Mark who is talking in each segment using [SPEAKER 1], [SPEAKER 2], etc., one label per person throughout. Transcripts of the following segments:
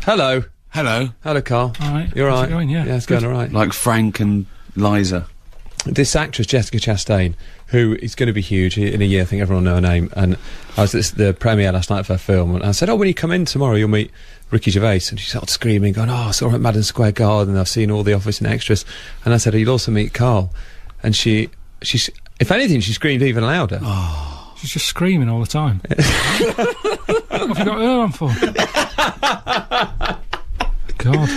[SPEAKER 1] Hello.
[SPEAKER 2] Hello.
[SPEAKER 1] Hello, Carl.
[SPEAKER 3] All right.
[SPEAKER 1] You're
[SPEAKER 3] How's
[SPEAKER 1] right.
[SPEAKER 3] it going? Yeah.
[SPEAKER 1] Yeah, it's going all right.
[SPEAKER 2] Like Frank and Liza.
[SPEAKER 1] This actress, Jessica Chastain, who is going to be huge in a year, I think everyone will know her name, and I was at the premiere last night of her film, and I said, when you come in tomorrow, you'll meet Ricky Gervais, and she started screaming, going, I saw her at Madison Square Garden, I've seen all the Office and Extras, and I said, you'll also meet Carl, and she's, if anything, she screamed even louder.
[SPEAKER 3] Oh. She's just screaming all the time. What have you got her on for? God.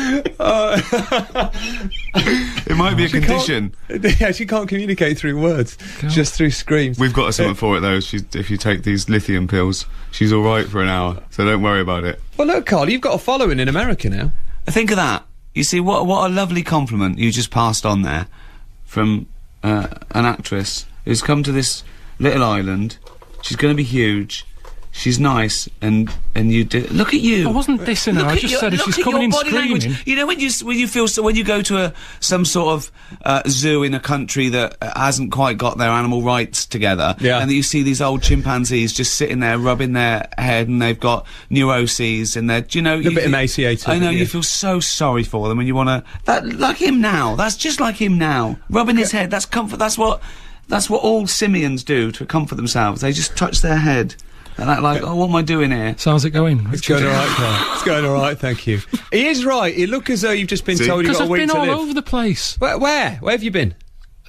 [SPEAKER 2] It might be a condition.
[SPEAKER 1] Yeah, she can't communicate through words, just through screams.
[SPEAKER 2] We've got something for it though. If you take these lithium pills, she's all right for an hour, so don't worry about it.
[SPEAKER 1] Well, look, Carl, you've got a following in America now.
[SPEAKER 2] Think of that. You see, what a lovely compliment you just passed on there from an actress who's come to this little island. She's going to be huge. She's nice, and you did. Look at you.
[SPEAKER 3] I wasn't dissing her. I just said if she's coming in screaming.
[SPEAKER 2] Language. You know when you feel so when you go to some sort of zoo in a country that hasn't quite got their animal rights together, and that you see these old chimpanzees just sitting there rubbing their head, and they've got neuroses, and they're a
[SPEAKER 1] bit emaciated.
[SPEAKER 2] I know you feel so sorry for them, and you want to like him now. That's just like him now, rubbing his head. That's comfort. That's what all simians do to comfort themselves. They just touch their head. And act like, what am I doing here?
[SPEAKER 3] So how's it going?
[SPEAKER 1] It's going all right, Carl. It's going all right, thank you. He is right. You look as though you've just been told you've got a week to live.
[SPEAKER 3] Because I've been all over the place.
[SPEAKER 1] Where? Where have you been?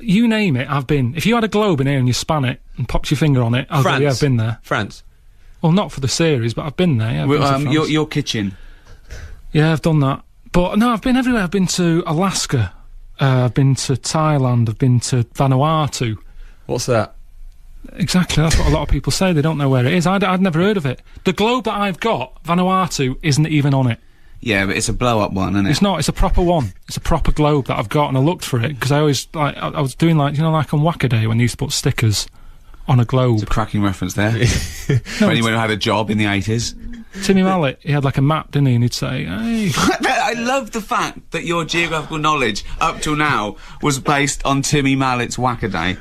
[SPEAKER 3] You name it, I've been. If you had a globe in here and you span it and popped your finger on it, I'll go, yeah, I've been there.
[SPEAKER 1] France?
[SPEAKER 3] Well, not for the series, but I've been there, yeah.
[SPEAKER 2] Your kitchen?
[SPEAKER 3] Yeah, I've done that. But, no, I've been everywhere. I've been to Alaska, I've been to Thailand, I've been to Vanuatu.
[SPEAKER 1] What's that?
[SPEAKER 3] Exactly, that's what a lot of people say. They don't know where it is. I'd never heard of it. The globe that I've got, Vanuatu, isn't even on it.
[SPEAKER 2] Yeah, but it's a blow-up one, isn't it?
[SPEAKER 3] It's not. It's a proper one. It's a proper globe that I've got, and I looked for it, because I always, like, I was doing, like, like on Wackaday, when they used to put stickers on a globe.
[SPEAKER 2] It's a cracking reference there. For anyone who had a job in the 80s.
[SPEAKER 3] Timmy Mallet, he had, like, a map, didn't he? And he'd say, hey...
[SPEAKER 2] I love the fact that your geographical knowledge, up till now, was based on Timmy Mallet's Wackaday.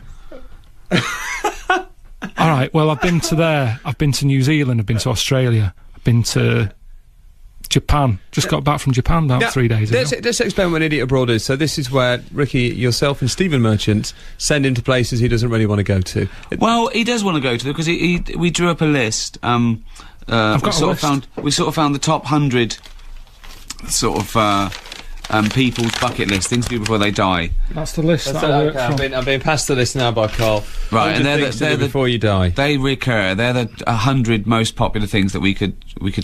[SPEAKER 3] All right, well, I've been to there. I've been to New Zealand. I've been to Australia. I've been to Japan. Just got back from Japan about 3 days ago.
[SPEAKER 1] Let's explain what an Idiot Abroad is. So this is where Ricky, yourself and Stephen Merchant send him to places he doesn't really want to go to.
[SPEAKER 2] Well, he does want to go to, because we drew up a list.
[SPEAKER 3] I've got a list.
[SPEAKER 2] We sort of found the top 100 sort of people's bucket list, things to do before they die.
[SPEAKER 3] That's the list that I worked from.
[SPEAKER 1] I'm being passed the list now by Carl.
[SPEAKER 2] Right, and they're
[SPEAKER 1] before you die.
[SPEAKER 2] They recur. They're the 100 most popular things that we could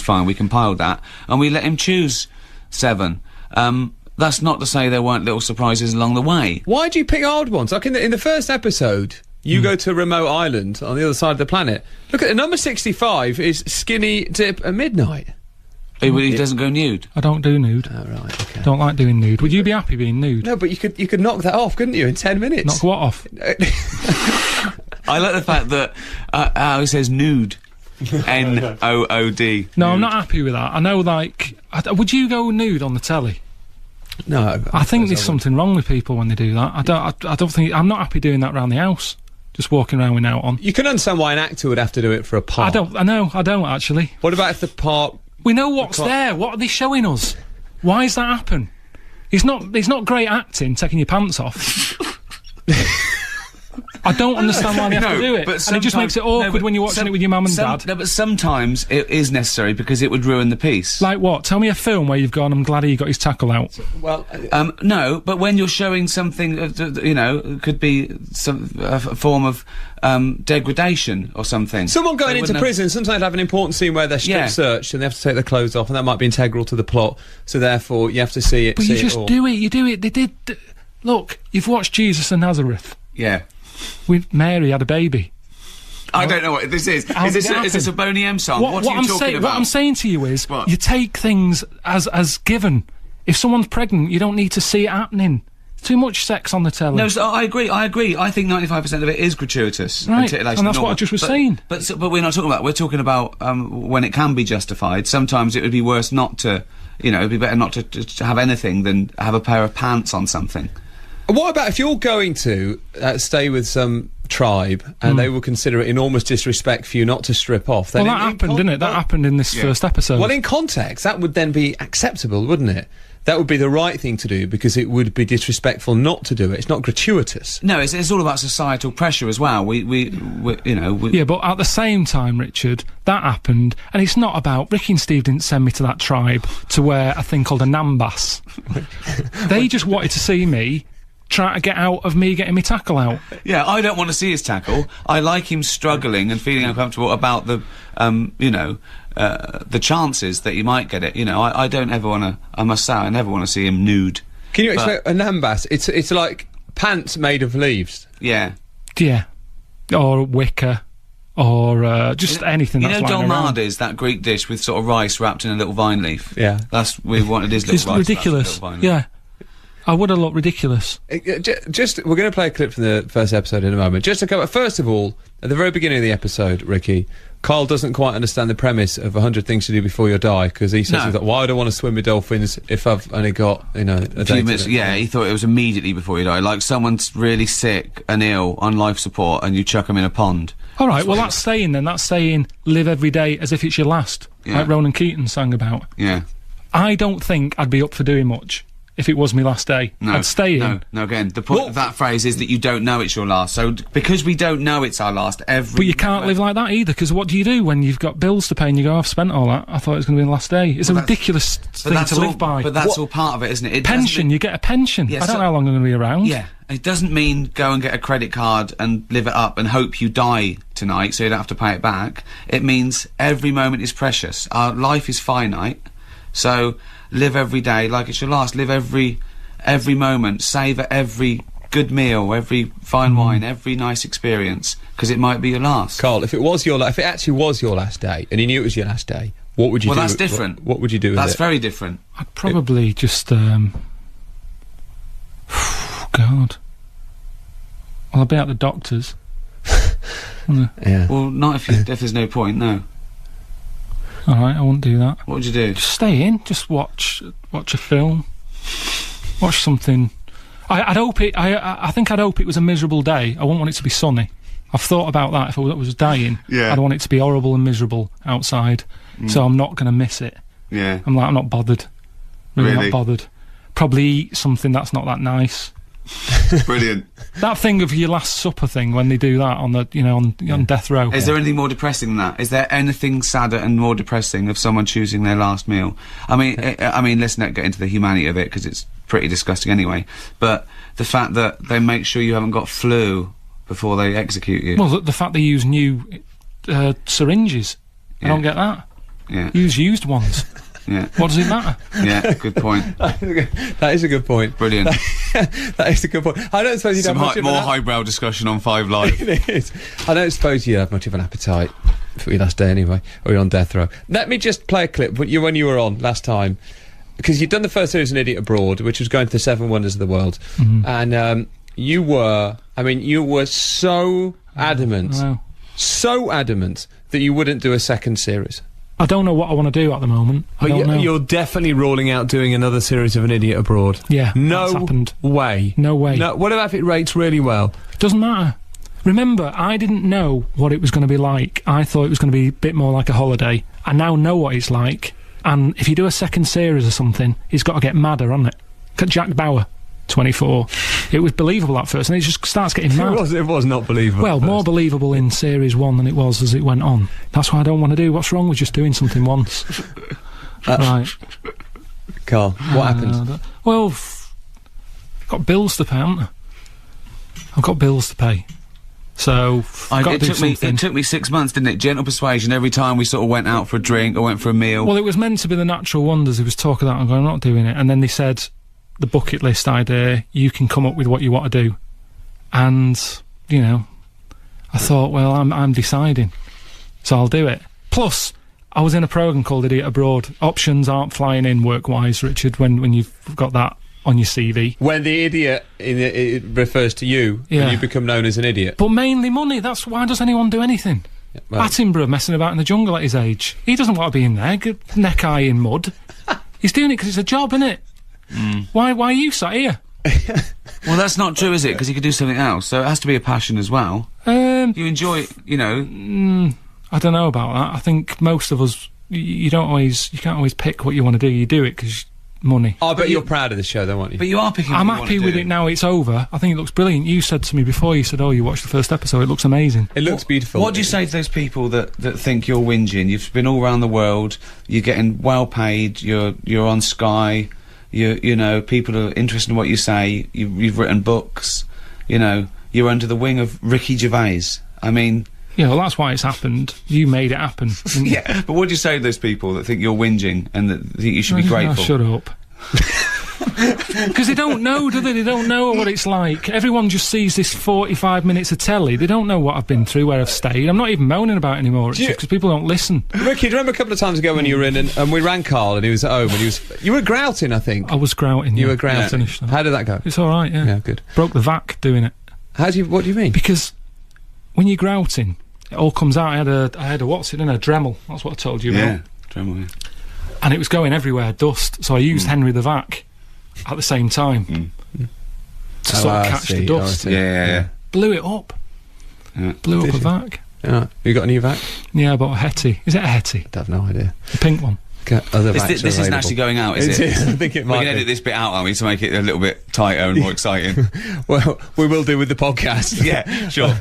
[SPEAKER 2] find. We compiled that, and we let him choose 7. That's not to say there weren't little surprises along the way.
[SPEAKER 1] Why do you pick odd ones? Like in the first episode, you go to a remote island on the other side of the planet. Look at the number 65 is Skinny Dip at Midnight.
[SPEAKER 2] He doesn't go nude.
[SPEAKER 3] I don't do nude.
[SPEAKER 1] Oh, right, okay.
[SPEAKER 3] Don't like doing nude. Would you be happy being nude?
[SPEAKER 1] No, but you could knock that off, couldn't you, in 10 minutes?
[SPEAKER 3] Knock what off?
[SPEAKER 2] I like the fact that how it says nude. N-O-O-D.
[SPEAKER 3] No, I'm not happy with that. I know, like... would you go nude on the telly?
[SPEAKER 1] No.
[SPEAKER 3] I think there's something wrong with people when they do that. I don't think... I'm not happy doing that around the house. Just walking around with out on.
[SPEAKER 1] You can understand why an actor would have to do it for a part.
[SPEAKER 3] I don't, actually.
[SPEAKER 1] What about if the part...
[SPEAKER 3] We know what's there. What are they showing us? Why does that happen? It's not great acting, taking your pants off. I don't understand why they have to do it. And it just makes it awkward when you're watching it with your mum and dad.
[SPEAKER 2] No, but sometimes it is necessary because it would ruin the piece.
[SPEAKER 3] Like what? Tell me a film where you've gone, I'm glad he got his tackle out.
[SPEAKER 1] Well,
[SPEAKER 2] no, but when you're showing something, it could be a form of degradation or something.
[SPEAKER 1] Someone going into prison sometimes have an important scene where they're strip searched and they have to take their clothes off, and that might be integral to the plot, so therefore you have to see it.
[SPEAKER 3] But you just do it, you do it. They did... Look, you've watched Jesus of Nazareth.
[SPEAKER 2] Yeah.
[SPEAKER 3] Mary had a baby.
[SPEAKER 2] I don't know what this is. Is this a Boney M song? What are you talking about?
[SPEAKER 3] What I'm saying to you is, you take things as given. If someone's pregnant, you don't need to see it happening. Too much sex on the telly.
[SPEAKER 2] No, so I agree. I think 95% of it is gratuitous.
[SPEAKER 3] Right, and that's what I just was saying.
[SPEAKER 2] But we're not talking about. We're talking about when it can be justified. Sometimes it would be worse not to. It'd be better not to have anything than have a pair of pants on something.
[SPEAKER 1] What about if you're going to stay with some tribe, and they will consider it enormous disrespect for you not to strip off. Then
[SPEAKER 3] well, that happened, didn't it? That happened in this first episode.
[SPEAKER 1] Well, in context, that would then be acceptable, wouldn't it? That would be the right thing to do, because it would be disrespectful not to do it. It's not gratuitous.
[SPEAKER 2] No, it's all about societal pressure as well.
[SPEAKER 3] Yeah, but at the same time, Richard, that happened, and it's not about... Ricky and Steve didn't send me to that tribe to wear a thing called a nambas. They just wanted to see me trying to get out of me getting my tackle out.
[SPEAKER 2] Yeah, I don't want to see his tackle. I like him struggling and feeling uncomfortable about the, the chances that he might get it. You know, I don't ever want to... I must say, I never want to see him nude.
[SPEAKER 1] Can you explain a nambas? It's like pants made of leaves.
[SPEAKER 2] Yeah.
[SPEAKER 3] Yeah. Or wicker. Or just anything that's lying around.
[SPEAKER 2] Dolmades, that Greek dish with sort of rice wrapped in a little vine leaf?
[SPEAKER 1] Yeah.
[SPEAKER 2] We wanted his little
[SPEAKER 3] it's
[SPEAKER 2] rice
[SPEAKER 3] ridiculous.
[SPEAKER 2] Little vine leaf.
[SPEAKER 3] Yeah. I would have looked ridiculous.
[SPEAKER 1] Just, we're going to play a clip from the first episode in a moment. Just to cover, first of all, at the very beginning of the episode, Ricky, Karl doesn't quite understand the premise of 100 Things to Do Before You Die, because he says, well, I don't want to swim with dolphins if I've only got, a
[SPEAKER 2] few minutes. Yeah, he thought it was immediately before you die. Like someone's really sick and ill on life support and you chuck them in a pond.
[SPEAKER 3] All right, well, that's saying then. That's saying live every day as if it's your last, like Ronan Keating sang about.
[SPEAKER 2] Yeah.
[SPEAKER 3] I don't think I'd be up for doing much if it was my last day.
[SPEAKER 2] No,
[SPEAKER 3] I'd stay in.
[SPEAKER 2] No, again, the point of that phrase is that you don't know it's your last. So, because we don't know it's our last,
[SPEAKER 3] But you can't live like that either, because what do you do when you've got bills to pay and you go, I've spent all that, I thought it was going to be the last day. It's a ridiculous thing to live by.
[SPEAKER 2] But that's all part of it, isn't it?
[SPEAKER 3] Pension, you get a pension. I don't know how long I'm going to be around.
[SPEAKER 2] Yeah, it doesn't mean go and get a credit card and live it up and hope you die tonight so you don't have to pay it back. It means every moment is precious. Our life is finite, so live every day like it's your last. Live every moment, savour every good meal, every fine wine, every nice experience, because it might be your last.
[SPEAKER 1] Karl, if it actually was your last day, and you knew it was your last day, what would you do?
[SPEAKER 2] Well, that's different.
[SPEAKER 1] What would you do with it?
[SPEAKER 2] That's very different.
[SPEAKER 3] I'd probably just, God. Well, I'd be at the doctor's.
[SPEAKER 1] Yeah.
[SPEAKER 2] Well, not if there's no point, no.
[SPEAKER 3] Alright, I wouldn't do that.
[SPEAKER 2] What would you do?
[SPEAKER 3] Just stay in, just watch a film. Watch something. I think I'd hope it was a miserable day. I wouldn't want it to be sunny. I've thought about that. If I was dying, I'd want it to be horrible and miserable outside. So I'm not going to miss it.
[SPEAKER 2] Yeah.
[SPEAKER 3] I'm not bothered. Really not bothered. Probably eat something that's not that nice.
[SPEAKER 2] Brilliant.
[SPEAKER 3] That thing of your Last Supper thing when they do that on the on death row.
[SPEAKER 2] Is there anything more depressing than that? Is there anything sadder and more depressing of someone choosing their last meal? I mean, let's not get into the humanity of it because it's pretty disgusting anyway. But the fact that they make sure you haven't got flu before they execute you.
[SPEAKER 3] Well, the fact they use new syringes. I don't get that.
[SPEAKER 2] Yeah.
[SPEAKER 3] Use used ones.
[SPEAKER 2] Yeah.
[SPEAKER 3] What does it matter?
[SPEAKER 2] Yeah, good point.
[SPEAKER 1] That is a good point.
[SPEAKER 2] Brilliant.
[SPEAKER 1] That is a good point. I don't suppose you'd have much of
[SPEAKER 2] more highbrow discussion on 5 Live.
[SPEAKER 1] It is. I don't suppose you'd have much of an appetite for your last day anyway, or you're on death row. Let me just play a clip when you were on last time, because you'd done the first series, An Idiot Abroad, which was going to the 7 Wonders of the World, and you were so adamant, so adamant that you wouldn't do a second series.
[SPEAKER 3] I don't know what I want to do at the moment.
[SPEAKER 1] You're definitely ruling out doing another series of An Idiot Abroad.
[SPEAKER 3] Yeah,
[SPEAKER 1] no
[SPEAKER 3] that's happened.
[SPEAKER 1] way.
[SPEAKER 3] No way.
[SPEAKER 1] No, what about if it rates really well?
[SPEAKER 3] Doesn't matter. Remember, I didn't know what it was going to be like. I thought it was going to be a bit more like a holiday. I now know what it's like. And if you do a second series or something, it's got to get madder, hasn't it? Look at Jack Bauer, 24. It was believable at first, and it just starts getting mad.
[SPEAKER 1] It was not believable.
[SPEAKER 3] Well, more believable in series 1 than it was as it went on. That's why I don't want to do. What's wrong with just doing something once? Right.
[SPEAKER 1] Karl, what happened?
[SPEAKER 3] Well, I've got bills to pay, haven't I? I've got bills to pay. So,
[SPEAKER 2] it took me 6 months, didn't it? Gentle persuasion every time we sort of went out for a drink or went for a meal.
[SPEAKER 3] Well, it was meant to be the Natural Wonders. There was talk of that. I'm going, I'm not doing it. And then they said, the bucket list idea, you can come up with what you want to do. And, I thought, well, I'm deciding. So I'll do it. Plus, I was in a programme called Idiot Abroad. Options aren't flying in work-wise, Richard, when you've got that on your CV.
[SPEAKER 1] When the idiot it refers to you, and you become known as an idiot.
[SPEAKER 3] But mainly money. That's why does anyone do anything? Yeah, well, Attenborough messing about in the jungle at his age. He doesn't want to be in there, neck high in mud. He's doing it because it's a job, isn't it? Why are you sat here?
[SPEAKER 2] Well, that's not true, is it? Because you could do something else, so it has to be a passion as well. You enjoy, you know...
[SPEAKER 3] I don't know about that. I think most of us, you can't always pick what you want to do. You do it because money.
[SPEAKER 1] Oh, but you're proud of the show, though, aren't you?
[SPEAKER 2] But you are picking.
[SPEAKER 3] I'm happy with it now. It's over. I think it looks brilliant. You said to me before. You said, "Oh, you watched the first episode. It looks amazing.
[SPEAKER 1] It looks beautiful."
[SPEAKER 2] What do you say to those people that think you're whinging? You've been all around the world. You're getting well paid. You're on Sky. You know, people are interested in what you say. You've written books. You know, you're under the wing of Ricky Gervais. I mean.
[SPEAKER 3] Yeah, well, that's why it's happened. You made it happen.
[SPEAKER 2] Yeah, but what do you say to those people that think you're whinging and that think you should be grateful?
[SPEAKER 3] Oh, shut up. Because they don't know, do they? They don't know what it's like. Everyone just sees this 45 minutes of telly. They don't know what I've been through, where I've stayed. I'm not even moaning about it anymore. It's just because people don't listen.
[SPEAKER 1] Ricky, do you remember a couple of times ago when you were in and we rang Karl and he was at home and you were grouting, I think.
[SPEAKER 3] I was grouting.
[SPEAKER 1] You were grouting.
[SPEAKER 3] Yeah.
[SPEAKER 1] How did that go?
[SPEAKER 3] It's all right. Yeah.
[SPEAKER 1] Yeah, good.
[SPEAKER 3] Broke the vac doing it.
[SPEAKER 1] What do you mean?
[SPEAKER 3] Because when you're grouting, it all comes out. I had a what's it in a Dremel. That's what I told you about.
[SPEAKER 2] Yeah, Dremel. Yeah.
[SPEAKER 3] And it was going everywhere, dust. So I used Henry the Vac at the same time to sort of catch the dust.
[SPEAKER 2] Yeah.
[SPEAKER 3] Blew it up.
[SPEAKER 2] Yeah.
[SPEAKER 3] Blew up a vac.
[SPEAKER 1] Yeah. You got a new vac?
[SPEAKER 3] Yeah, I bought a Hetty. Is it a Hetty?
[SPEAKER 1] I have no idea.
[SPEAKER 3] The pink one.
[SPEAKER 2] This isn't actually going out, is it?
[SPEAKER 1] I think it might.
[SPEAKER 2] We can edit this bit out, aren't we, to make it a little bit tighter and more exciting.
[SPEAKER 1] Well, we will do with the podcast.
[SPEAKER 2] Yeah, sure.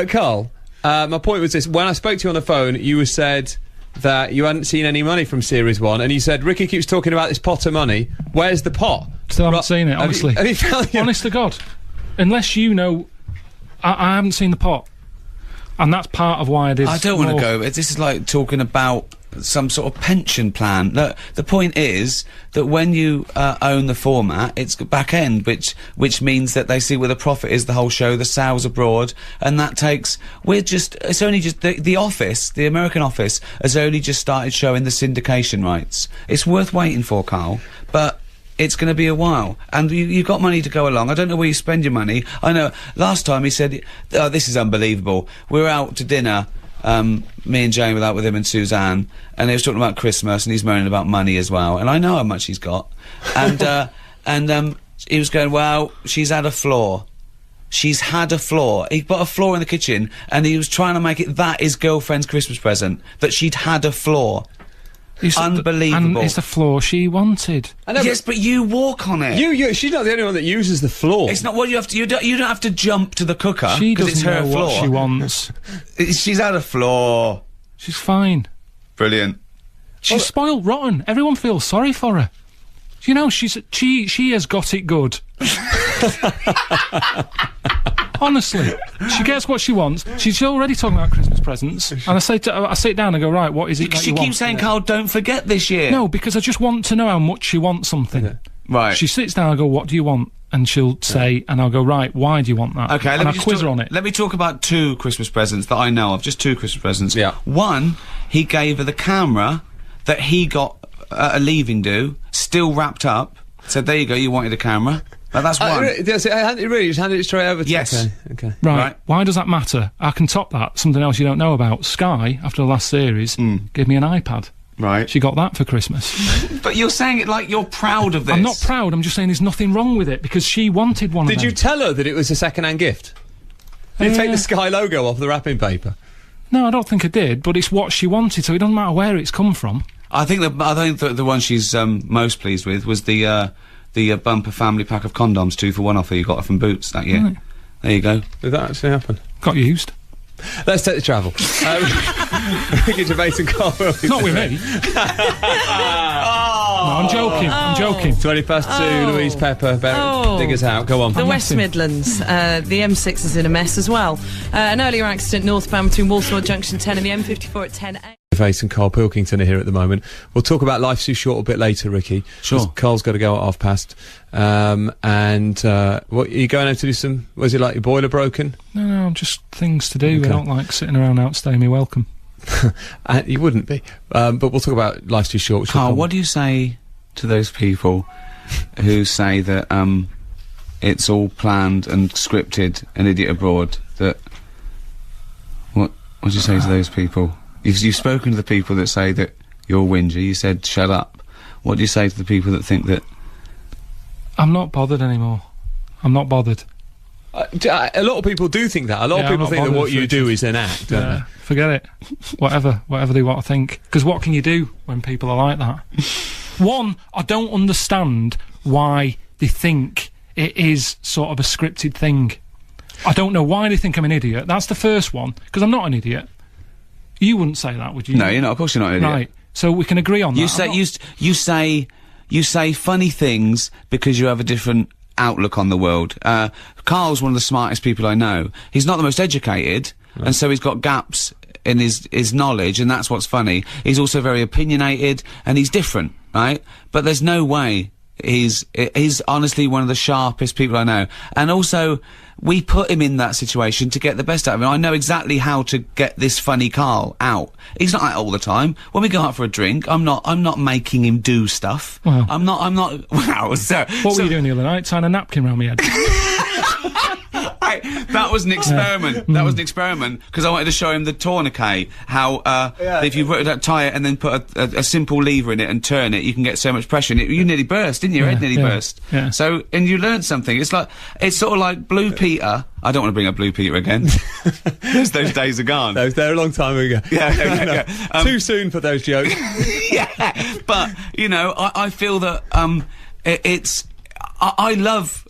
[SPEAKER 1] Karl, my point was this. When I spoke to you on the phone, you said that you hadn't seen any money from Series 1, and you said, Ricky keeps talking about this pot of money. Where's the pot?
[SPEAKER 3] Still haven't seen it, honestly.
[SPEAKER 1] Have you found it?
[SPEAKER 3] Honest to God. Unless you know... I haven't seen the pot. And that's part of why I did...
[SPEAKER 2] I don't want to go... This is like talking about some sort of pension plan. Look, the point is that when you own the format, it's back end, which means that they see where the profit is the whole show, the sales abroad, and that takes... It's only just... The Office, the American Office, has only just started showing the syndication rights. It's worth waiting for, Karl, but... It's going to be a while, and you've got money to go along. I don't know where you spend your money. I know last time he said, "Oh, this is unbelievable. We were out to dinner, me and Jane were out with him and Suzanne, and he was talking about Christmas, and he's moaning about money as well. And I know how much he's got, and he was going, well, she's had a floor. She's had a floor. He put a floor in the kitchen, and he was trying to make it that his girlfriend's Christmas present, that she'd had a floor." Unbelievable.
[SPEAKER 3] And it's the floor she wanted.
[SPEAKER 2] Yes, but you walk on it.
[SPEAKER 1] She's not the only one that uses the floor.
[SPEAKER 2] It's not what you have to. You don't have to jump to the cooker.
[SPEAKER 3] She doesn't
[SPEAKER 2] it's her
[SPEAKER 3] know
[SPEAKER 2] floor.
[SPEAKER 3] what she wants.
[SPEAKER 2] She's had a floor.
[SPEAKER 3] She's fine.
[SPEAKER 2] Brilliant.
[SPEAKER 3] She's spoiled rotten. Everyone feels sorry for her. You know, she has got it good. Honestly, she gets what she wants. She's already talking about Christmas presents, and I sit down and go, right, what is it that you want?
[SPEAKER 2] She keeps saying, Karl, don't forget this year.
[SPEAKER 3] No, because I just want to know how much she wants something.
[SPEAKER 1] Yeah.
[SPEAKER 2] Right.
[SPEAKER 3] She sits down and I go, what do you want? And she'll say, and I'll go, right, why do you want that?
[SPEAKER 2] Okay,
[SPEAKER 3] and I'll quiz her on it.
[SPEAKER 2] Let me talk about 2 Christmas presents that I know of, just 2 Christmas presents.
[SPEAKER 1] Yeah.
[SPEAKER 2] One, he gave her the camera that he got a leaving do, still wrapped up. Said, there you go, you wanted a camera. That's one.
[SPEAKER 1] Really, just handed it straight over to
[SPEAKER 2] Yes.
[SPEAKER 1] Okay.
[SPEAKER 3] Right. Why does that matter? I can top that. Something else you don't know about. Sky, after the last series, gave me an iPad.
[SPEAKER 2] Right.
[SPEAKER 3] She got that for Christmas.
[SPEAKER 2] But you're saying it like you're proud of this.
[SPEAKER 3] I'm not proud, I'm just saying there's nothing wrong with it, because she wanted one of them.
[SPEAKER 1] Did you tell her that it was a second-hand gift? Did you take the Sky logo off the wrapping paper?
[SPEAKER 3] No, I don't think I did, but it's what she wanted, so it doesn't matter where it's come from.
[SPEAKER 2] I think the one she's most pleased with was the bumper family pack of condoms 2 for 1 offer you got from Boots that year. Right. There you go.
[SPEAKER 1] Did that actually happen?
[SPEAKER 3] Got used.
[SPEAKER 1] Let's take the travel. Ricky Gervais and Karl Pilkington.
[SPEAKER 3] Not with me. No, I'm joking. I'm joking.
[SPEAKER 1] 20 past 2, Louise Pepper, dig us out. Go on.
[SPEAKER 4] The West Midlands. The M6 is in a mess as well. An earlier accident northbound between Walsall Junction 10 and the M54 at 10.
[SPEAKER 1] Gervais and Karl Pilkington are here at the moment. We'll talk about Life's Too Short a bit later, Ricky.
[SPEAKER 2] Sure.
[SPEAKER 1] Karl's got to go at 1:30. What are you going out to do? Was it like your boiler broken?
[SPEAKER 3] No, just things to do. Okay. I don't like sitting around outstaying me welcome.
[SPEAKER 1] You wouldn't be. But we'll talk about Life's Too Short.
[SPEAKER 2] Karl, what do you say to those people who say that it's all planned and scripted, An Idiot Abroad? What do you say to those people? You've spoken to the people that say that you're whinger. You said shut up. What do you say to the people that think that?
[SPEAKER 3] I'm not bothered anymore. I'm not bothered.
[SPEAKER 1] A lot of people do think that. A lot of people think that what you do is an act, don't they?
[SPEAKER 3] Forget it. Whatever they want to think. Because what can you do when people are like that? One, I don't understand why they think it is sort of a scripted thing. I don't know why they think I'm an idiot. That's the first one, because I'm not an idiot. You wouldn't say that, would you?
[SPEAKER 2] No, you're not. Of course you're not an idiot.
[SPEAKER 3] Right. So we can agree on that.
[SPEAKER 2] You say funny things because you have a different outlook on the world. Karl's one of the smartest people I know. He's not the most educated, and so he's got gaps in his knowledge, and that's what's funny. He's also very opinionated, and he's different, right? But there's no way he's honestly one of the sharpest people I know. And also, we put him in that situation to get the best out of him. I know exactly how to get this funny Karl out. He's not like all the time. When we go out for a drink, I'm not making him do stuff.
[SPEAKER 3] Wow.
[SPEAKER 2] I'm not, wow, so...
[SPEAKER 3] What were you doing the other night? Tying a napkin around my head?
[SPEAKER 2] That was an experiment. That was an experiment, because I wanted to show him the tourniquet, how, if you tie it and then put a simple lever in it and turn it, you can get so much pressure. And you nearly burst, didn't you? Your head nearly burst.
[SPEAKER 3] Yeah.
[SPEAKER 2] So, and you learned something. It's sort of like Blue Peter. I don't want to bring up Blue Peter again. Those days are gone.
[SPEAKER 1] They're a long time ago.
[SPEAKER 2] Yeah.
[SPEAKER 1] Too soon for those jokes.
[SPEAKER 2] Yeah, but, you know, I feel that, I love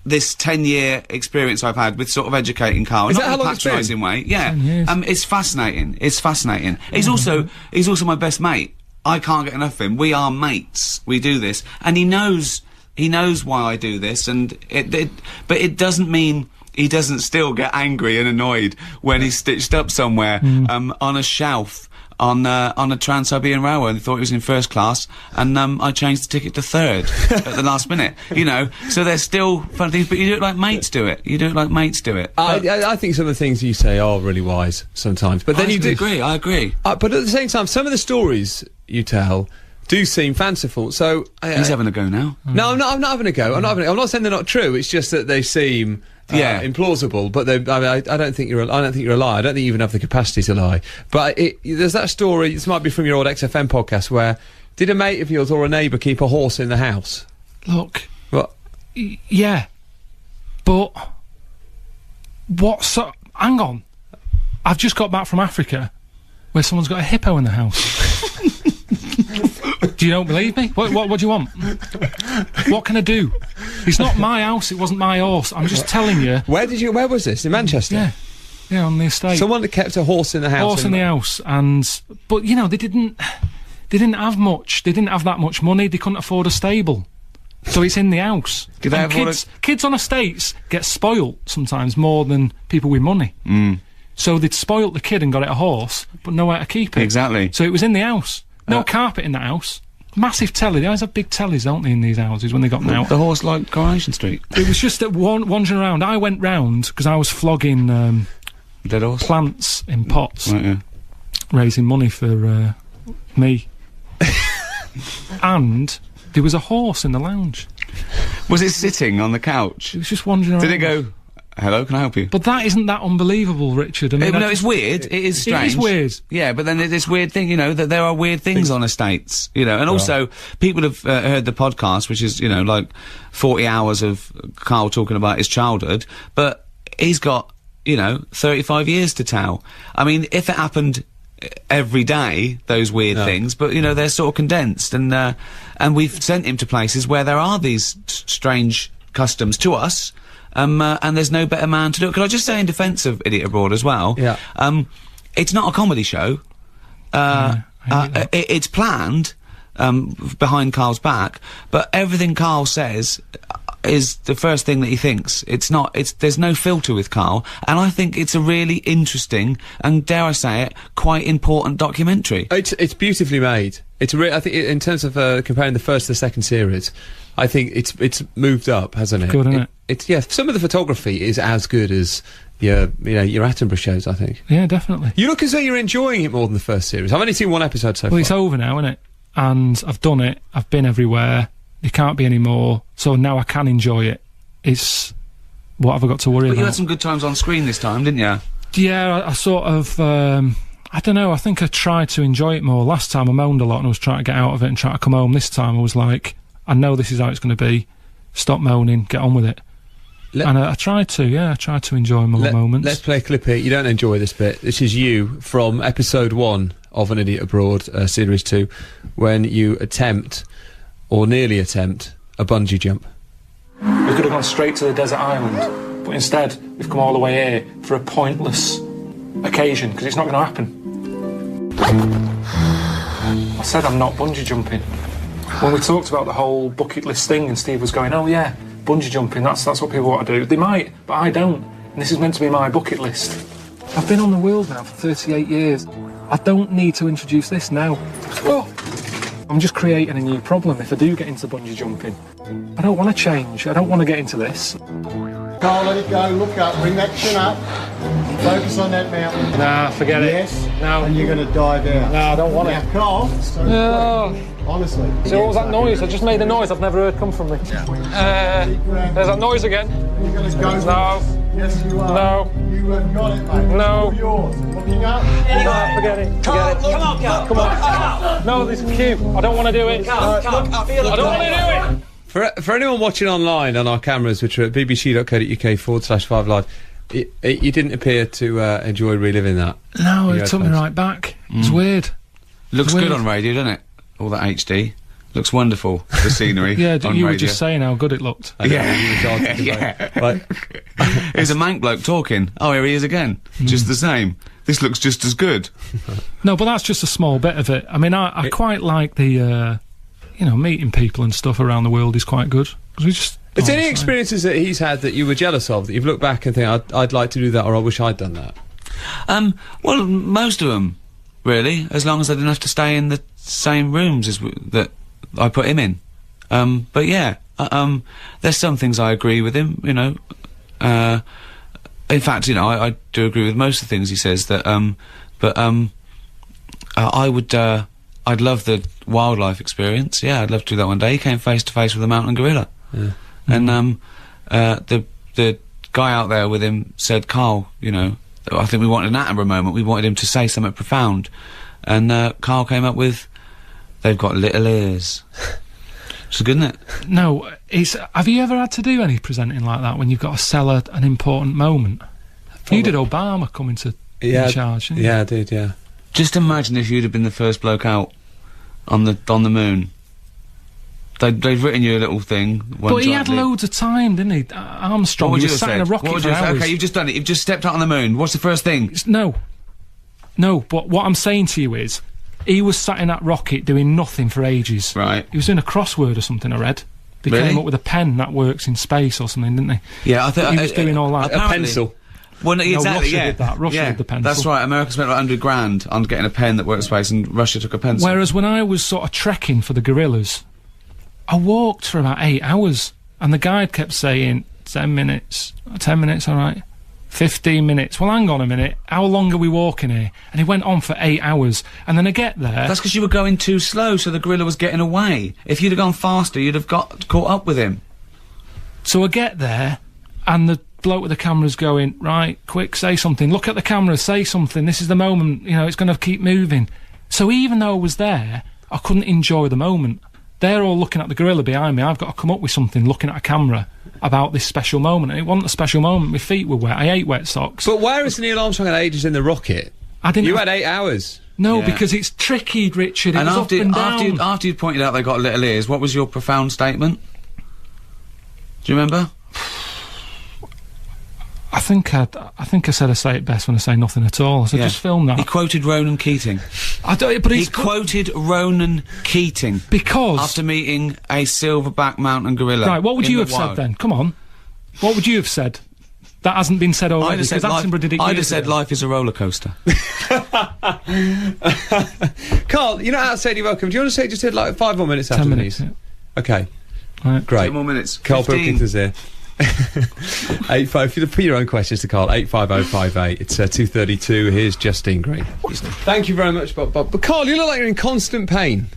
[SPEAKER 2] this 10-year experience I've had with sort of educating Karl.
[SPEAKER 1] Is
[SPEAKER 2] not
[SPEAKER 1] that how
[SPEAKER 2] in a
[SPEAKER 1] long it's been?
[SPEAKER 2] patronising way. Yeah.
[SPEAKER 3] 10 years.
[SPEAKER 2] It's fascinating. It's fascinating. He's also my best mate. I can't get enough of him. We are mates. We do this. And he knows why I do this, and but it doesn't mean he doesn't still get angry and annoyed when he's stitched up somewhere, on a shelf on a Trans-Siberian Railway and thought he was in first class, and I changed the ticket to third at the last minute. You know, so there's still fun things, but you do it like mates do it. You do it like mates do it.
[SPEAKER 1] I think some of the things you say are really wise sometimes, but then
[SPEAKER 2] I agree.
[SPEAKER 1] But at the same time, some of the stories you tell do seem fanciful. So
[SPEAKER 2] he's having a go now.
[SPEAKER 1] No, I'm not having a go. I'm not saying they're not true. It's just that they seem implausible. But I don't think you're a liar. I don't think you even have the capacity to lie. But there's that story. This might be from your old XFM podcast, where did a mate of yours or a neighbour keep a horse in the house?
[SPEAKER 3] Look.
[SPEAKER 1] What?
[SPEAKER 3] Yeah. But hang on. I've just got back from Africa, where someone's got a hippo in the house. Do you don't believe me? What do you want? What can I do? It's not my house, it wasn't my horse. I'm just telling you.
[SPEAKER 1] Where was this? In Manchester?
[SPEAKER 3] Yeah, on the estate.
[SPEAKER 1] Someone that kept a horse in the house.
[SPEAKER 3] Horse in the house, but you know, they didn't have much. They didn't have that much money. They couldn't afford a stable, so it's in the house. Kids on estates get spoilt sometimes more than people with money. So they'd spoilt the kid and got it a horse, but nowhere to keep it.
[SPEAKER 2] Exactly.
[SPEAKER 3] So it was in the house. No carpet in that house. Massive telly. They always have big tellies, don't they, in these houses when they got them out.
[SPEAKER 2] The horse like Coronation Street.
[SPEAKER 3] It was just that wandering around. I went round because I was flogging
[SPEAKER 2] dead horse
[SPEAKER 3] plants in pots,
[SPEAKER 2] right, yeah.
[SPEAKER 3] Raising money for me. And there was a horse in the lounge.
[SPEAKER 2] Was it sitting on the couch?
[SPEAKER 3] It was just wandering around.
[SPEAKER 2] Did it go, hello, can I help you?
[SPEAKER 3] But that isn't that unbelievable, Richard. I mean,
[SPEAKER 2] no, it's weird. It is strange.
[SPEAKER 3] It is weird.
[SPEAKER 2] Yeah, but then there's this weird thing, you know, that there are weird things on estates, you know, and also people have heard the podcast, which is, you know, like 40 hours of Karl talking about his childhood, but he's got, you know, 35 years to tell. I mean, if it happened every day, those weird things, but, you know, they're sort of condensed, and we've sent him to places where there are these strange customs to us. And there's no better man to do it. Could I just say in defence of Idiot Abroad as well?
[SPEAKER 1] Yeah.
[SPEAKER 2] It's not a comedy show. It's planned behind Karl's back, but everything Karl says is the first thing that he thinks. There's no filter with Karl, and I think it's a really interesting and, dare I say it, quite important documentary.
[SPEAKER 1] It's beautifully made. I think in terms of comparing the first to the second series, I think it's moved up, hasn't it?
[SPEAKER 3] Good, isn't it?
[SPEAKER 1] Some of the photography is as good as your Attenborough shows, I think.
[SPEAKER 3] Yeah, definitely.
[SPEAKER 1] You look as though you're enjoying it more than the first series. I've only seen one episode so far.
[SPEAKER 3] Well, it's over now, isn't it? And I've done it. I've been everywhere. There can't be any more. So now I can enjoy it. It's what have I got to worry about?
[SPEAKER 2] But you had some good times on screen this time, didn't you?
[SPEAKER 3] Yeah, I sort of. I don't know. I think I tried to enjoy it more. Last time I moaned a lot and I was trying to get out of it and try to come home. This time I was like, I know this is how it's going to be. Stop moaning. Get on with it. And I tried to enjoy more moments.
[SPEAKER 1] Let's play a clip here. You don't enjoy this bit. This is you from episode 1 of An Idiot Abroad, series 2, when you attempt, or nearly attempt, a bungee jump.
[SPEAKER 3] We could have gone straight to the desert island, but instead we've come all the way here for a pointless occasion, because it's not going to happen. I said I'm not bungee jumping. When we talked about the whole bucket list thing and Steve was going, oh yeah, bungee jumping, that's what people want to do. They might, but I don't. And this is meant to be my bucket list. I've been on the world now for 38 years. I don't need to introduce this now. Oh. I'm just creating a new problem if I do get into bungee jumping. I don't want to change. I don't want to get into this.
[SPEAKER 5] Carl, let it go. Look up. Bring that chin up. Focus on that mountain.
[SPEAKER 3] Nah, forget it.
[SPEAKER 5] Yes.
[SPEAKER 3] No.
[SPEAKER 5] And you're going to dive out.
[SPEAKER 3] No, I don't want it.
[SPEAKER 5] Carl.
[SPEAKER 3] No.
[SPEAKER 5] Honestly.
[SPEAKER 3] So what was that noise? I just made a noise I've never heard come from me. There's that noise again.
[SPEAKER 5] You're going to go.
[SPEAKER 3] No.
[SPEAKER 5] Yes, you are.
[SPEAKER 3] No.
[SPEAKER 5] You have got it, mate.
[SPEAKER 3] No.
[SPEAKER 5] It's all yours. Looking up.
[SPEAKER 3] No, forget it. Forget it.
[SPEAKER 6] Come on, Carl.
[SPEAKER 3] Come on. No, this is cute. I don't want to do it.
[SPEAKER 6] Carl,
[SPEAKER 3] I don't want to do it.
[SPEAKER 1] For anyone watching online on our cameras, which are at bbc.co.uk/5 live, you didn't appear to enjoy reliving that.
[SPEAKER 3] No, it took me right back. It's weird.
[SPEAKER 2] Looks good on radio, doesn't it? All that HD. Looks wonderful, the scenery.
[SPEAKER 3] Yeah,
[SPEAKER 2] on
[SPEAKER 3] you were
[SPEAKER 2] radio.
[SPEAKER 3] just saying how good it looked.
[SPEAKER 2] Yeah. Here's a mank bloke talking. Oh, here he is again. Just the same. This looks just as good.
[SPEAKER 3] No, but that's just a small bit of it. I mean, I quite like the, meeting people and stuff around the world is quite good. 'Cause we just...
[SPEAKER 1] Is there any experiences that he's had that you were jealous of, that you've looked back and think, I'd like to do that, or I wish I'd done that?
[SPEAKER 2] Well, most of them, really, as long as I didn't have to stay in the same rooms as that I put him in. But yeah, there's some things I agree with him, in fact, I do agree with most of the things he says, that, I'd love the wildlife experience. Yeah, I'd love to do that one day. He came face to face with a mountain gorilla. Yeah. And, the guy out there with him said, Carl, I think we wanted an Attenborough moment. We wanted him to say something profound. And, Carl came up with, they've got little ears. It's good, isn't it?
[SPEAKER 3] No, have you ever had to do any presenting like that when you've got to sell an important moment? You did Obama coming to in charge, didn't you?
[SPEAKER 1] Yeah, I did, yeah.
[SPEAKER 2] Just imagine if you'd have been the first bloke out on the moon. They'd written you a little thing.
[SPEAKER 3] But he had loads of time, didn't he? Armstrong, he was sat in a rocket for hours.
[SPEAKER 2] Okay, you've just done it. You've just stepped out on the moon. What's the first thing?
[SPEAKER 3] No, but what I'm saying to you is, he was sat in that rocket doing nothing for ages.
[SPEAKER 2] Right.
[SPEAKER 3] He was doing a crossword or something, I read. They came up with a pen that works in space or something, didn't they?
[SPEAKER 2] Yeah, I think
[SPEAKER 3] he was doing all that.
[SPEAKER 1] A pencil.
[SPEAKER 2] Well, exactly,
[SPEAKER 3] Russia did that. Russia did the pencil.
[SPEAKER 2] That's right. America spent about $100,000 on getting a pen that works space, and Russia took a pencil.
[SPEAKER 3] Whereas when I was sort of trekking for the gorillas, I walked for about 8 hours, and the guide kept saying, 10 minutes, 10 minutes, all right, 15 minutes. Well, hang on a minute, how long are we walking here? And he went on for 8 hours, and then I get there...
[SPEAKER 2] That's because you were going too slow, so the gorilla was getting away. If you'd have gone faster, you'd have caught up with him.
[SPEAKER 3] So I get there, and the bloke with the camera's going, right, quick, say something, look at the camera, say something, this is the moment, it's going to keep moving. So even though I was there, I couldn't enjoy the moment. They're all looking at the gorilla behind me. I've got to come up with something looking at a camera about this special moment. And it wasn't a special moment. My feet were wet. I ate wet socks.
[SPEAKER 1] But where is Neil Armstrong had ages in the rocket? You had 8 hours.
[SPEAKER 3] No, because it's tricky, Richard. It was up and down.
[SPEAKER 2] After you'd pointed out they got little ears, what was your profound statement? Do you remember?
[SPEAKER 3] I think I said I say it best when I say nothing at all. So just film that.
[SPEAKER 2] He quoted Ronan Keating. He quoted Ronan Keating
[SPEAKER 3] because
[SPEAKER 2] after meeting a silverback mountain gorilla.
[SPEAKER 3] Right, what would you have said then? Come on, what would you have said? That hasn't been said already. Because Attenborough did it.
[SPEAKER 2] I'd have said life is a roller coaster.
[SPEAKER 1] Carl, you're not outside. You're welcome. Do you want to say just did like 5 more minutes after
[SPEAKER 3] 10 minutes?
[SPEAKER 1] These? Okay, right. Great.
[SPEAKER 2] 10 more minutes.
[SPEAKER 1] Karl Pilkington's here. 85. You put your own questions to Carl. 85058. It's 2:32. Here's Justine Green. Thank you very much, Bob. But Carl, you look like you're in constant pain.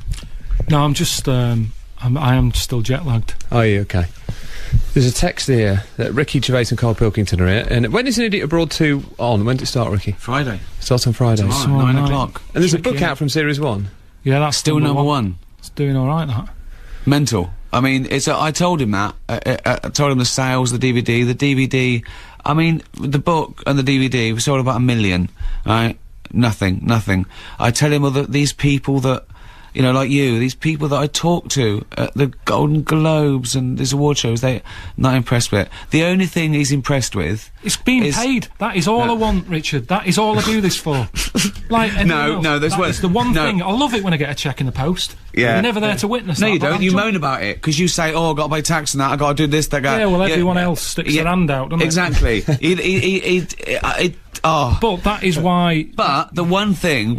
[SPEAKER 3] No, I'm just. I am still jet lagged.
[SPEAKER 1] Are you okay? There's a text here that Ricky Gervais and Karl Pilkington are here. And when is An Idiot Abroad 2 on? When did it start, Ricky?
[SPEAKER 2] Friday.
[SPEAKER 1] Starts on Friday.
[SPEAKER 2] Tomorrow, 9 o'clock.
[SPEAKER 1] And there's a book out from Series 1.
[SPEAKER 3] Yeah, that's
[SPEAKER 2] still number one.
[SPEAKER 3] It's doing all right. That
[SPEAKER 2] mental. I mean, I told him that. I told him the sales, the DVD. I mean, the book and the DVD was sold about 1 million, right? Nothing. I tell him all these people that, you know, like you, these people that I talk to at the Golden Globes and these award shows, they're not impressed with it. The only thing he's impressed with
[SPEAKER 3] is being paid. That is all I want, Richard. That is all I do this for. Like,
[SPEAKER 2] there's
[SPEAKER 3] the one thing. I love it when I get a cheque in the post.
[SPEAKER 2] Yeah.
[SPEAKER 3] You're never there to witness
[SPEAKER 2] that.
[SPEAKER 3] No,
[SPEAKER 2] you don't. You moan about it, because you say, oh, I've got to pay tax and that, I've got to do this, that,
[SPEAKER 3] Yeah, well, everyone else sticks their hand out, doesn't
[SPEAKER 2] exactly.
[SPEAKER 3] But that is why.
[SPEAKER 2] But the one thing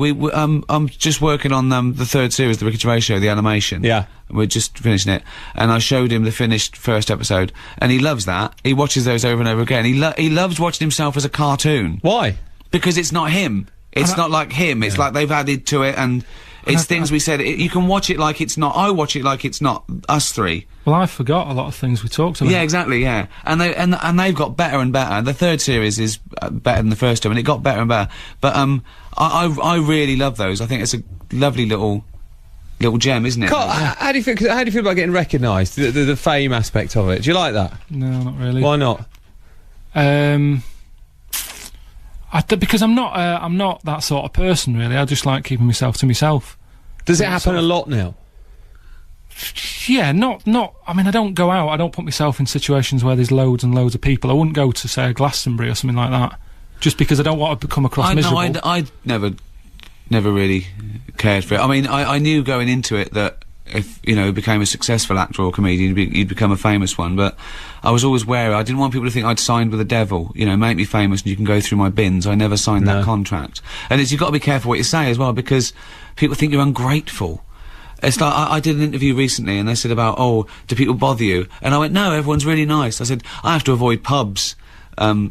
[SPEAKER 2] I'm just working on the third series, the Ricky Gervais Show, the animation.
[SPEAKER 1] Yeah.
[SPEAKER 2] We're just finishing it, and I showed him the finished first episode, and he loves that. He watches those over and over again. He loves watching himself as a cartoon.
[SPEAKER 1] Why?
[SPEAKER 2] Because it's not him. It's not like him. It's like they've added to it, and it's things we said. You can watch it like it's not. I watch it like it's not us three.
[SPEAKER 3] Well, I forgot a lot of things we talked about.
[SPEAKER 2] Yeah, exactly. Yeah, and they've got better and better. The third series is better than the first two, and it got better and better. But I really love those. I think it's a lovely little gem, isn't it?
[SPEAKER 1] Carl, how do you feel about getting recognised? The fame aspect of it. Do you like that?
[SPEAKER 3] No, not really.
[SPEAKER 1] Why not?
[SPEAKER 3] Because I'm not that sort of person, really. I just like keeping myself to myself.
[SPEAKER 1] Does it happen a lot now?
[SPEAKER 3] Yeah, not. I mean, I don't go out. I don't put myself in situations where there's loads and loads of people. I wouldn't go to, say, a Glastonbury or something like that, just because I don't want to come across miserable.
[SPEAKER 2] No, I never really cared for it. I mean, I knew going into it that if, you know, became a successful actor or comedian, you'd become a famous one, but I was always wary. I didn't want people to think I'd signed with the devil, you know, make me famous and you can go through my bins. I never signed that contract. And you've got to be careful what you say as well, because people think you're ungrateful. It's like, I did an interview recently and they said about, oh, do people bother you? And I went, no, everyone's really nice. I said, I have to avoid pubs.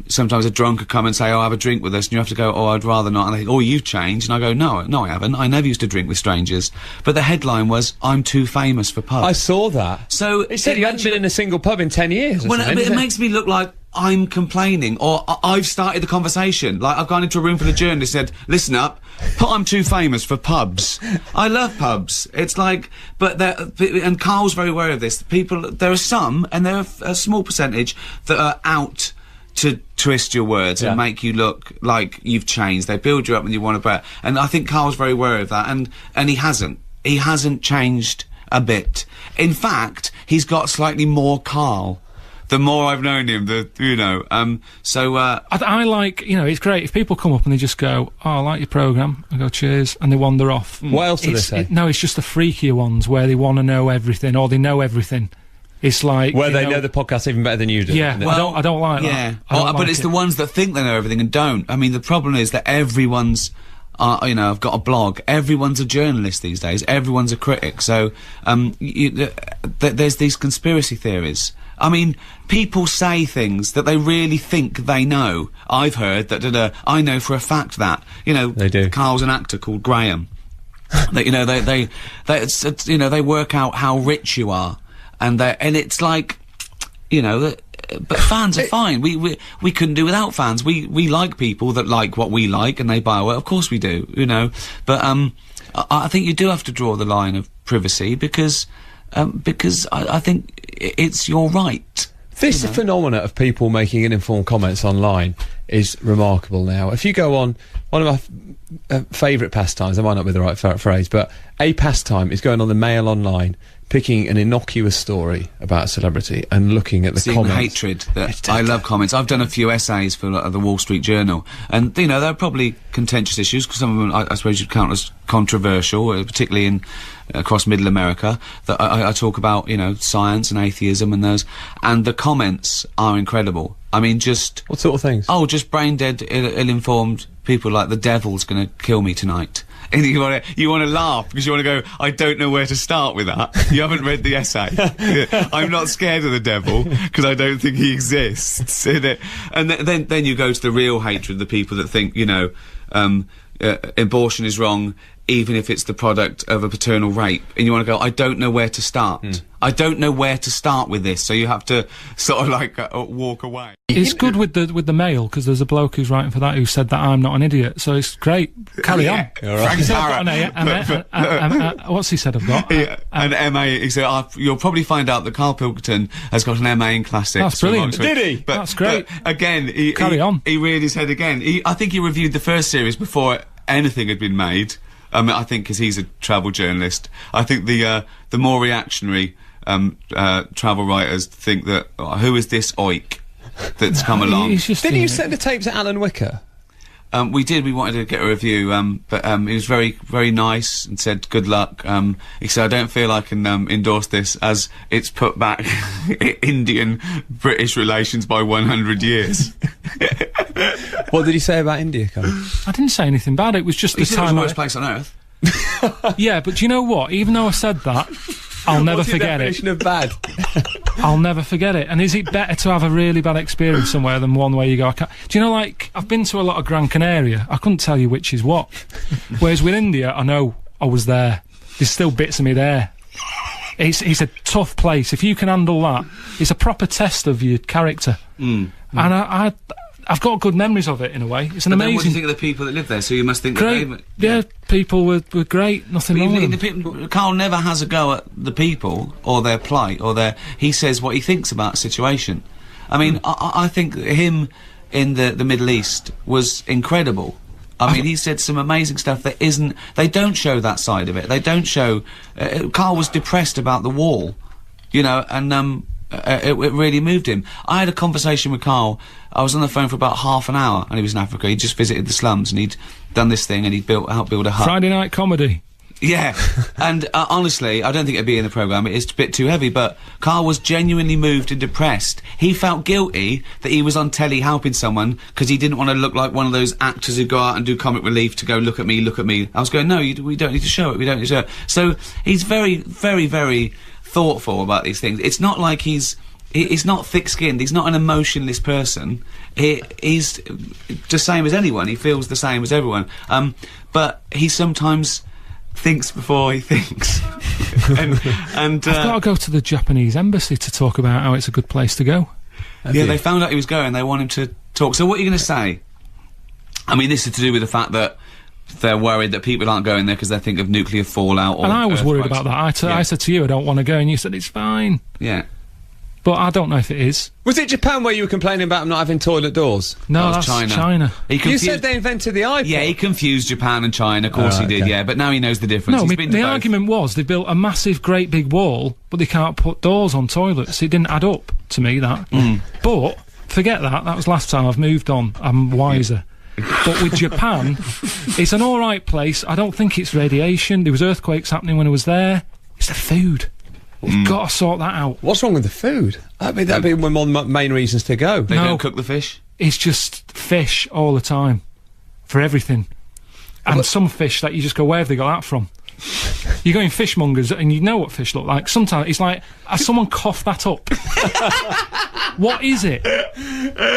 [SPEAKER 2] Sometimes a drunk could come and say, oh, have a drink with us, and you have to go, oh, I'd rather not. And they think, oh, you've changed. And I go, no, I haven't. I never used to drink with strangers. But the headline was, I'm too famous for pubs.
[SPEAKER 1] I saw that.
[SPEAKER 2] So
[SPEAKER 1] it said you hadn't been in a single pub in 10 years.
[SPEAKER 2] Well, it makes me look like I'm complaining, or I've started the conversation. Like, I've gone into a room full of journalists and said, listen up, I'm too famous for pubs. I love pubs. It's like, and Carl's very aware of this. There are some, and there are a small percentage, that are out to twist your words and make you look like you've changed. They build you up when you want to bet. And I think Carl's very aware of that, and he hasn't. He hasn't changed a bit. In fact, he's got slightly more Carl. The more I've known him,
[SPEAKER 3] I like, you know, it's great if people come up and they just go, oh, I like your programme, I go, cheers, and they wander off.
[SPEAKER 1] What else do they say?
[SPEAKER 3] No, it's just the freakier ones where they want to know everything, or they know everything. It's like,
[SPEAKER 1] where they know the podcast even better than you do.
[SPEAKER 3] Yeah, well, I don't like that.
[SPEAKER 2] But it's the ones that think they know everything and don't. I mean, the problem is that everyone's, you know, I've got a blog. Everyone's a journalist these days. Everyone's a critic. So, there's these conspiracy theories. I mean, people say things that they really think they know. I've heard that, I know for a fact that, you know,
[SPEAKER 1] they do.
[SPEAKER 2] Carl's an actor called Graham. That, you know, they work out how rich you are. And it's like, you know, but fans are fine. We couldn't do without fans. We like people that like what we like and they buy our work. Of course we do, you know. But I think you do have to draw the line of privacy because I think it's your right.
[SPEAKER 1] This phenomena of people making uninformed comments online is remarkable now. If you go on, one of my favourite pastimes, I might not be the right phrase, but a pastime is going on the Mail online, picking an innocuous story about a celebrity and looking at the comments.
[SPEAKER 2] Hatred. I love comments. I've done a few essays for the Wall Street Journal, and you know, they're probably contentious issues, because some of them I suppose you'd count as controversial, particularly across Middle America. That I talk about, you know, science and atheism and those, and the comments are incredible. I mean, just
[SPEAKER 1] what sort of things?
[SPEAKER 2] Oh, just brain dead, ill-informed people like the devil's going to kill me tonight. And you want to laugh because you want to go, I don't know where to start with that. You haven't read the essay. I'm not scared of the devil because I don't think he exists. And then you go to the real hatred, the people that think, you know, abortion is wrong. even if it's the product of a paternal rape, and you want to go, I don't know where to start. I don't know where to start with this, so you have to sort of like walk away.
[SPEAKER 3] It's good with the mail, because there's a bloke who's writing for that who said that I'm not an idiot, so it's great. Carry on.
[SPEAKER 2] Frank Tara.
[SPEAKER 3] What's he said I've got?
[SPEAKER 2] An MA. He said, you'll probably find out that Karl Pilkington has got an MA in classics.
[SPEAKER 3] That's brilliant.
[SPEAKER 1] Did he?
[SPEAKER 3] That's great.
[SPEAKER 2] But again,
[SPEAKER 3] Carry on.
[SPEAKER 2] He reared his head again. I think he reviewed the first series before anything had been made. I think because he's a travel journalist. I think the more reactionary travel writers think that who is this oik that's come along?
[SPEAKER 1] Didn't you send the tape to Alan Wicker?
[SPEAKER 2] We did. We wanted to get a review, but he was very, very nice and said good luck. He said, I don't feel I can endorse this as it's put back Indian-British relations by 100 years.
[SPEAKER 1] What did he say about India, Carl?
[SPEAKER 3] I didn't say anything bad. It was just
[SPEAKER 2] He
[SPEAKER 3] the
[SPEAKER 2] said it was
[SPEAKER 3] time.
[SPEAKER 2] the worst place on earth.
[SPEAKER 3] Yeah, but do you know what? Even though I said that, I'll never forget it.
[SPEAKER 1] Of bad?
[SPEAKER 3] I'll never forget it. And is it better to have a really bad experience somewhere than one where you go, I can't... Do you know, like, I've been to a lot of Gran Canaria. I couldn't tell you which is what. Whereas with India, I know I was there. There's still bits of me there. It's a tough place. If you can handle that, it's a proper test of your character. And I've got good memories of it, in a way. It's an amazing...
[SPEAKER 2] What do you think of the people that live there? So you must think
[SPEAKER 3] great.
[SPEAKER 2] that
[SPEAKER 3] Yeah, people were great. Nothing wrong with them.
[SPEAKER 2] Karl never has a go at the people, or their plight, or their... He says what he thinks about a situation. I mean, I think him in the Middle East was incredible. I mean, he said some amazing stuff that isn't... They don't show that side of it. They don't show... Karl was depressed about the wall, you know, and... it really moved him. I had a conversation with Karl. I was on the phone for about half an hour, and he was in Africa. He just visited the slums, and he'd done this thing, and he'd helped build a hut.
[SPEAKER 3] Friday night comedy.
[SPEAKER 2] Yeah, and honestly, I don't think it'd be in the programme. It is a bit too heavy, but Karl was genuinely moved and depressed. He felt guilty that he was on telly helping someone, because he didn't want to look like one of those actors who go out and do comic relief to go, look at me, look at me. I was going, no, we don't need to show it, we don't need to show it. So he's very, very, very thoughtful about these things. It's not like he's not thick-skinned. He's not an emotionless person. He's the same as anyone. He feels the same as everyone. But he sometimes thinks before he thinks. and
[SPEAKER 3] I've got to go to the Japanese embassy to talk about how it's a good place to go.
[SPEAKER 2] Yeah, they found out he was going. They want him to talk. So what are you going to say? I mean, this is to do with the fact that they're worried that people aren't going there because they think of nuclear fallout. Or
[SPEAKER 3] and I was worried about that. I said to you, I don't want to go, and you said it's fine.
[SPEAKER 2] Yeah.
[SPEAKER 3] But I don't know if it is.
[SPEAKER 1] Was it Japan where you were complaining about them not having toilet doors?
[SPEAKER 3] No,
[SPEAKER 2] that was
[SPEAKER 3] that's China.
[SPEAKER 1] You said they invented the iPod.
[SPEAKER 2] Yeah, he confused Japan and China. Of course he did. Yeah, but now he knows the difference.
[SPEAKER 3] No,
[SPEAKER 2] He's been to
[SPEAKER 3] the
[SPEAKER 2] both.
[SPEAKER 3] argument was they built a massive, great big wall, but they can't put doors on toilets. It didn't add up to me, that. But forget that. That was last time. I've moved on. I'm wiser. But with Japan, it's an alright place. I don't think it's radiation. There was earthquakes happening when I was there. It's the food. We've got to sort that out.
[SPEAKER 1] What's wrong with the food? That'd be one of the main reasons to go.
[SPEAKER 2] They don't cook the fish?
[SPEAKER 3] It's just fish all the time. For everything. And some fish that you just go, where have they got that from? You go in fishmongers and you know what fish look like. Sometimes it's like, has someone coughed that up? What is it?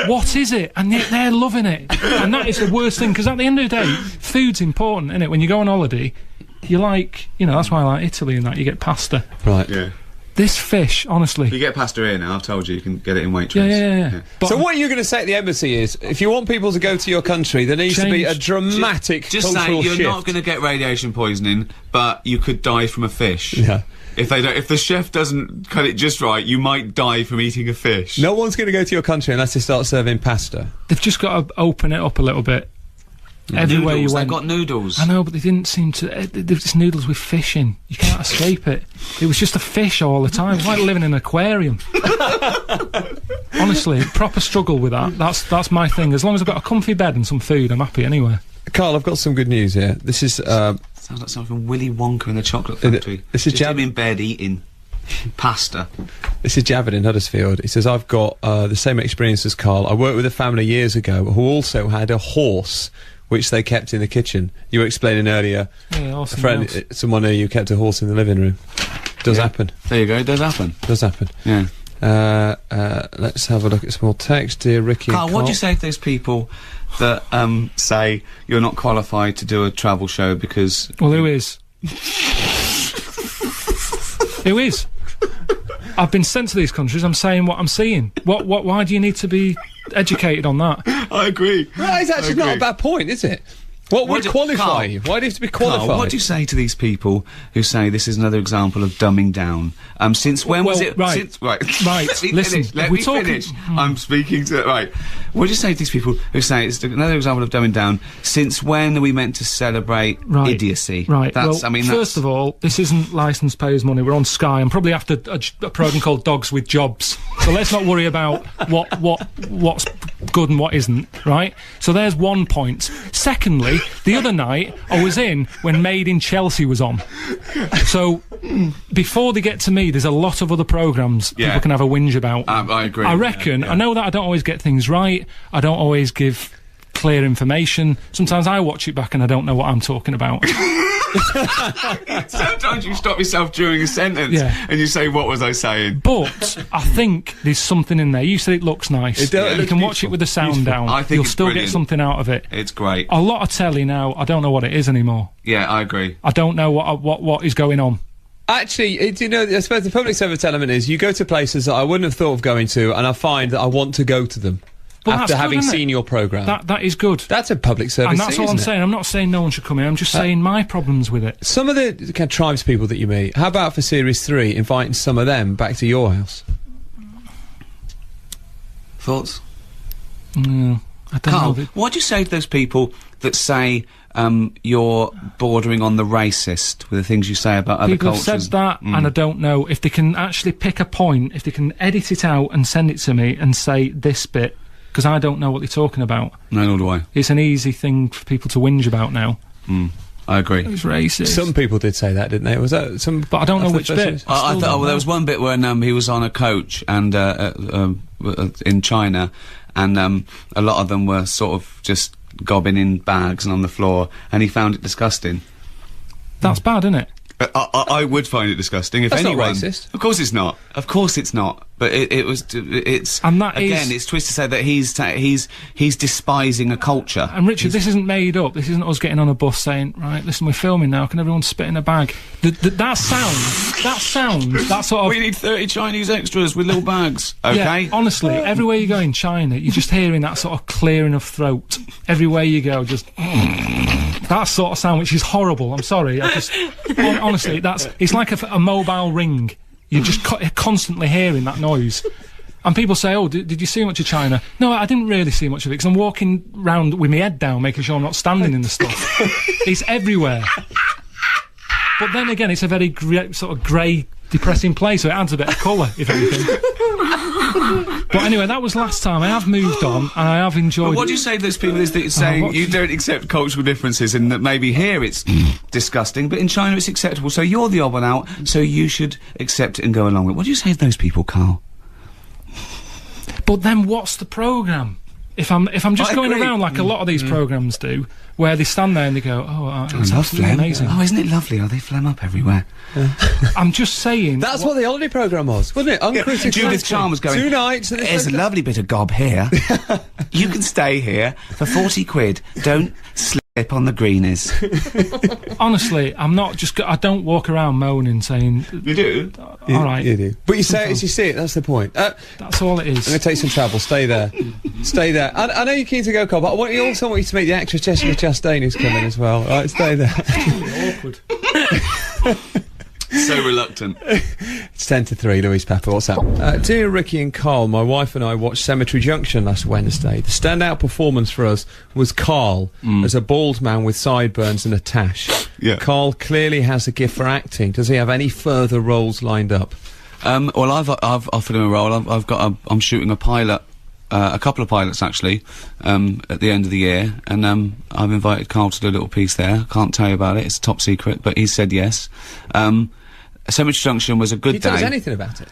[SPEAKER 3] What is it? And they're loving it. And that is the worst thing, because at the end of the day, food's important, innit? When you go on holiday, you like, you know, that's why I like Italy and that, you get pasta.
[SPEAKER 1] Right.
[SPEAKER 2] Yeah.
[SPEAKER 3] This fish, honestly.
[SPEAKER 2] You get pasta here now, I've told you can get it in Waitrose.
[SPEAKER 3] Yeah.
[SPEAKER 1] So what you're going to say at the embassy is, if you want people to go to your country, there needs to be a dramatic
[SPEAKER 2] just
[SPEAKER 1] cultural
[SPEAKER 2] say you're
[SPEAKER 1] shift.
[SPEAKER 2] not going to get radiation poisoning, but you could die from a fish.
[SPEAKER 1] Yeah.
[SPEAKER 2] If the chef doesn't cut it just right, you might die from eating a fish.
[SPEAKER 1] No one's going to go to your country unless they start serving pasta.
[SPEAKER 3] They've just got to open it up a little bit. Everywhere you went.
[SPEAKER 2] They've got noodles.
[SPEAKER 3] I know, but they didn't seem to... There's noodles with fish in. You can't escape it. It was just a fish all the time. It's like living in an aquarium. Honestly, proper struggle with that. That's my thing. As long as I've got a comfy bed and some food, I'm happy anywhere.
[SPEAKER 1] Carl, I've got some good news here. This is...
[SPEAKER 2] Sounds like something from Willy Wonka in the Chocolate Factory.
[SPEAKER 1] This is
[SPEAKER 2] just him in bed eating pasta.
[SPEAKER 1] This is Javid in Huddersfield. He says, I've got the same experience as Carl. I worked with a family years ago who also had a horse which they kept in the kitchen. You were explaining earlier, someone who you kept a horse in the living room. Does happen.
[SPEAKER 2] There you go, it does happen.
[SPEAKER 1] Does happen.
[SPEAKER 2] Yeah.
[SPEAKER 1] Let's have a look at some more text. Dear Ricky and
[SPEAKER 2] Carl, what do you say to those people that say you're not qualified to do a travel show because...
[SPEAKER 3] Well, who is? Who is? I've been sent to these countries, I'm saying what I'm seeing. Why do you need to be educated on that?
[SPEAKER 2] I agree.
[SPEAKER 1] That is actually not a bad point, is it? What would qualify you? Why do you have to be qualified?
[SPEAKER 2] Carl, what do you say to these people who say this is another example of dumbing down? Since when was it?
[SPEAKER 3] Right.
[SPEAKER 2] Since, right.
[SPEAKER 3] Right.
[SPEAKER 2] Listen, let me finish. I'm speaking to... Right. What do you say to these people who say it's another example of dumbing down? Since when are we meant to celebrate idiocy?
[SPEAKER 3] Right.
[SPEAKER 2] That's,
[SPEAKER 3] well, first of all, this isn't licensed payers' money. We're on Sky. I'm probably after a programme called Dogs with Jobs. So let's not worry about what's good and what isn't, right? So there's one point. Secondly, the other night I was in when Made in Chelsea was on. So before they get to me, there's a lot of other programmes people can have a whinge about.
[SPEAKER 2] I agree.
[SPEAKER 3] I reckon, I know that I don't always get things right, I don't always give clear information. Sometimes I watch it back and I don't know what I'm talking about.
[SPEAKER 2] Sometimes you stop yourself during a sentence and you say, what was I saying?
[SPEAKER 3] But I think there's something in there. You said it looks nice. You can watch it with the sound down.
[SPEAKER 2] I think
[SPEAKER 3] you'll still get something out of it.
[SPEAKER 2] It's great.
[SPEAKER 3] A lot of telly now, I don't know what it is anymore.
[SPEAKER 2] Yeah, I agree.
[SPEAKER 3] I don't know what is going on.
[SPEAKER 1] Actually, I suppose the public service element is you go to places that I wouldn't have thought of going to, and I find that I want to go to them.
[SPEAKER 3] Well,
[SPEAKER 1] after having seen your programme.
[SPEAKER 3] That is good.
[SPEAKER 1] That's a public service
[SPEAKER 3] and that's
[SPEAKER 1] thing,
[SPEAKER 3] all I'm
[SPEAKER 1] isn't it?
[SPEAKER 3] saying. I'm not saying no one should come in, I'm just saying my problems with it.
[SPEAKER 1] Some of the kind of tribes people that you meet, how about for Series 3, inviting some of them back to your house?
[SPEAKER 2] Thoughts?
[SPEAKER 3] I don't
[SPEAKER 2] Carl,
[SPEAKER 3] know.
[SPEAKER 2] what do you say to those people that say you're bordering on the racist with the things you say about other cultures?
[SPEAKER 3] People have said that, and I don't know if they can actually pick a point, if they can edit it out and send it to me and say this bit, because I don't know what they're talking about.
[SPEAKER 2] No, nor do I.
[SPEAKER 3] It's an easy thing for people to whinge about now.
[SPEAKER 2] I agree.
[SPEAKER 3] It's racist.
[SPEAKER 1] Some people did say that, didn't they? Was that some?
[SPEAKER 3] But I don't know which bit.
[SPEAKER 2] I thought there was one bit when he was on a coach and in China, and a lot of them were sort of just gobbing in bags and on the floor, and he found it disgusting.
[SPEAKER 3] That's bad, isn't it?
[SPEAKER 2] I would find it disgusting if
[SPEAKER 1] That's
[SPEAKER 2] anyone.
[SPEAKER 1] not racist.
[SPEAKER 2] Of course it's not. Of course it's not. But it's
[SPEAKER 3] and that
[SPEAKER 2] again, it's twisted to say that he's despising a culture.
[SPEAKER 3] And Richard, this isn't made up. This isn't us getting on a bus saying, right, listen, we're filming now. Can everyone spit in a bag? That sound, that sort of.
[SPEAKER 2] We need 30 Chinese extras with little bags. Okay.
[SPEAKER 3] Yeah, honestly, everywhere you go in China, you're just hearing that sort of clearing of throat. Everywhere you go, just. That sort of sound, which is horrible. I'm sorry. Honestly, it's like a mobile ring. You're just constantly hearing that noise. And people say, oh, did you see much of China? No, I didn't really see much of it, because I'm walking round with my head down, making sure I'm not standing in the stuff. It's everywhere. But then again, it's a very sort of grey, depressing place, so it adds a bit of colour, if anything. But anyway, that was last time. I have moved on, and I have enjoyed
[SPEAKER 2] what do you say to those people that are saying you don't accept cultural differences, and that maybe here it's disgusting, but in China it's acceptable, so you're the odd one out, so you should accept it and go along with it? What do you say to those people, Carl?
[SPEAKER 3] But then what's the programme? If I'm just going around like a lot of these programmes do, where they stand there and they go, oh, it's absolutely amazing.
[SPEAKER 2] Oh, isn't it lovely? Oh, they phlegm up everywhere.
[SPEAKER 3] I'm just saying.
[SPEAKER 1] That's what the holiday programme was, wasn't it?
[SPEAKER 2] Judith Chalmers going,
[SPEAKER 1] 2 nights.
[SPEAKER 2] There's a lovely bit of gob here. You can stay here for 40 quid. Don't slip on the greenies.
[SPEAKER 3] Honestly, I'm not just. I don't walk around moaning saying.
[SPEAKER 2] You do?
[SPEAKER 3] All right.
[SPEAKER 1] You do. But you say it as you see it, that's the point.
[SPEAKER 3] That's all it is.
[SPEAKER 1] I'm going to take some travel. Stay there. Stay there. I know you're keen to go, Carl, but I also want you to meet the actress Jessica Chastain, who's coming as well. Right, stay there.
[SPEAKER 3] Awkward.
[SPEAKER 2] So reluctant.
[SPEAKER 1] It's 10 to 3, Louise Pepper, what's up? Dear Ricky and Carl, my wife and I watched Cemetery Junction last Wednesday. The standout performance for us was Carl, as a bald man with sideburns and a tash.
[SPEAKER 2] Yeah.
[SPEAKER 1] Carl clearly has a gift for acting. Does he have any further roles lined up?
[SPEAKER 2] Well, I've offered him a role. I'm shooting a pilot. A couple of pilots, actually, at the end of the year, and I've invited Carl to do a little piece there. I can't tell you about it, it's top secret, but he said yes. Cemetery Junction was a good day.
[SPEAKER 1] Can you tell us anything about it?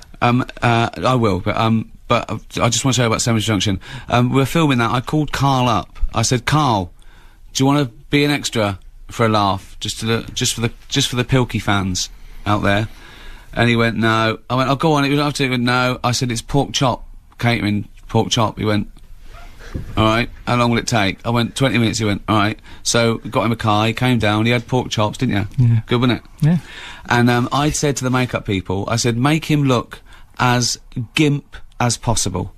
[SPEAKER 2] I will, but I just want to tell you about Cemetery Junction. We're filming that. I called Carl up. I said, Carl, do you want to be an extra for a laugh, just for the Pilky fans out there? And he went, no. I went, oh, go on, it was after. He went, no. I said, it's pork chop, catering, pork chop. He went, all right, how long will it take? I went, 20 minutes. He went, all right. So, got him a car, he came down, he had pork chops, didn't you?
[SPEAKER 3] Yeah.
[SPEAKER 2] Good, wasn't it?
[SPEAKER 3] Yeah.
[SPEAKER 2] And, I'd said to the makeup people, I said, make him look as gimp as possible.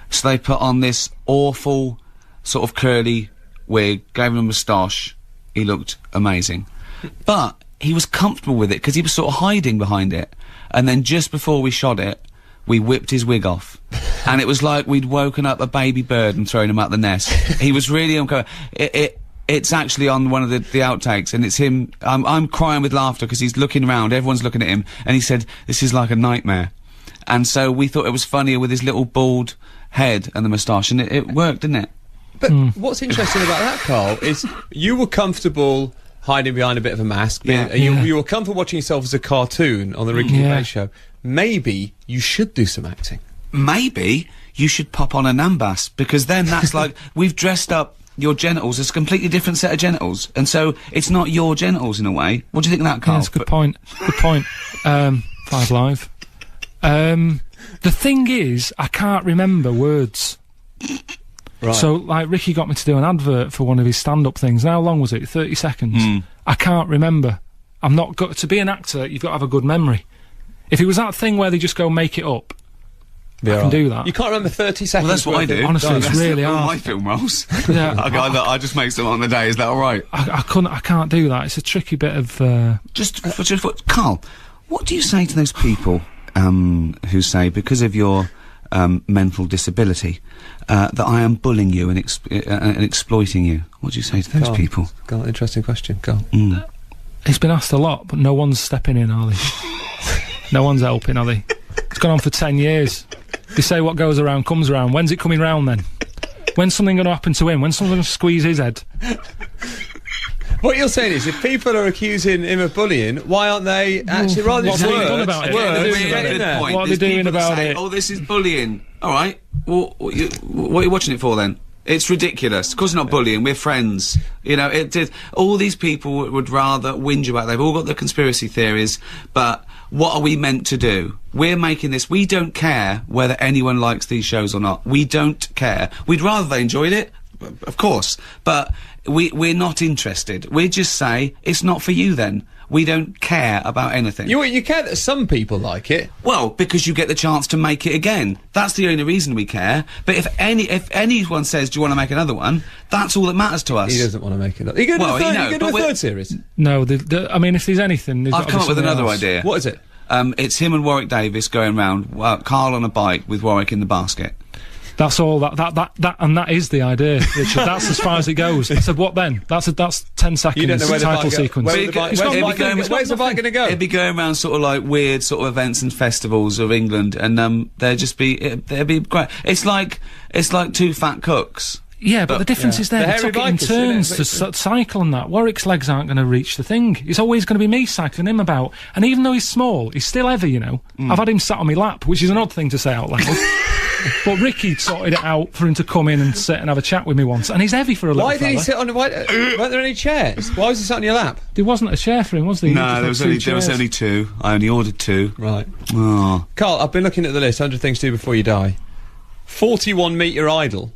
[SPEAKER 2] So they put on this awful, sort of curly wig, gave him a moustache. He looked amazing. But he was comfortable with it, because he was sort of hiding behind it. And then just before we shot it, we whipped his wig off. And it was like we'd woken up a baby bird and thrown him out the nest. He was really uncomfortable. It's actually on one of the outtakes, and it's him. I'm crying with laughter because he's looking around, everyone's looking at him, and he said, this is like a nightmare. And so we thought it was funnier with his little bald head and the moustache, and it worked, didn't it?
[SPEAKER 1] But what's interesting about that, Carl, is you were comfortable hiding behind a bit of a mask. You were comfortable watching yourself as a cartoon on the Ricky Gervais show. Maybe you should do some acting.
[SPEAKER 2] Maybe you should pop on a Nambas, because then that's like, we've dressed up your genitals as a completely different set of genitals, and so it's not your genitals in a way. What do you think of that, Carl?
[SPEAKER 3] Yeah, that's a good point. Good point. 5 Live. The thing is, I can't remember words.
[SPEAKER 1] Right.
[SPEAKER 3] So, like, Ricky got me to do an advert for one of his stand-up things. How long was it? 30 seconds? I can't remember. I'm not to be an actor, you've got to have a good memory. If it was that thing where they just go make it up, I can do that.
[SPEAKER 1] You can't remember 30 seconds.
[SPEAKER 2] Well, that's what I do.
[SPEAKER 3] Honestly, it's really hard.
[SPEAKER 2] My film roles.
[SPEAKER 3] Yeah.
[SPEAKER 2] I just make some on the day. Is that all right?
[SPEAKER 3] I can't do that. It's a tricky bit of.
[SPEAKER 2] Carl, what do you say to those people who say, because of your mental disability, that I am bullying you and exploiting you? What do you say to those people?
[SPEAKER 1] Carl, interesting question, Carl.
[SPEAKER 3] It's been asked a lot, but no one's stepping in, are they? No one's helping, are they? It's gone on for 10 years. They say what goes around comes around. When's it coming round then? When's something going to happen to him? When's someone going to squeeze his head?
[SPEAKER 1] What you're saying is, if people are accusing him of bullying, why aren't they actually, rather than
[SPEAKER 3] What are they doing about it? What are they doing about it?
[SPEAKER 2] Oh, this is bullying. All right. Well, what are you watching it for then? It's ridiculous. Of course, it's not bullying. We're friends. You know, all these people would rather whinge about it. They've all got their conspiracy theories, but what are we meant to do? We're making this. We don't care whether anyone likes these shows or not. We don't care. We'd rather they enjoyed it, of course, but we're not interested. We just say, it's not for you then. We don't care about anything.
[SPEAKER 1] You care that some people like it?
[SPEAKER 2] Well, because you get the chance to make it again. That's the only reason we care. But if anyone says, do you want to make another one, that's all that matters to us.
[SPEAKER 1] He doesn't want to make it. Are you going to do a third series?
[SPEAKER 3] No, I mean, if there's anything...
[SPEAKER 2] I've come up with another idea.
[SPEAKER 1] What is it?
[SPEAKER 2] It's him and Warwick Davis going round, Carl on a bike with Warwick in the basket.
[SPEAKER 3] That's all. And that is the idea, Richard. That's as far as it goes. I said, what then? That's 10 seconds.
[SPEAKER 1] You don't know where
[SPEAKER 3] title sequence.
[SPEAKER 1] Where's the bike going to go?
[SPEAKER 2] It'd be going around sort of like weird sort of events and festivals of England, and there'd be great. It's like two fat cooks.
[SPEAKER 3] Yeah, but the difference is they took it in turns to cycle and that. Warwick's legs aren't going to reach the thing. It's always going to be me cycling him about. And even though he's small, he's still heavy, you know. I've had him sat on my lap, which is an odd thing to say out loud. But Ricky sorted it out for him to come in and sit and have a chat with me once. And he's heavy for a little fella.
[SPEAKER 1] Why did he sit on... weren't there any chairs? Why was he sat on your lap?
[SPEAKER 3] There wasn't a chair for him, was there?
[SPEAKER 2] No, there was only 2. I only ordered 2.
[SPEAKER 1] Right.
[SPEAKER 2] Oh.
[SPEAKER 1] Carl, I've been looking at the list, 100 things to do before you die. 41 Meet Your Idol.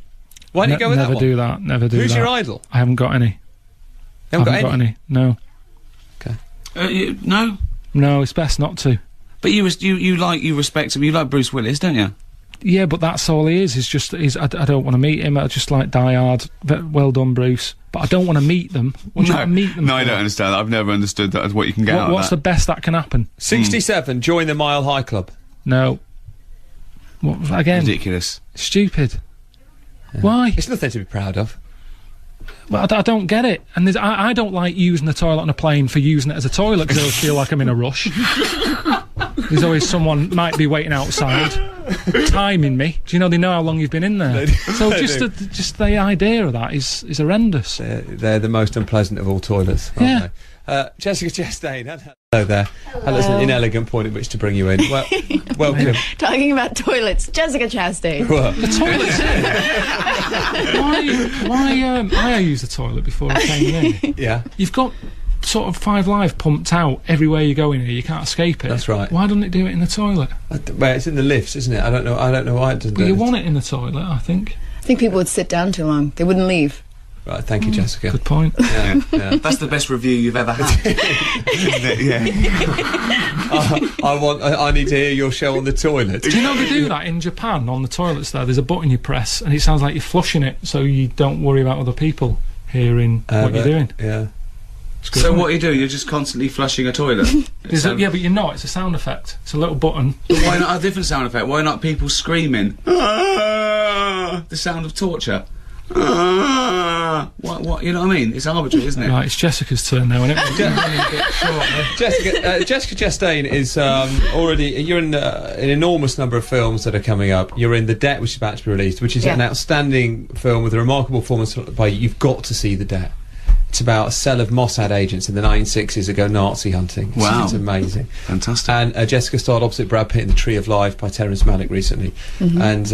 [SPEAKER 1] Why don't you go with that one?
[SPEAKER 3] Never do that, never do that.
[SPEAKER 1] Who's your idol?
[SPEAKER 3] I haven't got any.
[SPEAKER 1] You haven't got any?
[SPEAKER 3] No.
[SPEAKER 2] Okay. No?
[SPEAKER 3] No, it's best not to.
[SPEAKER 2] But you respect him, you like Bruce Willis, don't you?
[SPEAKER 3] Yeah, but that's all he is. I don't want to meet him. I just like Die Hard. Well done, Bruce. But I don't want to meet them. What do you want to meet them
[SPEAKER 2] No,
[SPEAKER 3] for?
[SPEAKER 2] I don't understand that. I've never understood that as what you can get out of that.
[SPEAKER 3] What's the best that can happen?
[SPEAKER 1] 67, join the Mile High Club.
[SPEAKER 3] No. What, again?
[SPEAKER 2] Ridiculous.
[SPEAKER 3] Stupid. Yeah. Why?
[SPEAKER 1] It's nothing to be proud of.
[SPEAKER 3] Well, I don't get it. And I don't like using the toilet on a plane for using it as a toilet because I always feel like I'm in a rush. There's always someone might be waiting outside, timing me. Do you know they know how long you've been in there? So just the idea of that is horrendous.
[SPEAKER 1] They're the most unpleasant of all toilets, aren't they? Jessica Chastain, hello there. Hello. That's an inelegant point at which to bring you in. Well, welcome.
[SPEAKER 6] Talking about toilets, Jessica Chastain.
[SPEAKER 1] Well.
[SPEAKER 3] The toilet's in. Why I used the toilet before I came in.
[SPEAKER 1] Yeah.
[SPEAKER 3] You've got sort of 5 Live pumped out everywhere you go in here. You can't escape it.
[SPEAKER 1] That's right.
[SPEAKER 3] Why doesn't it do it in the toilet?
[SPEAKER 1] Well, it's in the lifts, isn't it? I don't know why it doesn't do it.
[SPEAKER 3] You want it in the toilet, I think.
[SPEAKER 6] I think people would sit down too long. They wouldn't leave.
[SPEAKER 1] Right, thank you, Jessica.
[SPEAKER 3] Good point.
[SPEAKER 1] Yeah.
[SPEAKER 2] That's the best review you've ever had. Isn't it? Yeah.
[SPEAKER 1] I need to hear your show on the toilet.
[SPEAKER 3] Do you know they do that in Japan on the toilets there? There's a button you press and it sounds like you're flushing it, so you don't worry about other people hearing what you're doing.
[SPEAKER 1] Yeah.
[SPEAKER 2] So what you do? You're just constantly flushing a toilet.
[SPEAKER 3] Yeah, but you're not. It's a sound effect. It's a little button.
[SPEAKER 2] But why not a different sound effect? Why not people screaming? The sound of torture. What? You know what I mean? It's arbitrary, isn't it?
[SPEAKER 3] Right, it's Jessica's turn now, isn't it?
[SPEAKER 1] Jessica Chastain is already. You're in an enormous number of films that are coming up. You're in The Debt, which is about to be released, which is an outstanding film with a remarkable performance by you. You've got to see The Debt. It's about a cell of Mossad agents in the 1960s that go Nazi hunting.
[SPEAKER 2] Wow.
[SPEAKER 1] It's amazing.
[SPEAKER 2] Fantastic.
[SPEAKER 1] And Jessica starred opposite Brad Pitt in The Tree of Life by Terrence Malick recently. And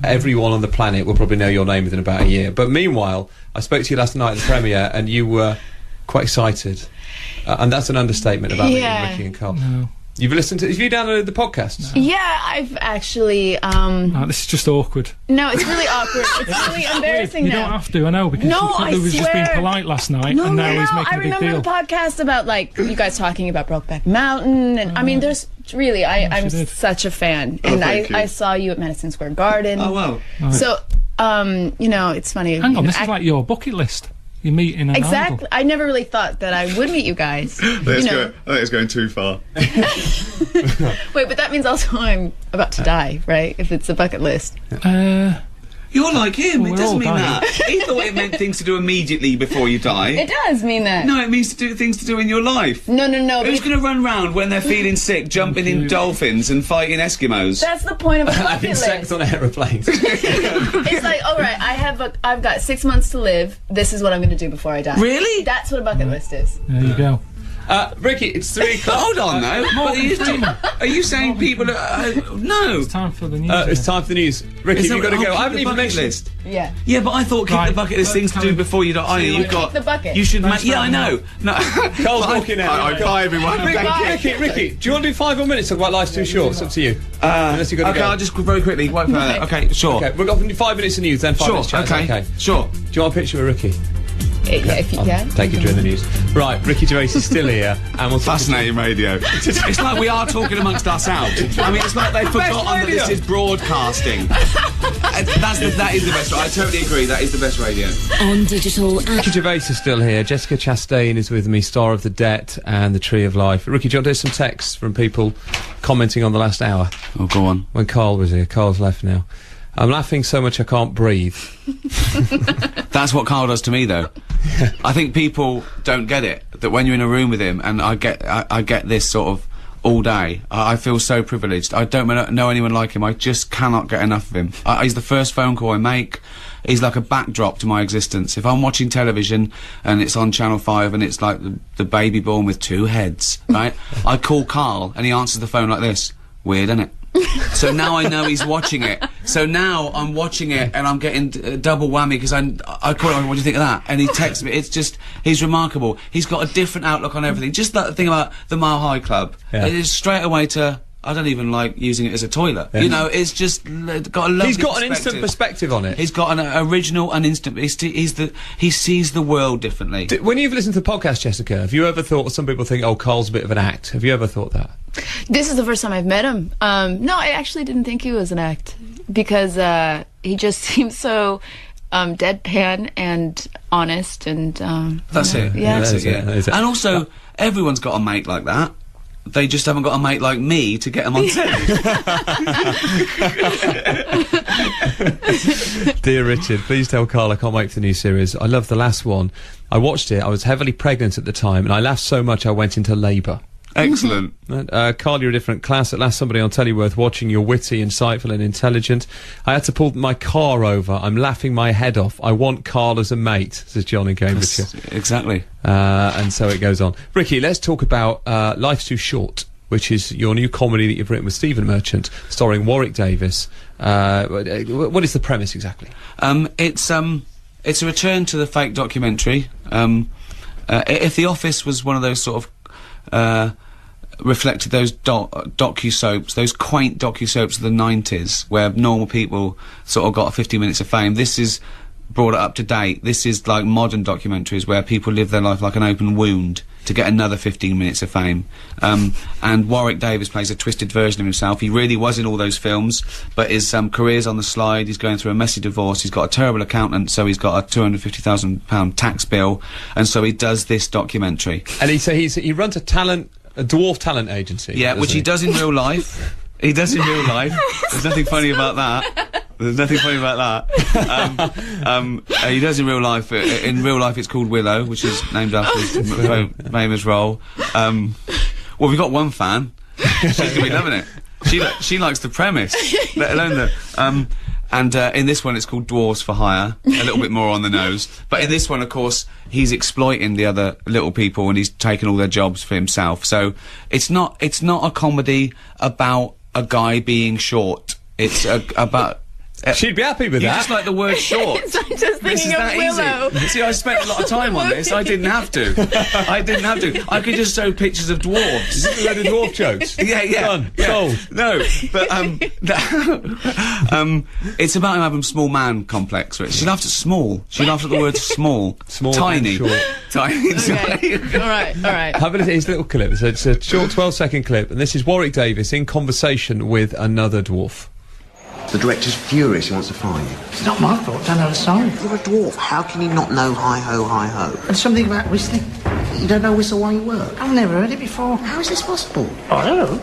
[SPEAKER 1] everyone on the planet will probably know your name within about a year. But meanwhile, I spoke to you last night at the premiere and you were quite excited. And that's an understatement about me and Ricky and Carl.
[SPEAKER 3] No.
[SPEAKER 1] Have you downloaded the podcast?
[SPEAKER 6] Yeah, I've actually.
[SPEAKER 3] This is just awkward.
[SPEAKER 6] No, it's really awkward. It's really embarrassing
[SPEAKER 3] You
[SPEAKER 6] now.
[SPEAKER 3] don't have to, I know, because
[SPEAKER 6] I
[SPEAKER 3] he was just being
[SPEAKER 6] swear.
[SPEAKER 3] polite last night, and now he's making
[SPEAKER 6] I
[SPEAKER 3] a big
[SPEAKER 6] remember
[SPEAKER 3] deal.
[SPEAKER 6] the podcast about like you guys talking about Brokeback Mountain, and I mean, there's really I'm
[SPEAKER 3] did.
[SPEAKER 6] such a fan, and I saw you at Madison Square Garden.
[SPEAKER 2] Oh wow.
[SPEAKER 3] Right.
[SPEAKER 6] So, you know, it's funny.
[SPEAKER 3] Hang on,
[SPEAKER 6] you
[SPEAKER 3] this
[SPEAKER 6] know,
[SPEAKER 3] is like your bucket list. You meet in an
[SPEAKER 6] exactly.
[SPEAKER 3] idol.
[SPEAKER 6] I never really thought that I would meet you guys.
[SPEAKER 2] I think it's going too far.
[SPEAKER 6] Wait, but that means also I'm about to die, right? If it's a bucket list.
[SPEAKER 2] You're like him.
[SPEAKER 3] Well,
[SPEAKER 2] It
[SPEAKER 3] we're all
[SPEAKER 2] doesn't mean
[SPEAKER 3] dying.
[SPEAKER 2] that. He thought it meant things to do immediately before you die.
[SPEAKER 6] It does mean that.
[SPEAKER 2] No, it means to do things to do in your life.
[SPEAKER 6] No.
[SPEAKER 2] Who's going to run round when they're feeling sick, jumping in dolphins and fighting Eskimos?
[SPEAKER 6] That's the point of a bucket
[SPEAKER 1] Having sex
[SPEAKER 6] list.
[SPEAKER 1] on aeroplanes.
[SPEAKER 6] It's like, all right, I've got 6 months to live. This is what I'm going to do before I die.
[SPEAKER 2] Really?
[SPEAKER 6] That's what a bucket list is.
[SPEAKER 3] There you go.
[SPEAKER 1] Ricky, it's 3 o'clock.
[SPEAKER 2] Hold on, though. Are you saying people are... no.
[SPEAKER 3] It's time for the news.
[SPEAKER 1] It's time for the news. Ricky, you've got to go. I haven't even mentioned
[SPEAKER 2] list.
[SPEAKER 6] Yeah.
[SPEAKER 2] Yeah, but I thought keep
[SPEAKER 3] Right.
[SPEAKER 2] the bucket list things to do before you die. You've got
[SPEAKER 6] the bucket.
[SPEAKER 2] You should.
[SPEAKER 3] Thanks
[SPEAKER 2] Yeah, I
[SPEAKER 3] very
[SPEAKER 2] know. No.
[SPEAKER 1] Carl's walking out.
[SPEAKER 2] Bye, everyone.
[SPEAKER 1] Ricky, do you want to do 5 more minutes? Talk about Life's Too Short. It's up to you. Unless you've got to
[SPEAKER 2] Okay,
[SPEAKER 1] go.
[SPEAKER 2] I'll just very quickly. Wait for that. Okay, sure.
[SPEAKER 1] Okay, we've got 5 minutes of news, then 5
[SPEAKER 2] Sure.
[SPEAKER 1] minutes chat.
[SPEAKER 2] Okay. Sure.
[SPEAKER 1] Do you want a picture of Ricky?
[SPEAKER 6] Yeah, if you can.
[SPEAKER 1] Take it during the news. Right, Ricky Gervais is still here, and we'll talk
[SPEAKER 2] Fascinating radio. It's like we are talking amongst ourselves. I mean, it's like they've forgotten that this is broadcasting. That is the best. I totally agree. That is the best radio.
[SPEAKER 7] On digital and
[SPEAKER 1] Ricky Gervais is still here. Jessica Chastain is with me, star of The Debt and The Tree of Life. Ricky, do you want to do some texts from people commenting on the last hour?
[SPEAKER 2] Oh, go on.
[SPEAKER 1] When Carl was here. Carl's left now. I'm laughing so much I can't breathe.
[SPEAKER 2] That's what Carl does to me, though. I think people don't get it, that when you're in a room with him, and I get this sort of all day, I feel so privileged. I don't know anyone like him. I just cannot get enough of him. He's the first phone call I make. He's like a backdrop to my existence. If I'm watching television and it's on Channel 5 and it's like the baby born with 2 heads, right? I call Carl and he answers the phone like this. Weird, isn't it? So now I know he's watching it. So now I'm watching it and I'm getting double whammy because I call him, what do you think of that? And he texts me. It's just, he's remarkable. He's got a different outlook on everything. Just that thing about the Mile High Club.
[SPEAKER 1] Yeah.
[SPEAKER 2] It is straight away to, I don't even like using it as a toilet. You know, it's just got a lovely
[SPEAKER 1] He's got an instant perspective on it.
[SPEAKER 2] He's got an original and instant. He sees the world differently.
[SPEAKER 1] When you've listened to the podcast, Jessica, have you ever thought, some people think, oh, Carl's a bit of an act. Have you ever thought that?
[SPEAKER 6] This is the first time I've met him. No, I actually didn't think he was an act because he just seems so deadpan and honest and.
[SPEAKER 2] That's it.
[SPEAKER 6] Yeah.
[SPEAKER 2] That's it. Yeah.
[SPEAKER 1] That is it.
[SPEAKER 2] And also, everyone's got a mate like that. They just haven't got a mate like me to get them on telly.
[SPEAKER 1] Dear Richard, please tell Carl I can't wait for the new series. I love the last one. I watched it. I was heavily pregnant at the time, and I laughed so much I went into labour.
[SPEAKER 2] Excellent.
[SPEAKER 1] Carl, you're a different class. At last, somebody on telly worth watching. You're witty, insightful and intelligent. I had to pull my car over. I'm laughing my head off. I want Carl as a mate, says John in Cambridgeshire.
[SPEAKER 2] Exactly.
[SPEAKER 1] And so it goes on. Ricky, let's talk about Life's Too Short, which is your new comedy that you've written with Stephen Merchant, starring Warwick Davis. What is the premise exactly?
[SPEAKER 2] It's a return to the fake documentary. if The Office was one of those sort of reflected those docu-soaps, those quaint docu-soaps of the 90s, where normal people sort of got 50 minutes of fame, this is brought it up to date. This is like modern documentaries where people live their life like an open wound to get another 15 minutes of fame. And Warwick Davis plays a twisted version of himself. He really was in all those films, but his career's on the slide. He's going through a messy divorce. He's got a terrible accountant, so he's got a £250,000 tax bill, and so he does this documentary.
[SPEAKER 1] And he runs a dwarf talent agency.
[SPEAKER 2] Yeah, which he does in real life. He does in real life. There's nothing funny about that. There's nothing funny about that. He does in real life. In real life, it's called Willow, which is named after his famous role. Well, we've got one fan. She's gonna be loving it. She likes the premise, let alone the. And in this one, it's called Dwarves for Hire. A little bit more on the nose. But in this one, of course, he's exploiting the other little people, and he's taking all their jobs for himself. So it's not a comedy about a guy being short. It's about.
[SPEAKER 1] She'd be happy with
[SPEAKER 2] you
[SPEAKER 1] that.
[SPEAKER 2] You just like the word short.
[SPEAKER 6] I'm just thinking of Willow.
[SPEAKER 2] Easy. See, I spent a lot of time on this. I didn't have to. I could just show pictures of dwarves.
[SPEAKER 1] Is this a load of dwarf jokes?
[SPEAKER 2] Yeah.
[SPEAKER 1] Done. Yeah. Sold.
[SPEAKER 2] No, but it's about him having a small man complex. Right? She laughed at small. She laughed at the word small.
[SPEAKER 1] Small,
[SPEAKER 2] tiny,
[SPEAKER 1] short.
[SPEAKER 2] tiny.
[SPEAKER 6] Okay. all right.
[SPEAKER 1] Have a look at his little clip. It's a short 12-second clip, and this is Warwick Davis in conversation with another dwarf.
[SPEAKER 7] The director's furious, he wants to fire you.
[SPEAKER 8] It's not my fault, I know the song.
[SPEAKER 7] You're a dwarf, how can you not know hi-ho, hi-ho?
[SPEAKER 8] And something about whistling.
[SPEAKER 7] You don't know whistle while you work?
[SPEAKER 8] I've never heard it before.
[SPEAKER 7] How is this possible?
[SPEAKER 8] I don't know.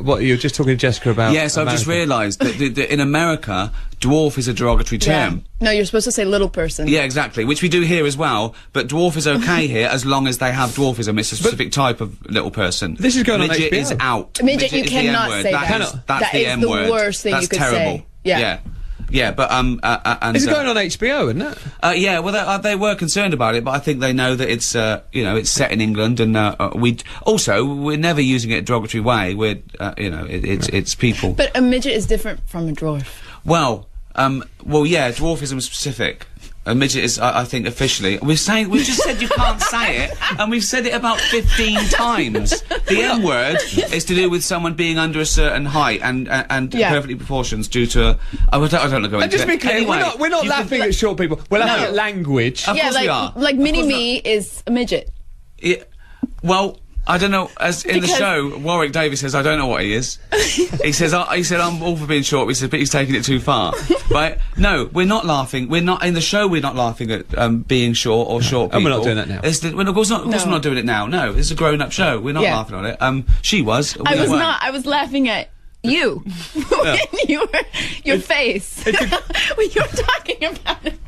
[SPEAKER 1] What, you were just talking to Jessica about
[SPEAKER 2] Yes, I've just realised that in America, dwarf is a derogatory term.
[SPEAKER 6] No, you're supposed to say little person.
[SPEAKER 2] Yeah, exactly, which we do here as well, but dwarf is okay here as long as they have dwarfism. It's a specific type of little person.
[SPEAKER 1] This is going on
[SPEAKER 2] Midget
[SPEAKER 1] HBO.
[SPEAKER 2] is out.
[SPEAKER 6] Midget, you
[SPEAKER 2] is the
[SPEAKER 6] cannot
[SPEAKER 2] M-word.
[SPEAKER 6] say
[SPEAKER 2] That's
[SPEAKER 6] that.
[SPEAKER 2] the M word.
[SPEAKER 6] That is the worst thing you could
[SPEAKER 2] terrible.
[SPEAKER 6] say. Yeah.
[SPEAKER 2] Yeah, but and
[SPEAKER 1] It's going on HBO, isn't it?
[SPEAKER 2] yeah, well, they were concerned about it, but I think they know that it's it's set in England, and we're never using it a derogatory way. We're it's people.
[SPEAKER 6] But a midget is different from a dwarf.
[SPEAKER 2] Well, yeah, dwarfism specific. A midget is, I think, officially. We've just said you can't say it, and we've said it about 15 times. The M word is to do with someone being under a certain height and perfectly proportions due to. I don't know. Go into
[SPEAKER 1] Just
[SPEAKER 2] it.
[SPEAKER 1] be clear,
[SPEAKER 2] Anyway,
[SPEAKER 1] we're not laughing at short people. We're laughing at language.
[SPEAKER 2] Of course we are.
[SPEAKER 6] Like
[SPEAKER 2] Of
[SPEAKER 6] Mini
[SPEAKER 2] course
[SPEAKER 6] Me is a midget.
[SPEAKER 2] Yeah, well, I don't know. As in the show, Warwick Davis says, "I don't know what he is." he said, "I'm all for being short." He said, "But he's taking it too far." Right? No, we're not laughing. We're not in the show. We're not laughing at being short or short people.
[SPEAKER 1] And we're not doing that now.
[SPEAKER 2] Of course not. Of course, we're not doing it now. No, it's a grown-up show. We're not laughing on it. She was.
[SPEAKER 6] I was not. I was laughing at you. When your face. when you were talking about it.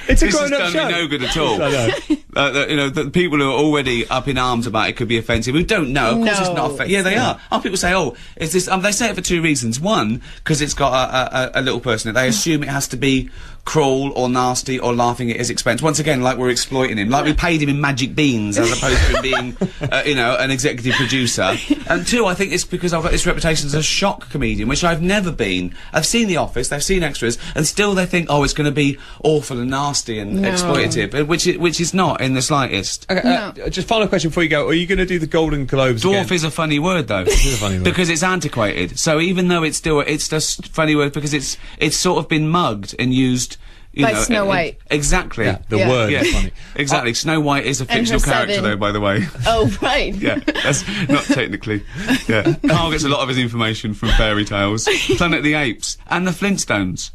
[SPEAKER 1] It's a grown-up show.
[SPEAKER 2] This has done me no good at all.
[SPEAKER 1] I know.
[SPEAKER 2] The people who are already up in arms about it could be offensive. Who don't know, of course it's not offensive. Yeah, they are. People say, "Oh, is this?" They say it for two reasons. One, because it's got a little person in it. They assume it has to be cruel or nasty or laughing at his expense. Once again, like we're exploiting him, like we paid him in magic beans as opposed to him being, an executive producer. And two, I think it's because I've got this reputation as a shock comedian, which I've never been. I've seen The Office, they've seen extras, and still they think, oh, it's going to be awful and nasty and exploitative, which is not in the slightest.
[SPEAKER 1] Okay, just final question before you go. Are you going to do the Golden Globes
[SPEAKER 2] Dwarf
[SPEAKER 1] again?
[SPEAKER 2] is a funny word, though.
[SPEAKER 1] It is a funny word.
[SPEAKER 2] Because it's antiquated. So even though it's just a funny word because it's sort of been mugged and used.
[SPEAKER 6] By Snow White.
[SPEAKER 2] Exactly.
[SPEAKER 1] Yeah, the word is funny.
[SPEAKER 2] Exactly. Snow White is a fictional character, though, by the way.
[SPEAKER 6] Oh, right.
[SPEAKER 2] Yeah, that's not technically. Yeah. Carl gets a lot of his information from fairy tales, Planet of the Apes, and the Flintstones.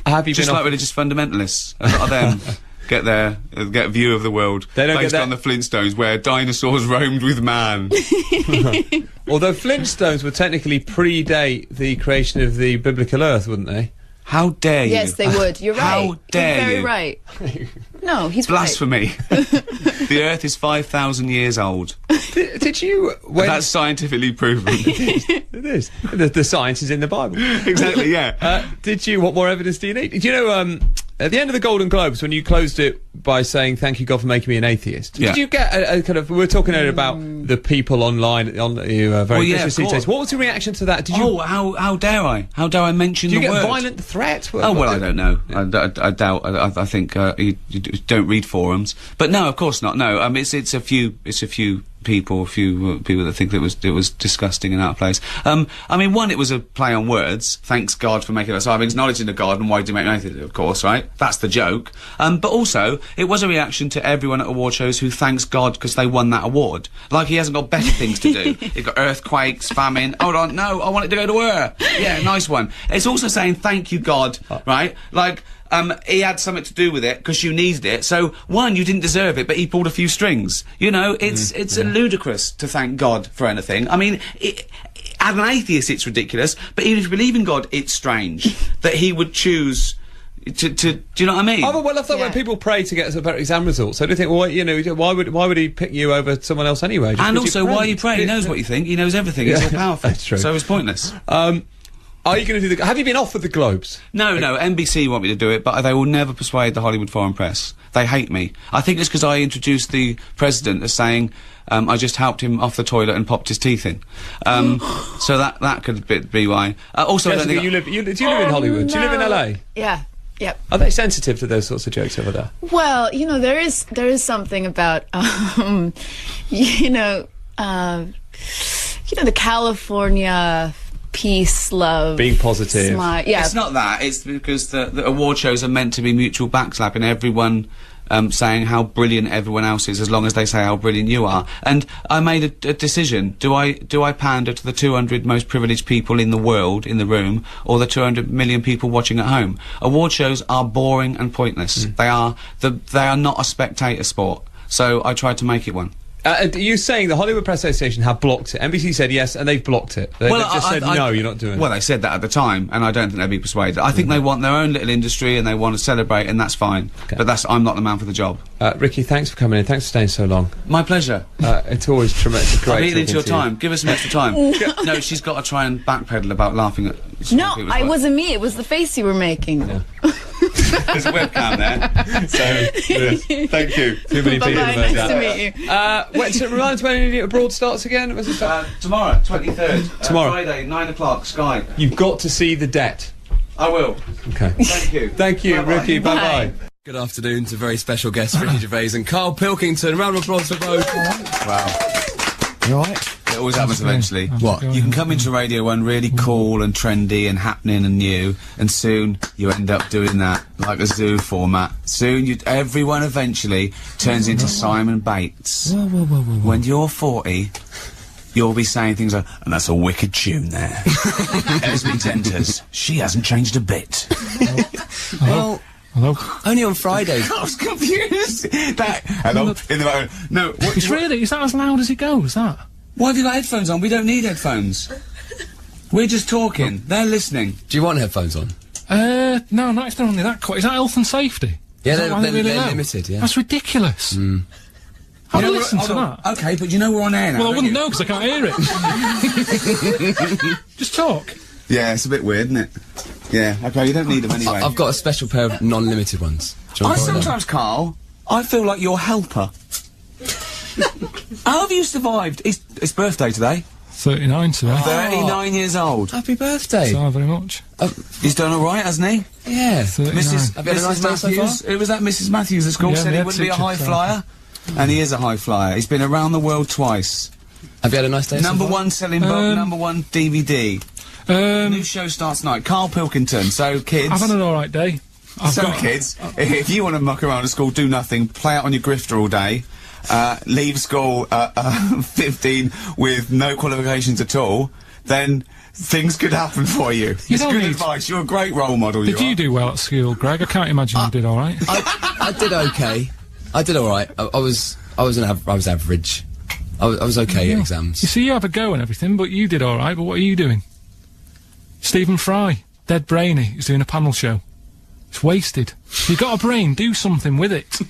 [SPEAKER 1] Have you
[SPEAKER 2] Just
[SPEAKER 1] been
[SPEAKER 2] like religious fundamentalists. A lot of them get a view of the world based on the Flintstones, where dinosaurs roamed with man.
[SPEAKER 1] Although Flintstones would technically predate the creation of the biblical Earth, wouldn't they?
[SPEAKER 2] How dare you?
[SPEAKER 6] Yes, they would. You're right.
[SPEAKER 2] How dare
[SPEAKER 6] You're very
[SPEAKER 2] you?
[SPEAKER 6] right. No, he's
[SPEAKER 2] Blasphemy. The Earth is 5,000 years old.
[SPEAKER 1] Did you...
[SPEAKER 2] That's scientifically proven.
[SPEAKER 1] It is. The science is in the Bible.
[SPEAKER 2] Exactly, yeah.
[SPEAKER 1] What more evidence do you need? Do you know, at the end of the Golden Globes, when you closed it by saying thank you God for making me an atheist.
[SPEAKER 2] Yeah.
[SPEAKER 1] Did you get a kind of? We were talking earlier about the people online on you very vicious these days. What was the reaction to that? Did you?
[SPEAKER 2] How dare I? How dare I mention the word?
[SPEAKER 1] Did you get a violent threat?
[SPEAKER 2] I don't know. I doubt. I think you don't read forums, but no, of course not. No, it's a few people that think that it was disgusting and out of place. One, it was a play on words. Thanks God for making us. So I'm acknowledging the God, and why do you make me anything? Of course, right? That's the joke. But also, it was a reaction to everyone at award shows who thanks God because they won that award. Like he hasn't got better things to do. You've got earthquakes, famine. Hold on, no, I want it to go to her. Yeah, nice one. It's also saying thank you God, right? Like. He had something to do with it because you needed it. So one, you didn't deserve it, but he pulled a few strings. You know, it's ludicrous to thank God for anything. I mean, as an atheist, it's ridiculous. But even if you believe in God, it's strange that he would choose. Do you know what I mean?
[SPEAKER 1] Oh, well, I thought when people pray to get better exam results, so I do think, well, you know, why would he pick you over someone else anyway?
[SPEAKER 2] And also, why are you praying? He knows what you think. He knows everything. He's all powerful.
[SPEAKER 1] That's true.
[SPEAKER 2] So it's pointless.
[SPEAKER 1] Are you going to do the? Have you been offered the Globes?
[SPEAKER 2] No, NBC want me to do it, but they will never persuade the Hollywood Foreign Press. They hate me. I think it's because I introduced the president as saying I just helped him off the toilet and popped his teeth in. So that could be why. Also,
[SPEAKER 1] Jessica, do you live in Hollywood? Do you live in LA?
[SPEAKER 6] Yeah. Yep.
[SPEAKER 1] Are they sensitive to those sorts of jokes over there?
[SPEAKER 6] Well, you know, there is something about the California peace, love,
[SPEAKER 1] being positive.
[SPEAKER 6] Smile. Yeah,
[SPEAKER 2] it's not that. It's because the award shows are meant to be mutual backslapping. Everyone saying how brilliant everyone else is, as long as they say how brilliant you are. And I made a decision. Do I pander to the 200 most privileged people in the world in the room, or the 200 million people watching at home? Award shows are boring and pointless. They are not a spectator sport. So I tried to make it one.
[SPEAKER 1] Are you saying the Hollywood Press Association have blocked it? NBC said yes, and they've blocked it. They've just said no, you're not doing it.
[SPEAKER 2] Well, they said that at the time, and I don't think they'd be persuaded. I think they want their own little industry, and they want to celebrate, and that's fine. Okay. But I'm not the man for the job.
[SPEAKER 1] Ricky, thanks for coming in. Thanks for staying so long.
[SPEAKER 2] My pleasure.
[SPEAKER 1] It's always tremendous. Great.
[SPEAKER 2] I'm eating into your time. Give us some extra time. No, she's got to try and backpedal about laughing at.
[SPEAKER 6] No, it wasn't me. It was the face you were making.
[SPEAKER 2] Yeah. There's a webcam there. So, thank you.
[SPEAKER 1] Too many people have
[SPEAKER 6] heard that. Nice to meet you.
[SPEAKER 1] Remind us when Idiot Abroad starts again?
[SPEAKER 2] Tomorrow, 23rd.
[SPEAKER 1] Tomorrow.
[SPEAKER 2] Friday, 9 o'clock, Sky.
[SPEAKER 1] You've got to see The Debt.
[SPEAKER 2] I will.
[SPEAKER 1] Okay.
[SPEAKER 2] Thank you.
[SPEAKER 1] Thank you,
[SPEAKER 2] Bye-bye.
[SPEAKER 1] Ricky. Bye-bye.
[SPEAKER 9] Bye. Good afternoon to very special guests, Ricky Gervais and Karl Pilkington. Round of applause for both.
[SPEAKER 2] Wow.
[SPEAKER 9] You alright?
[SPEAKER 2] It always happens eventually.
[SPEAKER 9] What?
[SPEAKER 2] You can come into Radio 1 really cool and trendy and happening and new, and soon you end up doing that, like a zoo format. Soon everyone eventually turns into Simon Bates.
[SPEAKER 9] Whoa.
[SPEAKER 2] When you're 40, you'll be saying things like, and that's a wicked tune there. Esme enters. She hasn't changed a bit.
[SPEAKER 9] Well,
[SPEAKER 3] hello?
[SPEAKER 9] only on Fridays.
[SPEAKER 2] I was confused. Hello? In the moment. No.
[SPEAKER 3] Is that as loud as it goes, that?
[SPEAKER 2] Why have you got headphones on? We don't need headphones. We're just talking. They're listening.
[SPEAKER 9] Do you want headphones on?
[SPEAKER 3] No, not if they're only that quiet. Is that health and safety?
[SPEAKER 9] Yeah,
[SPEAKER 3] they're
[SPEAKER 9] really limited, yeah.
[SPEAKER 3] That's ridiculous. Have a listen to that.
[SPEAKER 2] Okay, but you know we're on air now.
[SPEAKER 3] Well, I wouldn't know because I can't hear it. Just talk.
[SPEAKER 2] Yeah, it's a bit weird, isn't it? Yeah, okay, you don't need them anyway.
[SPEAKER 9] I've got a special pair of non-limited ones.
[SPEAKER 2] Sometimes, Karl, I feel like your helper. How have you survived? It's birthday today.
[SPEAKER 3] 39 today.
[SPEAKER 2] 39 years old.
[SPEAKER 9] Happy birthday.
[SPEAKER 3] Thank you very much.
[SPEAKER 2] He's done all right, hasn't he?
[SPEAKER 9] Yeah.
[SPEAKER 3] 39.
[SPEAKER 9] Have you had a nice day so
[SPEAKER 2] Matthews.
[SPEAKER 9] far?
[SPEAKER 2] It was that Mrs. Matthews at school said he wouldn't be a high flyer. And he is a high flyer. He's been around the world twice.
[SPEAKER 9] Have you had a nice day
[SPEAKER 2] Number
[SPEAKER 9] so far?
[SPEAKER 2] one selling book, number one DVD. New show starts tonight. Karl Pilkington. So, kids.
[SPEAKER 3] I've had an alright day.
[SPEAKER 2] Kids, if you want to muck around at school, do nothing, play out on your grifter all day, leave school at 15 with no qualifications at all, then things could happen for you. It's good advice. You're a great role model.
[SPEAKER 3] Did you do well at school, Greg? I can't imagine you did all right.
[SPEAKER 9] I did okay. I did all right. I was average. I was okay at exams.
[SPEAKER 3] You see, you have a go and everything, but you did all right. But what are you doing? Stephen Fry, dead brainy, he's doing a panel show. It's wasted. You've got a brain, do something with it.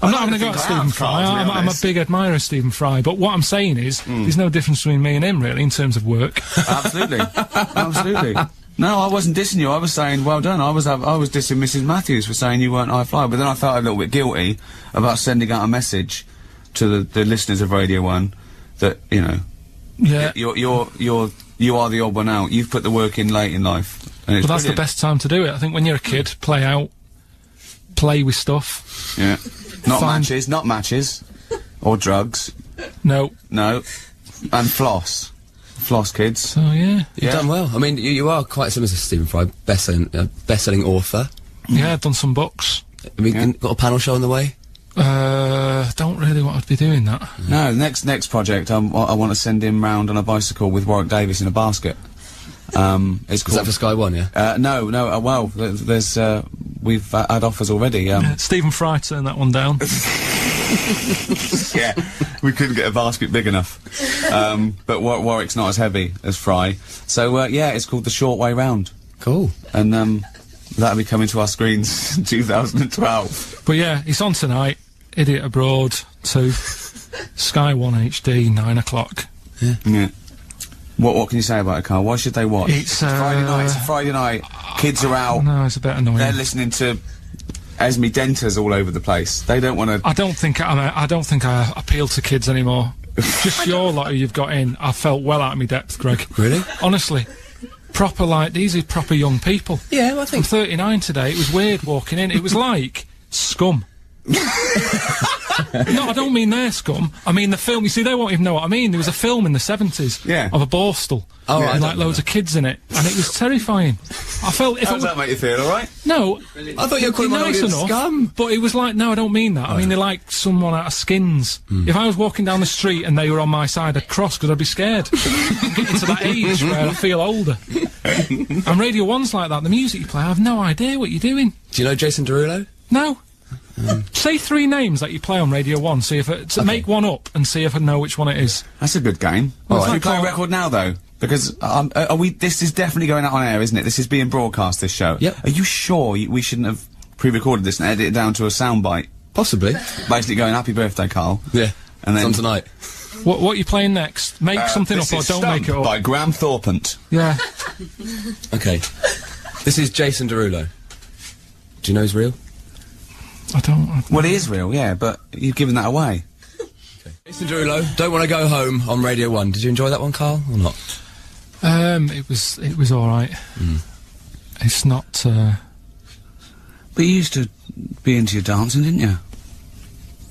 [SPEAKER 3] I'm not having a go at Stephen Fry. I'm a big admirer of Stephen Fry, but what I'm saying is, there's no difference between me and him, really, in terms of work.
[SPEAKER 2] Absolutely. Absolutely. No, I wasn't dissing you. I was saying, well done. I was dissing Mrs. Matthews for saying you weren't high flyer. But then I felt a little bit guilty about sending out a message to the listeners of Radio 1 that, you know,
[SPEAKER 3] Yeah.
[SPEAKER 2] you are the odd one out. You've put the work in late in life. And it's
[SPEAKER 3] But that's the
[SPEAKER 2] brilliant.
[SPEAKER 3] best time to do it. I think when you're a kid, play out, play with stuff.
[SPEAKER 2] Yeah. Not
[SPEAKER 3] Find-
[SPEAKER 2] matches. Or drugs.
[SPEAKER 3] No.
[SPEAKER 2] No. And floss. Floss, kids.
[SPEAKER 3] So yeah.
[SPEAKER 9] You've done well. I mean, you are quite similar to Stephen Fry, best-selling author.
[SPEAKER 3] Yeah, I've done some books.
[SPEAKER 9] Have we got a panel show on the way?
[SPEAKER 3] Don't really want to be doing that.
[SPEAKER 2] No, next project, I want to send him round on a bicycle with Warwick Davis in a basket. It's called...
[SPEAKER 9] Is that for Sky One, yeah?
[SPEAKER 2] No, well, there's, we've had offers already,
[SPEAKER 3] Stephen Fry turned that one down.
[SPEAKER 2] Yeah, we couldn't get a basket big enough. But Warwick's not as heavy as Fry. So, yeah, it's called The Short Way Round.
[SPEAKER 9] Cool.
[SPEAKER 2] And, that'll be coming to our screens in 2012.
[SPEAKER 3] But yeah, it's on tonight. Idiot Abroad 2. Sky 1 HD, 9 o'clock.
[SPEAKER 2] Yeah. What can you say about it, Carl? Why should they watch?
[SPEAKER 3] It's,
[SPEAKER 2] Friday night. It's a Friday night. Kids are out.
[SPEAKER 3] No, it's a bit annoying.
[SPEAKER 2] They're listening to Esme Denters all over the place. They don't want to...
[SPEAKER 3] I don't think I appeal to kids anymore. Just your lot who you've got in, I felt well out of my depth, Greg.
[SPEAKER 9] Really?
[SPEAKER 3] Honestly. Proper, like, these are proper young people.
[SPEAKER 9] Yeah, well, I think...
[SPEAKER 3] I'm 39 today. It was weird walking in. It was like Scum. No, I don't mean their Scum. I mean the film. You see, they won't even know what I mean. There was a film in the 70s
[SPEAKER 2] of
[SPEAKER 3] a borstal.
[SPEAKER 9] Oh, right,
[SPEAKER 3] with, like, loads of kids in it. And it was terrifying. I felt...
[SPEAKER 2] How does that make you feel, alright?
[SPEAKER 3] No.
[SPEAKER 9] I thought you were calling my
[SPEAKER 3] nice
[SPEAKER 9] audience
[SPEAKER 3] enough,
[SPEAKER 9] scum.
[SPEAKER 3] but it was like, no, I don't mean that. I mean, they're like someone out of Skins. If I was walking down the street and they were on my side, I'd cross because I'd be scared. I'm getting to that age where I feel older. And Radio 1's like that. The music you play, I have no idea what you're doing.
[SPEAKER 9] Do you know Jason Derulo?
[SPEAKER 3] No. Say 3 names that you play on Radio 1, see if it... Make one up and see if I know which one it is.
[SPEAKER 2] That's a good game.
[SPEAKER 3] Well,
[SPEAKER 2] Should we
[SPEAKER 3] like
[SPEAKER 2] play a
[SPEAKER 3] all-
[SPEAKER 2] record now, though? Because, are we... This is definitely going out on air, isn't it? This is being broadcast, this show.
[SPEAKER 9] Yep.
[SPEAKER 2] Are you sure we shouldn't have pre-recorded this and edit it down to a soundbite?
[SPEAKER 9] Possibly.
[SPEAKER 2] Basically going, happy birthday, Carl.
[SPEAKER 9] Yeah.
[SPEAKER 2] And then...
[SPEAKER 9] It's on tonight.
[SPEAKER 3] What are you playing next? Make something up
[SPEAKER 2] this
[SPEAKER 3] or
[SPEAKER 2] is
[SPEAKER 3] don't
[SPEAKER 2] Stump
[SPEAKER 3] make it up.
[SPEAKER 2] by Graham Thorpant.
[SPEAKER 3] Yeah.
[SPEAKER 9] Okay. This is Jason Derulo. Do you know he's real?
[SPEAKER 3] I don't...
[SPEAKER 2] Well, it is real, yeah, but you've given that away.
[SPEAKER 9] Jason Derulo, Don't Want to Go Home on Radio 1. Did you enjoy that one, Carl, or not?
[SPEAKER 3] It was alright. It's not,
[SPEAKER 2] But you used to be into your dancing, didn't you?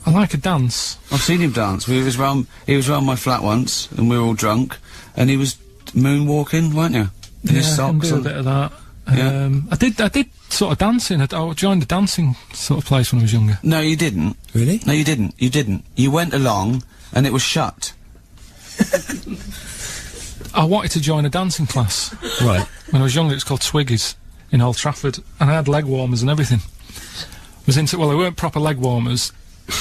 [SPEAKER 3] I like a dance.
[SPEAKER 2] I've seen him dance. He was round my flat once, and we were all drunk, and he was moonwalking, weren't you? In his
[SPEAKER 3] I can
[SPEAKER 2] socks
[SPEAKER 3] do a
[SPEAKER 2] and-
[SPEAKER 3] bit of that.
[SPEAKER 2] Yeah.
[SPEAKER 3] I did sort of dancing. I joined the dancing sort of place when I was younger.
[SPEAKER 2] No, you didn't.
[SPEAKER 9] Really?
[SPEAKER 2] No, you didn't. You didn't. You went along, and it was shut.
[SPEAKER 3] I wanted to join a dancing class.
[SPEAKER 9] Right.
[SPEAKER 3] When I was younger, it was called Twiggies in Old Trafford, and I had leg warmers and everything. They weren't proper leg warmers.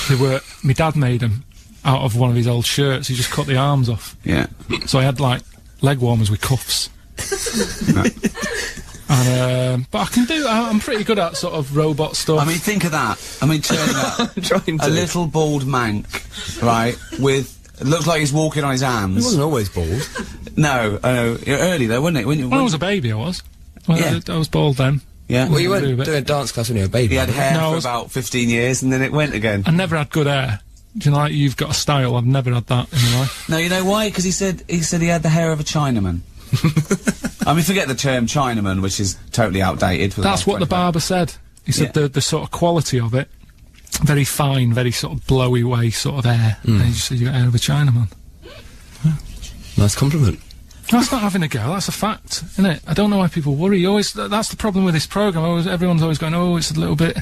[SPEAKER 3] They were. My dad made them out of one of his old shirts. He just cut the arms off.
[SPEAKER 2] Yeah.
[SPEAKER 3] So I had like leg warmers with cuffs. And but I can do. I'm pretty good at sort of robot stuff.
[SPEAKER 2] I mean, think of that. I mean, turning up
[SPEAKER 9] Trying to.
[SPEAKER 2] a little bald mank, right? With it looks like he's walking on his
[SPEAKER 9] He
[SPEAKER 2] hands.
[SPEAKER 9] wasn't always bald.
[SPEAKER 2] No, I know. Early though, wasn't it? When
[SPEAKER 3] I was a baby, I was. Well,
[SPEAKER 2] Yeah.
[SPEAKER 3] I was bald then.
[SPEAKER 2] yeah.
[SPEAKER 9] Well, you
[SPEAKER 3] do a
[SPEAKER 9] weren't
[SPEAKER 3] bit.
[SPEAKER 9] doing a dance class when you were a baby.
[SPEAKER 2] He had hair
[SPEAKER 3] No, I
[SPEAKER 2] for
[SPEAKER 3] was-
[SPEAKER 2] about 15 years, and then it went again.
[SPEAKER 3] I never had good hair. Do you know, like, you've got a style? I've never had that in my life.
[SPEAKER 2] No, you know why? Because he said he had the hair of a Chinaman. I mean, forget the term Chinaman, which is totally outdated. For
[SPEAKER 3] That's what the barber said. He said the sort of quality of it, very fine, very sort of blowy way sort of hair. And he just said, you got hair of a Chinaman.
[SPEAKER 9] Nice compliment.
[SPEAKER 3] That's not having a go, that's a fact, isn't it? I don't know why people worry. That's the problem with this programme. Everyone's always going, oh, it's a little bit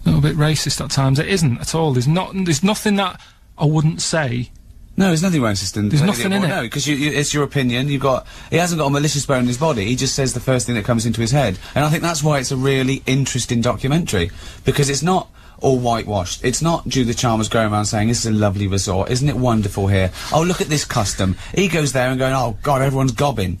[SPEAKER 3] racist at times. It isn't at all. There's nothing that I wouldn't say.
[SPEAKER 2] No, there's nothing racist in
[SPEAKER 3] There's nothing in it.
[SPEAKER 2] No, because it's your opinion. He hasn't got a malicious bone in his body. He just says the first thing that comes into his head. And I think that's why it's a really interesting documentary. Because it's not all whitewashed. It's not Judith Chalmers going around saying, this is a lovely resort. Isn't it wonderful here? Oh, look at this custom. He goes there and going, oh, God, everyone's gobbing.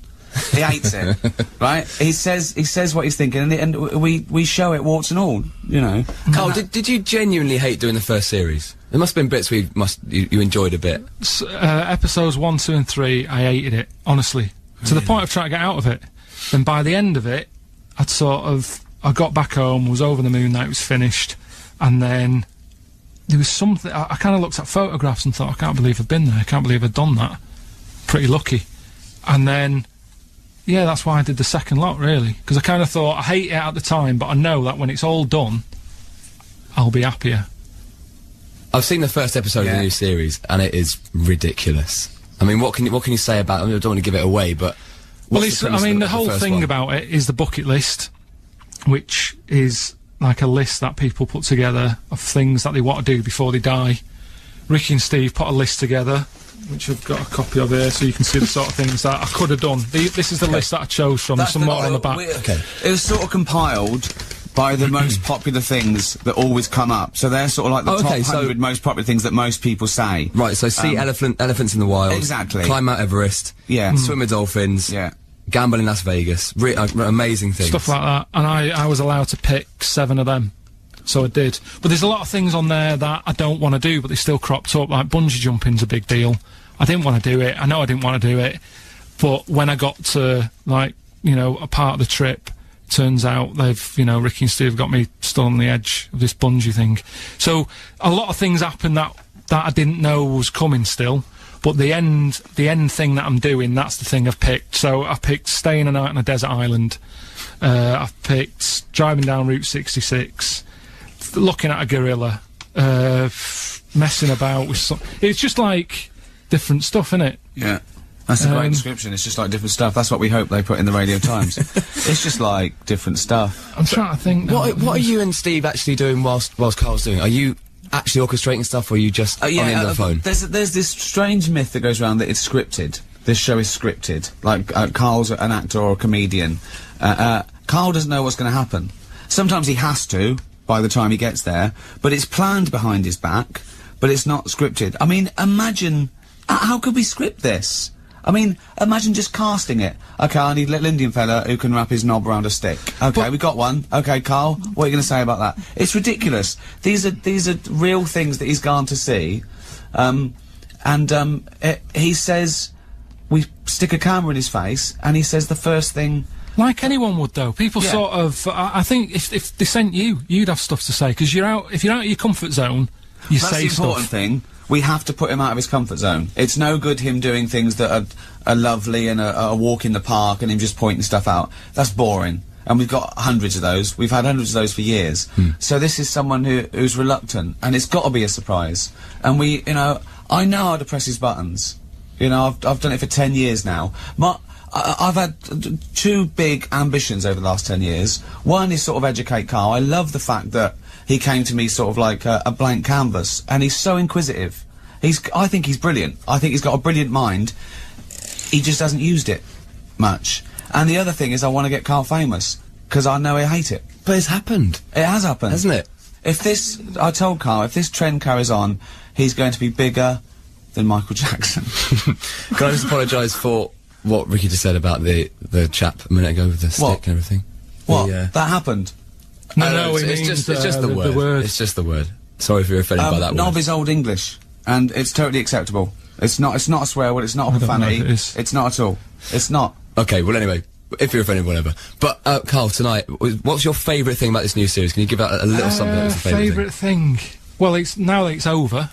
[SPEAKER 2] He hates it, right? He says what he's thinking, and we show it, warts and all, you know.
[SPEAKER 9] Carl, did you genuinely hate doing the first series? There must have been bits you enjoyed a bit.
[SPEAKER 3] Episodes 1, 2 and 3, I hated it, honestly. To the point of trying to get out of it. Then by the end of it, I got back home, was over the moon that it was finished, and then there was something, I kind of looked at photographs and thought, I can't believe I've been there, I can't believe I've done that. Pretty lucky. And then, yeah, that's why I did the second lot, really, because I kind of thought, I hate it at the time, but I know that when it's all done, I'll be happier.
[SPEAKER 9] I've seen the first episode of the new series, and it is ridiculous. I mean, what can you say about it? I mean, I don't want to give it away, but...
[SPEAKER 3] Well, the whole thing about it is the bucket list, which is like a list that people put together of things that they want to do before they die. Ricky and Steve put a list together, which I've got a copy of here, so you can see the sort of things that I could have done. This is the list that I chose from. There's some more on the back.
[SPEAKER 2] It was sort of compiled by the most popular things that always come up. So they're sort of like the top 100 most popular things that most people say.
[SPEAKER 9] Right, so see elephants in the wild.
[SPEAKER 2] Exactly.
[SPEAKER 9] Climb Mount Everest. Yeah. Swim with dolphins.
[SPEAKER 2] Yeah.
[SPEAKER 9] Gamble in Las Vegas. Amazing things.
[SPEAKER 3] Stuff like that. And I was allowed to pick 7 of them. So I did. But there's a lot of things on there that I don't want to do, but they still cropped up. Like bungee jumping's a big deal. I didn't want to do it. I know I didn't want to do it. But when I got to, like, you know, a part of the trip, turns out they've, you know, Ricky and Steve got me still on the edge of this bungee thing. So a lot of things happened that I didn't know was coming still. But the end thing that I'm doing, that's the thing I've picked. So I've picked staying a night on a desert island. I've picked driving down Route 66, looking at a gorilla, messing about with some... It's just like different stuff, innit?
[SPEAKER 2] Yeah. That's a great description. It's just like different stuff. That's what we hope they put in the Radio Times. It's just like different stuff.
[SPEAKER 3] I'm trying to think...
[SPEAKER 9] What are you and Steve actually doing whilst Carl's doing it? Are you actually orchestrating stuff, or are you just on the end of the phone?
[SPEAKER 2] There's this strange myth that goes around that it's scripted. This show is scripted. Like, Carl's an actor or a comedian. Carl doesn't know what's going to happen. Sometimes he has to, by the time he gets there, but it's planned behind his back, but it's not scripted. I mean, imagine... how could we script this? I mean, imagine just casting it. Okay, I need a little Indian fella who can wrap his knob around a stick. Okay, we got one. Okay, Carl, what are you going to say about that? It's ridiculous. These are real things that he's gone to see. He says, we stick a camera in his face, and he says the first thing...
[SPEAKER 3] Like anyone would, though. People sort of... I think if they sent you, you'd have stuff to say, because if you're out of your comfort zone, you say stuff.
[SPEAKER 2] That's the important thing. We have to put him out of his comfort zone. It's no good him doing things that are lovely and a walk in the park and him just pointing stuff out. That's boring. And we've got hundreds of those. We've had hundreds of those for years. So this is someone who's reluctant, and it's got to be a surprise. And we, you know, I know how to press his buttons. You know, I've done it for 10 years now. I've had 2 big ambitions over the last 10 years. One is sort of educate Carl. I love the fact that he came to me sort of like a blank canvas, and he's so inquisitive. I think he's brilliant. I think he's got a brilliant mind. He just hasn't used it much. And the other thing is I want to get Carl famous, because I know he'll hate it.
[SPEAKER 9] But it's happened.
[SPEAKER 2] It has happened.
[SPEAKER 9] Hasn't it?
[SPEAKER 2] I told Carl, if this trend carries on, he's going to be bigger than Michael Jackson.
[SPEAKER 9] Can I just apologise for what Ricky just said about the chap a minute ago with the stick and everything?
[SPEAKER 2] What? That happened?
[SPEAKER 3] No,
[SPEAKER 9] it's just the word. It's just the word. Sorry if you're offended by that word.
[SPEAKER 2] Knob is Old English, and it's totally acceptable. It's not a swear word, it's not a profanity. It's not at all. It's not.
[SPEAKER 9] Okay, well anyway, if you're offended, whatever. But, Carl, tonight, what's your favourite thing about this new series? Can you give out a little something that was your
[SPEAKER 3] favourite thing? Well, now that it's over,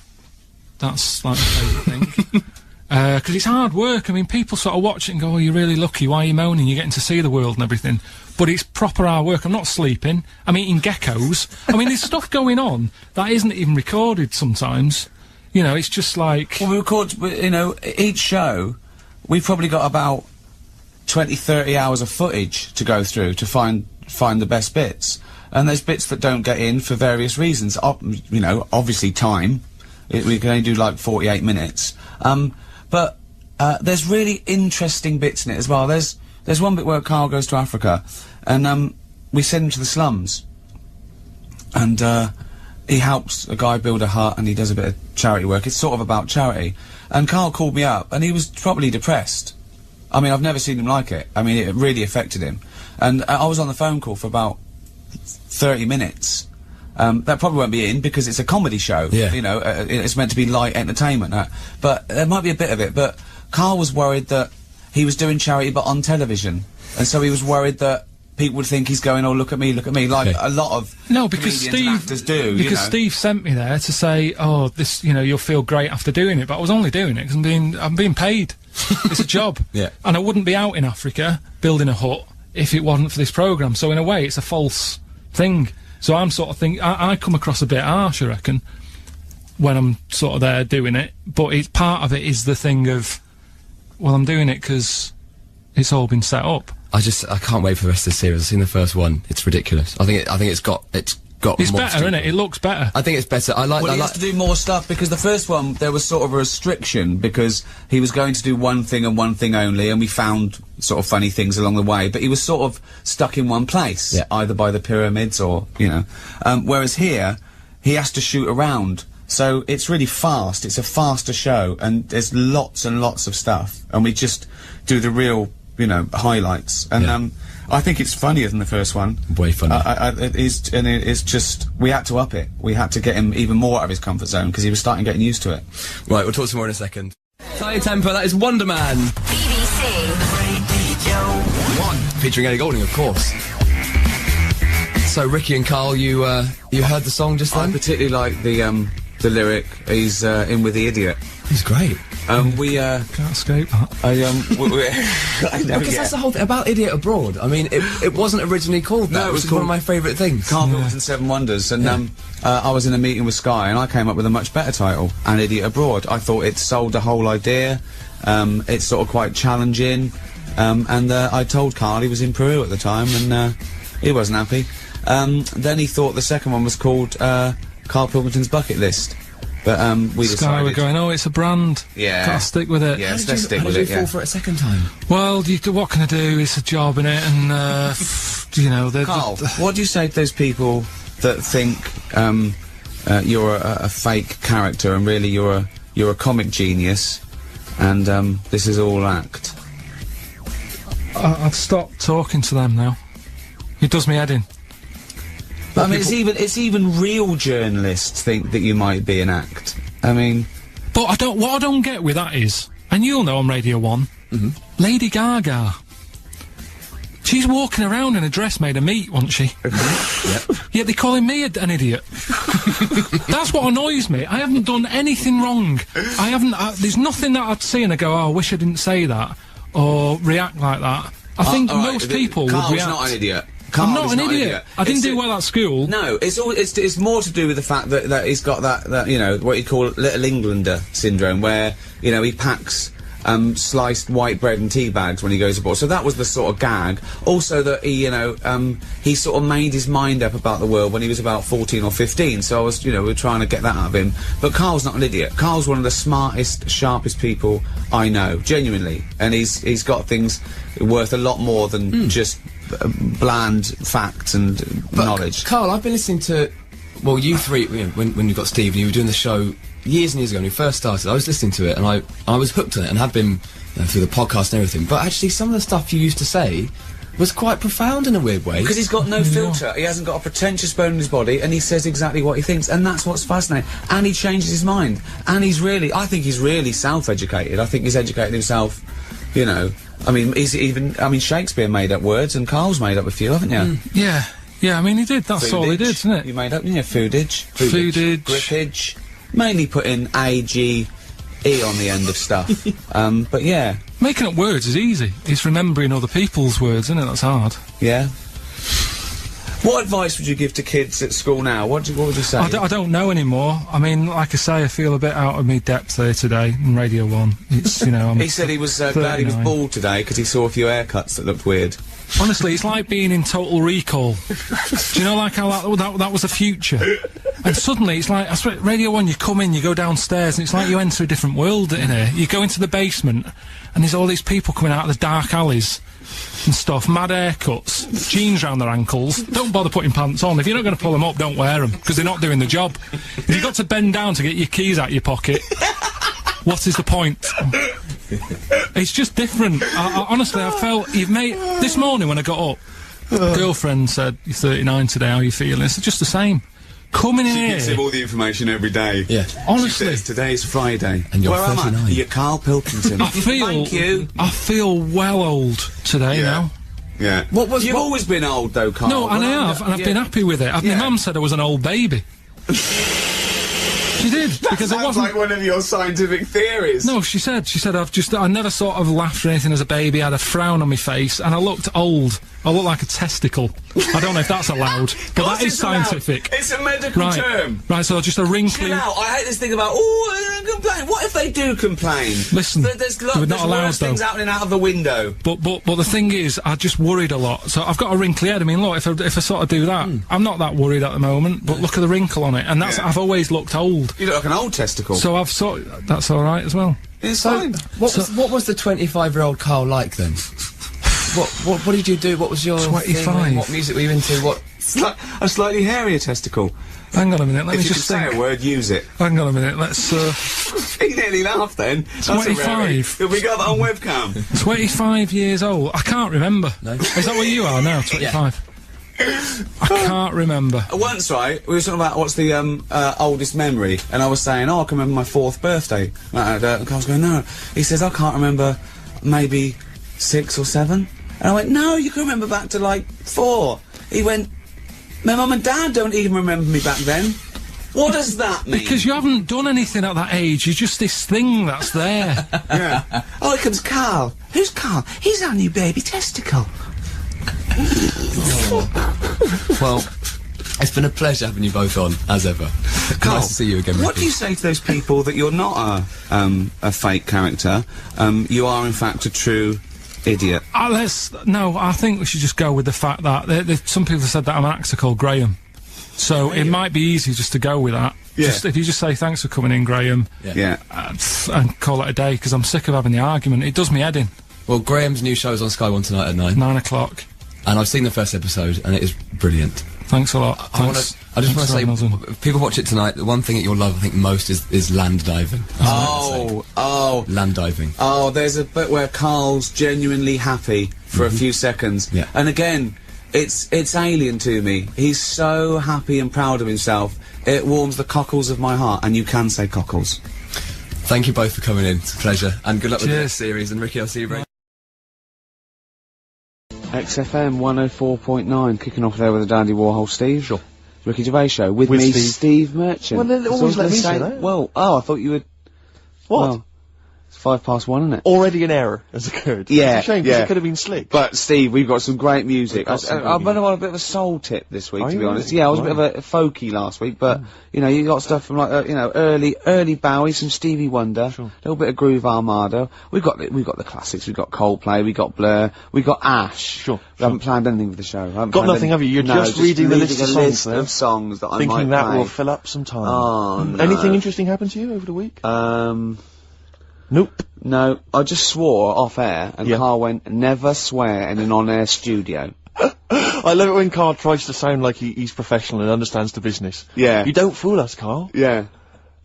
[SPEAKER 3] that's like my favourite thing. Because it's hard work. I mean, people sort of watch it and go, oh, you're really lucky, why are you moaning? You're getting to see the world and everything. But it's proper hard work. I'm not sleeping. I'm eating geckos. I mean, there's stuff going on that isn't even recorded sometimes. You know, it's just like...
[SPEAKER 2] Well, we record, you know, each show, we've probably got about 20, 30 hours of footage to go through to find the best bits. And there's bits that don't get in for various reasons. You know, obviously time. We can only do like 48 minutes. But there's really interesting bits in it as well. There's one bit where Carl goes to Africa, and we send him to the slums, and he helps a guy build a hut, and he does a bit of charity work. It's sort of about charity. And Carl called me up, and he was probably depressed. I mean, I've never seen him like it. I mean, it really affected him. And I was on the phone call for about 30 minutes. That probably won't be in because it's a comedy show.
[SPEAKER 9] Yeah.
[SPEAKER 2] You know, it's meant to be light entertainment. But there might be a bit of it. But Carl was worried that he was doing charity but on television, and so he was worried that people would think he's going, oh, look at me, like a lot of
[SPEAKER 3] because
[SPEAKER 2] comedians and actors do.
[SPEAKER 3] Because Steve sent me there to say, oh, this, you'll feel great after doing it, but I was only doing it because I'm being paid. It's a job.
[SPEAKER 9] Yeah.
[SPEAKER 3] And I wouldn't be out in Africa building a hut if it wasn't for this programme. So in a way, it's a false thing. So I'm sort of thinking, I come across a bit harsh, I reckon, when I'm sort of there doing it. But it's part of it is the thing of, well, I'm doing it because it's all been set up.
[SPEAKER 9] I can't wait for the rest of the series. I've seen the first one. It's ridiculous. I think it's got
[SPEAKER 3] It's
[SPEAKER 9] more
[SPEAKER 3] better, isn't it? It looks better.
[SPEAKER 9] I think it's better.
[SPEAKER 2] He has to do more stuff, because the first one, there was sort of a restriction, because he was going to do one thing and one thing only, and we found sort of funny things along the way, but he was sort of stuck in one place, either by the pyramids or, whereas here, he has to shoot around. So it's really fast. It's a faster show, and there's lots and lots of stuff, and we just do the real, highlights. And I think it's funnier than the first one.
[SPEAKER 9] Way funnier.
[SPEAKER 2] It is, and it's just, we had to up it. We had to get him even more out of his comfort zone, because he was starting getting used to it.
[SPEAKER 9] Right, we'll talk some more in a second. Tiny Temper, that is Wonder Man.
[SPEAKER 10] BBC Radio 1.
[SPEAKER 9] Featuring Ellie Goulding, of course. So, Ricky and Karl, you heard the song just then?
[SPEAKER 2] I particularly like the lyric, he's in with the idiot.
[SPEAKER 9] He's great.
[SPEAKER 2] We
[SPEAKER 3] Can't escape that.
[SPEAKER 2] I know,
[SPEAKER 9] because that's the whole thing about Idiot Abroad. I mean, it wasn't originally called that.
[SPEAKER 2] No, it was
[SPEAKER 9] called
[SPEAKER 2] called
[SPEAKER 9] one of my favourite things.
[SPEAKER 2] Karl Pilkington 7 Wonders, and I was in a meeting with Sky, and I came up with a much better title, An Idiot Abroad. I thought it sold the whole idea. It's sort of quite challenging, and I told Karl, he was in Peru at the time, and he wasn't happy. Then he thought the second one was called Karl Pilkington's Bucket List. But we
[SPEAKER 3] Sky
[SPEAKER 2] decided.
[SPEAKER 3] were going, oh, it's a brand.
[SPEAKER 2] Yeah.
[SPEAKER 3] Gotta stick with it.
[SPEAKER 2] Yeah, let's stick
[SPEAKER 9] How
[SPEAKER 2] with
[SPEAKER 9] did
[SPEAKER 2] it.
[SPEAKER 9] you fall for it a second time?
[SPEAKER 3] Well, what can I do? It's a job, innit? And,
[SPEAKER 2] Karl, what do you say to those people that think you're a fake character and really you're a comic genius, and this is all act?
[SPEAKER 3] I'd stop talking to them now. It does me head in.
[SPEAKER 2] I mean, it's even real journalists think that you might be an act. I mean,
[SPEAKER 3] but what I don't get with that is, and you'll know on Radio 1, Lady Gaga. She's walking around in a dress made of meat, wasn't she? Yet they're calling me an idiot. That's what annoys me. I haven't done anything wrong. I haven't. there's nothing that I'd see and I go, oh, I wish I didn't say that or react like that. I think most people would react.
[SPEAKER 2] Karl's not an idiot.
[SPEAKER 3] I'm not an idiot. I didn't do well at school.
[SPEAKER 2] No, it's more to do with the fact that he's got that what you call Little Englander syndrome, where he packs sliced white bread and tea bags when he goes abroad. So that was the sort of gag. Also that he sort of made his mind up about the world when he was about 14 or 15. So I was we were trying to get that out of him. But Karl's not an idiot. Karl's one of the smartest, sharpest people I know, genuinely, and he's got things worth a lot more than just bland facts and knowledge.
[SPEAKER 9] Karl, I've been listening to, well, you three, when you got Steve and you were doing the show years and years ago when you first started, I was listening to it and I was hooked on it and have been through the podcast and everything, but actually some of the stuff you used to say was quite profound in a weird way.
[SPEAKER 2] Because he's got no filter, he hasn't got a pretentious bone in his body, and he says exactly what he thinks, and that's what's fascinating. And he changes his mind, and I think he's really self-educated. I think he's educated himself, I mean, Shakespeare made up words, and Karl's made up a few, haven't you?
[SPEAKER 3] Yeah, I mean, he did. That's all he did, isn't it?
[SPEAKER 2] You made up, foodage.
[SPEAKER 3] Foodage.
[SPEAKER 2] Grippage. Mainly putting A-G-E on the end of stuff. But yeah.
[SPEAKER 3] Making up words is easy. It's remembering other people's words, isn't it? That's hard.
[SPEAKER 2] Yeah. What advice would you give to kids at school now? What would you say?
[SPEAKER 3] I don't know anymore. I mean, like I say, I feel a bit out of me depth there today in Radio 1. It's,
[SPEAKER 2] He said he was glad he was bald today because he saw a few haircuts that looked weird.
[SPEAKER 3] Honestly, it's like being in Total Recall. Do you know, like how that was the future? And suddenly, it's like, I swear, Radio 1, you come in, you go downstairs, and it's like you enter a different world in here. You go into the basement, and there's all these people coming out of the dark alleys and stuff, mad haircuts, jeans round their ankles. Don't bother putting pants on. If you're not going to pull them up, don't wear them, because they're not doing the job. If you've got to bend down to get your keys out of your pocket, what is the point? It's just different. Honestly, I felt this morning when I got up, girlfriend said, "You're 39 today, how are you feeling?" It's just the same. coming in
[SPEAKER 2] She
[SPEAKER 3] here.
[SPEAKER 2] gives him all the information every day.
[SPEAKER 9] Yeah.
[SPEAKER 3] Honestly.
[SPEAKER 2] She says, today's Friday.
[SPEAKER 9] And you're
[SPEAKER 2] Where am
[SPEAKER 9] 39.
[SPEAKER 2] I? You're Karl Pilkington. Thank you.
[SPEAKER 3] I feel well old today now.
[SPEAKER 2] Yeah. You've always been old, though, Karl.
[SPEAKER 3] No, and I have, and I've been happy with it. My mum said I was an old baby. She did, because it
[SPEAKER 2] Sounds
[SPEAKER 3] wasn't
[SPEAKER 2] like one of your scientific theories.
[SPEAKER 3] No, she said I never sort of laughed or anything as a baby. I had a frown on my face, and I looked old. I looked like a testicle. I don't know if that's allowed, but that is scientific.
[SPEAKER 2] It's a medical term.
[SPEAKER 3] Right, so just a wrinkly...
[SPEAKER 2] Chill out. I hate this thing about, they're gonna complain. What if they do complain?
[SPEAKER 3] Listen,
[SPEAKER 2] there's
[SPEAKER 3] we're not allowed,
[SPEAKER 2] worse things happening out of the window.
[SPEAKER 3] But the thing is, I just worried a lot. So I've got a wrinkly head. I mean, look, if I sort of do that, I'm not that worried at the moment, but look at the wrinkle on it, and that's... I've always looked old.
[SPEAKER 2] You look like an old testicle.
[SPEAKER 3] So I've that's alright as well.
[SPEAKER 2] It's fine.
[SPEAKER 9] What was the 25-year-old Karl like then? What did you do? What was your
[SPEAKER 3] 25?
[SPEAKER 9] thing? What music were you into? What?
[SPEAKER 2] A slightly hairier testicle.
[SPEAKER 3] Hang on a minute, let me just think.
[SPEAKER 2] If you can say a word, use it.
[SPEAKER 3] Hang on a minute, let's,
[SPEAKER 2] He nearly laughed then.
[SPEAKER 3] 25.
[SPEAKER 2] Have we got that on webcam?
[SPEAKER 3] 25 years old. I can't remember.
[SPEAKER 9] No.
[SPEAKER 3] Is that what you are now, 25? I can't remember.
[SPEAKER 2] Once, right, we were talking about what's the oldest memory, and I was saying, I can remember my 4th birthday. And Carl's going, no. He says, I can't remember, maybe 6 or 7. And I went, no, you can remember back to, like, 4. He went, my mum and dad don't even remember me back then. What does that mean?
[SPEAKER 3] Because you haven't done anything at that age, you're just this thing that's there.
[SPEAKER 2] Yeah. Oh, here comes Karl. Who's Karl? He's our new baby testicle.
[SPEAKER 9] Well, it's been a pleasure having you both on, as ever.
[SPEAKER 2] Karl,
[SPEAKER 9] nice to see you again,
[SPEAKER 2] what
[SPEAKER 9] Ricky.
[SPEAKER 2] do you say to those people that you're not a fake character? You are, in fact, a true idiot.
[SPEAKER 3] No, I think we should just go with the fact that some people have said that I'm an actor called Graham. So it might be easy just to go with that.
[SPEAKER 2] Yeah.
[SPEAKER 3] Just, if you just say, thanks for coming in, Graham.
[SPEAKER 2] Yeah.
[SPEAKER 3] And call it a day, because I'm sick of having the argument. It does me head in.
[SPEAKER 9] Well, Graham's new show's on Sky One tonight at 9.
[SPEAKER 3] 9 o'clock.
[SPEAKER 9] And I've seen the first episode, and it is brilliant.
[SPEAKER 3] Thanks a lot.
[SPEAKER 9] I just want to say, if people watch it tonight, the one thing that you'll love, I think, most is land diving. Land diving.
[SPEAKER 2] Oh, there's a bit where Karl's genuinely happy for a few seconds.
[SPEAKER 9] Yeah.
[SPEAKER 2] And again, it's alien to me. He's so happy and proud of himself. It warms the cockles of my heart, and you can say cockles.
[SPEAKER 9] Thank you both for coming in. It's a pleasure. And good luck with the
[SPEAKER 3] Cheers.
[SPEAKER 9] next series. And Ricky, I'll see you very
[SPEAKER 2] XFM 104.9, kicking off there with the Dandy Warhol Steve. Sure. Ricky Gervais Show with me,
[SPEAKER 11] Steve.
[SPEAKER 2] Steve Merchant.
[SPEAKER 11] Well, then always let me say that.
[SPEAKER 2] Well, I thought you would.
[SPEAKER 11] What?
[SPEAKER 2] Well, it's 1:05, isn't it?
[SPEAKER 11] Already an error has occurred.
[SPEAKER 2] Yeah,
[SPEAKER 11] It's a shame, 'cause it could have been slick.
[SPEAKER 2] But Steve, we've got some great music.
[SPEAKER 11] We've got some
[SPEAKER 2] I've
[SPEAKER 11] great
[SPEAKER 2] been on a bit of a soul tip this week,
[SPEAKER 11] Are
[SPEAKER 2] to
[SPEAKER 11] you
[SPEAKER 2] be honest.
[SPEAKER 11] really?
[SPEAKER 2] Yeah, I was a
[SPEAKER 11] Right.
[SPEAKER 2] bit of a folky last week, but you know, you got stuff from like early Bowie, some Stevie Wonder, a little bit of Groove Armada. We've got the classics. We've got Coldplay. We got Blur. We got Ash.
[SPEAKER 11] Sure.
[SPEAKER 2] We haven't planned anything for the show.
[SPEAKER 11] Got nothing, have you? You're just reading the list of songs there.
[SPEAKER 2] of songs that I
[SPEAKER 11] Thinking
[SPEAKER 2] might
[SPEAKER 11] that
[SPEAKER 2] play.
[SPEAKER 11] will fill up some time.
[SPEAKER 2] Oh, no.
[SPEAKER 11] Anything interesting happened to you over the week? Nope.
[SPEAKER 2] No, I just swore off air, and
[SPEAKER 11] Yeah.
[SPEAKER 2] Karl went, never swear in an on-air studio.
[SPEAKER 11] I love it when Karl tries to sound like he's professional and understands the business.
[SPEAKER 2] Yeah.
[SPEAKER 11] You don't fool us, Karl.
[SPEAKER 2] Yeah.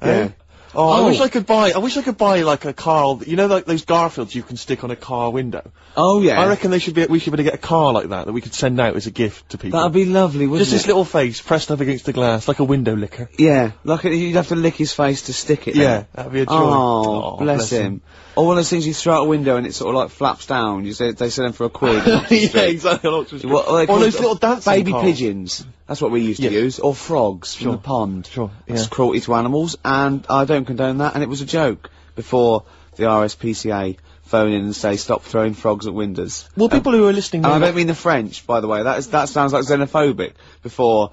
[SPEAKER 11] Eh? Oh, I wish I could buy like a Karl, you know, like those Garfields you can stick on a car window.
[SPEAKER 2] Oh, yeah.
[SPEAKER 11] I reckon we should be able to get a car like that we could send out as a gift to people.
[SPEAKER 2] That'd be lovely, wouldn't
[SPEAKER 11] Just
[SPEAKER 2] it?
[SPEAKER 11] his little face pressed up against the glass, like a window licker.
[SPEAKER 2] Yeah, like you'd have to lick his face to stick it
[SPEAKER 11] Yeah,
[SPEAKER 2] there.
[SPEAKER 11] that'd be a joy.
[SPEAKER 2] Oh, bless him. Or one of those things you throw out a window and it sort of like flaps down. They sell them for a quid.
[SPEAKER 11] Yeah, exactly.
[SPEAKER 2] What are they
[SPEAKER 11] Or
[SPEAKER 2] called?
[SPEAKER 11] those little dancing
[SPEAKER 2] baby
[SPEAKER 11] cars.
[SPEAKER 2] pigeons. That's what we used to use. Or frogs from the pond.
[SPEAKER 11] Sure,
[SPEAKER 2] That's
[SPEAKER 11] yeah.
[SPEAKER 2] cruelty to animals, and I don't condone that. And it was a joke before the RSPCA phone in and say stop throwing frogs at windows.
[SPEAKER 11] Well, people who are listening...
[SPEAKER 2] And I
[SPEAKER 11] know
[SPEAKER 2] don't mean the French, by the way. That sounds like xenophobic. Before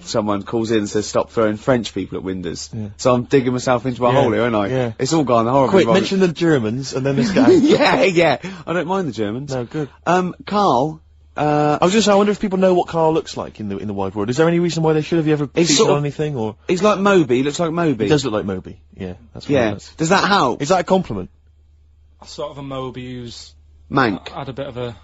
[SPEAKER 2] someone calls in and says stop throwing French people at windows.
[SPEAKER 11] Yeah.
[SPEAKER 2] So I'm digging myself into a
[SPEAKER 11] Yeah,
[SPEAKER 2] hole here, aren't I?
[SPEAKER 11] yeah.
[SPEAKER 2] It's all gone horribly
[SPEAKER 11] Quick,
[SPEAKER 2] wrong.
[SPEAKER 11] mention the Germans and then this guy.
[SPEAKER 2] yeah. I don't mind the Germans.
[SPEAKER 11] No, good.
[SPEAKER 2] Karl,
[SPEAKER 11] I was just saying, I wonder if people know what Karl looks like in the wide world. Is there any reason why they should have ever
[SPEAKER 2] He's
[SPEAKER 11] featured
[SPEAKER 2] sort of-
[SPEAKER 11] on anything, or...?
[SPEAKER 2] he's like Moby. He looks like Moby.
[SPEAKER 11] He does look like Moby. Yeah, that's what
[SPEAKER 2] Yeah.
[SPEAKER 11] it does.
[SPEAKER 2] Does that help?
[SPEAKER 11] Is that a compliment?
[SPEAKER 3] Sort of a Moby who's
[SPEAKER 2] Mank.
[SPEAKER 3] had a bit of a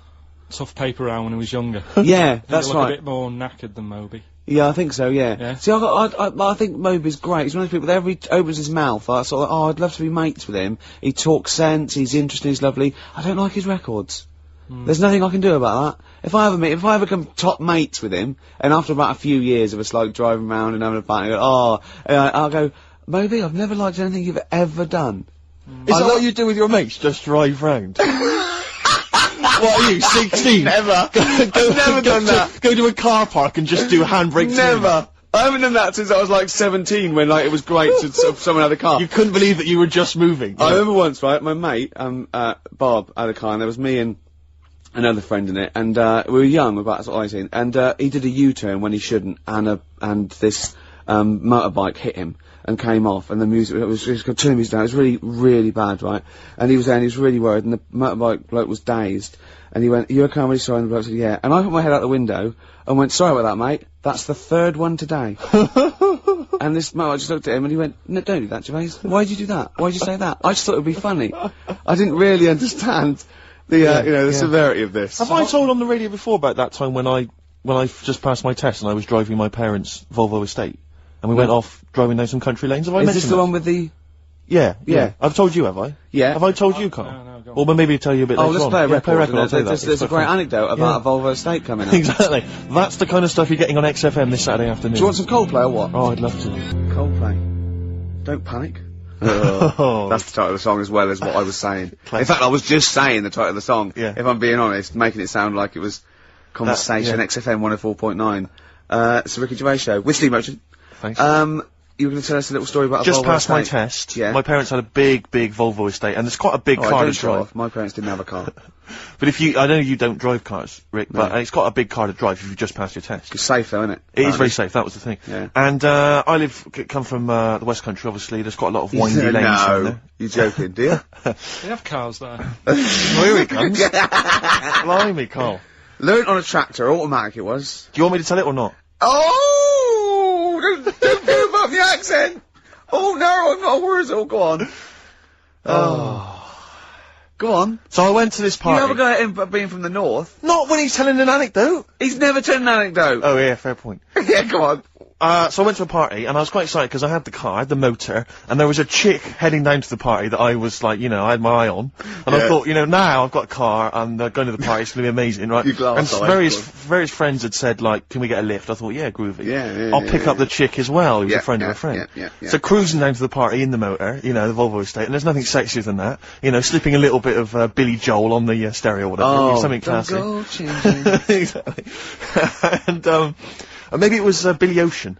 [SPEAKER 3] tough paper round when he was younger.
[SPEAKER 2] Yeah, that's
[SPEAKER 3] look
[SPEAKER 2] right.
[SPEAKER 3] a bit more knackered than Moby.
[SPEAKER 2] Yeah, I think so, yeah.
[SPEAKER 3] Yeah.
[SPEAKER 2] See, I think Moby's great. He's one of those people that every opens his mouth, I sort of, I'd love to be mates with him. He talks sense, he's interesting, he's lovely. I don't like his records. There's nothing I can do about that. If I ever come top mates with him, and after about a few years of us like driving around and having a bite, I'll go, Moby, I've never liked anything you've ever done.
[SPEAKER 11] Is that what you do with your mates? Just drive round? What are you, 16?
[SPEAKER 2] Never. I've never done that.
[SPEAKER 11] Go to a car park and just do handbrakes?
[SPEAKER 2] Never. I haven't done that since I was like 17, when like it was great to someone had a car.
[SPEAKER 11] You couldn't believe that you were just moving.
[SPEAKER 2] I remember once, right, my mate, Bob, had a car, and there was me and another friend in it, and we were young, about sort of 18, and he did a U-turn when he shouldn't, and this motorbike hit him and came off, and the music, it was just turning music down. It was really, really bad, right? And he was there, and he was really worried, and the motorbike bloke was dazed, and he went, "You okay? I'm really sorry." And the bloke said, "Yeah." And I put my head out the window and went, "Sorry about that, mate. That's the third one today." And this motorbike just looked at him and he went, "No, don't do that, Gervais. Why'd you do that? Why'd you say that? I just thought it would be funny." I didn't really understand the severity of this.
[SPEAKER 11] Have I told on the radio before about that time when I just passed my test and I was driving my parents' Volvo estate? And we went off driving down some country lanes. Have I mentioned
[SPEAKER 2] this the one with the...
[SPEAKER 11] Yeah. I've told you, have I?
[SPEAKER 2] Yeah.
[SPEAKER 11] Have I told you, Carl?
[SPEAKER 3] No, go on.
[SPEAKER 11] Well, but maybe I'll tell you a bit later on.
[SPEAKER 2] Let's play a record.
[SPEAKER 11] I'll tell you that.
[SPEAKER 2] There's a great anecdote about a Volvo estate coming up.
[SPEAKER 11] Exactly. That's the kind of stuff you're getting on XFM this Saturday afternoon.
[SPEAKER 2] Do you want some Coldplay or what?
[SPEAKER 11] Oh, I'd love to.
[SPEAKER 2] Coldplay. Don't panic. That's the title of the song as well as what I was saying. In fact, I was just saying the title of the song, if I'm being honest, making it sound like it was Conversation, XFM 104.9. It's the Ricky Gervais Show with Steve Merchant.
[SPEAKER 11] Thanks.
[SPEAKER 2] You were going to tell us a little story about
[SPEAKER 11] just
[SPEAKER 2] a Volvo
[SPEAKER 11] passed my
[SPEAKER 2] estate.
[SPEAKER 11] test.
[SPEAKER 2] Yeah.
[SPEAKER 11] My parents had a big Volvo estate, and it's quite a big car to drive.
[SPEAKER 2] My parents didn't have a car.
[SPEAKER 11] But I know you don't drive cars, Rick, but it's quite a big car to drive if you've just passed your test.
[SPEAKER 2] It's safe though, isn't it?
[SPEAKER 11] It is very safe, that was the thing.
[SPEAKER 2] Yeah.
[SPEAKER 11] And, I come from, the West Country, obviously, there's quite a lot of windy lanes around there.
[SPEAKER 2] You're joking, do you?
[SPEAKER 3] They have cars there.
[SPEAKER 11] Well, here he comes. Blimey, Carl.
[SPEAKER 2] Learned on a tractor, automatic it was.
[SPEAKER 11] Do you want me to tell it or not?
[SPEAKER 2] Oh! Don't do about the accent! Oh no, I'm not worried. Oh, go on. Go on.
[SPEAKER 11] So I went to this party.
[SPEAKER 2] You have a go at him being from the north.
[SPEAKER 11] Not when he's telling an anecdote.
[SPEAKER 2] He's never told an anecdote.
[SPEAKER 11] Oh yeah, fair point.
[SPEAKER 2] Yeah, go on.
[SPEAKER 11] So I went to a party, and I was quite excited because I had the car, I had the motor, and there was a chick heading down to the party that I was like, I had my eye on. And I thought, now I've got a car, and going to the party, it's going to be amazing, right? And various friends had said, like, can we get a lift? I thought, yeah, groovy.
[SPEAKER 2] I'll
[SPEAKER 11] pick up the chick as well, who's a friend of a friend. So cruising down to the party in the motor, the Volvo estate, and there's nothing sexier than that. Slipping a little bit of Billy Joel on the stereo or whatever, something classy. Exactly. And maybe it was Billy Ocean.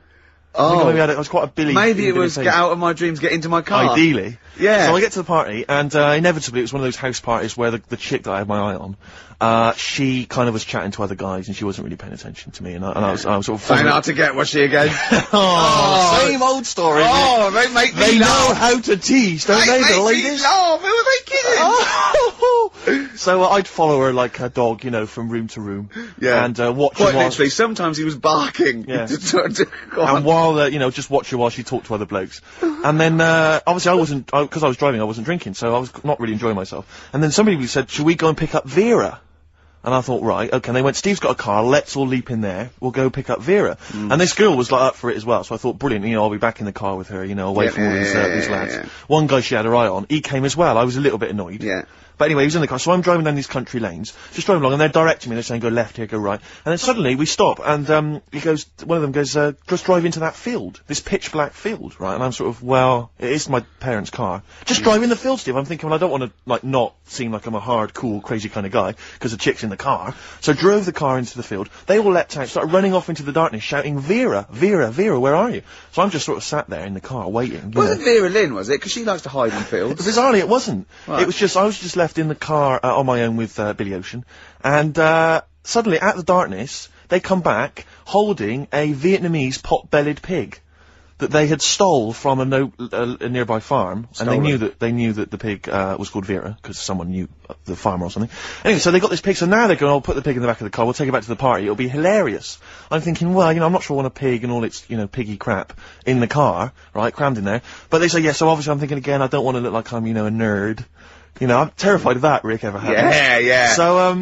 [SPEAKER 11] I was quite a Billy.
[SPEAKER 2] Maybe it was Get Out of My Dreams, Get Into My Car.
[SPEAKER 11] Ideally.
[SPEAKER 2] Yeah.
[SPEAKER 11] So I get to the party, and inevitably it was one of those house parties where the chick that I had my eye on, she kind of was chatting to other guys, and she wasn't really paying attention to me, and I was sort of...
[SPEAKER 2] Trying out to get, was she again?
[SPEAKER 11] Same old story.
[SPEAKER 2] Oh, they make me
[SPEAKER 11] They
[SPEAKER 2] laugh.
[SPEAKER 11] know how to tease, don't they, the ladies?
[SPEAKER 2] Who are they kidding?
[SPEAKER 11] So I'd follow her like a dog, from room to room.
[SPEAKER 2] Yeah.
[SPEAKER 11] And watch her
[SPEAKER 2] Quite
[SPEAKER 11] while...
[SPEAKER 2] literally, sometimes he was barking.
[SPEAKER 11] Yeah.
[SPEAKER 2] Go on.
[SPEAKER 11] And while, just watch her while she talked to other blokes. And then, obviously because I was driving, I wasn't drinking, so I was not really enjoying myself. And then somebody said, should we go and pick up Vera? And I thought, right, okay. And they went, Steve's got a car, let's all leap in there, we'll go pick up Vera. And this girl was like up for it as well, so I thought, brilliant, I'll be back in the car with her, away from all these lads.
[SPEAKER 2] Yeah.
[SPEAKER 11] One guy she had her eye on, he came as well, I was a little bit annoyed.
[SPEAKER 2] Yeah.
[SPEAKER 11] But anyway, he was in the car, so I'm driving down these country lanes, just driving along, and they're directing me, they're saying, go left here, go right. And then suddenly, we stop, and, one of them goes, just drive into that field, this pitch black field, right? And I'm sort of, well, it is my parents' car. Just drive in the field, Steve. I'm thinking, well, I don't want to, like, not seem like I'm a hard, cool, crazy kind of guy, because the chick's in the car. So drove the car into the field, they all leapt out, started running off into the darkness, shouting, Vera, Vera, Vera, where are you? So I'm just sort of sat there in the car, waiting.
[SPEAKER 2] Wasn't Vera Lynn, was it? Because she likes to hide in fields.
[SPEAKER 11] Bizarrely, it wasn't.
[SPEAKER 2] Right.
[SPEAKER 11] It was just, I was just left in the car, on my own with Billy Ocean, and suddenly, out of the darkness, they come back holding a Vietnamese pot-bellied pig that they had stole from a nearby farm, and they knew that the pig was called Vera because someone knew the farmer or something. Anyway, so they got this pig. So now they're going, "I'll put the pig in the back of the car. We'll take it back to the party. It'll be hilarious." I'm thinking, well, I'm not sure I want a pig and all its, piggy crap in the car, right, crammed in there. But they say yes. So obviously, I'm thinking again, I don't want to look like I'm, a nerd. You know, I'm terrified of that, Rick, ever happened.
[SPEAKER 2] Yeah.
[SPEAKER 11] So,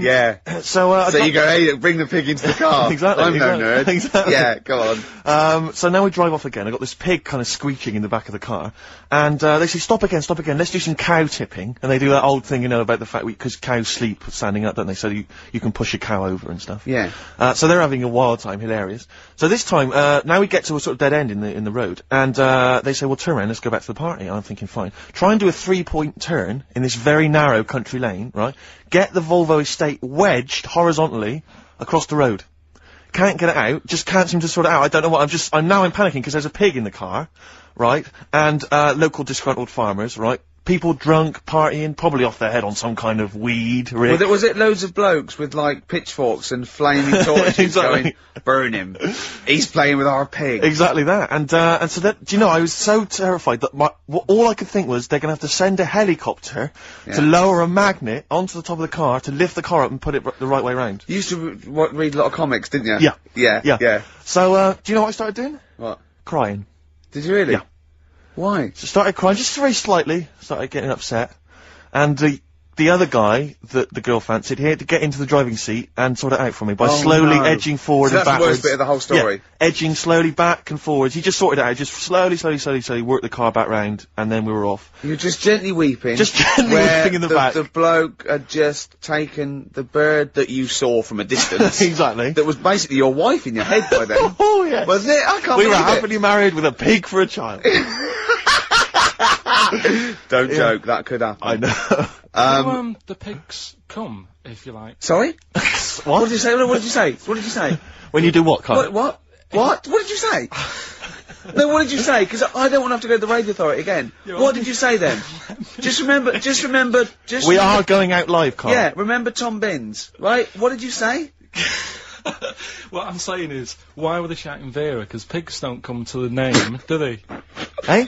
[SPEAKER 2] So you go, hey, bring the pig into the car.
[SPEAKER 11] Exactly.
[SPEAKER 2] I'm no nerd.
[SPEAKER 11] Exactly.
[SPEAKER 2] Yeah, go on.
[SPEAKER 11] So now we drive off again. I've got this pig kind of squeaking in the back of the car. And, they say, stop again, let's do some cow tipping. And they do that old thing, you know, about the fact because cows sleep standing up, don't they? So you can push a cow over and stuff.
[SPEAKER 2] Yeah.
[SPEAKER 11] So they're having a wild time, hilarious. So this time, now we get to a sort of dead end in the road. And, they say, well, turn around, let's go back to the party. And I'm thinking, fine. Try and do a 3-point turn in this very narrow country lane, right? Get the Volvo estate wedged horizontally across the road. Can't get it out, just can't seem to sort it out. I don't know what, I'm panicking because there's a pig in the car, right? And, local disgruntled farmers, right? People drunk, partying, probably off their head on some kind of weed, Rick.
[SPEAKER 2] Was it loads of blokes with, like, pitchforks and flaming torches
[SPEAKER 11] Exactly.
[SPEAKER 2] going, burn him. He's playing with our pig.
[SPEAKER 11] Exactly that. And so that, do you know, I was so terrified that all I could think was they're gonna have to send a helicopter to lower a magnet onto the top of the car to lift the car up and put it the right way round.
[SPEAKER 2] You used to read a lot of comics, didn't you?
[SPEAKER 11] Yeah.
[SPEAKER 2] Yeah.
[SPEAKER 11] So, do you know what I started doing?
[SPEAKER 2] What?
[SPEAKER 11] Crying.
[SPEAKER 2] Did you really?
[SPEAKER 11] Yeah.
[SPEAKER 2] Why?
[SPEAKER 11] So started crying, just very slightly, started getting upset. And the other guy that the girl fancied, he had to get into the driving seat and sort it out for me by slowly edging forward and
[SPEAKER 2] that's
[SPEAKER 11] backwards.
[SPEAKER 2] the worst bit of the whole story.
[SPEAKER 11] Yeah, edging slowly back and forwards. He just sorted it out, just slowly worked the car back round, and then we were off.
[SPEAKER 2] You're just gently weeping.
[SPEAKER 11] Just gently weeping in the back.
[SPEAKER 2] The bloke had just taken the bird that you saw from a distance.
[SPEAKER 11] Exactly.
[SPEAKER 2] That was basically your wife in your head by then.
[SPEAKER 11] Oh, yes.
[SPEAKER 2] Wasn't it? I can't
[SPEAKER 11] We were
[SPEAKER 2] believe it.
[SPEAKER 11] happily married with a pig for a child.
[SPEAKER 2] Don't joke, that could happen.
[SPEAKER 11] I know.
[SPEAKER 3] The pigs come, if you like.
[SPEAKER 2] Sorry? What did you say? What did you say? What did you say?
[SPEAKER 11] When you do what, Carl?
[SPEAKER 2] What? What did you say? No, what did you say? Because I don't want to have to go to the radio authority again. What did you say then? Just remember.
[SPEAKER 11] We are going out live, Carl.
[SPEAKER 2] Yeah, remember Tom Binns, right? What did you say?
[SPEAKER 3] What I'm saying is, why were they shouting Vera? Because pigs don't come to the name, do they?
[SPEAKER 11] Hey?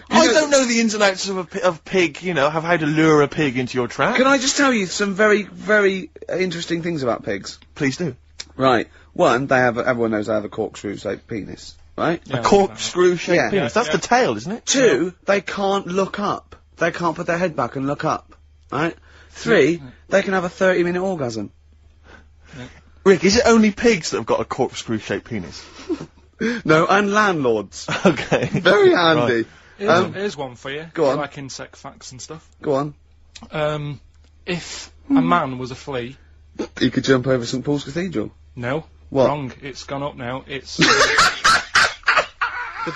[SPEAKER 11] I don't know the ins and outs of pig, you know, how to lure a pig into your trap.
[SPEAKER 2] Can I just tell you some very, very interesting things about pigs?
[SPEAKER 11] Please do.
[SPEAKER 2] Right. One, everyone knows they have a corkscrew-shaped penis, right?
[SPEAKER 11] Yeah, a corkscrew-shaped penis. That's the tail, isn't it?
[SPEAKER 2] Two, they can't look up. They can't put their head back and look up, right? Three, they can have a 30-minute orgasm.
[SPEAKER 3] Yeah.
[SPEAKER 11] Rick, is it only pigs that have got a corkscrew-shaped penis?
[SPEAKER 2] No, and landlords.
[SPEAKER 11] Okay.
[SPEAKER 2] Very handy.
[SPEAKER 3] Right. Here's one for you.
[SPEAKER 2] Go on.
[SPEAKER 3] Like insect facts and stuff.
[SPEAKER 2] Go on.
[SPEAKER 3] If a man was a flea...
[SPEAKER 2] He could jump over St Paul's Cathedral.
[SPEAKER 3] No.
[SPEAKER 2] What?
[SPEAKER 3] Wrong. It's gone up now. It's... the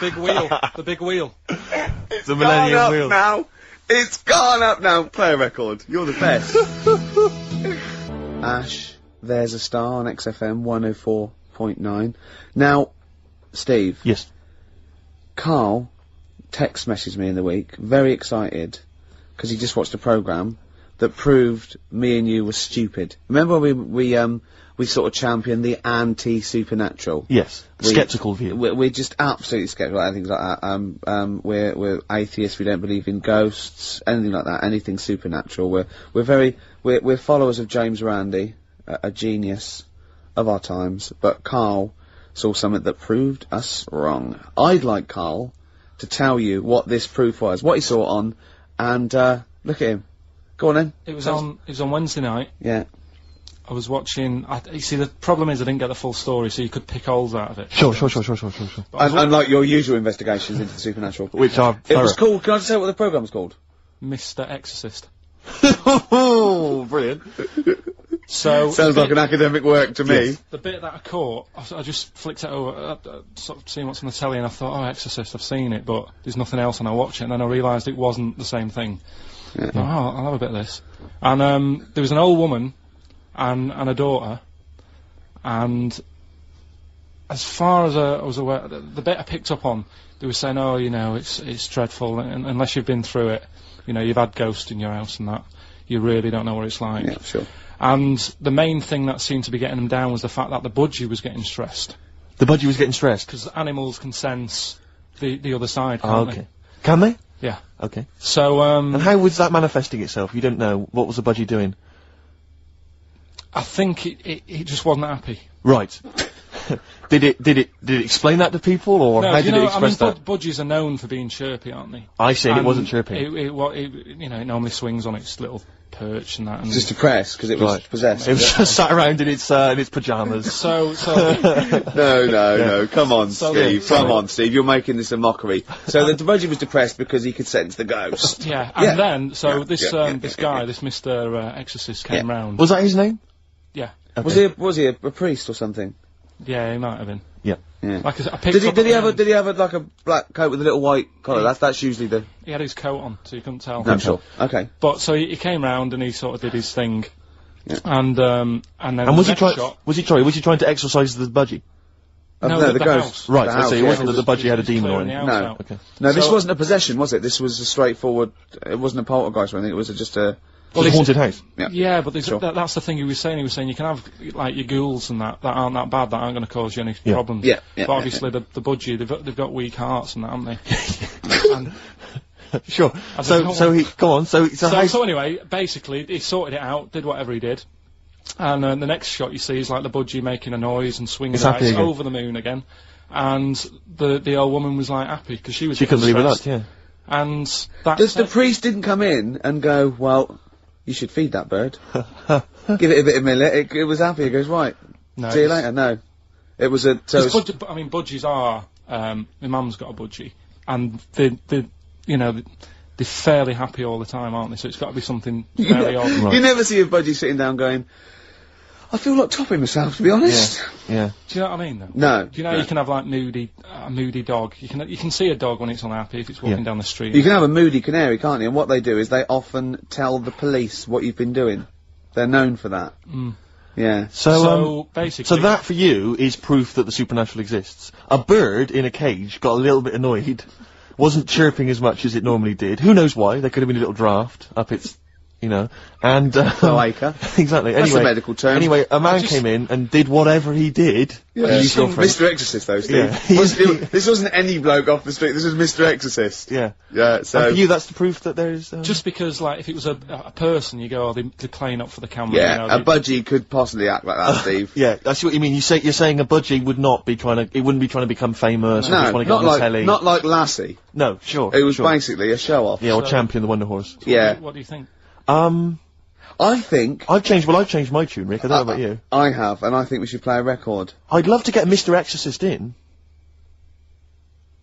[SPEAKER 3] big wheel. The big wheel.
[SPEAKER 11] It's the Millennium Wheel.
[SPEAKER 2] Now. It's gone up now. Play a record. You're the best. Ash, there's a star on XFM 104.9. Now, Steve.
[SPEAKER 11] Yes.
[SPEAKER 2] Carl text messaged me in the week, very excited, because he just watched a programme that proved me and you were stupid. Remember we sort of championed the anti-supernatural?
[SPEAKER 11] Yes. Sceptical view.
[SPEAKER 2] We're just absolutely sceptical about things like that. We're atheists, we don't believe in ghosts, anything like that, anything supernatural. We're followers of James Randi, a genius of our times, but Carl saw something that proved us wrong. I'd like Carl to tell you what this proof was, what he saw it on, and look at him. Go on then.
[SPEAKER 3] It was on Wednesday night.
[SPEAKER 2] Yeah.
[SPEAKER 3] I was watching. You see, the problem is I didn't get the full story, so you could pick holes out of it.
[SPEAKER 11] Sure.
[SPEAKER 2] Unlike your usual investigations into the supernatural,
[SPEAKER 11] which are
[SPEAKER 2] it was called. Can I just say what the programme was called?
[SPEAKER 3] Mr. Exorcist.
[SPEAKER 11] Oh, brilliant.
[SPEAKER 3] So
[SPEAKER 2] sounds like an academic work to me.
[SPEAKER 3] The bit that I caught, I just flicked it over, sort of seeing what's on the telly, and I thought, oh, Exorcist, I've seen it, but there's nothing else, and I watch it, and then I realised it wasn't the same thing. Yeah. Oh, I'll have a bit of this. And there was an old woman and a daughter, and as far as I was aware, the bit I picked up on, they were saying, oh, you know, it's dreadful, and unless you've been through it, you know, you've had ghosts in your house and that, you really don't know what it's like.
[SPEAKER 2] Yeah, sure.
[SPEAKER 3] And the main thing that seemed to be getting them down was the fact that the budgie was getting stressed.
[SPEAKER 11] The budgie was getting stressed?
[SPEAKER 3] Because animals can sense the other side, can't they?
[SPEAKER 11] Can they?
[SPEAKER 3] Yeah.
[SPEAKER 11] Okay.
[SPEAKER 3] So,
[SPEAKER 11] and how was that manifesting itself? You don't know. What was the budgie doing?
[SPEAKER 3] I think it just wasn't happy.
[SPEAKER 11] Right. Did it explain that to people, or
[SPEAKER 3] No,
[SPEAKER 11] how did it express that?
[SPEAKER 3] Budgies are known for being chirpy, aren't they?
[SPEAKER 11] I see, and it wasn't chirpy.
[SPEAKER 3] It normally swings on its little perch and that. And
[SPEAKER 12] Just depressed because it was possessed.
[SPEAKER 11] It was just sat around in its pajamas.
[SPEAKER 3] So
[SPEAKER 12] No, come on,
[SPEAKER 11] So
[SPEAKER 12] Steve.
[SPEAKER 11] sorry.
[SPEAKER 12] Come on, Steve. You're making this a mockery. So the budgie was depressed because he could sense the ghost.
[SPEAKER 3] Yeah, and then this guy, this Mr. Exorcist, came round.
[SPEAKER 11] Was that his name?
[SPEAKER 3] Yeah.
[SPEAKER 12] Okay. Was he a priest or something?
[SPEAKER 3] Yeah, he might have been.
[SPEAKER 11] Yeah.
[SPEAKER 3] Like I
[SPEAKER 12] Did he have like a black coat with a little white collar? That's usually the.
[SPEAKER 3] He had his coat on, so you couldn't tell.
[SPEAKER 12] No, sure. Okay.
[SPEAKER 3] But so he came round and he sort of did his thing, and then
[SPEAKER 11] was he trying to exorcise the budgie?
[SPEAKER 3] No,
[SPEAKER 12] the ghost.
[SPEAKER 3] house.
[SPEAKER 11] Right,
[SPEAKER 12] The
[SPEAKER 11] I
[SPEAKER 12] house,
[SPEAKER 11] see. It
[SPEAKER 12] yeah.
[SPEAKER 11] wasn't that the budgie had a demon or
[SPEAKER 3] clearing the
[SPEAKER 11] anything.
[SPEAKER 3] house
[SPEAKER 12] No.
[SPEAKER 3] out.
[SPEAKER 11] Okay.
[SPEAKER 12] No, this
[SPEAKER 3] So-
[SPEAKER 12] wasn't a possession, was it? This was a straightforward. It wasn't a poltergeist or anything. It was just a.
[SPEAKER 11] Well, a haunted house.
[SPEAKER 3] Yeah, but
[SPEAKER 12] Sure.
[SPEAKER 3] that's the thing he was saying. He was saying you can have like your ghouls and that aren't that bad, that aren't going to cause you any problems.
[SPEAKER 12] Yeah,
[SPEAKER 3] But obviously the budgie, they've got weak hearts and that, haven't they? And
[SPEAKER 11] Sure.
[SPEAKER 3] I don't know
[SPEAKER 11] So he go on.
[SPEAKER 3] so anyway, basically he sorted it out, did whatever he did, and the next shot you see is like the budgie making a noise and swinging
[SPEAKER 11] It's
[SPEAKER 3] the
[SPEAKER 11] happy
[SPEAKER 3] dice
[SPEAKER 11] again.
[SPEAKER 3] over the moon again, and the old woman was like happy because she was.
[SPEAKER 11] She couldn't believe it.
[SPEAKER 3] stressed.
[SPEAKER 11] Yeah.
[SPEAKER 3] And that's
[SPEAKER 12] Does the priest didn't come in and go, well, you should feed that bird. Give it a bit of millet. It was happy. It goes, right.
[SPEAKER 3] No,
[SPEAKER 12] See you
[SPEAKER 3] it's-
[SPEAKER 12] later. No. It was a. So it's-
[SPEAKER 3] budgies are. My mum's got a budgie, and they're fairly happy all the time, aren't they? So it's got to be something very odd.
[SPEAKER 12] You never see a budgie sitting down going, I feel like topping myself, to be honest.
[SPEAKER 11] Yeah.
[SPEAKER 3] Do you know what I mean? Though?
[SPEAKER 12] No.
[SPEAKER 3] Do you know you can have like a moody dog? You can see a dog when it's unhappy if it's walking down the street.
[SPEAKER 12] You can have a moody canary, can't you? And what they do is they often tell the police what you've been doing. They're known for that. Yeah.
[SPEAKER 11] So
[SPEAKER 3] basically,
[SPEAKER 11] so that for you is proof that the supernatural exists. A bird in a cage got a little bit annoyed, wasn't chirping as much as it normally did. Who knows why? There could have been a little draft up its, and
[SPEAKER 12] Cloaca.
[SPEAKER 11] Exactly.
[SPEAKER 12] That's
[SPEAKER 11] Anyway,
[SPEAKER 12] a medical term.
[SPEAKER 11] Anyway, a man came in and did whatever he did.
[SPEAKER 12] Yeah. Mr. Exorcist, though, Steve.
[SPEAKER 11] Yeah.
[SPEAKER 12] This wasn't any bloke off the street. This was Mr. Exorcist.
[SPEAKER 11] Yeah.
[SPEAKER 12] Yeah. So
[SPEAKER 11] And for you, that's the proof that there is.
[SPEAKER 3] just because, like, if it was a person, you go, they're playing up for the camera.
[SPEAKER 12] yeah, a budgie could possibly act like that, Steve.
[SPEAKER 11] Yeah, I see what you mean. You're saying a budgie would not be trying to. It wouldn't be trying to become famous. Or
[SPEAKER 12] No,
[SPEAKER 11] just want to get on the telly.
[SPEAKER 12] not like Lassie.
[SPEAKER 11] No, sure.
[SPEAKER 12] It was
[SPEAKER 11] sure.
[SPEAKER 12] basically a show off.
[SPEAKER 11] Yeah, or Champion the Wonder Horse.
[SPEAKER 12] Yeah.
[SPEAKER 3] What do you think?
[SPEAKER 12] I think
[SPEAKER 11] I've changed my tune, Rick. I don't know about you.
[SPEAKER 12] I have, and I think we should play a record.
[SPEAKER 11] I'd love to get Mr. Exorcist in.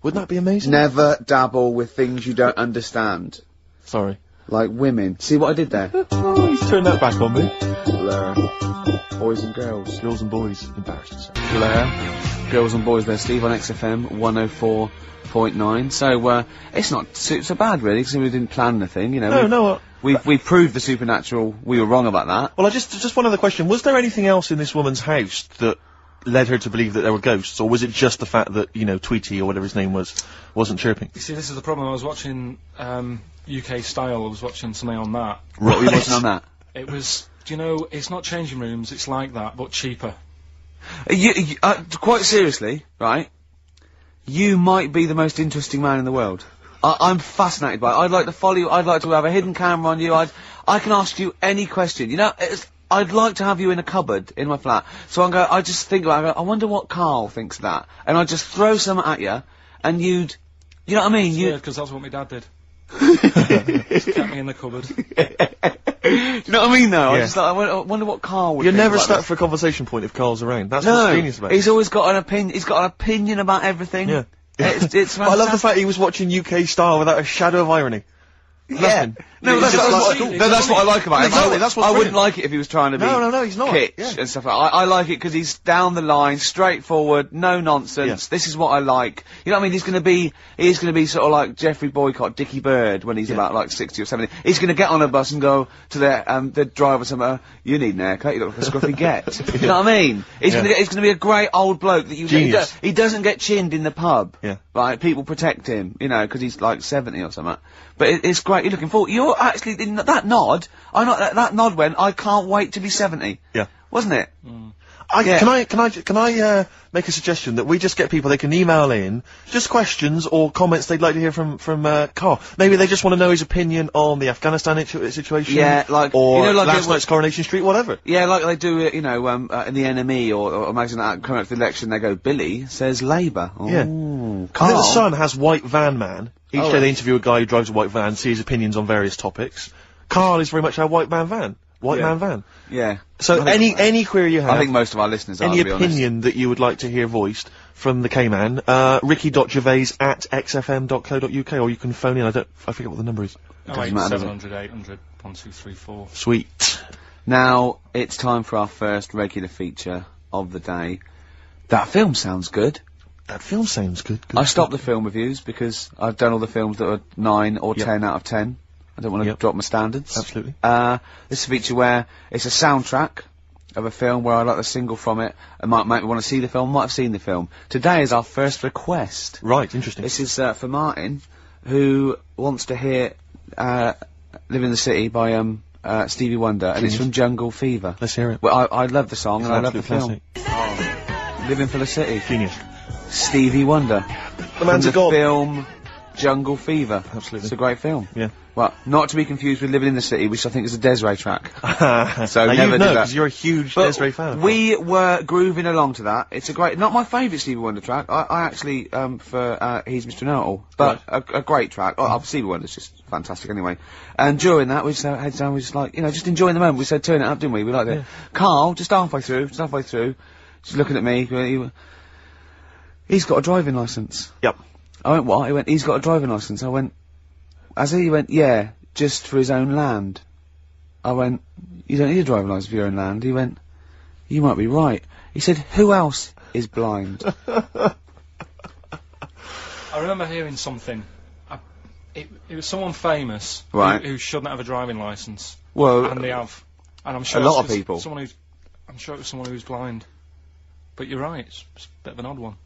[SPEAKER 11] Wouldn't that be amazing?
[SPEAKER 12] Never dabble with things you don't understand.
[SPEAKER 11] Sorry.
[SPEAKER 12] Like women. See what I did there?
[SPEAKER 11] He's turned that back on me.
[SPEAKER 12] Blur. Boys and girls.
[SPEAKER 11] Girls and boys. Embarrassed yourself.
[SPEAKER 12] Blur. Girls and boys there, Steve, on XFM 104.9. So, it's not so bad, really, because we didn't plan anything,
[SPEAKER 11] No.
[SPEAKER 12] We proved the supernatural. We were wrong about that.
[SPEAKER 11] Well, just one other question. Was there anything else in this woman's house that led her to believe that there were ghosts, or was it just the fact that, Tweety, or whatever his name was, wasn't chirping?
[SPEAKER 3] You see, this is the problem. I was watching UK Style. I was watching something on that.
[SPEAKER 12] What were you watching on that?
[SPEAKER 3] It was, it's not changing rooms. It's like that, but cheaper.
[SPEAKER 12] Quite seriously, right? You might be the most interesting man in the world. I'm fascinated by it. I'd like to follow you. I'd like to have a hidden camera on you. I can ask you any question. I'd like to have you in a cupboard in my flat. So I just think about it. I wonder what Karl thinks of that. And I'd just throw something at you, and you know what I mean?
[SPEAKER 3] Yeah, because that's what my dad did. Just kept me in the cupboard.
[SPEAKER 12] Do you know what I mean, though?
[SPEAKER 11] Yeah.
[SPEAKER 12] I wonder what Karl would
[SPEAKER 11] You're
[SPEAKER 12] think
[SPEAKER 11] never
[SPEAKER 12] about
[SPEAKER 11] stuck
[SPEAKER 12] this.
[SPEAKER 11] for a conversation point if Carl's around. That's what's genius about it.
[SPEAKER 12] He's always got an opinion. He's got an opinion about everything.
[SPEAKER 11] Yeah.
[SPEAKER 12] It's
[SPEAKER 11] But I love the fact he was watching UK Style without a shadow of irony.
[SPEAKER 12] Yeah.
[SPEAKER 11] Nothing.
[SPEAKER 12] No,
[SPEAKER 11] He's
[SPEAKER 12] that's
[SPEAKER 11] just
[SPEAKER 12] what
[SPEAKER 11] like-
[SPEAKER 12] that's what I like about him.
[SPEAKER 11] Exactly, that's what's
[SPEAKER 12] I wouldn't
[SPEAKER 11] brilliant.
[SPEAKER 12] like it if he was trying to be
[SPEAKER 11] No, he's not.
[SPEAKER 12] kitsch
[SPEAKER 11] Yeah.
[SPEAKER 12] and stuff like that. I like it because he's down the line, straightforward, no nonsense. This is what I like. You know what I mean? He's going to be sort of like Jeffrey Boycott, Dickie Bird when he's about like 60 or 70. He's going to get on a bus and go to the driver somewhere. You need an haircut. You look like a scruffy get. You know what I mean? He's going to be a great old bloke that
[SPEAKER 11] Genius.
[SPEAKER 12] he doesn't get chinned in the pub.
[SPEAKER 11] Yeah.
[SPEAKER 12] Right? People protect him, because he's like 70 or something. But it's great. You're looking forward. You're actually in that nod. That nod when I can't wait to be 70.
[SPEAKER 11] Yeah.
[SPEAKER 12] wasn't it?
[SPEAKER 11] Can I make a suggestion that we just get people, they can email in just questions or comments they'd like to hear from Karl. Maybe they just want to know his opinion on the Afghanistan situation.
[SPEAKER 12] Yeah, like,
[SPEAKER 11] or
[SPEAKER 12] you know, like
[SPEAKER 11] last night's Coronation Street, whatever.
[SPEAKER 12] Yeah, like they do it, you know, in the NME or imagine that coming up to the election, they go, Billy says Labour.
[SPEAKER 11] Yeah.
[SPEAKER 12] Ooh,
[SPEAKER 11] I think the Sun has White Van Man. Each day
[SPEAKER 12] right.
[SPEAKER 11] they interview a guy who drives a white van, see his opinions on various topics. Karl is very much our White Man Van. White Man Van.
[SPEAKER 12] Yeah.
[SPEAKER 11] So any query you have,
[SPEAKER 12] I think most of our listeners are,
[SPEAKER 11] any
[SPEAKER 12] to be honest.
[SPEAKER 11] opinion that you would like to hear voiced from the K-Man, ricky.gervais@xfm.co.uk, or you can phone in. I forget what the number is.
[SPEAKER 3] Doesn't
[SPEAKER 12] matter,
[SPEAKER 3] 700 800 1234.
[SPEAKER 11] Sweet.
[SPEAKER 12] Now, it's time for our first regular feature of the day. That film sounds good.
[SPEAKER 11] That film sounds good.
[SPEAKER 12] I stopped the film reviews because I've done all the films that are 9 or 10 out of 10. I don't want to drop my standards.
[SPEAKER 11] Absolutely.
[SPEAKER 12] This is a feature where it's a soundtrack of a film where I like the single from it and might make me want to see the film, might have seen the film. Today is our first request.
[SPEAKER 11] Right, interesting.
[SPEAKER 12] This is for Martin, who wants to hear Live in the City by Stevie Wonder, and it's from Jungle Fever.
[SPEAKER 11] Let's hear it.
[SPEAKER 12] Well, I love the song and I love the film. Living for the City.
[SPEAKER 11] Genius.
[SPEAKER 12] Stevie Wonder.
[SPEAKER 11] The man's a god.
[SPEAKER 12] Film Jungle Fever.
[SPEAKER 11] Absolutely.
[SPEAKER 12] It's a great film.
[SPEAKER 11] Yeah.
[SPEAKER 12] Well, not to be confused with Living in the City, which I think is a Desiree track.
[SPEAKER 11] So
[SPEAKER 12] never
[SPEAKER 11] you
[SPEAKER 12] did that.
[SPEAKER 11] because you're a huge Desiree fan.
[SPEAKER 12] We were grooving along to that. It's a great, not my favourite Stevie Wonder track. I actually, for He's Mr. Know-It-All, but a great track. Stevie Wonder's just fantastic anyway. And during that, we just heads down, we just like, you know, just enjoying the moment. We said turn it up, didn't we? We liked it. Karl, just halfway through, just looking at me, he's got a driving licence.
[SPEAKER 11] Yep.
[SPEAKER 12] I went, what? He went, he's got a driving licence. I went, he went, yeah, just for his own land. I went, you don't need a driving licence for your own land. He went, you might be right. He said, who else is blind?
[SPEAKER 3] I remember hearing something. It was someone famous who shouldn't have a driving licence.
[SPEAKER 12] Well,
[SPEAKER 3] and they have. And I'm sure
[SPEAKER 12] a lot of people.
[SPEAKER 3] I'm sure it was someone who's blind. But you're right, it's a bit of an odd one.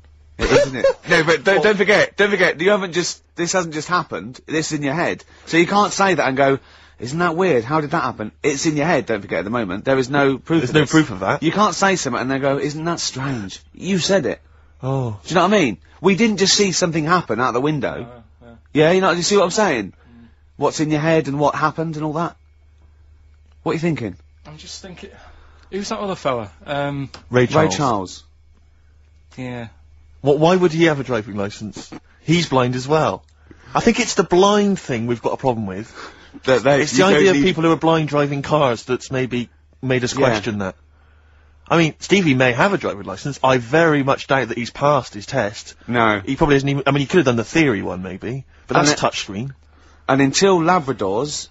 [SPEAKER 12] Isn't it? No, but don't forget, this hasn't just happened, this is in your head. So you can't say that and go, isn't that weird, how did that happen? It's in your head, don't forget at the moment. There is no proof
[SPEAKER 11] There's no proof of that.
[SPEAKER 12] You can't say something and then go, isn't that strange? You said it.
[SPEAKER 11] Oh.
[SPEAKER 12] Do you know what I mean? We didn't just see something happen out the window. Yeah, you know, do you see what I'm saying? What's in your head and what happened and all that? What are you thinking?
[SPEAKER 3] I'm just thinking, who's that other fella?
[SPEAKER 11] Ray Charles.
[SPEAKER 12] Ray Charles.
[SPEAKER 3] Yeah.
[SPEAKER 11] Why would he have a driving licence? He's blind as well. I think it's the blind thing we've got a problem with. It's the idea of people who are blind driving cars that's maybe made us question that. I mean, Stevie may have a driving licence. I very much doubt that he's passed his test.
[SPEAKER 12] No.
[SPEAKER 11] He probably hasn't even... I mean, he could have done the theory one, maybe. But that's touchscreen.
[SPEAKER 12] And until Labradors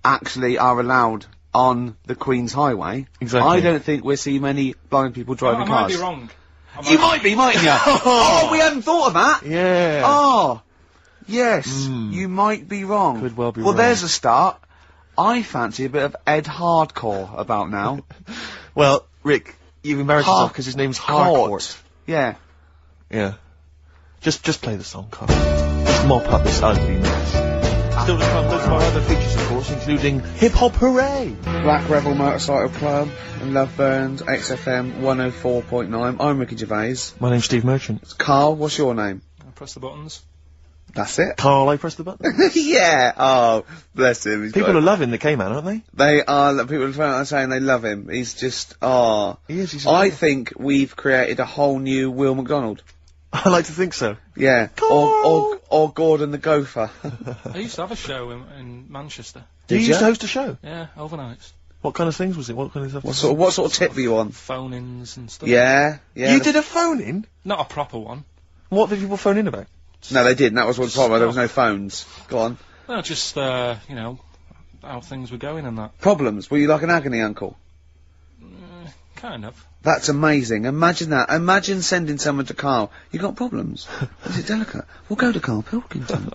[SPEAKER 12] actually are allowed on the Queen's Highway, I don't think we'll see many blind people driving cars.
[SPEAKER 3] I might be wrong.
[SPEAKER 12] You might be, mightn't you? Oh, we hadn't thought of that.
[SPEAKER 11] Yeah.
[SPEAKER 12] Oh, yes. You might be wrong.
[SPEAKER 11] Could well be
[SPEAKER 12] wrong.
[SPEAKER 11] wrong.
[SPEAKER 12] Well, there's a start. I fancy a bit of Ed Hardcore about now.
[SPEAKER 11] Well, Rick, you've embarrassed yourself because his name's Harcourt.
[SPEAKER 12] Yeah.
[SPEAKER 11] Yeah. Just play the song, Carl. Just mop up this ugly mess. Still to come, loads of our other features, of course, including Hip Hop Hooray!
[SPEAKER 12] Black Rebel Motorcycle Club and Love Burns, XFM 104.9. I'm Ricky Gervais.
[SPEAKER 11] My name's Steve Merchant.
[SPEAKER 12] Carl, what's your name?
[SPEAKER 3] I press the buttons.
[SPEAKER 12] That's it.
[SPEAKER 11] Carl, I press the button.
[SPEAKER 12] Yeah. Oh, bless him.
[SPEAKER 11] People are loving the K-Man, aren't they?
[SPEAKER 12] They are. People are saying they love him. He's just. Oh.
[SPEAKER 11] He is. He's
[SPEAKER 12] I think we've created a whole new Will McDonald.
[SPEAKER 11] I like to think so.
[SPEAKER 12] Yeah. Or Gordon the Gopher.
[SPEAKER 3] I used to have a show in Manchester.
[SPEAKER 11] Did you used to host a show?
[SPEAKER 3] Yeah, overnights.
[SPEAKER 11] What kind of things was it? What kind of stuff?
[SPEAKER 12] What sort of tip were you on?
[SPEAKER 3] Phone-ins and stuff.
[SPEAKER 12] Yeah.
[SPEAKER 11] You did a phone-in?
[SPEAKER 3] Not a proper one.
[SPEAKER 11] What did people phone in about?
[SPEAKER 12] No, they didn't. That was one problem. There was no phones. Go on.
[SPEAKER 3] Well, just, you know, how things were going and that.
[SPEAKER 12] Problems? Were you like an agony uncle?
[SPEAKER 3] Kind of.
[SPEAKER 12] That's amazing. Imagine that. Imagine sending someone to Karl. You got problems? Is it delicate? We'll go to Karl Pilkington.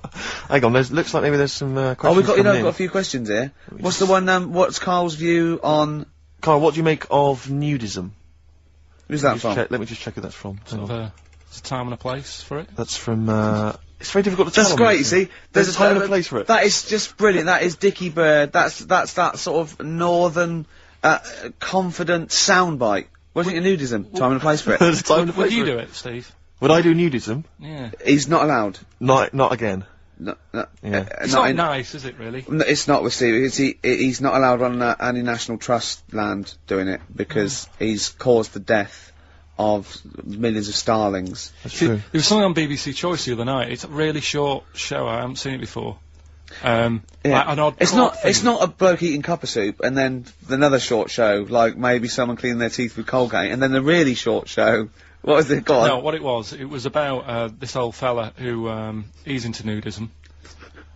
[SPEAKER 11] Hang on, looks like maybe there's some questions.
[SPEAKER 12] Oh, we've got, we've got a few questions here. What's the one, what's Karl's view on...
[SPEAKER 11] Karl, what do you make of nudism?
[SPEAKER 12] Who's that from?
[SPEAKER 11] Let me just check who that's from.
[SPEAKER 3] Sort of there's a time and a place for it.
[SPEAKER 11] That's from, it's very difficult to tell.
[SPEAKER 12] That's great, you see.
[SPEAKER 11] There's a time and a place for it.
[SPEAKER 12] That is just brilliant. That is Dickie Bird. That's that sort of northern confident soundbite. Wasn't it nudism? Time and a place for it.
[SPEAKER 11] There's a time and a place
[SPEAKER 3] Would you
[SPEAKER 11] for
[SPEAKER 3] do
[SPEAKER 11] it.
[SPEAKER 3] it, Steve?
[SPEAKER 11] Would I do nudism?
[SPEAKER 3] Yeah.
[SPEAKER 12] He's not allowed.
[SPEAKER 11] Not again.
[SPEAKER 12] No,
[SPEAKER 11] Yeah.
[SPEAKER 3] It's not nice, is it, really?
[SPEAKER 12] No, it's not with Steve. He's not allowed on any National Trust land doing it because he's caused the death of millions of starlings.
[SPEAKER 11] That's
[SPEAKER 3] See,
[SPEAKER 11] true.
[SPEAKER 3] there was something on BBC Choice the other night. It's a really short show. I haven't seen it before. Like an odd
[SPEAKER 12] It's
[SPEAKER 3] court
[SPEAKER 12] not.
[SPEAKER 3] thing.
[SPEAKER 12] It's not a bloke eating cup of soup and then another short show like maybe someone cleaning their teeth with Colgate and then the really short show. What was it? Go on.
[SPEAKER 3] No, what it was about this old fella who he's into nudism,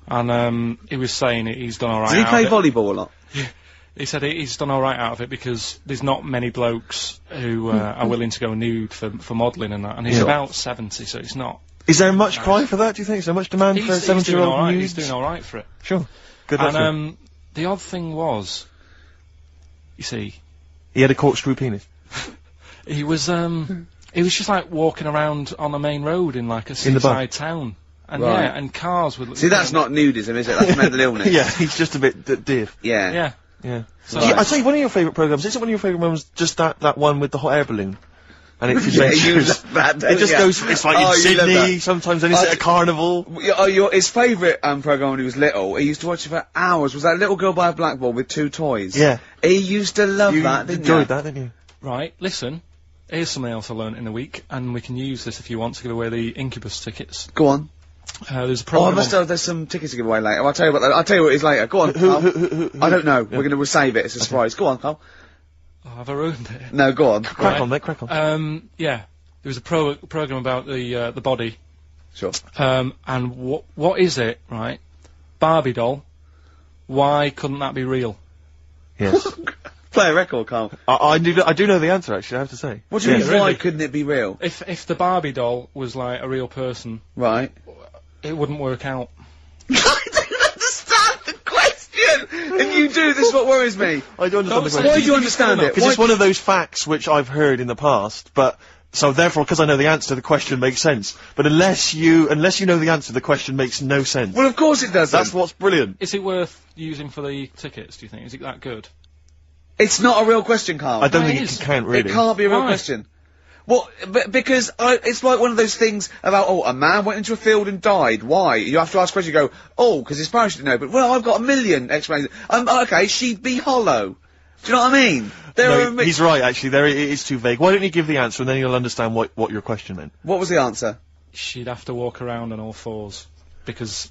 [SPEAKER 3] and he was saying he's done all right.
[SPEAKER 12] Did he
[SPEAKER 3] out
[SPEAKER 12] play
[SPEAKER 3] of it.
[SPEAKER 12] volleyball a lot?
[SPEAKER 3] He said he's done all right out of it because there's not many blokes who are willing to go nude for modelling and that, and he's about 70, so it's not.
[SPEAKER 11] Is there much cry for that? Do you think? Is there much demand for a
[SPEAKER 3] He's doing
[SPEAKER 11] 70-year-old
[SPEAKER 3] all right.
[SPEAKER 11] nude?
[SPEAKER 3] He's doing all right for it.
[SPEAKER 11] Sure. Good luck to him.
[SPEAKER 3] And the odd thing was, you see,
[SPEAKER 11] He had a corkscrew penis.
[SPEAKER 3] he was just like walking around on the main road in like a
[SPEAKER 11] In the bar.
[SPEAKER 3] seaside town, and
[SPEAKER 12] Right.
[SPEAKER 3] and cars would.
[SPEAKER 12] See, that's not nudism, is it? That's mental illness.
[SPEAKER 11] Yeah, he's just a bit diff.
[SPEAKER 12] Yeah.
[SPEAKER 3] Yeah.
[SPEAKER 11] Yeah.
[SPEAKER 3] So
[SPEAKER 11] Do you- I tell you, one of your favourite programmes. Is it one of your favourite ones? Just that one with the hot air balloon. And it's
[SPEAKER 12] Yeah, you
[SPEAKER 11] adventures.
[SPEAKER 12] love that,
[SPEAKER 11] It just
[SPEAKER 12] yeah.
[SPEAKER 11] goes. It's like
[SPEAKER 12] Oh,
[SPEAKER 11] in
[SPEAKER 12] you love
[SPEAKER 11] Sydney.
[SPEAKER 12] that.
[SPEAKER 11] Sometimes then it's at a carnival.
[SPEAKER 12] His favourite programme when he was little, he used to watch it for hours, was that little girl by a blackboard with two toys.
[SPEAKER 11] Yeah.
[SPEAKER 12] He used to love
[SPEAKER 11] You
[SPEAKER 12] that, didn't
[SPEAKER 11] enjoyed
[SPEAKER 12] you?
[SPEAKER 11] that, didn't you?
[SPEAKER 3] right. Listen, here's something else I learnt in the week, and we can use this if you want to give away the Incubus tickets.
[SPEAKER 12] Go on.
[SPEAKER 3] There's a
[SPEAKER 12] Oh, I
[SPEAKER 3] program.
[SPEAKER 12] must have, there's some tickets to give away later. I'll tell you what it is later. Go on, Carl.
[SPEAKER 11] Who?
[SPEAKER 12] I don't know. We'll save it. It's a surprise. Go on, Carl.
[SPEAKER 3] Oh, have I ruined it?
[SPEAKER 12] No, go on.
[SPEAKER 11] Crack on, mate. Crack on.
[SPEAKER 3] Yeah. There was a program about the body.
[SPEAKER 12] Sure.
[SPEAKER 3] And what is it, right? Barbie doll. Why couldn't that be real?
[SPEAKER 11] Yes.
[SPEAKER 12] Play a record, Carl.
[SPEAKER 11] I do know the answer. Actually, I have to say.
[SPEAKER 12] What do you
[SPEAKER 11] Yes.
[SPEAKER 12] mean, why
[SPEAKER 3] really?
[SPEAKER 12] couldn't it be real?
[SPEAKER 3] If the Barbie doll was like a real person,
[SPEAKER 12] Right.
[SPEAKER 3] it wouldn't work out.
[SPEAKER 12] I don't understand the question! If you do, this is what worries me.
[SPEAKER 11] I don't understand the
[SPEAKER 3] Don't
[SPEAKER 11] question.
[SPEAKER 3] say-
[SPEAKER 12] Why do you understand it?
[SPEAKER 11] Because it's one of those facts which I've heard in the past, but so therefore, because I know the answer, the question makes sense. But unless you know the answer, the question makes no sense.
[SPEAKER 12] Well, of course it does.
[SPEAKER 11] That's what's brilliant.
[SPEAKER 3] Is it worth using for the tickets, do you think? Is it that good?
[SPEAKER 12] It's not a real question, Carl.
[SPEAKER 11] I don't
[SPEAKER 3] No,
[SPEAKER 11] think
[SPEAKER 3] it
[SPEAKER 11] it
[SPEAKER 3] is.
[SPEAKER 11] can really.
[SPEAKER 12] It can't be a real
[SPEAKER 3] Why?
[SPEAKER 12] question. Well, because it's like one of those things about, a man went into a field and died. Why? You have to ask a question, you go, because his parents didn't know, but, well, I've got a million explanations. Okay, she'd be hollow. Do you know what I mean?
[SPEAKER 11] No, he's right, actually. It is too vague. Why don't you give the answer and then you'll understand what your question meant?
[SPEAKER 12] What was the answer?
[SPEAKER 3] She'd have to walk around on all fours, because...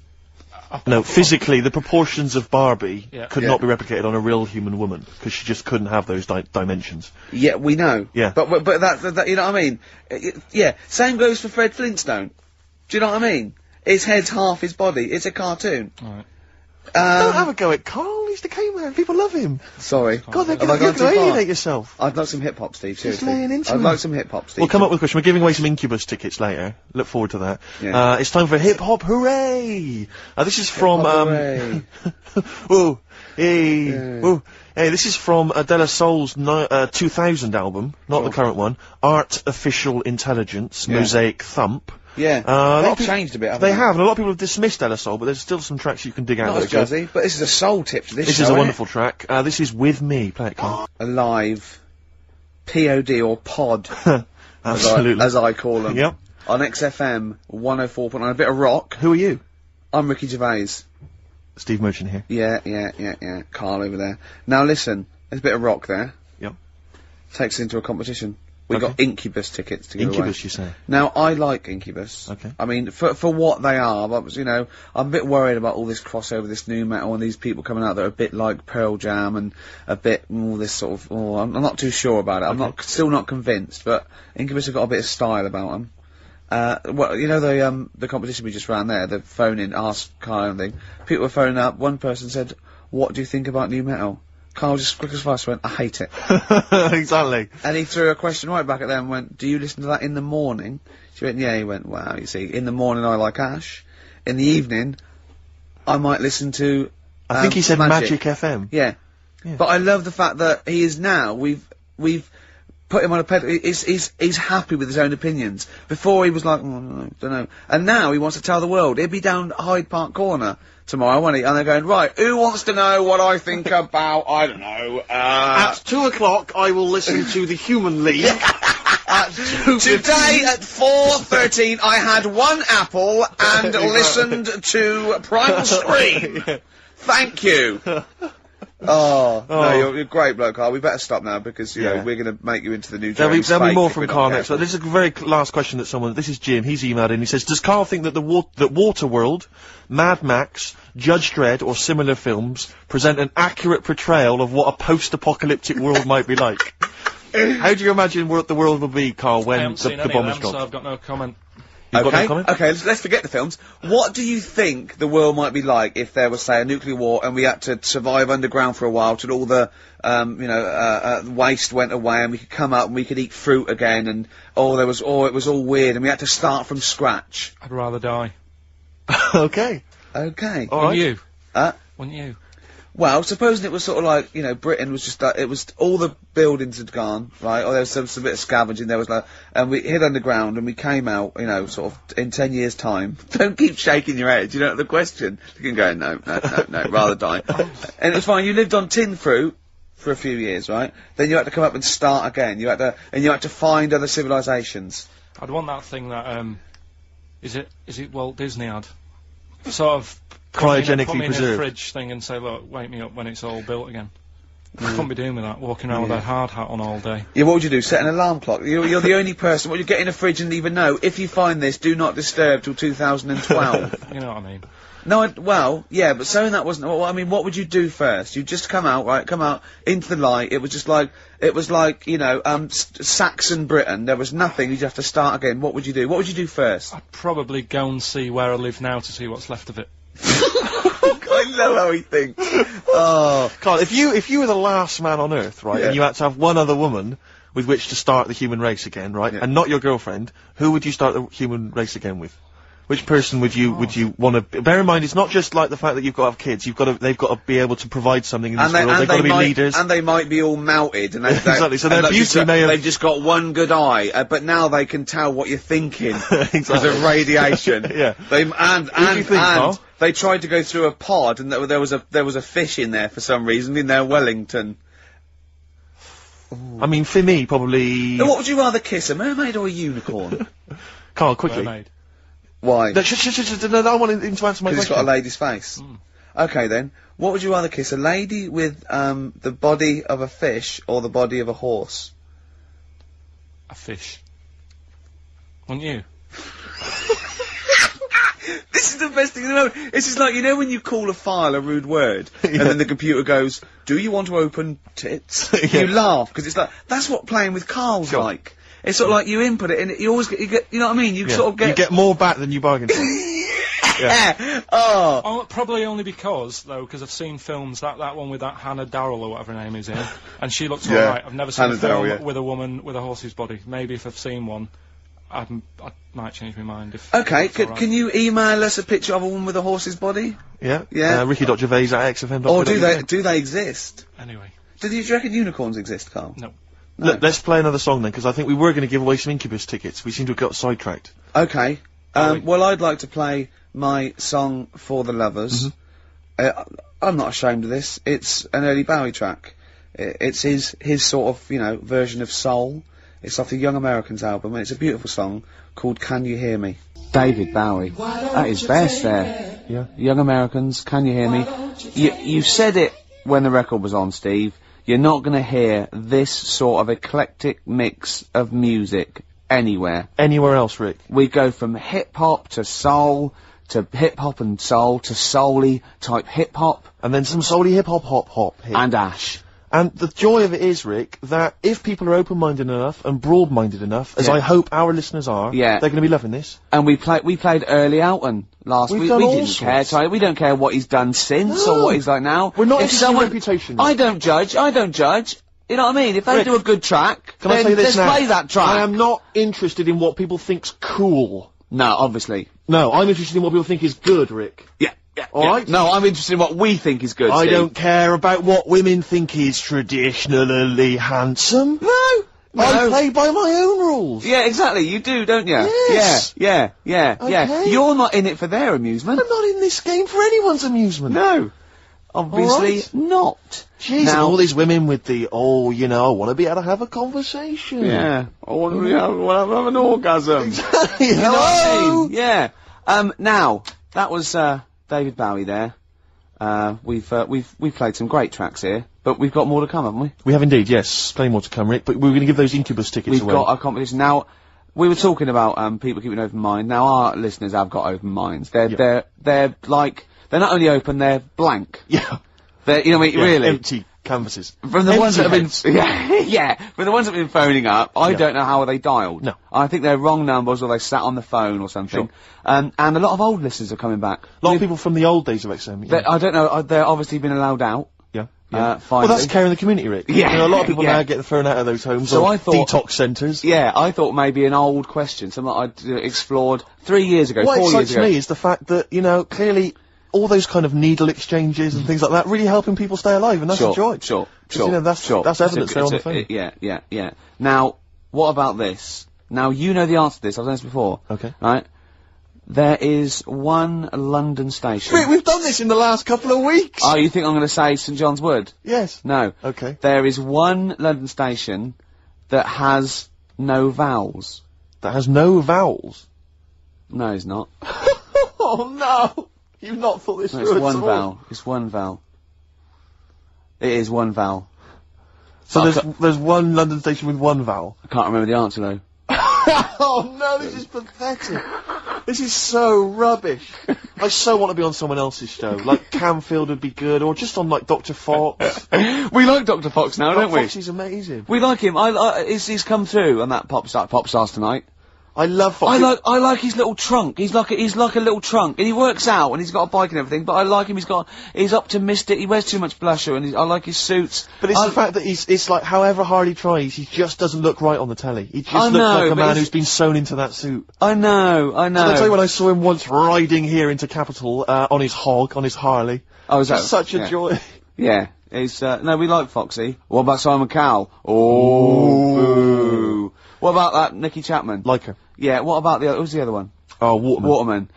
[SPEAKER 11] No, physically, the proportions of Barbie
[SPEAKER 3] Yeah.
[SPEAKER 11] could not be replicated on a real human woman, because she just couldn't have those dimensions.
[SPEAKER 12] Yeah, we know.
[SPEAKER 11] Yeah.
[SPEAKER 12] But that you know what I mean? Yeah. Same goes for Fred Flintstone. Do you know what I mean? His head's half his body. It's a cartoon.
[SPEAKER 3] Right.
[SPEAKER 11] Don't have a go at Carl, he's the K-Man, people love him.
[SPEAKER 12] Sorry.
[SPEAKER 11] God,
[SPEAKER 12] Have I
[SPEAKER 11] you're
[SPEAKER 12] gone
[SPEAKER 11] going
[SPEAKER 12] too
[SPEAKER 11] to
[SPEAKER 12] far?
[SPEAKER 11] alienate yourself.
[SPEAKER 12] I'd like some hip-hop, Steve, seriously.
[SPEAKER 11] laying into
[SPEAKER 12] I'd
[SPEAKER 11] him.
[SPEAKER 12] like some hip-hop, Steve.
[SPEAKER 11] We'll come up with a question. We're giving away some Incubus tickets later. Look forward to that.
[SPEAKER 12] Yeah.
[SPEAKER 11] It's time for Hip Hop Hooray! This is from,
[SPEAKER 12] Hooray.
[SPEAKER 11] Whoa, hey, whoa. Hey, this is from De La Soul's 2000 album, not the current one. Art Official Intelligence, Mosaic Thump.
[SPEAKER 12] Yeah.
[SPEAKER 11] a lot of
[SPEAKER 12] They've
[SPEAKER 11] people-
[SPEAKER 12] changed a bit, haven't
[SPEAKER 11] They
[SPEAKER 12] they?
[SPEAKER 11] have, and a lot of people have dismissed De La Soul, but there's still some tracks you can dig out.
[SPEAKER 12] Not as
[SPEAKER 11] that are good.
[SPEAKER 12] jazzy, but this is a soul tip to this
[SPEAKER 11] This
[SPEAKER 12] show,
[SPEAKER 11] is a
[SPEAKER 12] isn't
[SPEAKER 11] wonderful track. This is With Me. Play it, Carl.
[SPEAKER 12] it? Alive. POD or pod,
[SPEAKER 11] Absolutely.
[SPEAKER 12] as I call them.
[SPEAKER 11] Yep.
[SPEAKER 12] On XFM 104.9, a bit of rock.
[SPEAKER 11] Who are you?
[SPEAKER 12] I'm Ricky Gervais.
[SPEAKER 11] Steve Merchant here.
[SPEAKER 12] Yeah. Carl over there. Now listen, there's a bit of rock there.
[SPEAKER 11] Yep.
[SPEAKER 12] Takes us into a competition. We
[SPEAKER 11] Okay.
[SPEAKER 12] got Incubus tickets to give away.
[SPEAKER 11] Incubus, you say?
[SPEAKER 12] Now, I like Incubus.
[SPEAKER 11] Okay.
[SPEAKER 12] I mean, for what they are, but, I'm a bit worried about all this crossover, this new metal, and these people coming out that are a bit like Pearl Jam and a bit all this sort of. I'm not too sure about it. I'm still not convinced, but Incubus have got a bit of style about them. The competition we just ran there, the phone in, ask Kyle and thing. People were phoning up. One person said, "What do you think about new metal?" Carl just quick as fast went, "I hate it."
[SPEAKER 11] Exactly.
[SPEAKER 12] And he threw a question right back at them and went, "Do you listen to that in the morning?" She went, "Yeah." He went, "Wow, you see, in the morning I like Ash. In the evening, I might listen to
[SPEAKER 11] I think he said Magic FM.
[SPEAKER 12] Yeah. But I love the fact that he is now, we've put him on a pedal, he's happy with his own opinions. Before he was like, don't know. And now he wants to tell the world. He'd be down Hyde Park Corner tomorrow, and they're going, right, who wants to know what I think about, I don't know,
[SPEAKER 11] At 2 o'clock, I will listen to the Human League.
[SPEAKER 12] Today at 4:13, I had one apple and listened to Primal Scream. Thank you. Oh, no, you're a great bloke, Carl. We better stop now because, you know, we're going to make you into the new
[SPEAKER 11] There'll be more from Carl
[SPEAKER 12] next.
[SPEAKER 11] So this is a very last question that this is Jim, he's emailed in, he says, does Carl think that that Waterworld, Mad Max, Judge Dredd or similar films present an accurate portrayal of what a post-apocalyptic world might be like? How do you imagine the world will be, Carl, when the bomb is gone?
[SPEAKER 3] So I've got no comment.
[SPEAKER 12] Okay, let's forget the films. What do you think the world might be like if there was, say, a nuclear war and we had to survive underground for a while till all the, waste went away and we could come up and we could eat fruit again and, it was all weird and we had to start from scratch?
[SPEAKER 3] I'd rather die.
[SPEAKER 11] Okay.
[SPEAKER 12] Okay.
[SPEAKER 11] All right.
[SPEAKER 3] You?
[SPEAKER 12] Wouldn't you? Well, supposing it was sort of like, Britain was just like, it was, all the buildings had gone, right, or there was some bit of scavenging, there was like, and we hid underground and we came out, sort of, in 10 years' time. Don't keep shaking your head, you don't know the question. You can go, no, rather die. And it was fine, you lived on tin fruit for a few years, right? Then you had to come up and start again, you had to find other civilizations.
[SPEAKER 3] I'd want that thing that, is it Walt Disney had? Sort of,
[SPEAKER 11] cryogenically
[SPEAKER 3] put me in
[SPEAKER 11] preserved.
[SPEAKER 3] a fridge thing and say, look, wake me up when it's all built again. I couldn't be doing with that, walking around with a hard hat on all day.
[SPEAKER 12] Yeah, what would you do? Set an alarm clock? You're the only person. What you get in a fridge and even know, if you find this, do not disturb till 2012.
[SPEAKER 3] You know what I mean?
[SPEAKER 12] No, well, yeah, but saying that wasn't, well, I mean, what would you do first? You'd just come out into the light, it was like, Saxon Britain, there was nothing, you'd have to start again. What would you do? What would you do first?
[SPEAKER 3] I'd probably go and see where I live now to see what's left of it.
[SPEAKER 12] I know how he thinks. Oh.
[SPEAKER 11] Carl, if you were the last man on Earth, right, and you had to have one other woman with which to start the human race again, right, and not your girlfriend, who would you start the human race again with? Which person would you want to? Bear in mind, it's not just like the fact that you've got to have kids. They've got to be able to provide something in this world. They've got to be leaders,
[SPEAKER 12] and they might be all melted. And
[SPEAKER 11] exactly. So their beauty may have.
[SPEAKER 12] They've just got one good eye, but now they can tell what you're thinking because of radiation.
[SPEAKER 11] Yeah.
[SPEAKER 12] They tried to go through a pod, and there was a fish in there for some reason in their Wellington.
[SPEAKER 11] Ooh. I mean, for me, probably.
[SPEAKER 12] Now, what would you rather kiss, a mermaid or a unicorn?
[SPEAKER 11] Carl, quickly.
[SPEAKER 3] Mermaid.
[SPEAKER 12] Why?
[SPEAKER 11] No, I want him to answer my question.
[SPEAKER 12] Because it's got a lady's face. Okay then, what would you rather kiss, a lady with the body of a fish or the body of a horse?
[SPEAKER 3] A fish. Wouldn't you?
[SPEAKER 12] This is the best thing in the world. It's just like, when you call a file a rude word, and then the computer goes, do you want to open tits? You laugh, because it's like, that's what playing with Carl's like. It's sort of like you input it, and you always get, you know what I mean? You sort of get...
[SPEAKER 11] You get more back than you bargained for.
[SPEAKER 12] Yeah. Oh.
[SPEAKER 3] Oh, probably only because I've seen films, that one with that Hannah Darrell or whatever her name is in, and she looks alright. I've never seen a film with a woman with a horse's body. Maybe if I've seen one, I might change my mind if...
[SPEAKER 12] Okay, can you email us a picture of a woman with a horse's body?
[SPEAKER 11] Yeah.
[SPEAKER 12] Yeah.
[SPEAKER 11] Ricky.gervais@xfm.co.uk.
[SPEAKER 12] Or do they exist?
[SPEAKER 3] Anyway.
[SPEAKER 12] Do you reckon unicorns exist, Carl?
[SPEAKER 3] No.
[SPEAKER 12] No.
[SPEAKER 11] Look, let's play another song then, because I think we were going to give away some Incubus tickets. We seem to have got sidetracked.
[SPEAKER 12] Okay. Well, I'd like to play my song For the Lovers. I'm not ashamed of this. It's an early Bowie track. It's his sort of, version of soul. It's off the Young Americans album, and it's a beautiful song called Can You Hear Me? David Bowie. That is best there.
[SPEAKER 11] Yeah.
[SPEAKER 12] Young Americans, Can You Hear Me? You said it when the record was on, Steve. You're not going to hear this sort of eclectic mix of music anywhere.
[SPEAKER 11] Anywhere else, Rick?
[SPEAKER 12] We go from hip-hop to soul, to hip-hop and soul, to soul-y type hip-hop.
[SPEAKER 11] And then some soul-y hip-hop hit.
[SPEAKER 12] And Ash.
[SPEAKER 11] And the joy of it is, Rick, that if people are open-minded enough and broad-minded enough, as I hope our listeners are, they're going to be loving this.
[SPEAKER 12] And we played Early Outen last week. We didn't care, Ty. We don't care what he's done since or what he's like now.
[SPEAKER 11] We're not interested in reputation.
[SPEAKER 12] I don't judge. You know what I mean? If they
[SPEAKER 11] Rick,
[SPEAKER 12] do a good track,
[SPEAKER 11] can I say this now?
[SPEAKER 12] Let's play that track.
[SPEAKER 11] I am not interested in what people think's cool.
[SPEAKER 12] No, obviously.
[SPEAKER 11] No, I'm interested in what people think is good, Rick.
[SPEAKER 12] Yeah.
[SPEAKER 11] Alright?
[SPEAKER 12] No, I'm interested in what we think is good,
[SPEAKER 11] I
[SPEAKER 12] Steve.
[SPEAKER 11] don't care about what women think is traditionally handsome.
[SPEAKER 12] No!
[SPEAKER 11] I play by my own rules.
[SPEAKER 12] Yeah, exactly. You do, don't you?
[SPEAKER 11] Yes.
[SPEAKER 12] Yeah.
[SPEAKER 11] Okay.
[SPEAKER 12] You're not in it for their amusement.
[SPEAKER 11] I'm not in this game for anyone's amusement.
[SPEAKER 12] No. Obviously
[SPEAKER 11] Right.
[SPEAKER 12] not.
[SPEAKER 11] Jeez, and all these women with the, I want to be able to have a conversation.
[SPEAKER 12] Yeah. I want to have an orgasm.
[SPEAKER 11] Exactly.
[SPEAKER 12] You know what I mean? Yeah. Now, that was, David Bowie there. We've played some great tracks here, but we've got more to come, haven't we?
[SPEAKER 11] We have indeed, yes. Plenty more to come, Rick, but we're going to give those Incubus tickets away.
[SPEAKER 12] We've got a competition. Now, we were talking about, people keeping an open mind. Now, our listeners have got open minds. They're like, they're not only open, they're blank.
[SPEAKER 11] Yeah.
[SPEAKER 12] They're, you know what I mean, really.
[SPEAKER 11] Empty canvases.
[SPEAKER 12] From the ones that have been, yeah, from the ones that have been phoning up, I don't know how they dialed.
[SPEAKER 11] No.
[SPEAKER 12] I think they're wrong numbers or they sat on the phone or something.
[SPEAKER 11] Sure.
[SPEAKER 12] And a lot of old listeners are coming back.
[SPEAKER 11] A lot of people from the old days of XM. Yeah.
[SPEAKER 12] I don't know, they're obviously been allowed out.
[SPEAKER 11] Yeah.
[SPEAKER 12] Finally.
[SPEAKER 11] Well, that's caring the community, Rick.
[SPEAKER 12] Yeah.
[SPEAKER 11] You know, a lot of people now get thrown out of those homes
[SPEAKER 12] So
[SPEAKER 11] or
[SPEAKER 12] I thought-
[SPEAKER 11] detox centres.
[SPEAKER 12] Yeah, I thought maybe an old question, something I'd explored 3 years ago,
[SPEAKER 11] What
[SPEAKER 12] 4 years
[SPEAKER 11] excites
[SPEAKER 12] ago.
[SPEAKER 11] me is the fact that, clearly all those kind of needle exchanges and things like that really helping people stay alive, and that's a joy.
[SPEAKER 12] Sure.
[SPEAKER 11] That's evidence there on the phone.
[SPEAKER 12] Yeah. Now, what about this? Now, you know the answer to this, I've done this before.
[SPEAKER 11] Okay.
[SPEAKER 12] Right? There is one London station.
[SPEAKER 11] Rick, we've done this in the last couple of weeks!
[SPEAKER 12] Oh, you think I'm gonna say St John's Wood?
[SPEAKER 11] Yes.
[SPEAKER 12] No.
[SPEAKER 11] Okay.
[SPEAKER 12] There is one London station that has no vowels.
[SPEAKER 11] That has no vowels?
[SPEAKER 12] No, it's not.
[SPEAKER 11] Oh no! You've not thought this
[SPEAKER 12] No,
[SPEAKER 11] through
[SPEAKER 12] it's one
[SPEAKER 11] at all.
[SPEAKER 12] vowel. It's one vowel. It is one vowel.
[SPEAKER 11] So there's one London station with one vowel?
[SPEAKER 12] I can't remember the answer though.
[SPEAKER 11] Oh no, this is pathetic. This is so rubbish. I so want to be on someone else's show. Like Camfield would be good, or just on like Dr. Fox.
[SPEAKER 12] We like Dr. Fox now, don't we?
[SPEAKER 11] Fox is amazing.
[SPEAKER 12] We like him. He's come through on that Pop Stars Tonight.
[SPEAKER 11] I love Fox.
[SPEAKER 12] I like his little trunk. He's like a little trunk, and he works out, and he's got a bike and everything. But I like him. He's optimistic. He wears too much blusher, and I like his suits.
[SPEAKER 11] But it's the fact that it's like, however hard he tries, he just doesn't look right on the telly. He just looks like a man who's been sewn into that suit.
[SPEAKER 12] I know.
[SPEAKER 11] And I tell you, when I saw him once riding here into Capital, on his hog, on his Harley.
[SPEAKER 12] Oh, is that
[SPEAKER 11] such a joy?
[SPEAKER 12] Yeah. It's, no, we like Foxy. What about Simon Cowell? Oh, boo. What about that Nicky Chapman?
[SPEAKER 11] Like her.
[SPEAKER 12] Yeah, what about who's the other one?
[SPEAKER 11] Oh, Waterman.
[SPEAKER 12] Waterman.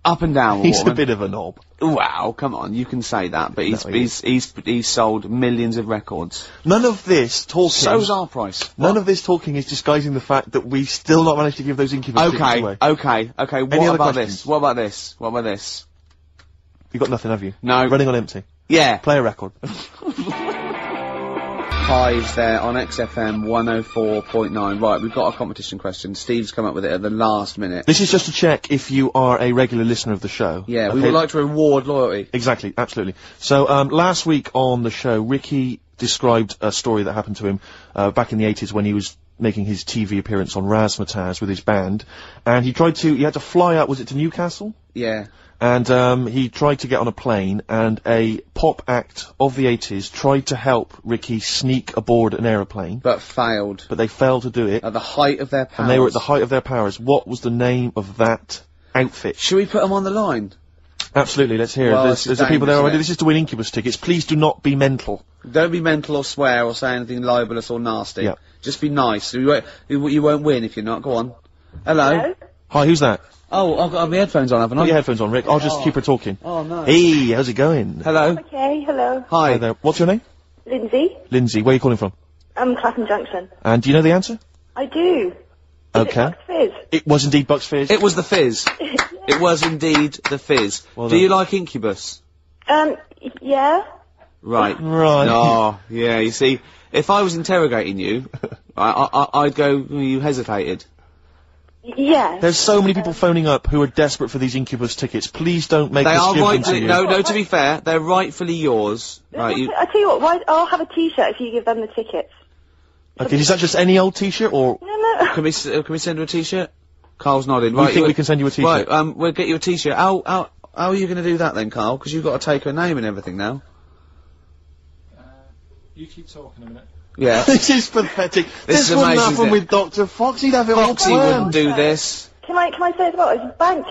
[SPEAKER 12] Up and down,
[SPEAKER 11] He's
[SPEAKER 12] Waterman.
[SPEAKER 11] a bit of a knob.
[SPEAKER 12] Wow, come on, you can say that, but he's sold millions of records.
[SPEAKER 11] None of this talking...
[SPEAKER 12] So's our price.
[SPEAKER 11] None of this talking is disguising the fact that we've still not managed to give those Incubus tickets away.
[SPEAKER 12] Okay,
[SPEAKER 11] Any other
[SPEAKER 12] about
[SPEAKER 11] questions?
[SPEAKER 12] this? What about this? What about this?
[SPEAKER 11] You've got nothing, have you?
[SPEAKER 12] No.
[SPEAKER 11] Running on empty.
[SPEAKER 12] Yeah.
[SPEAKER 11] Play a record.
[SPEAKER 12] Hives there on XFM 104.9. Right, we've got a competition question. Steve's come up with it at the last minute.
[SPEAKER 11] This is just to check if you are a regular listener of the show.
[SPEAKER 12] Yeah, we would like to reward loyalty.
[SPEAKER 11] Exactly, absolutely. So, last week on the show, Ricky described a story that happened to him, back in the 80s when he was making his TV appearance on Razzmatazz with his band, and he had to fly out, was it to Newcastle?
[SPEAKER 12] Yeah.
[SPEAKER 11] And he tried to get on a plane, and a pop act of the 80s tried to help Ricky sneak aboard an aeroplane.
[SPEAKER 12] But failed.
[SPEAKER 11] But they failed to do it.
[SPEAKER 12] At the height of their powers.
[SPEAKER 11] And they were at the height of their powers. What was the name of that outfit?
[SPEAKER 12] Should we put them on the line?
[SPEAKER 11] Absolutely, let's hear it. There's the people there already. This is to win Incubus tickets. Please do not be mental.
[SPEAKER 12] Don't be mental or swear or say anything libelous or nasty.
[SPEAKER 11] Yeah.
[SPEAKER 12] Just be nice. You won't win if you're not. Go on. Hello?
[SPEAKER 11] Hi, who's that?
[SPEAKER 12] Oh, I've got my headphones on, haven't I?
[SPEAKER 11] Put your headphones on, Rick. I'll just keep her talking.
[SPEAKER 12] Oh, no.
[SPEAKER 11] Hey, how's it going?
[SPEAKER 12] Hello?
[SPEAKER 13] Okay, hello.
[SPEAKER 12] Hi.
[SPEAKER 11] Hi there. What's your name?
[SPEAKER 13] Lindsay.
[SPEAKER 11] Lindsay. Where are you calling from?
[SPEAKER 13] Clapham Junction.
[SPEAKER 11] And do you know the answer?
[SPEAKER 13] I do.
[SPEAKER 11] Okay.
[SPEAKER 13] Bucks Fizz?
[SPEAKER 11] It was indeed Bucks Fizz.
[SPEAKER 12] It was the Fizz. It was indeed the Fizz.
[SPEAKER 11] Well
[SPEAKER 12] do you like Incubus?
[SPEAKER 13] Yeah.
[SPEAKER 12] Right.
[SPEAKER 11] Right.
[SPEAKER 12] Oh, yeah, you see, if I was interrogating you, I'd go, you hesitated.
[SPEAKER 13] Yeah.
[SPEAKER 11] There's so many people phoning up who are desperate for these Incubus tickets. Please don't make this give them to you.
[SPEAKER 12] No, to be fair, they're rightfully yours. Right,
[SPEAKER 13] I tell you what, I'll have a T-shirt if you give them the tickets.
[SPEAKER 11] Okay, is that just any old T-shirt, or...?
[SPEAKER 13] No.
[SPEAKER 12] Can we send her a T-shirt? Carl's nodding.
[SPEAKER 11] We think we can send you a T-shirt.
[SPEAKER 12] Right, we'll get you a T-shirt. How are you gonna do that then, Carl? Because you've got to take her name and everything now.
[SPEAKER 3] You keep talking a minute.
[SPEAKER 12] Yeah.
[SPEAKER 11] This is pathetic. This
[SPEAKER 12] is
[SPEAKER 11] wouldn't
[SPEAKER 12] amazing,
[SPEAKER 11] happen with Dr. Fox. He'd have it all
[SPEAKER 12] Foxy
[SPEAKER 11] planned.
[SPEAKER 12] wouldn't do this.
[SPEAKER 13] Can I say as well, there's a bank,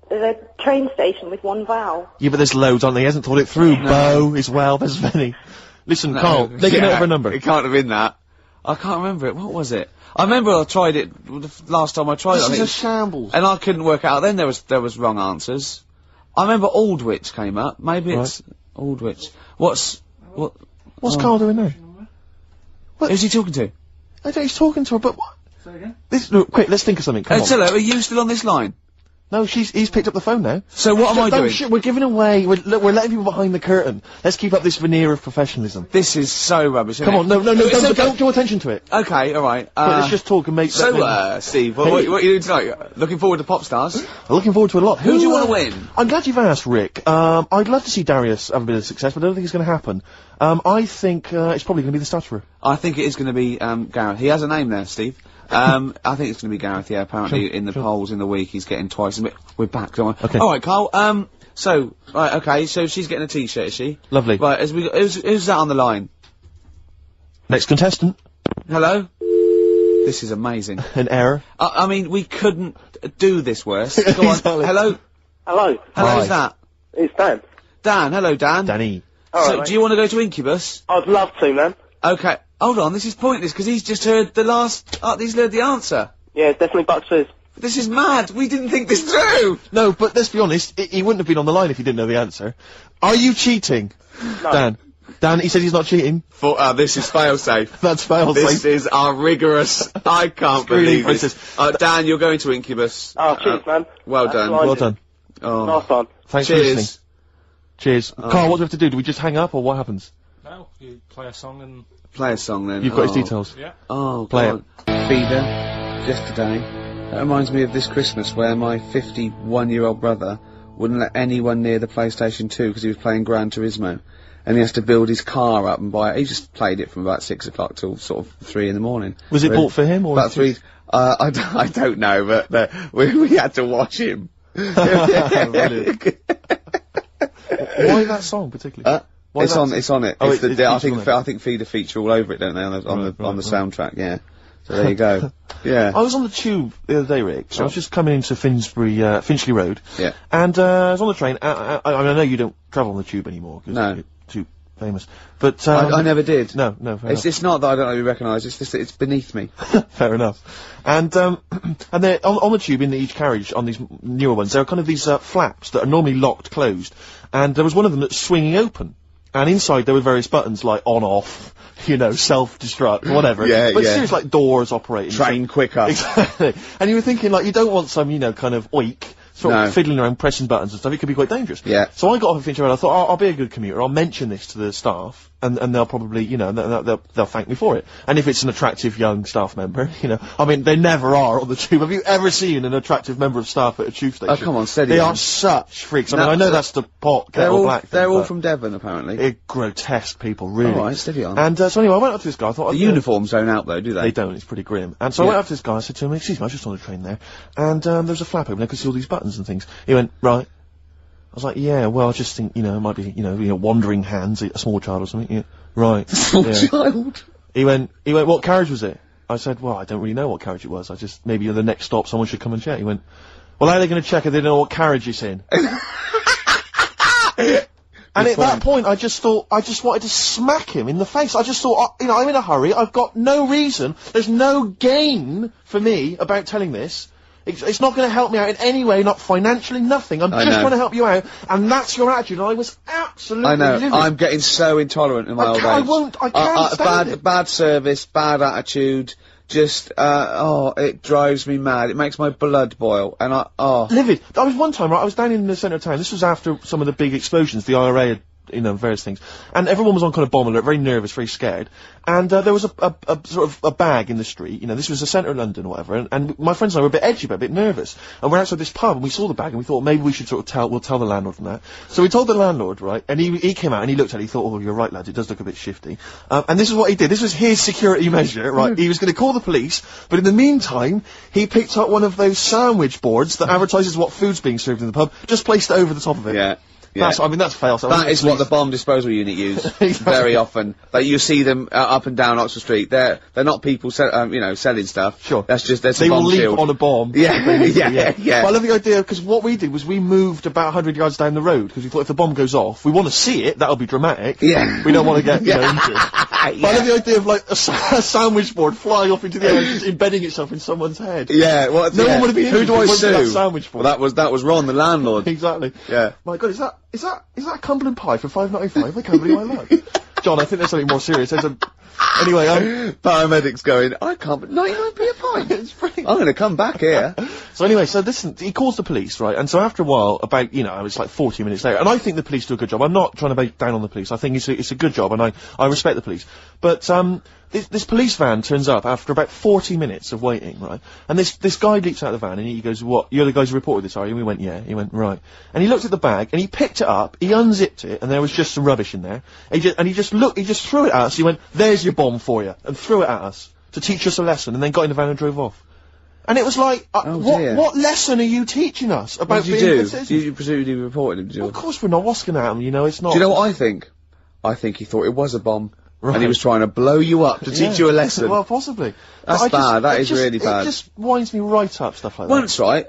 [SPEAKER 13] there's a train station with one vowel.
[SPEAKER 11] Yeah, but there's loads, aren't there? He hasn't thought it through. Bo as well, there's many. Listen, Carl, make a note of her number.
[SPEAKER 12] It can't have been that. I can't remember it. What was it? I remember I tried it the last time I tried it.
[SPEAKER 11] This is a shambles.
[SPEAKER 12] And I couldn't work out. Then there was wrong answers. I remember Aldwych came up. Maybe it's Aldwych. What's
[SPEAKER 11] Carl doing now?
[SPEAKER 12] Who's he talking to?
[SPEAKER 11] I don't. He's talking to her, but what?
[SPEAKER 3] Say again?
[SPEAKER 11] Look, quick, let's think of something. Come on.
[SPEAKER 12] Hello, are you still on this line?
[SPEAKER 11] No, he's picked up the phone now.
[SPEAKER 12] So what am I doing?
[SPEAKER 11] We're giving away. We're letting people behind the curtain. Let's keep up this veneer of professionalism.
[SPEAKER 12] This is so rubbish.
[SPEAKER 11] Come on, no, don't draw attention to it.
[SPEAKER 12] Okay, all right.
[SPEAKER 11] Let's just talk and make.
[SPEAKER 12] Steve, what are you doing tonight? Looking forward to Pop Stars?
[SPEAKER 11] I'm looking forward to a lot.
[SPEAKER 12] Who do you want to win?
[SPEAKER 11] I'm glad you've asked, Rick. I'd love to see Darius have a bit of success, but I don't think it's going to happen. I think it's probably going to be the stutterer.
[SPEAKER 12] I think it is going to be Gareth. He has a name there, Steve. I think it's going to be Gareth, yeah, apparently in the polls in the week he's getting twice. We're back, don't we?
[SPEAKER 11] Okay.
[SPEAKER 12] Alright, Carl, so she's getting a t-shirt, is she?
[SPEAKER 11] Lovely.
[SPEAKER 12] Right, who's that on the line?
[SPEAKER 11] Next contestant.
[SPEAKER 12] Hello? This is amazing.
[SPEAKER 11] An error.
[SPEAKER 12] I mean, we couldn't do this worse. Go on.
[SPEAKER 11] Exactly.
[SPEAKER 12] Hello?
[SPEAKER 13] Hello.
[SPEAKER 11] Hi.
[SPEAKER 12] Who's that?
[SPEAKER 13] It's Dan.
[SPEAKER 12] Dan, hello Dan.
[SPEAKER 11] Danny.
[SPEAKER 12] So, do you want to go to Incubus?
[SPEAKER 13] I'd love to, man.
[SPEAKER 12] Okay. Hold on, this is pointless, because he's just heard the last... he's heard the answer.
[SPEAKER 13] Yeah, it's definitely Bucks Fizz.
[SPEAKER 12] This is mad. We didn't think this through.
[SPEAKER 11] No, but let's be honest, he wouldn't have been on the line if he didn't know the answer. Are you cheating?
[SPEAKER 13] No.
[SPEAKER 11] Dan, he said he's not cheating.
[SPEAKER 12] This is fail-safe.
[SPEAKER 11] That's fail-safe.
[SPEAKER 12] This is our rigorous... I can't believe this. Dan, you're going to Incubus.
[SPEAKER 13] Oh, cheers, man.
[SPEAKER 12] Well done.
[SPEAKER 11] Well done.
[SPEAKER 12] Oh.
[SPEAKER 13] Nice one.
[SPEAKER 11] Thanks for listening. Cheers. Carl, what do we have to do? Do we just hang up, or what happens?
[SPEAKER 3] No, you play a song and...
[SPEAKER 12] Play a song then.
[SPEAKER 11] You've got his details.
[SPEAKER 3] Yeah.
[SPEAKER 12] Oh,
[SPEAKER 11] play
[SPEAKER 12] it. Feeder, yesterday. That reminds me of this Christmas where my 51-year-old brother wouldn't let anyone near the PlayStation 2 because he was playing Gran Turismo. And he has to build his car up and buy it. He just played it from about 6 o'clock till sort of 3 in the morning.
[SPEAKER 11] Was it bought for him, or...?
[SPEAKER 12] About 3... I don't know, but we had to watch him.
[SPEAKER 11] Brilliant. Why that song particularly?
[SPEAKER 12] It's on it.
[SPEAKER 11] Oh,
[SPEAKER 12] I think Feeder feature all over it, don't they? On the soundtrack, yeah. So there you go. Yeah.
[SPEAKER 11] I was on the tube the other day, Rick. So I was just coming into Finchley Road.
[SPEAKER 12] Yeah.
[SPEAKER 11] And I was on the train. I know you don't travel on the tube anymore. Cause
[SPEAKER 12] no.
[SPEAKER 11] You're too famous. But
[SPEAKER 12] I never did.
[SPEAKER 11] No. Fair enough.
[SPEAKER 12] It's not that I don't really recognise. It's just that it's beneath me.
[SPEAKER 11] Fair enough. And they're on the tube in each carriage on these newer ones. There are kind of these flaps that are normally locked closed, and there was one of them that's swinging open. And inside there were various buttons like on, off, self-destruct, whatever.
[SPEAKER 12] Yeah,
[SPEAKER 11] but seriously, like doors operating.
[SPEAKER 12] Train quicker.
[SPEAKER 11] Exactly. And you were thinking, like, you don't want some, kind of oik, sort of fiddling around, pressing buttons and stuff. It could be quite dangerous.
[SPEAKER 12] Yeah.
[SPEAKER 11] So I got off of Finchley Road. I thought, I'll be a good commuter. I'll mention this to the staff, and they'll probably, they'll thank me for it. And if it's an attractive young staff member, I mean, they never are on the tube. Have you ever seen an attractive member of staff at a tube station?
[SPEAKER 12] Oh, come on, steady.
[SPEAKER 11] They are such freaks. I mean, I know that's the pot kettle black thing.
[SPEAKER 12] They're all from Devon, apparently.
[SPEAKER 11] They're grotesque people, really.
[SPEAKER 12] All right, steady on.
[SPEAKER 11] And so anyway, I went up to this guy. I thought
[SPEAKER 12] the uniforms don't out though, do they?
[SPEAKER 11] They don't. It's pretty grim. And so I went up to this guy. I said to him, "Excuse me, I was just on a train there, and there's a flap open. I could see all these buttons and things." He went, "Right." I was like, "Yeah, well, I just think, it might be, wandering hands, a small child or something." Yeah. Right.
[SPEAKER 12] Small child.
[SPEAKER 11] He went, "What carriage was it?" I said, "Well, I don't really know what carriage it was. I just, maybe the next stop someone should come and check." He went, "Well, how are they going to check if they don't know what carriage it's in?" And at that point, I just wanted to smack him in the face. I just thought, I'm in a hurry. I've got no reason. There's no gain for me about telling this. It's not going to help me out in any way, not financially, nothing. I'm just trying to help you out, and that's your attitude. And I was absolutely livid.
[SPEAKER 12] I'm getting so intolerant in my old age.
[SPEAKER 11] I can't stand it.
[SPEAKER 12] Bad service, bad attitude, just, it drives me mad. It makes my blood boil, and
[SPEAKER 11] Livid. I was one time, right, I was down in the centre of town. This was after some of the big explosions. The IRA had, various things. And everyone was on kind of bomb alert, very nervous, very scared. And there was a sort of a bag in the street, this was the centre of London or whatever, and my friends and I were a bit edgy, a bit nervous. And we're outside this pub, and we saw the bag, and we thought maybe we should we'll tell the landlord and that. So we told the landlord, right, and he came out, and he looked at it, he thought, "Oh, you're right, lads, it does look a bit shifty." And this is what he did. This was his security measure, right? He was going to call the police, but in the meantime, he picked up one of those sandwich boards that advertises what food's being served in the pub, just placed it over the top of it.
[SPEAKER 12] Yeah. Yeah.
[SPEAKER 11] That's fail. So
[SPEAKER 12] that is what the bomb disposal unit use very often. Like you see them up and down Oxford Street. They're not people, selling stuff.
[SPEAKER 11] Sure.
[SPEAKER 12] That's just
[SPEAKER 11] they will leap on a bomb.
[SPEAKER 12] Yeah, yeah.
[SPEAKER 11] But I love the idea because what we did was we moved about 100 yards down the road because we thought if the bomb goes off, we want to see it. That'll be dramatic.
[SPEAKER 12] Yeah.
[SPEAKER 11] We don't want to get injured. But I love the idea of like a sandwich board flying off into the air and just embedding itself in someone's head.
[SPEAKER 12] Yeah. Well,
[SPEAKER 11] no one would have been
[SPEAKER 12] Who
[SPEAKER 11] injured.
[SPEAKER 12] do I sue?
[SPEAKER 11] That sandwich board.
[SPEAKER 12] Well, that was Ron, the landlord.
[SPEAKER 11] Exactly.
[SPEAKER 12] Yeah.
[SPEAKER 11] My God, is that a Cumberland pie for $5.95? I can't believe my luck. John, I think there's something more serious. Anyway,
[SPEAKER 12] paramedics going, I can't, but 99p a pint. It's brilliant. I'm going to come back here.
[SPEAKER 11] So anyway, he calls the police, right? And so after a while, about, it's like 40 minutes later, and I think the police do a good job. I'm not trying to bait down on the police. I think it's a good job, and I respect the police. But, this police van turns up after about 40 minutes of waiting, right? And this guy leaps out of the van and he goes, "What? You're the guys who reported this, are you?" And we went, "Yeah." He went, "Right." And he looked at the bag and he picked it up, he unzipped it, and there was just some rubbish in there. He just threw it at us. He went, "There's your bomb for you," and threw it at us to teach us a lesson, and then got in the van and drove off. And it was like, what lesson are you teaching us about being a citizen?
[SPEAKER 12] You presumably reported him, did you?
[SPEAKER 11] Well, of course we're not. What's going to happen? It's not.
[SPEAKER 12] Do you know what I think? I think he thought it was a bomb.
[SPEAKER 11] Right.
[SPEAKER 12] And he was trying to blow you up to teach you a lesson.
[SPEAKER 11] Well, possibly.
[SPEAKER 12] That's bad. That is really bad.
[SPEAKER 11] It just winds me right up, stuff like that.
[SPEAKER 12] Once, right,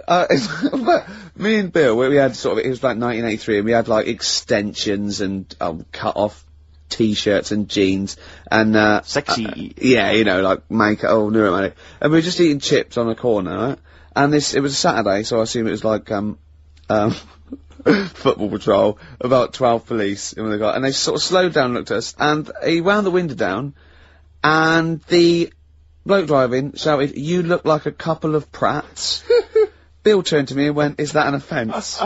[SPEAKER 12] me and Bill, we had it was like 1983, and we had like extensions and cut off t-shirts and jeans and
[SPEAKER 11] sexy.
[SPEAKER 12] Like makeup. Oh, neuromantic. And we were just eating chips on a corner, right? And it was a Saturday, so I assume it was like football patrol, about 12 police, and they sort of slowed down and looked at us, and he wound the window down, and the bloke driving shouted, "You look like a couple of prats." Bill turned to me and went, "Is that an offence?"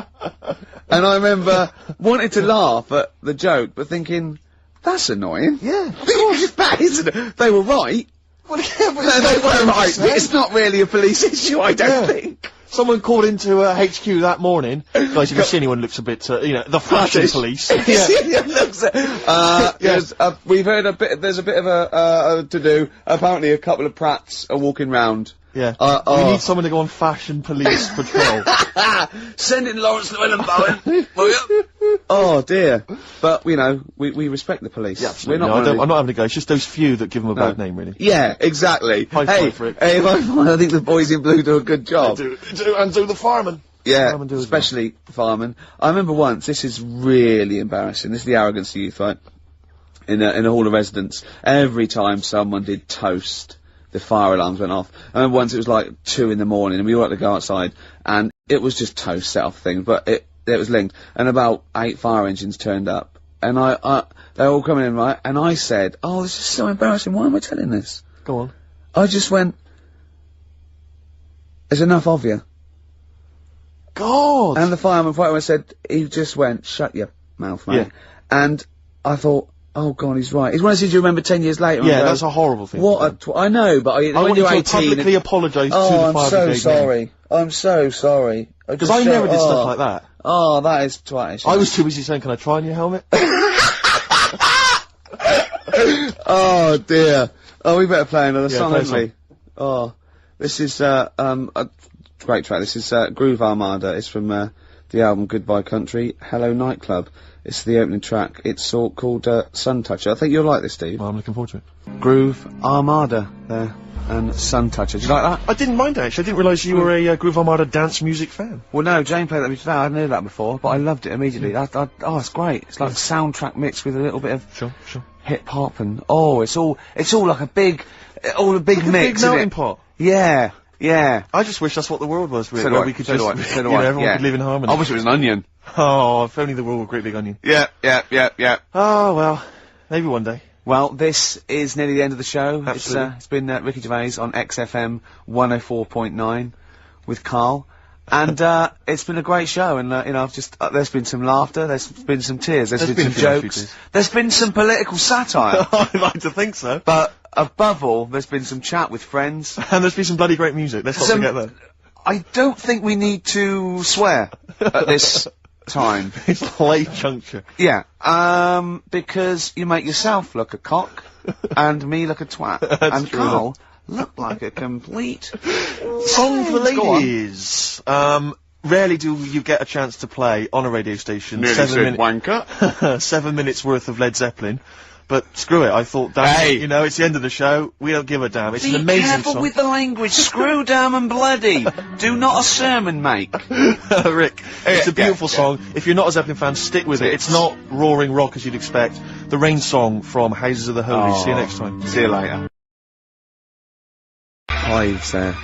[SPEAKER 12] And I remember wanting to laugh at the joke, but thinking, that's annoying.
[SPEAKER 11] Yeah, of course.
[SPEAKER 12] That isn't. They were right.
[SPEAKER 11] Well, yeah, but
[SPEAKER 12] they were right. It's not really a police issue, I don't think.
[SPEAKER 11] Someone called into HQ that morning. Guys, if you see anyone looks a bit, the flashing police.
[SPEAKER 12] We've heard there's a bit of a to-do. Apparently a couple of prats are walking round.
[SPEAKER 11] Yeah. We need someone to go on fashion police patrol.
[SPEAKER 12] Send in Lawrence Llewellyn Bowen. Oh dear. But, we respect the police.
[SPEAKER 11] Yeah, absolutely. I'm not having a go. It's just those few that give them a bad name, really.
[SPEAKER 12] Yeah, exactly.
[SPEAKER 11] High five for it.
[SPEAKER 12] Hey, I think the boys in blue do a good job.
[SPEAKER 11] They do, and do the firemen.
[SPEAKER 12] Yeah, especially firemen. I remember once, this is really embarrassing, this is the arrogance of youth, right? In a hall of residence, every time someone did toast, the fire alarms went off. I remember once it was like 2 in the morning and we all had to go outside and it was just toast set off thing, but it was linked, and about 8 fire engines turned up, and they're all coming in, right, and I said, "Oh, this is so embarrassing, why am I telling this?"
[SPEAKER 11] Go on.
[SPEAKER 12] I just went, "There's enough of you."
[SPEAKER 11] God!
[SPEAKER 12] And the fireman said, he just went, "Shut your mouth, mate."
[SPEAKER 11] Yeah.
[SPEAKER 12] And I thought, oh God, he's right. It's one of those things you remember 10 years later.
[SPEAKER 11] Yeah, that's a horrible thing.
[SPEAKER 12] I know, but
[SPEAKER 11] I want you to publicly apologise to the fire brigade.
[SPEAKER 12] I'm so sorry. I'm so sorry.
[SPEAKER 11] Because I never did stuff like that.
[SPEAKER 12] Oh, that is twatish.
[SPEAKER 11] I was too busy saying, "Can I try on your helmet?"
[SPEAKER 12] Oh dear. Oh, we better play another song,
[SPEAKER 11] play a
[SPEAKER 12] haven't we? Oh, this is a great track. This is Groove Armada. It's from the album Goodbye Country, Hello Nightclub. It's the opening track. It's called Sun Toucher. I think you'll like this, Steve.
[SPEAKER 11] Well, I'm looking forward to it.
[SPEAKER 12] Groove Armada there, and Sun Toucher. Do you like that?
[SPEAKER 11] I didn't mind it, actually. I didn't realise you were a Groove Armada dance music fan.
[SPEAKER 12] Well, no, Jane played that with me today. I hadn't heard that before, but I loved it immediately. It's great. It's like a soundtrack mixed with a little bit of
[SPEAKER 11] sure
[SPEAKER 12] hip hop, and it's all like a big mix.
[SPEAKER 11] A big melting pot.
[SPEAKER 12] Yeah. Yeah.
[SPEAKER 11] I just wish that's what the world was, really.
[SPEAKER 12] So
[SPEAKER 11] where we could everyone could live in harmony.
[SPEAKER 12] I wish it was an onion.
[SPEAKER 11] Oh, if only the world were a great big onion.
[SPEAKER 12] Yeah.
[SPEAKER 11] Oh, well, maybe one day.
[SPEAKER 12] Well, this is nearly the end of the show.
[SPEAKER 11] Absolutely.
[SPEAKER 12] It's been Ricky Gervais on XFM 104.9 with Karl. And, it's been a great show, and, I've just, there's been some laughter, there's been some tears, there's been some jokes, there's been some political satire.
[SPEAKER 11] I'd like to think so.
[SPEAKER 12] But, above all, there's been some chat with friends.
[SPEAKER 11] And there's been some bloody great music, let's not forget that.
[SPEAKER 12] I don't think we need to swear at this time.
[SPEAKER 11] It's late juncture.
[SPEAKER 12] Yeah, because you make yourself look a cock, and me look a twat. And
[SPEAKER 11] true.
[SPEAKER 12] Karl look like a complete...
[SPEAKER 11] Song for the ladies. rarely do you get a chance to play on a radio station
[SPEAKER 14] Nearly
[SPEAKER 11] 7
[SPEAKER 14] said
[SPEAKER 11] minutes.
[SPEAKER 14] wanker.
[SPEAKER 11] 7 minutes worth of Led Zeppelin. But screw it, I thought, damn, you know, it's the end of the show, we don't give a damn, it's an amazing
[SPEAKER 12] Be careful
[SPEAKER 11] song.
[SPEAKER 12] with the language. Screw damn and bloody. Do not a sermon make.
[SPEAKER 11] Rick, it's a beautiful song. If you're not a Zeppelin fan, stick with it. It's not roaring rock as you'd expect. The Rain song from Houses of the Holy. See you next time.
[SPEAKER 12] See you later. Hives there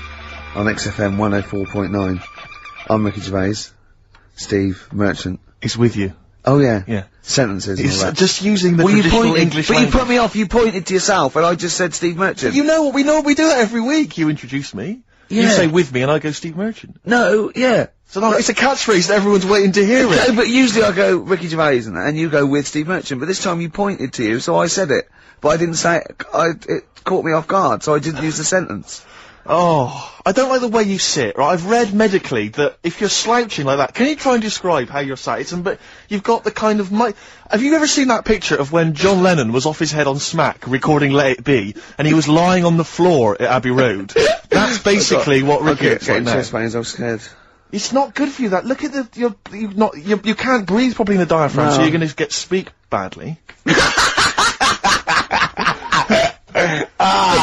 [SPEAKER 12] on XFM 104.9. I'm Ricky Gervais. Steve Merchant.
[SPEAKER 11] He's with you.
[SPEAKER 12] Oh yeah.
[SPEAKER 11] Yeah.
[SPEAKER 12] Sentences and
[SPEAKER 11] He's
[SPEAKER 12] all that.
[SPEAKER 11] just using the
[SPEAKER 12] Well, you
[SPEAKER 11] traditional
[SPEAKER 12] pointed,
[SPEAKER 11] English
[SPEAKER 12] but
[SPEAKER 11] language.
[SPEAKER 12] you put me off. You pointed to yourself, and I just said Steve Merchant.
[SPEAKER 11] You know what we do that every week. You introduce me. You
[SPEAKER 12] Yeah.
[SPEAKER 11] say with me and I go Steve Merchant.
[SPEAKER 12] No, yeah.
[SPEAKER 11] So no, it's a catchphrase that everyone's waiting to hear it.
[SPEAKER 12] No, but usually I go Ricky Gervais and you go with Steve Merchant, but this time you pointed to you, so I said it. But I didn't say it. It caught me off guard, so I didn't use the sentence.
[SPEAKER 11] Oh, I don't like the way you sit, right? I've read medically that if you're slouching like that, can you try and describe how you're sat? But you've got the kind of have you ever seen that picture of when John Lennon was off his head on Smack recording Let It Be, and he was lying on the floor at Abbey Road? That's basically what Ricky looks like now.
[SPEAKER 12] Chest pains, I'm scared.
[SPEAKER 11] It's not good for you, that. Look at you can't breathe properly in the diaphragm, so you're gonna speak badly.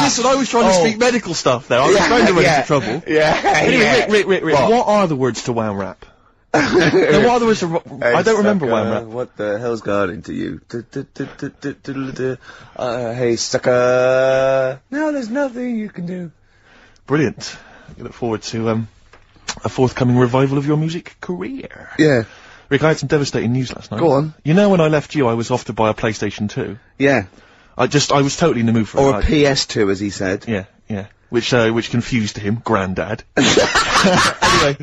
[SPEAKER 11] Listen, I was trying to speak medical stuff there. I was trying to run into trouble. Anyway, Rick, what are the words to Wham Rap? No, what are the words to... I don't remember Wham Rap.
[SPEAKER 12] What the hell's got into you? Hey, sucker. No, there's nothing you can do.
[SPEAKER 11] Brilliant. I look forward to, a forthcoming revival of your music career.
[SPEAKER 12] Yeah.
[SPEAKER 11] Rick, I had some devastating news last night.
[SPEAKER 12] Go on.
[SPEAKER 11] You know when I left you, I was off to buy a PlayStation 2?
[SPEAKER 12] Yeah.
[SPEAKER 11] I was totally in the mood for it.
[SPEAKER 12] Or a PS2, as he said.
[SPEAKER 11] Yeah, yeah. Which confused him, Grandad. Anyway,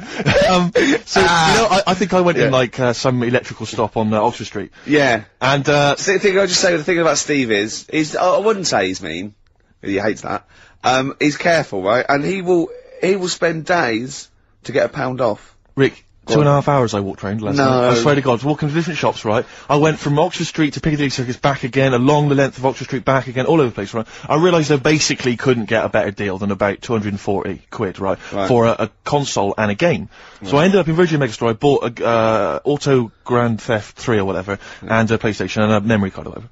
[SPEAKER 11] so, you know, I think I went in, like, some electrical stop on, Oxford Street.
[SPEAKER 12] Yeah.
[SPEAKER 11] And,
[SPEAKER 12] the thing I'll just say, the thing about Steve is, I wouldn't say he's mean. He hates that. He's careful, right? And he will spend days to get £1 off.
[SPEAKER 11] Rick, 2.5 hours I walked around last night. I swear to God, I was walking to different shops, right? I went from Oxford Street to Piccadilly Circus, back again, along the length of Oxford Street, back again, all over the place, right? I realised I basically couldn't get a better deal than about 240 quid, right? For a console and a game. So I ended up in Virgin Megastore, I bought a, Auto Grand Theft 3 or whatever, and a PlayStation and a memory card or whatever.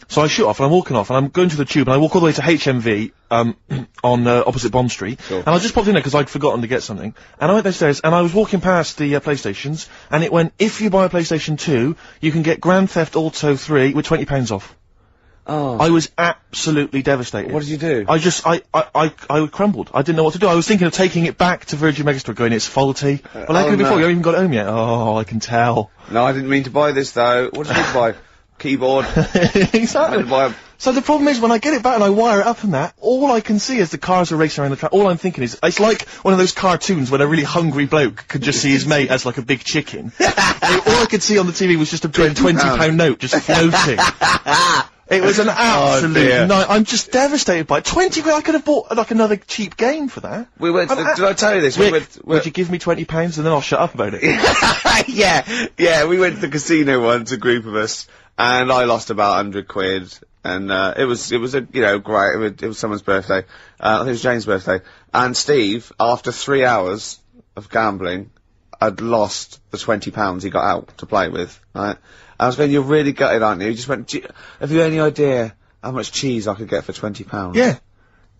[SPEAKER 11] So I shoot off, and I'm walking off, and I'm going to the tube, and I walk all the way to HMV, on, opposite Bond Street, and I just popped in there because I'd forgotten to get something, and I went downstairs, and I was walking past the, PlayStations, and it went, if you buy a PlayStation 2, you can get Grand Theft Auto 3 with £20 off.
[SPEAKER 12] Oh.
[SPEAKER 11] I was absolutely devastated.
[SPEAKER 12] What did you do?
[SPEAKER 11] I crumbled. I didn't know what to do. I was thinking of taking it back to Virgin Megastore, going, it's faulty. Well, how could it be faulty? You haven't even got it home yet. Oh, I can tell.
[SPEAKER 12] No, I didn't mean to buy this, though. What did you buy? Keyboard.
[SPEAKER 11] Exactly. So the problem is, when I get it back and I wire it up and that, all I can see as the cars are racing around the track, all I'm thinking is, it's like one of those cartoons when a really hungry bloke could just see his mate as like a big chicken. All I could see on the TV was just a £20 note just floating. It was an absolute night. I'm just devastated by it. 20 quid, I could have bought, like, another cheap game for that.
[SPEAKER 12] We went to, did I tell you this?
[SPEAKER 11] Rick, would you give me £20 and then I'll shut up about it?
[SPEAKER 12] Yeah, we went to the casino once, a group of us, and I lost about 100 quid, and, it was a, you know, great, it was someone's birthday, I think it was Jane's birthday, and Steve, after 3 hours of gambling, had lost the £20 he got out to play with, right? I was going, you're really gutted, aren't you? He just went, have you any idea how much cheese I could get for £20?
[SPEAKER 11] Yeah.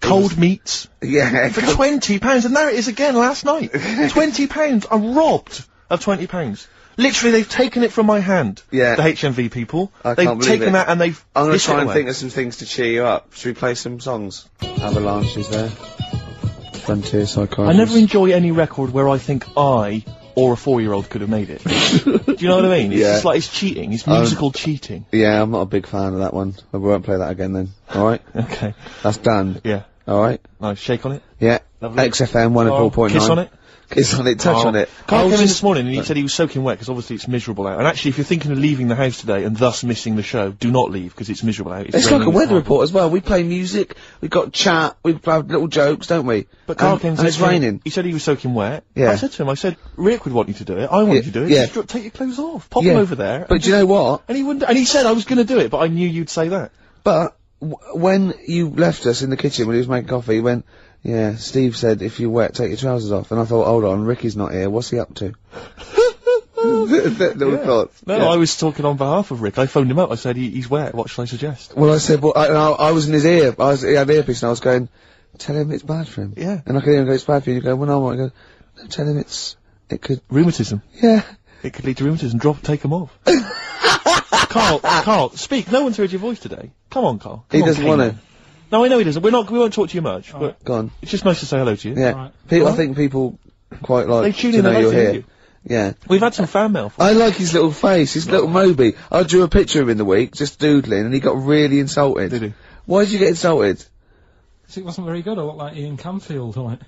[SPEAKER 11] Cold meats.
[SPEAKER 12] Yeah.
[SPEAKER 11] For £20, and there it is again last night. £20. I'm robbed of £20. Literally, they've taken it from my hand.
[SPEAKER 12] Yeah.
[SPEAKER 11] The HMV people.
[SPEAKER 12] I
[SPEAKER 11] they've
[SPEAKER 12] can't believe
[SPEAKER 11] taken that and they've
[SPEAKER 12] I'm gonna
[SPEAKER 11] hissed
[SPEAKER 12] try
[SPEAKER 11] it
[SPEAKER 12] and
[SPEAKER 11] away.
[SPEAKER 12] think of some things to cheer you up. Should we play some songs? Avalanche is there. Frontier Psychiatrist.
[SPEAKER 11] I never enjoy any record where I think I or a 4-year-old could have made it. Do you know what I mean? It's just like, it's cheating. It's musical cheating.
[SPEAKER 12] Yeah, I'm not a big fan of that one. We won't play that again then. Alright?
[SPEAKER 11] Okay.
[SPEAKER 12] That's done.
[SPEAKER 11] Yeah.
[SPEAKER 12] Alright?
[SPEAKER 11] Nice. Shake on it.
[SPEAKER 12] Yeah.
[SPEAKER 11] Lovely.
[SPEAKER 12] XFM 104.9.
[SPEAKER 11] Kiss on it.
[SPEAKER 12] Kiss on it, touch on it.
[SPEAKER 11] Carl came in this morning and he said he was soaking wet because obviously it's miserable out. And actually, if you're thinking of leaving the house today and thus missing the show, do not leave because it's miserable out.
[SPEAKER 12] It's like a weather report as well. We play music, we've got chat, we've have little jokes, don't we?
[SPEAKER 11] But Carl came
[SPEAKER 12] and it's raining.
[SPEAKER 11] He said he was soaking wet.
[SPEAKER 12] Yeah.
[SPEAKER 11] I said to him, Rick would want you to do it. I want you to do it.
[SPEAKER 12] Yeah.
[SPEAKER 11] Just take your clothes off. Pop them over there.
[SPEAKER 12] But do you know what?
[SPEAKER 11] And he wouldn't. And he said I was going to do it, but I knew you'd say that.
[SPEAKER 12] But when you left us in the kitchen when he was making coffee, he went,
[SPEAKER 14] Yeah, Steve said, if you're wet, take your trousers off. And I thought, hold on, Ricky's not here, what's he up to? Little thoughts.
[SPEAKER 11] No,
[SPEAKER 14] Yeah.
[SPEAKER 11] I was talking on behalf of Rick. I phoned him up, I said, he's wet, what should I suggest?
[SPEAKER 14] Well, I said, well, I was in his ear, he had earpiece, and I was going, tell him it's bad for him.
[SPEAKER 11] Yeah.
[SPEAKER 14] And I could hear him go, it's bad for you, and you go, well, no, I go, no, tell him it could...
[SPEAKER 11] Rheumatism.
[SPEAKER 14] Yeah.
[SPEAKER 11] It could lead to rheumatism, take him off. Carl, speak, no one's heard your voice today. Come on, Carl.
[SPEAKER 14] He doesn't want to.
[SPEAKER 11] No, I know he doesn't. We won't talk to you much, but...
[SPEAKER 14] Go on.
[SPEAKER 11] It's just nice to say hello to you.
[SPEAKER 14] Yeah.
[SPEAKER 3] Right.
[SPEAKER 14] I think people quite like
[SPEAKER 11] They tune
[SPEAKER 14] to
[SPEAKER 11] in,
[SPEAKER 14] know
[SPEAKER 11] they like
[SPEAKER 14] you're
[SPEAKER 11] to hear
[SPEAKER 14] here.
[SPEAKER 11] you.
[SPEAKER 14] Yeah.
[SPEAKER 11] We've had some fan mail.
[SPEAKER 14] I like his little face, his little Moby. I drew a picture of him in the week, just doodling, and he got really insulted.
[SPEAKER 11] Did he?
[SPEAKER 14] Why did you get insulted?
[SPEAKER 3] So it wasn't very good. I looked like Ian Camfield, like.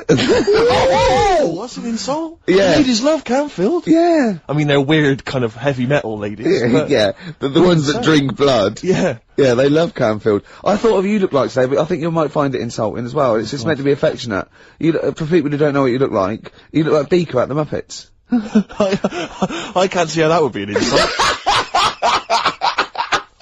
[SPEAKER 11] Oh, what's an insult?
[SPEAKER 14] Yeah.
[SPEAKER 11] Ladies love Canfield.
[SPEAKER 14] Yeah.
[SPEAKER 11] I mean, they're weird kind of heavy metal ladies.
[SPEAKER 14] Yeah,
[SPEAKER 11] but
[SPEAKER 14] the ones that drink blood.
[SPEAKER 11] Yeah.
[SPEAKER 14] Yeah, they love Canfield. I thought of you look like today, but I think you might find it insulting as well. It's just meant to be affectionate. You, for people who don't know what you look like like Beaker at the Muppets.
[SPEAKER 11] I can't see how that would be an insult.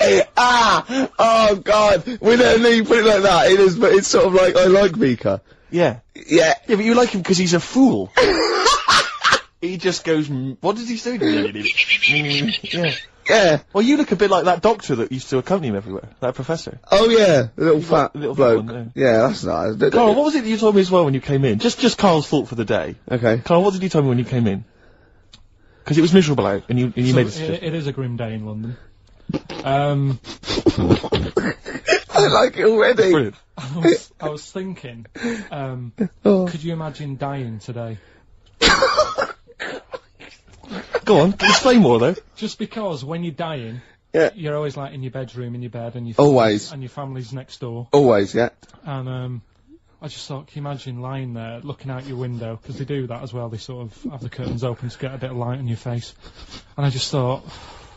[SPEAKER 14] Oh God, we don't need to put it like that. It is, but it's sort of like, I like Beaker.
[SPEAKER 11] Yeah.
[SPEAKER 14] Yeah.
[SPEAKER 11] Yeah, but you like him because he's a fool. He just goes, what does he say? Yeah.
[SPEAKER 14] Yeah.
[SPEAKER 11] Well, you look a bit like that doctor that used to accompany him everywhere. That professor.
[SPEAKER 14] Oh yeah, the little fat
[SPEAKER 11] little
[SPEAKER 14] bloke.
[SPEAKER 11] one,
[SPEAKER 14] yeah, that's nice.
[SPEAKER 11] Carl, what was it that you told me as well when you came in? Just Carl's thought for the day.
[SPEAKER 14] Okay.
[SPEAKER 11] Carl, what did you tell me when you came in? Because it was miserable out, and you
[SPEAKER 3] So
[SPEAKER 11] made a suggestion.
[SPEAKER 3] it is a grim day in London.
[SPEAKER 14] I like it already.
[SPEAKER 11] Brilliant.
[SPEAKER 3] I was thinking,
[SPEAKER 14] Oh.
[SPEAKER 3] could you imagine dying today?
[SPEAKER 11] Go on, explain more though.
[SPEAKER 3] Just because when you're dying,
[SPEAKER 14] Yeah.
[SPEAKER 3] you're always like in your bedroom, in your bed, and your
[SPEAKER 14] Always.
[SPEAKER 3] and your family's next door.
[SPEAKER 14] Always, yeah.
[SPEAKER 3] And I just thought, can you imagine lying there, looking out your window, because they do that as well, they sort of have the curtains open to get a bit of light on your face. And I just thought,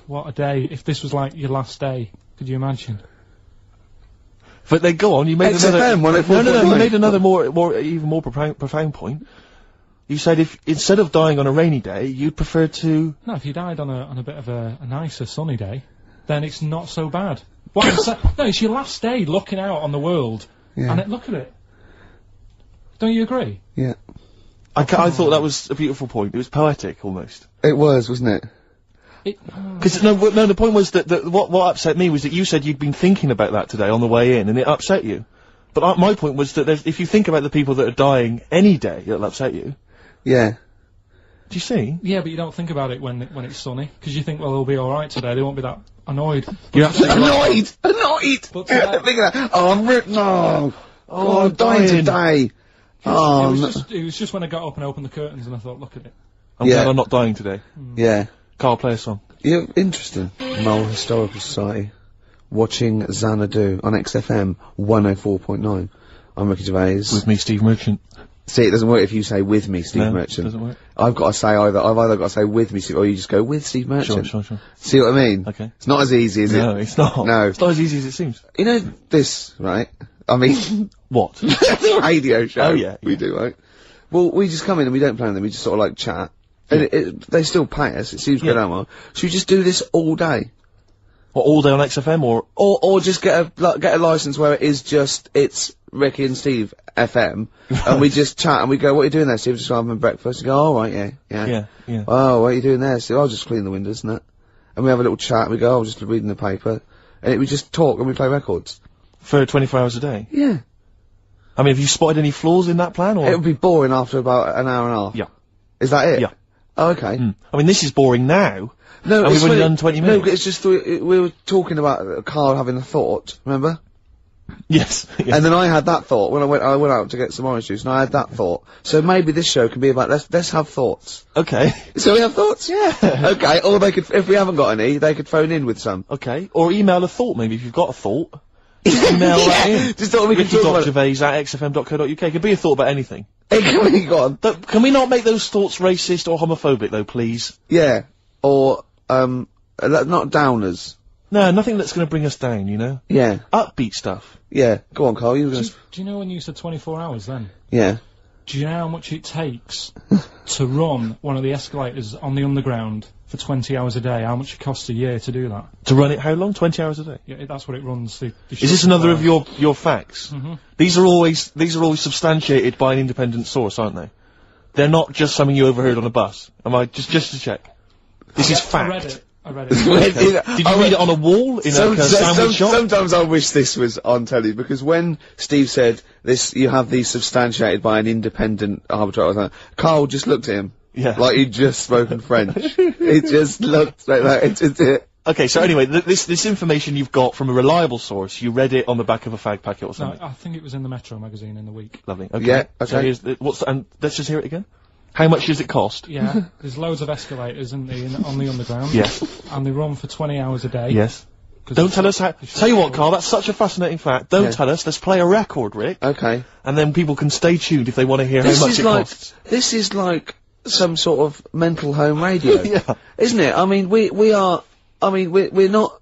[SPEAKER 3] what a day, if this was like your last day, could you imagine?
[SPEAKER 11] But then go on, you made
[SPEAKER 14] XFM,
[SPEAKER 11] another... you made another even more profound point. You said if, instead of dying on a rainy day, you'd prefer to...
[SPEAKER 3] No, if you died on a bit of a nicer sunny day, then it's not so bad. What I'm saying, no, it's your last day looking out on the world,
[SPEAKER 14] Yeah.
[SPEAKER 3] and look at it. Don't you agree?
[SPEAKER 14] Yeah.
[SPEAKER 11] I thought that was a beautiful point. It was poetic, almost.
[SPEAKER 14] It was, wasn't it?
[SPEAKER 11] Because no, the point was that what upset me was that you said you'd been thinking about that today on the way in, and it upset you. But my point was that if you think about the people that are dying any day, it'll upset you.
[SPEAKER 14] Yeah.
[SPEAKER 11] Do you see?
[SPEAKER 3] Yeah, but you don't think about it when it's sunny, because you think, well, they'll be alright today, they won't be that annoyed.
[SPEAKER 11] You're absolutely
[SPEAKER 14] Annoyed!
[SPEAKER 3] But today,
[SPEAKER 14] Think of that. Oh, I'm no! Oh, I'm dying today!
[SPEAKER 3] it was just when I got up and opened the curtains and I thought, look at it.
[SPEAKER 11] I'm glad I'm not dying today.
[SPEAKER 14] Yeah.
[SPEAKER 11] Carl, play a song.
[SPEAKER 14] Yeah, interesting. Mole Historical Society. Watching Xanadu on XFM 104.9. I'm Ricky Gervais.
[SPEAKER 11] With me, Steve Merchant.
[SPEAKER 14] See, it doesn't work if you say with me, Steve Merchant.
[SPEAKER 11] It doesn't work.
[SPEAKER 14] I've either got to say with me, Steve, or you just go with Steve Merchant.
[SPEAKER 11] Sure.
[SPEAKER 14] See what I mean?
[SPEAKER 11] Okay.
[SPEAKER 14] It's not as easy, is it?
[SPEAKER 11] No, it's not.
[SPEAKER 14] No.
[SPEAKER 11] It's not as easy as it seems.
[SPEAKER 14] You know this, right? I mean...
[SPEAKER 11] What?
[SPEAKER 14] the radio show.
[SPEAKER 11] Oh, yeah.
[SPEAKER 14] We do, right? Well, we just come in and we don't plan them, we just sort of like chat. And they still pay us, it seems good, well. Should we just do this all day?
[SPEAKER 11] What, all day on XFM,
[SPEAKER 14] Or just get a license where it's Ricky and Steve FM, and we just chat and we go, what are you doing there, Steve? Just having breakfast. You go, oh, right, yeah. Oh, what are you doing there, Steve? I'll just clean the windows, and that. And we have a little chat, and we go, oh, just reading the paper. And we just talk and we play records.
[SPEAKER 11] For 24 hours a day?
[SPEAKER 14] Yeah.
[SPEAKER 11] I mean, have you spotted any flaws in that plan, or?
[SPEAKER 14] It would be boring after about an hour and a half.
[SPEAKER 11] Yeah.
[SPEAKER 14] Is that it?
[SPEAKER 11] Yeah.
[SPEAKER 14] Oh, okay.
[SPEAKER 11] I mean, this is boring now.
[SPEAKER 14] No,
[SPEAKER 11] and
[SPEAKER 14] it's
[SPEAKER 11] we've only
[SPEAKER 14] really-
[SPEAKER 11] done 20 minutes.
[SPEAKER 14] No, it's just we were talking about Carl having a thought, remember?
[SPEAKER 11] Yes.
[SPEAKER 14] And then I had that thought when I went out to get some orange juice, and I had that thought. So maybe this show can be about let's have thoughts.
[SPEAKER 11] Okay.
[SPEAKER 14] So we have thoughts?
[SPEAKER 11] Yeah.
[SPEAKER 14] Okay, or they could, if we haven't got any, they could phone in with some.
[SPEAKER 11] Okay. Or email a thought, maybe, if you've got a thought. Just email that in.
[SPEAKER 14] Just thought we could talk about it.
[SPEAKER 11] Ricky.gervais@xfm.co.uk. Could be a thought about anything.
[SPEAKER 14] Hey, can we go on?
[SPEAKER 11] Can we not make those thoughts racist or homophobic, though, please?
[SPEAKER 14] Yeah. Or, not downers.
[SPEAKER 11] No, nothing that's going to bring us down, you know?
[SPEAKER 14] Yeah.
[SPEAKER 11] Upbeat stuff.
[SPEAKER 14] Yeah. Go on, Carl, you were going
[SPEAKER 3] Do you know when you said 24 hours then?
[SPEAKER 14] Yeah.
[SPEAKER 3] do you know how much it takes to run one of the escalators on the underground for 20 hours a day? How much it costs a year to do that?
[SPEAKER 11] To run it how long? 20 hours a day?
[SPEAKER 3] Yeah, that's what it runs.
[SPEAKER 11] Is this another of your facts?
[SPEAKER 3] Mhm.
[SPEAKER 11] These are always substantiated by an independent source, aren't they? They're not just something you overheard on a bus. Am I just to check? This is fact.
[SPEAKER 3] I read it.
[SPEAKER 11] Okay. Did you read it on a wall in a sandwich shop?
[SPEAKER 14] Sometimes I wish this was on telly, because when Steve said this, you have these substantiated by an independent arbitrator, Carl just looked at him.
[SPEAKER 11] Yeah.
[SPEAKER 14] Like he'd just spoken French. He just looked like that.
[SPEAKER 11] Okay, so anyway, this information you've got from a reliable source, you read it on the back of a fag packet or something?
[SPEAKER 3] No, I think it was in the Metro magazine in the week.
[SPEAKER 11] Lovely, okay.
[SPEAKER 14] Yeah, okay.
[SPEAKER 11] So and let's just hear it again. How much does it cost?
[SPEAKER 3] Yeah, there's loads of escalators, isn't there, on the underground?
[SPEAKER 11] Yes.
[SPEAKER 3] And they run for 20 hours a day.
[SPEAKER 11] Yes. Don't tell us how. Tell you what, Carl, that's such a fascinating fact. Don't tell us. Let's play a record, Rick.
[SPEAKER 14] Okay.
[SPEAKER 11] And then people can stay tuned if they want to hear how much it costs.
[SPEAKER 14] This is like some sort of mental home radio.
[SPEAKER 11] Yeah.
[SPEAKER 14] Isn't it? I mean, we're not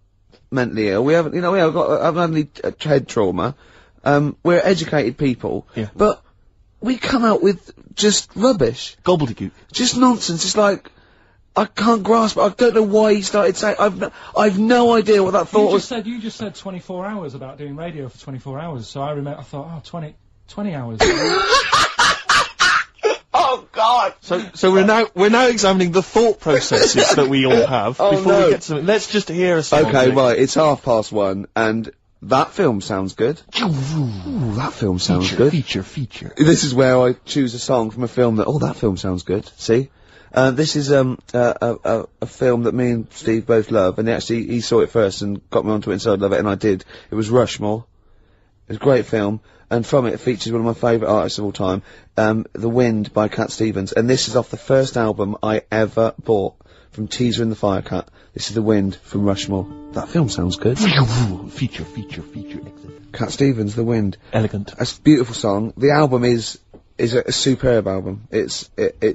[SPEAKER 14] mentally ill. We haven't, we haven't had any head trauma. We're educated people.
[SPEAKER 11] Yeah.
[SPEAKER 14] But we come out with just rubbish.
[SPEAKER 11] Gobbledygook.
[SPEAKER 14] Just nonsense. It's like, I can't grasp it. I don't know why he started saying, I've no idea what that thought was.
[SPEAKER 3] You just said 24 hours about doing radio for 24 hours, so I thought, oh, 20 hours.
[SPEAKER 14] Oh God!
[SPEAKER 11] So we're now examining the thought processes that we all have before we get to. Let's just hear a song.
[SPEAKER 14] Okay, right. It's 1:30, and that film sounds good. Ooh, that film sounds good.
[SPEAKER 11] Feature.
[SPEAKER 14] This is where I choose a song from a film that. Oh, that film sounds good. See, this is a film that me and Steve both love, and he saw it first and got me onto it, and so I love it, and I did. It was Rushmore. It's a great film. And from it features one of my favourite artists of all time, The Wind by Cat Stevens. And this is off the first album I ever bought, from Teaser and the Firecat. This is The Wind from Rushmore. That film sounds good.
[SPEAKER 11] Feature.
[SPEAKER 14] Cat Stevens, The Wind.
[SPEAKER 11] Elegant.
[SPEAKER 14] It's a beautiful song. The album is a superb album. It's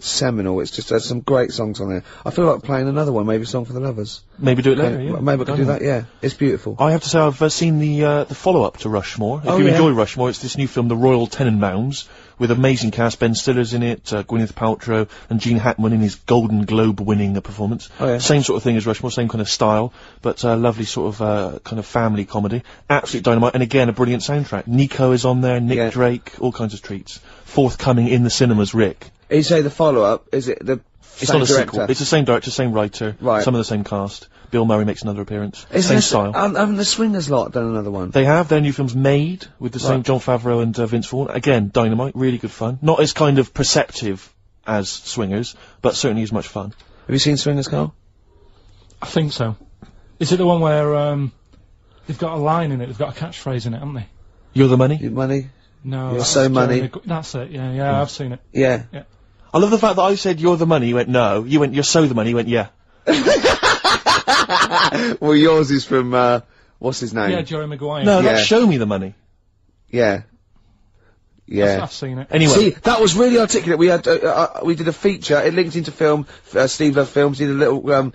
[SPEAKER 14] seminal. It's just has some great songs on there. I feel like playing another one, maybe Song for the Lovers.
[SPEAKER 11] Maybe do it later, yeah.
[SPEAKER 14] Maybe I could do that, yeah. It's beautiful.
[SPEAKER 11] I have to say I've seen the follow-up to Rushmore. If you enjoy Rushmore, it's this new film, The Royal Tenenbaums, with amazing cast. Ben Stiller's in it, Gwyneth Paltrow, and Gene Hackman in his Golden Globe-winning performance.
[SPEAKER 14] Oh, yeah.
[SPEAKER 11] Same sort of thing as Rushmore, same kind of style, but lovely sort of kind of family comedy. Absolute dynamite, and again, a brilliant soundtrack. Nico is on there, Nick Drake, all kinds of treats. Forthcoming in the cinemas, Rick.
[SPEAKER 14] You say the follow-up, is it the
[SPEAKER 11] It's
[SPEAKER 14] same
[SPEAKER 11] not a
[SPEAKER 14] director?
[SPEAKER 11] sequel. It's the same director, same writer, some of the same cast. Bill Murray makes another appearance. Same style.
[SPEAKER 14] Haven't the Swingers lot done another one?
[SPEAKER 11] They have. Their new film's Made, with the same Jon Favreau and Vince Vaughn. Again, dynamite, really good fun. Not as kind of perceptive as Swingers, but certainly as much fun.
[SPEAKER 14] Have you seen Swingers, Carl?
[SPEAKER 3] I think so. Is it the one where they've got a line in it, they've got a catchphrase in it, haven't they?
[SPEAKER 11] You're the money?
[SPEAKER 14] You're money?
[SPEAKER 3] No.
[SPEAKER 14] You're so money.
[SPEAKER 3] That's it, yeah, I've seen it.
[SPEAKER 14] Yeah.
[SPEAKER 11] I love the fact that I said you're the money, you went no. You went you're so the money, you went yeah.
[SPEAKER 14] Well, yours is from, what's his name?
[SPEAKER 3] Yeah, Jerry Maguire.
[SPEAKER 11] No, that's Show Me the Money.
[SPEAKER 14] Yeah. Yeah.
[SPEAKER 3] I've seen it.
[SPEAKER 11] Anyway.
[SPEAKER 14] See, that was really articulate. We had, we did a feature, it linked into film, Steve Loves Films, did a little,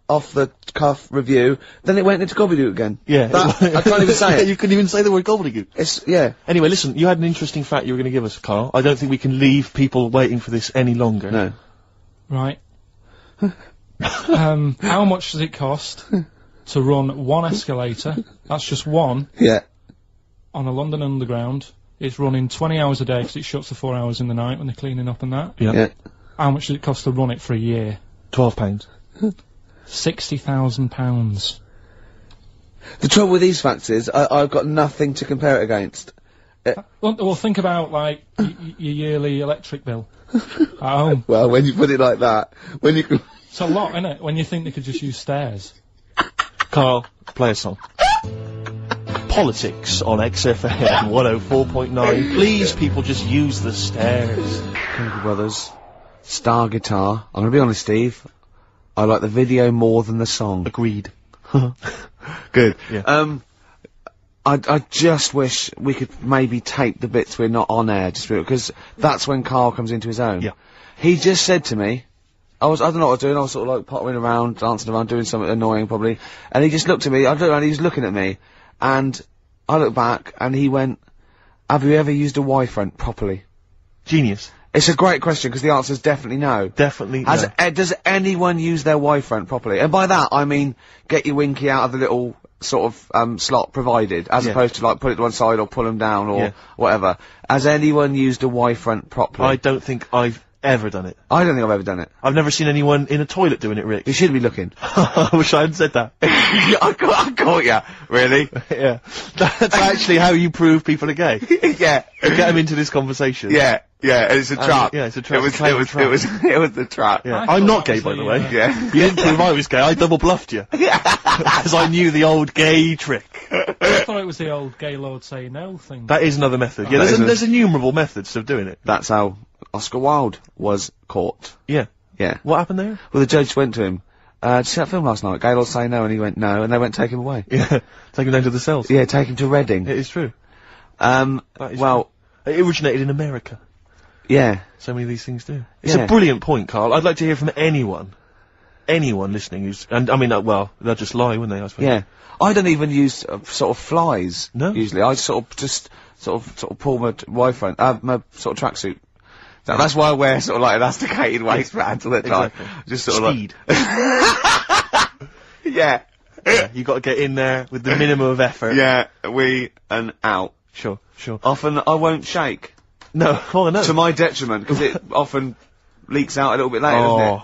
[SPEAKER 14] off the cuff review, then it went into gobbledygook again.
[SPEAKER 11] Yeah.
[SPEAKER 14] I can't even say it.
[SPEAKER 11] You couldn't even say the word gobbledygook. Anyway, listen, you had an interesting fact you were going to give us, Carl. I don't think we can leave people waiting for this any longer.
[SPEAKER 14] No.
[SPEAKER 3] Right. How much does it cost to run one escalator? That's just one.
[SPEAKER 14] Yeah.
[SPEAKER 3] On a London Underground. It's running 20 hours a day because it shuts for 4 hours in the night when they're cleaning up and that.
[SPEAKER 11] Yeah.
[SPEAKER 3] How much does it cost to run it for a year?
[SPEAKER 11] £12.
[SPEAKER 3] £60,000.
[SPEAKER 14] The trouble with these facts is, I've got nothing to compare it against.
[SPEAKER 3] Well, think about, like, your yearly electric bill at home.
[SPEAKER 14] Well, when you put it like that, when you can...
[SPEAKER 3] It's a lot, isn't it? When you think they could just use stairs.
[SPEAKER 11] Carl, play a song. Politics on XFM 104.9. Please, people, just use the stairs.
[SPEAKER 14] Chemical Brothers, Star Guitar. I'm gonna be honest, Steve. I like the video more than the song.
[SPEAKER 11] Agreed.
[SPEAKER 14] Good.
[SPEAKER 11] Yeah.
[SPEAKER 14] I just wish we could maybe tape the bits we're not on air, just because that's when Carl comes into his own.
[SPEAKER 11] Yeah.
[SPEAKER 14] He just said to me, I don't know what I was doing, I was sort of like pottering around, dancing around, doing something annoying probably, and he just looked at me, I looked around, he was looking at me, and I looked back, and he went, have you ever used a Y-front properly?
[SPEAKER 11] Genius.
[SPEAKER 14] It's a great question, because the answer is definitely no.
[SPEAKER 11] Definitely no.
[SPEAKER 14] Does anyone use their Y-front properly? And by that, I mean, get your winky out of the little sort of, slot provided, as opposed to, like, put it to one side or pull them down or whatever. Has anyone used a Y-front properly?
[SPEAKER 11] I don't think I've ever done it.
[SPEAKER 14] I don't think I've ever done it.
[SPEAKER 11] I've never seen anyone in a toilet doing it, Rick.
[SPEAKER 14] You should be looking.
[SPEAKER 11] I wish I hadn't said that.
[SPEAKER 14] I caught ya. Really?
[SPEAKER 11] Yeah. That's actually how you prove people are gay.
[SPEAKER 14] Yeah.
[SPEAKER 11] You get them into this conversation.
[SPEAKER 14] Yeah. Yeah, it's a trap.
[SPEAKER 11] Yeah, it's a trap.
[SPEAKER 14] It was the trap.
[SPEAKER 11] Yeah. I'm not gay, by the way.
[SPEAKER 14] Yeah.
[SPEAKER 11] You didn't prove I was gay, I double bluffed you. Because I knew the old gay trick.
[SPEAKER 3] I thought it was the old gay lord say no thing.
[SPEAKER 11] That is another method. Yeah, there's innumerable methods of doing it.
[SPEAKER 14] That's how Oscar Wilde was caught.
[SPEAKER 11] Yeah.
[SPEAKER 14] Yeah.
[SPEAKER 11] What happened there?
[SPEAKER 14] Well, the judge went to him, did you see that film last night? Gaylord Say No, and he went no, and they went take him away.
[SPEAKER 11] Yeah. Take him down to the cells.
[SPEAKER 14] Yeah, take him to Reading.
[SPEAKER 11] It is true.
[SPEAKER 14] Well...
[SPEAKER 11] It originated in America.
[SPEAKER 14] Yeah.
[SPEAKER 11] So many of these things do. It's a brilliant point, Carl. I'd like to hear from anyone listening who's, and I mean, well, they'll just lie, wouldn't they, I suppose?
[SPEAKER 14] Yeah. I don't even use, sort of flies.
[SPEAKER 11] No?
[SPEAKER 14] Usually. I sort of pull my Y-front, my sort of tracksuit. So that's why I wear sort of like elasticated waistbands all the time.
[SPEAKER 11] Exactly.
[SPEAKER 14] Just sort
[SPEAKER 11] Speed.
[SPEAKER 14] of like... Yeah.
[SPEAKER 11] You gotta get in there with the minimum of effort.
[SPEAKER 14] Yeah, and out.
[SPEAKER 11] Sure.
[SPEAKER 14] Often I won't shake.
[SPEAKER 11] No, oh no.
[SPEAKER 14] To my detriment, because it often leaks out a little bit later, doesn't it?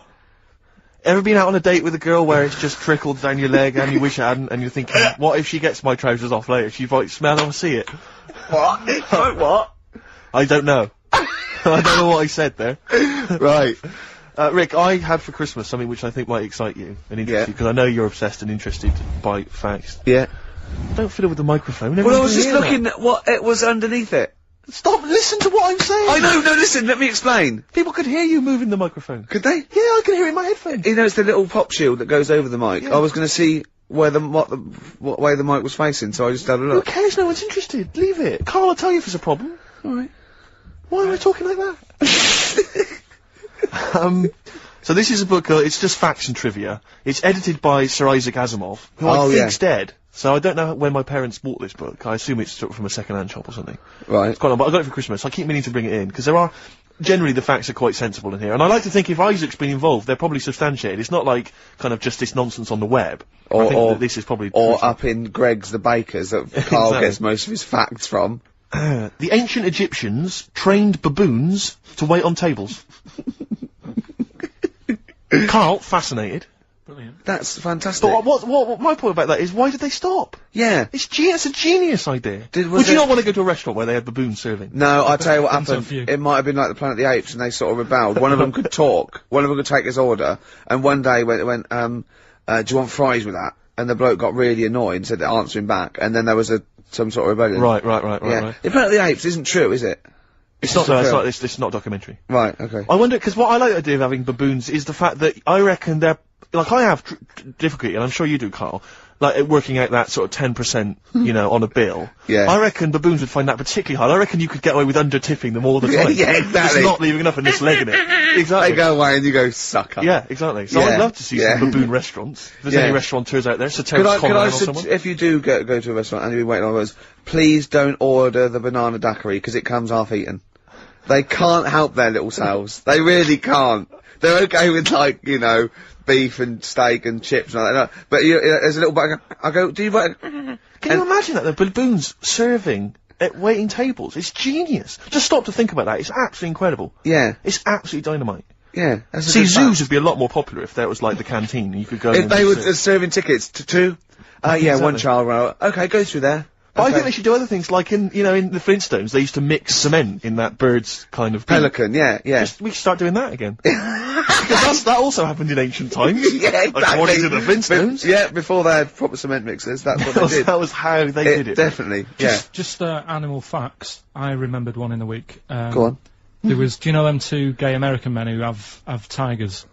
[SPEAKER 11] Ever been out on a date with a girl where it's just trickled down your leg and you wish it hadn't, and you're thinking, what if she gets my trousers off later? She might smell or see it.
[SPEAKER 14] What? What?
[SPEAKER 11] I don't know. I don't know what I said there.
[SPEAKER 14] Right.
[SPEAKER 11] Rick, I had for Christmas something which I think might excite you and interest you, because I know you're obsessed and interested by facts.
[SPEAKER 14] Yeah.
[SPEAKER 11] Don't fiddle with the microphone.
[SPEAKER 14] Well, I was just looking at what it was underneath it.
[SPEAKER 11] Stop, listen to what I'm saying!
[SPEAKER 14] I know, no, listen, let me explain.
[SPEAKER 11] People could hear you moving the microphone.
[SPEAKER 14] Could they?
[SPEAKER 11] Yeah, I can hear it in my headphones.
[SPEAKER 14] You know, it's the little pop shield that goes over the mic.
[SPEAKER 11] Yeah.
[SPEAKER 14] I was gonna see what way the mic was facing, so I just had a look.
[SPEAKER 11] Who cares? No one's interested. Leave it. Carl will tell you if there's a problem.
[SPEAKER 14] Alright.
[SPEAKER 11] Why am I talking like that? So this is a book, it's just facts and trivia. It's edited by Sir Isaac Asimov, who I think's dead. So I don't know when my parents bought this book. I assume it's sort of from a second-hand shop or something.
[SPEAKER 14] Right.
[SPEAKER 11] It's quite long, but I got it for Christmas. I keep meaning to bring it in, because generally the facts are quite sensible in here. And I like to think if Isaac's been involved, they're probably substantiated. It's not like, kind of just this nonsense on the web. I think that this is probably...
[SPEAKER 14] Or up in Greg's the Baker's that Carl gets most of his facts from.
[SPEAKER 11] The ancient Egyptians trained baboons to wait on tables. Carl, fascinated.
[SPEAKER 3] Brilliant.
[SPEAKER 14] That's fantastic.
[SPEAKER 11] But what my point about that is, why did they stop?
[SPEAKER 14] Yeah.
[SPEAKER 11] It's a genius idea. Would you not want to go to a restaurant where they had baboons serving?
[SPEAKER 14] No, I'll tell you what happened. It might have been like the Planet of the Apes, and they sort of rebelled. One of them could talk, one of them could take his order, and one day went, do you want fries with that? And the bloke got really annoyed and said to answer him back, and then there was some sort of rebellion.
[SPEAKER 11] Right.
[SPEAKER 14] The Planet of the Apes isn't true, is it?
[SPEAKER 11] It's not a documentary.
[SPEAKER 14] Right, okay.
[SPEAKER 11] I wonder, because what I like the idea of having baboons is the fact that I reckon they're, like I have difficulty, and I'm sure you do, Carl, like working out that sort of 10%, you know, on a bill.
[SPEAKER 14] Yeah.
[SPEAKER 11] I reckon baboons would find that particularly hard. I reckon you could get away with under-tipping them all the time.
[SPEAKER 14] Yeah, exactly.
[SPEAKER 11] Just not leaving enough and just legging it. Exactly.
[SPEAKER 14] They go away and you go, sucker.
[SPEAKER 11] Yeah, exactly. So I'd love to see some baboon restaurants. If there's any restaurateurs out there,
[SPEAKER 14] if you do go to a restaurant and you're waiting on those, please don't order the banana daiquiri, because it comes half-eaten. They can't help their little selves. They really can't. They're okay with, like, you know, beef and steak and chips and all that. But there's a little bug. I go, do you want...
[SPEAKER 11] Can you imagine that? The baboons serving at waiting tables. It's genius. Just stop to think about that. It's absolutely incredible.
[SPEAKER 14] Yeah.
[SPEAKER 11] It's absolutely dynamite.
[SPEAKER 14] Yeah.
[SPEAKER 11] See, zoos would be a lot more popular if that was like the canteen and you could go...
[SPEAKER 14] If they were serving tickets to two... yeah, exactly. One child... Okay, go through there.
[SPEAKER 11] But I think they should do other things, like in the Flintstones, they used to mix cement in that bird's kind of...
[SPEAKER 14] Pelican, yeah.
[SPEAKER 11] We should start doing that again. Because that also happened in ancient times.
[SPEAKER 14] Yeah, exactly.
[SPEAKER 11] According to the Flintstones.
[SPEAKER 14] Yeah, before they had proper cement mixers, that's what they did.
[SPEAKER 11] That was how they did it.
[SPEAKER 14] Definitely,
[SPEAKER 3] Just animal facts. I remembered one in the week.
[SPEAKER 14] Go on.
[SPEAKER 3] There was, do you know them two gay American men who have tigers?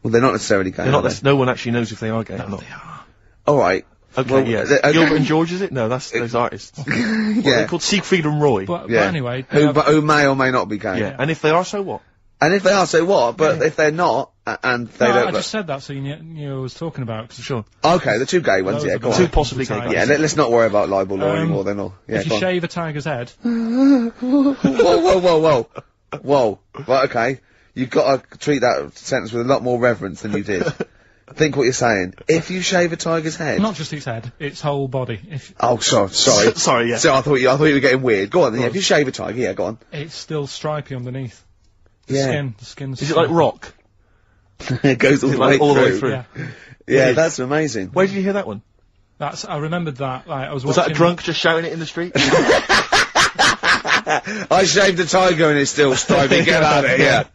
[SPEAKER 14] Well, they're not necessarily gay.
[SPEAKER 11] No one actually knows if they are gay or not.
[SPEAKER 3] They are.
[SPEAKER 14] Alright.
[SPEAKER 11] Okay,
[SPEAKER 14] well,
[SPEAKER 11] yeah. Gilbert and George, is it? No, that's those artists. They're called Siegfried and Roy.
[SPEAKER 3] But anyway...
[SPEAKER 14] Who may or may not be gay.
[SPEAKER 11] Yeah, and if they are, so what?
[SPEAKER 14] And if they are, so what? But if they're not, and they don't...
[SPEAKER 3] I just said that so you knew what I was talking about.
[SPEAKER 11] Sure.
[SPEAKER 14] Okay, the two gay ones, go on.
[SPEAKER 11] Two possibly gay guys.
[SPEAKER 14] Yeah, let's not worry about libel law anymore then, or... Yeah,
[SPEAKER 3] if you shave a tiger's head...
[SPEAKER 14] Whoa. Whoa. Right, okay. You've got to treat that sentence with a lot more reverence than you did. Think what you're saying. If you shave a tiger's head...
[SPEAKER 3] Not just its head, its whole body.
[SPEAKER 14] Oh, sorry.
[SPEAKER 11] Sorry, yeah.
[SPEAKER 14] So I thought you were getting weird. Go on then, yeah, if you shave a tiger, yeah, go on.
[SPEAKER 3] It's still stripy underneath.
[SPEAKER 14] Yeah.
[SPEAKER 3] The skin's...
[SPEAKER 11] Is it like rock?
[SPEAKER 14] It goes all the way through.
[SPEAKER 3] Yeah.
[SPEAKER 14] Yeah, that's amazing.
[SPEAKER 11] Where did you hear that one?
[SPEAKER 3] I remembered that, like, I was
[SPEAKER 11] that a drunk just shouting it in the street?
[SPEAKER 14] I shaved a tiger and it's still stripy, get out of here.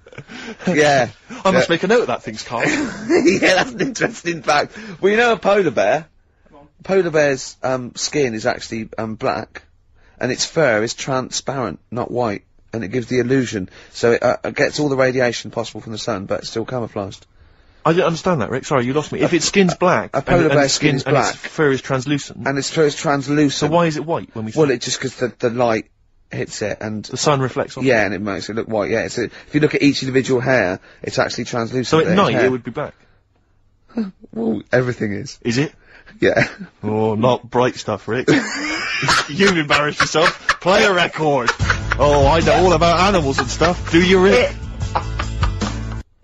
[SPEAKER 14] Yeah.
[SPEAKER 11] I must make a note of that, thinks Carl.
[SPEAKER 14] Yeah, that's an interesting fact. Well, you know a polar bear? Polar bear's, skin is actually, black, and its fur is transparent, not white, and it gives the illusion, so it gets all the radiation possible from the sun, but it's still camouflaged.
[SPEAKER 11] I didn't understand that, Rick. Sorry, you lost me. If its skin's black,
[SPEAKER 14] a polar bear's skin is black,
[SPEAKER 11] and its fur is translucent,
[SPEAKER 14] and its fur is translucent.
[SPEAKER 11] So why is it white when we?
[SPEAKER 14] Well, it's just because the light hits it and
[SPEAKER 11] the sun reflects off.
[SPEAKER 14] Yeah, and it makes it look white. Yeah, so if you look at each individual hair, it's actually translucent.
[SPEAKER 11] So at night it would be black.
[SPEAKER 14] Well, everything is.
[SPEAKER 11] Is it?
[SPEAKER 14] Yeah.
[SPEAKER 11] Oh, not bright stuff, Rick. You've embarrassed yourself. Play a record. Oh, I know all about animals and stuff. Do you, Rick?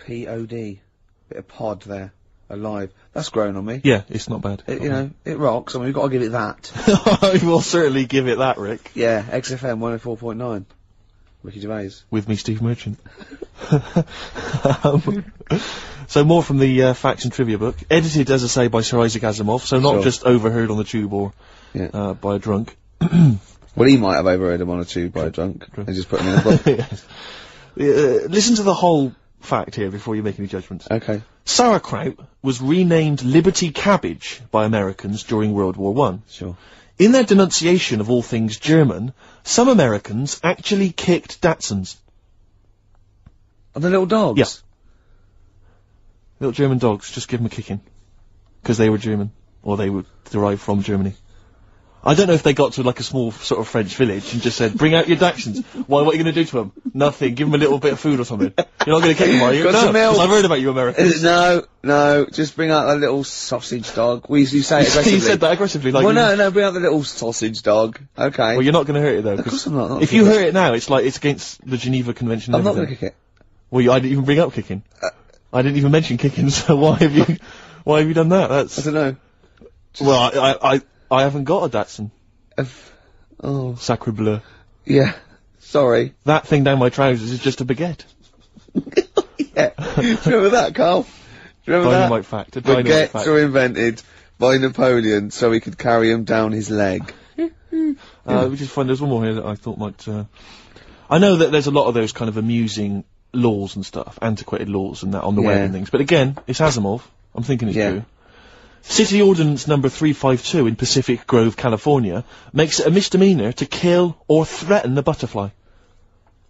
[SPEAKER 14] P-O-D. Bit of pod there. Alive. That's grown on me.
[SPEAKER 11] Yeah, it's not bad.
[SPEAKER 14] You know, it rocks. I mean, we've got to give it that.
[SPEAKER 11] I will certainly give it that, Rick.
[SPEAKER 14] Yeah, XFM 104.9. Ricky Gervais.
[SPEAKER 11] With me, Steve Merchant. So more from the facts and trivia book. Edited, as I say, by Sir Isaac Asimov, so not just overheard on the tube or by a drunk.
[SPEAKER 14] Well, he might have overheard him on a tube by a drunk and just put him in a book.
[SPEAKER 11] Yes. Listen to the whole fact here before you make any judgments.
[SPEAKER 14] Okay.
[SPEAKER 11] Sauerkraut was renamed Liberty Cabbage by Americans during World War I.
[SPEAKER 14] Sure.
[SPEAKER 11] In their denunciation of all things German, some Americans actually kicked Dachshunds.
[SPEAKER 14] Are the little dogs?
[SPEAKER 11] Yeah. Little German dogs, just give them a kicking. Because they were German. Or they were derived from Germany. I don't know if they got to like a small sort of French village and just said, bring out your Dachshunds. Why, what are you going to do to them? Nothing. Give them a little bit of food or something. You're not going to kick them, are you?
[SPEAKER 14] Got some milk.
[SPEAKER 11] 'Cause I've heard about you Americans.
[SPEAKER 14] No, just bring out that little sausage dog. You say it aggressively.
[SPEAKER 11] You said that aggressively, like...
[SPEAKER 14] Well, no, bring out the little sausage dog. Okay.
[SPEAKER 11] Well, you're not going to hurt it, though.
[SPEAKER 14] Of course I'm not.
[SPEAKER 11] If you hurt it now, it's like, it's against the Geneva Convention and
[SPEAKER 14] I'm not
[SPEAKER 11] everything.
[SPEAKER 14] going to kick it.
[SPEAKER 11] Well, I didn't even bring up kicking. I didn't even mention kicking, so why have you done that? That's...
[SPEAKER 14] I don't know.
[SPEAKER 11] Well, I haven't got a Datsun.
[SPEAKER 14] Oh.
[SPEAKER 11] Sacre bleu.
[SPEAKER 14] Yeah. Sorry.
[SPEAKER 11] That thing down my trousers is just a baguette.
[SPEAKER 14] Yeah. Do you remember that, Carl? Do you remember
[SPEAKER 11] Dynamite fact. A dynamite
[SPEAKER 14] Baguettes
[SPEAKER 11] fact.
[SPEAKER 14] were invented by Napoleon so he could carry him down his leg.
[SPEAKER 11] We just find there's one more here that I thought might, I know that there's a lot of those kind of amusing laws and stuff, antiquated laws and that on the web and things, but again, it's Asimov. I'm thinking it's true. City Ordinance number 352 in Pacific Grove, California, makes it a misdemeanor to kill or threaten a butterfly.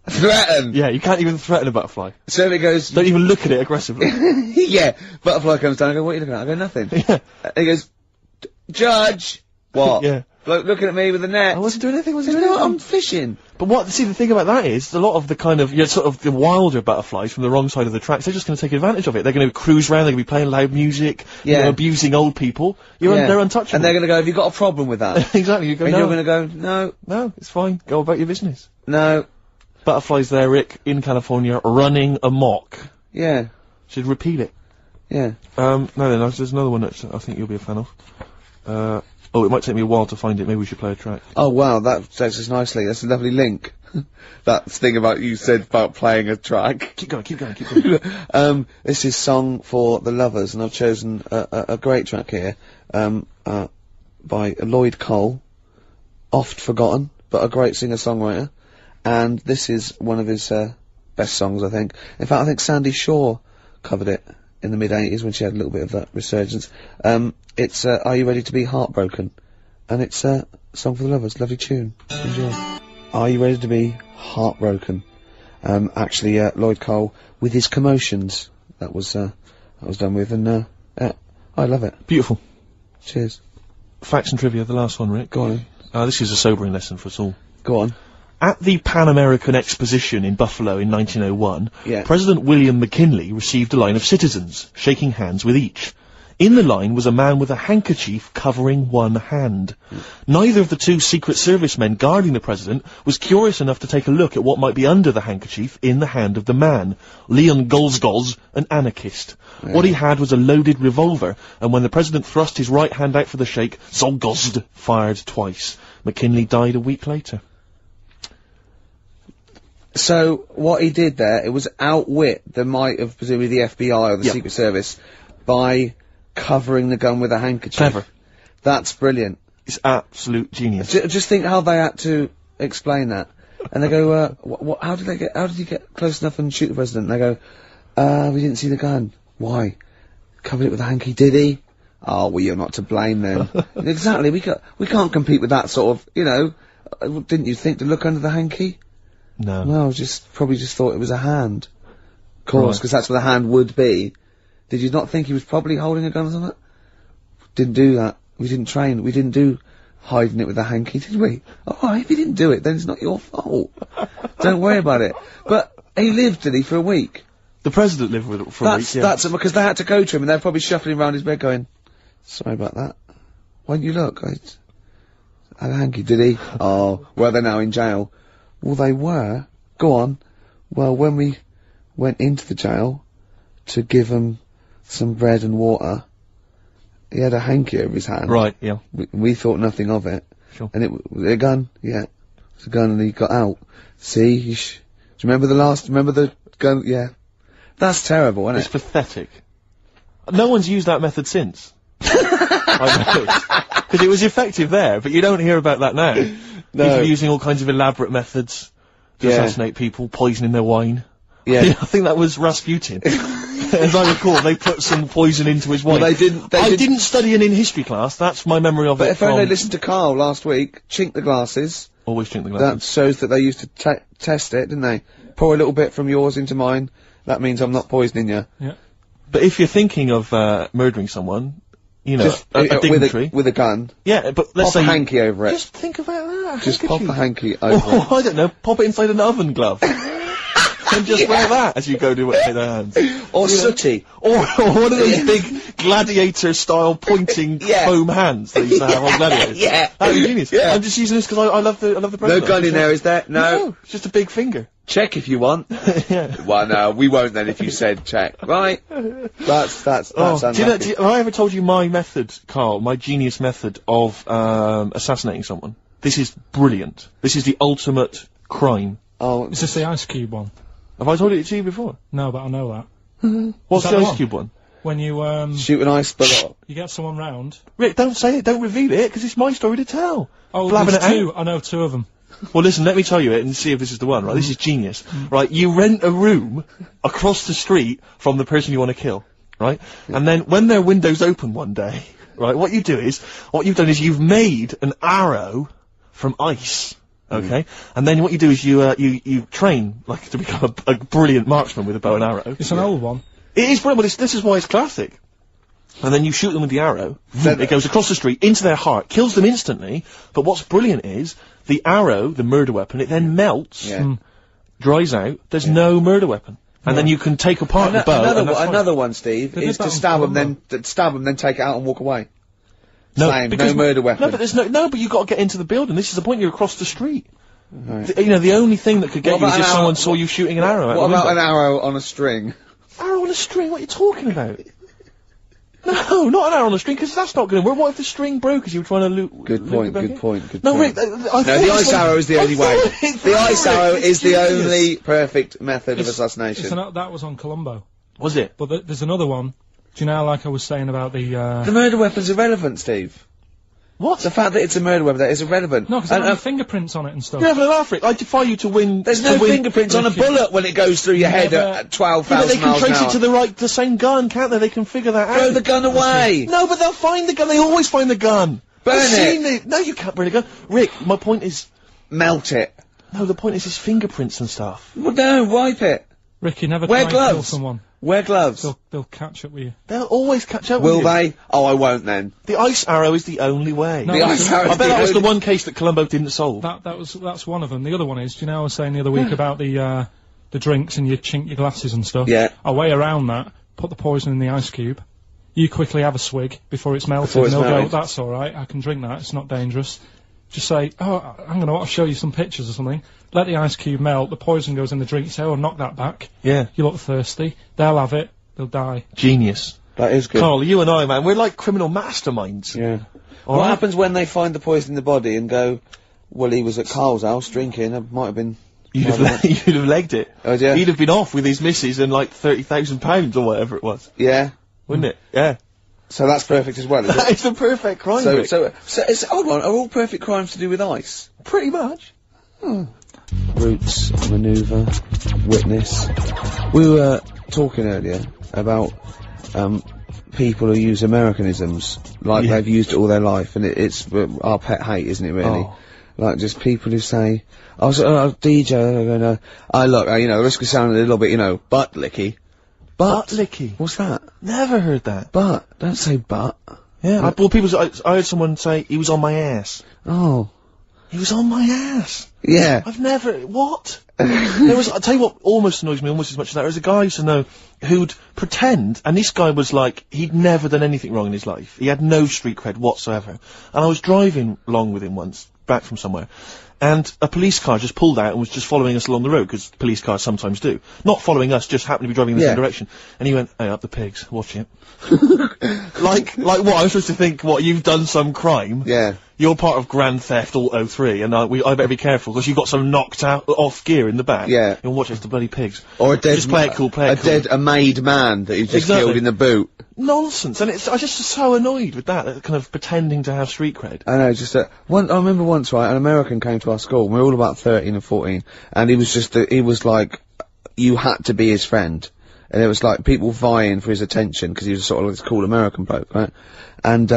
[SPEAKER 14] Threaten?
[SPEAKER 11] Yeah, you can't even threaten a butterfly.
[SPEAKER 14] So it goes...
[SPEAKER 11] Don't even look at it aggressively.
[SPEAKER 14] Yeah, butterfly comes down, I go, what are you looking at? I go, nothing.
[SPEAKER 11] Yeah.
[SPEAKER 14] And he goes, Judge! What?
[SPEAKER 11] Yeah.
[SPEAKER 14] Bloke looking at me with a net.
[SPEAKER 11] I wasn't doing anything,
[SPEAKER 14] I'm fishing.
[SPEAKER 11] But see, the thing about that is, a lot of the kind of, sort of the wilder butterflies from the wrong side of the tracks, they're just going to take advantage of it. They're going to cruise around, they're going to be playing loud music, abusing old people. They're untouchable.
[SPEAKER 14] And they're going to go, have you got a problem with that?
[SPEAKER 11] Exactly, you go,
[SPEAKER 14] and
[SPEAKER 11] no.
[SPEAKER 14] you're going to go,
[SPEAKER 11] No, it's fine, go about your business.
[SPEAKER 14] No.
[SPEAKER 11] Butterflies there, Rick, in California, running amok.
[SPEAKER 14] Yeah.
[SPEAKER 11] Should repeat it.
[SPEAKER 14] Yeah.
[SPEAKER 11] No then, there's another one that I think you'll be a fan of. Oh, it might take me a while to find it. Maybe we should play a track.
[SPEAKER 14] Oh, wow, that takes us nicely. That's a lovely link. That thing about you said about playing a track.
[SPEAKER 11] Keep going.
[SPEAKER 14] This is Song for the Lovers, and I've chosen a great track here, by Lloyd Cole. Oft forgotten, but a great singer-songwriter. And this is one of his, best songs, I think. In fact, I think Sandy Shaw covered it in the mid-80s when she had a little bit of that resurgence. It's, Are You Ready to Be Heartbroken? And it's, Song for the Lovers, lovely tune. Enjoy. Are You Ready to Be Heartbroken? Actually, Lloyd Cole with his Commotions. That was done with, and, I love it.
[SPEAKER 11] Beautiful.
[SPEAKER 14] Cheers.
[SPEAKER 11] Facts and trivia, the last one, Rick.
[SPEAKER 14] Go on.
[SPEAKER 11] This is a sobering lesson for us all.
[SPEAKER 14] Go on.
[SPEAKER 11] At the Pan American Exposition in Buffalo in 1901,
[SPEAKER 14] Yeah.
[SPEAKER 11] President William McKinley received a line of citizens, shaking hands with each. In the line was a man with a handkerchief covering one hand. Neither of the two Secret Service men guarding the president was curious enough to take a look at what might be under the handkerchief in the hand of the man. Leon Golzgoz, an anarchist. What he had was a loaded revolver, and when the president thrust his right hand out for the shake, Zolgozd fired twice. McKinley died a week later.
[SPEAKER 14] So, what he did there, it was outwit the might of presumably the FBI or the Secret Service by covering the gun with a handkerchief.
[SPEAKER 11] Clever.
[SPEAKER 14] That's brilliant.
[SPEAKER 11] It's absolute genius.
[SPEAKER 14] Just think how they had to explain that. And they go, how did you get close enough and shoot the president? And they go, we didn't see the gun. Why? Covered it with a hanky, did he? Oh, well, you're not to blame then. Exactly, we can't compete with that sort of, you know, didn't you think to look under the hanky?
[SPEAKER 11] No.
[SPEAKER 14] No, probably just thought it was a hand. Of course, because that's what a hand would be. Did you not think he was probably holding a gun or something? Didn't do that. We didn't train. We didn't do hiding it with a hanky, did we? Oh, if he didn't do it, then it's not your fault. Don't worry about it. But he lived, did he, for a week?
[SPEAKER 11] The president lived with it for a week, yeah.
[SPEAKER 14] That's because they had to go to him and they're probably shuffling around his bed going, sorry about that. Why don't you look? I had a hanky, did he? Oh, well, they're now in jail. Well, they were. Go on. Well, when we went into the jail to give him some bread and water, he had a hanky over his hand.
[SPEAKER 11] Right, yeah.
[SPEAKER 14] We thought nothing of it.
[SPEAKER 11] Sure.
[SPEAKER 14] And a gun? Yeah. It's a gun and he got out. See? Do you remember the gun? Yeah. That's terrible, isn't it?
[SPEAKER 11] It's pathetic. No one's used that method since. I know. Because it was effective there, but you don't hear about that now. No. People using all kinds of elaborate methods to assassinate people, poisoning their wine.
[SPEAKER 14] Yeah.
[SPEAKER 11] I think that was Rasputin. As I recall, they put some poison into his wine.
[SPEAKER 14] Well,
[SPEAKER 11] I didn't study it in history class, that's my memory of it.
[SPEAKER 14] But if only they listened to Karl last week, chink the glasses.
[SPEAKER 11] Always chink the glasses.
[SPEAKER 14] That shows that they used to test it, didn't they? Pour a little bit from yours into mine. That means I'm not poisoning you.
[SPEAKER 3] Yeah.
[SPEAKER 11] But if you're thinking of murdering someone, you know,
[SPEAKER 14] just,
[SPEAKER 11] a dignitary
[SPEAKER 14] with a gun.
[SPEAKER 11] Yeah, but let's say
[SPEAKER 14] pop a hanky over it.
[SPEAKER 11] Just think about that.
[SPEAKER 14] Just pop a hanky over it.
[SPEAKER 11] I don't know. Pop it inside an oven glove. And just wear that as you go to their hands.
[SPEAKER 14] Or sooty.
[SPEAKER 11] Or one of those big gladiator-style pointing foam hands that used to have on gladiators.
[SPEAKER 14] Yeah.
[SPEAKER 11] That'd be genius.
[SPEAKER 14] Yeah.
[SPEAKER 11] I'm just using this because I love the president.
[SPEAKER 14] No gun in there, is there? No.
[SPEAKER 11] It's just a big finger.
[SPEAKER 14] Check if you want.
[SPEAKER 11] Yeah.
[SPEAKER 14] Well, no, we won't then if you said check. Right? That's
[SPEAKER 11] unlucky. Have I ever told you my method, Karl, my genius method of assassinating someone? This is brilliant. This is the ultimate crime.
[SPEAKER 14] Oh,
[SPEAKER 3] is this the Ice Cube one?
[SPEAKER 11] Have I told it to you before?
[SPEAKER 3] No, but I know that.
[SPEAKER 11] What's the Ice Cube one?
[SPEAKER 3] When you,
[SPEAKER 14] shoot an ice bullet.
[SPEAKER 3] You get someone round.
[SPEAKER 11] Rick, don't say it, don't reveal it, because it's my story to tell.
[SPEAKER 3] Oh,
[SPEAKER 11] Blabbing
[SPEAKER 3] there's
[SPEAKER 11] it
[SPEAKER 3] two.
[SPEAKER 11] out.
[SPEAKER 3] I know two of them.
[SPEAKER 11] Well, listen, let me tell you it and see if this is the one, right? This is genius. Right, you rent a room across the street from the person you want to kill, right? And then when their window's open one day, right, what you've done is you've made an arrow from ice. Okay, and then what you do is you train like to become a brilliant marksman with a bow and arrow.
[SPEAKER 3] It's an old one.
[SPEAKER 11] It is brilliant. This is why it's classic. And then you shoot them with the arrow. It goes across the street into their heart, kills them instantly. But what's brilliant is the arrow, the murder weapon. It then melts, dries out. There's no murder weapon, and then you can take apart the bow.
[SPEAKER 14] Another one, Steve, is to stab them, then take it out and walk away. Same, no murder weapon.
[SPEAKER 11] No, but there's but you've got to get into the building. This is the point. You're across the street. Right. The only thing that could get you is if someone saw you shooting an arrow.
[SPEAKER 14] What about an arrow on a string?
[SPEAKER 11] Arrow on a string? What are you talking about? No, not an arrow on a string, because that's not going to work. What if the string broke as you were trying to loot?
[SPEAKER 14] Good point. Rick,
[SPEAKER 11] the
[SPEAKER 14] ice arrow is the only way. The ice arrow is the only perfect method of assassination.
[SPEAKER 3] That was on Colombo.
[SPEAKER 11] Was it?
[SPEAKER 3] But there's another one. Do you know, like I was saying about the
[SPEAKER 14] murder weapon's irrelevant, Steve.
[SPEAKER 11] What?
[SPEAKER 14] The fact that it's a murder weapon, that is irrelevant.
[SPEAKER 3] No, because there are fingerprints on it and stuff.
[SPEAKER 11] You're having an laugh, Rick. I defy you to win.
[SPEAKER 14] There's no fingerprints on a bullet when it goes through your head at 12,000 miles an hour.
[SPEAKER 11] They can trace it to the same gun, can't they? They can figure that out.
[SPEAKER 14] Throw the gun away!
[SPEAKER 11] No, but they'll find the gun. They always find the gun.
[SPEAKER 14] Burn it!
[SPEAKER 11] No, you can't burn a gun. Rick, my point is...
[SPEAKER 14] Melt it.
[SPEAKER 11] No, the point is his fingerprints and stuff.
[SPEAKER 14] Well, no, wipe it.
[SPEAKER 3] Rick, you never
[SPEAKER 14] Wear
[SPEAKER 3] try and kill someone.
[SPEAKER 14] Wear gloves.
[SPEAKER 3] They'll catch up with you.
[SPEAKER 11] They'll always catch up with you.
[SPEAKER 14] Will they? Oh, I won't then.
[SPEAKER 11] The ice arrow is the only way.
[SPEAKER 3] No,
[SPEAKER 14] the ice arrow.
[SPEAKER 11] I bet that was the one case that Colombo didn't solve.
[SPEAKER 3] That's one of them. The other one is, do you know I was saying the other week about the drinks and you chink your glasses and stuff?
[SPEAKER 14] Yeah.
[SPEAKER 3] A way around that, put the poison in the ice cube, You quickly have a swig before it's melted,
[SPEAKER 14] Before it's
[SPEAKER 3] and they'll
[SPEAKER 14] melted.
[SPEAKER 3] go, that's alright, I can drink that, it's not dangerous. Just say, oh, I'm gonna show you some pictures or something. Let the ice cube melt, the poison goes in the drink, you say, oh, knock that back.
[SPEAKER 11] Yeah.
[SPEAKER 3] You look thirsty, they'll have it, they'll die.
[SPEAKER 11] Genius.
[SPEAKER 14] That is good.
[SPEAKER 11] Carl, you and I, man, we're like criminal masterminds.
[SPEAKER 14] Yeah.
[SPEAKER 11] All
[SPEAKER 14] What
[SPEAKER 11] right.
[SPEAKER 14] happens when they find the poison in the body and go, well, he was at Carl's house drinking, it might have been...
[SPEAKER 11] You'd have legged it.
[SPEAKER 14] Oh, yeah?
[SPEAKER 11] He'd have been off with his missus and like £30,000 or whatever it was.
[SPEAKER 14] Yeah.
[SPEAKER 11] Wouldn't it? Yeah.
[SPEAKER 14] So that's perfect as well, is it?
[SPEAKER 11] That is the perfect crime,
[SPEAKER 14] So,
[SPEAKER 11] Rick.
[SPEAKER 14] so it's, hold on, are all perfect crimes to do with ice?
[SPEAKER 11] Pretty much.
[SPEAKER 14] Roots, manoeuvre, witness. We were talking earlier about, people who use Americanisms, like they've used it all their life, and it's our pet hate, isn't it, really?
[SPEAKER 11] Oh.
[SPEAKER 14] Like, just people who say, DJ, look, you know, this could sound a little bit, you know, butt licky.
[SPEAKER 11] Butt licky?
[SPEAKER 14] What's that?
[SPEAKER 11] Never heard that.
[SPEAKER 14] Butt. Don't say butt.
[SPEAKER 11] Yeah, I heard someone say he was on my ass.
[SPEAKER 14] Oh.
[SPEAKER 11] He was on my ass.
[SPEAKER 14] Yeah.
[SPEAKER 11] I've never, what? I'll tell you what almost annoys me almost as much as that. There's a guy I used to know who'd pretend, and this guy was like, he'd never done anything wrong in his life. He had no street cred whatsoever. And I was driving along with him once, back from somewhere, and a police car just pulled out and was just following us along the road, because police cars sometimes do. Not following us, just happened to be driving in the same direction. And he went, hey, up the pigs, watch it. like what, I'm supposed to think, what, you've done some crime?
[SPEAKER 14] Yeah.
[SPEAKER 11] You're part of Grand Theft Auto 3, and I better be careful, because you've got some knocked out, off gear in the back.
[SPEAKER 14] Yeah.
[SPEAKER 11] You'll watch it's the bloody pigs.
[SPEAKER 14] Or a dead...
[SPEAKER 11] Just play it cool, play it cool.
[SPEAKER 14] A made man that you just
[SPEAKER 11] Exactly.
[SPEAKER 14] killed in the boot.
[SPEAKER 11] Nonsense, and I just so annoyed with that kind of pretending to have street cred.
[SPEAKER 14] I know, just I remember once, right, an American came to our school, we were all about 13 and 14, and he was like, you had to be his friend. And it was like people vying for his attention, because he was sort of like this cool American bloke, right? And,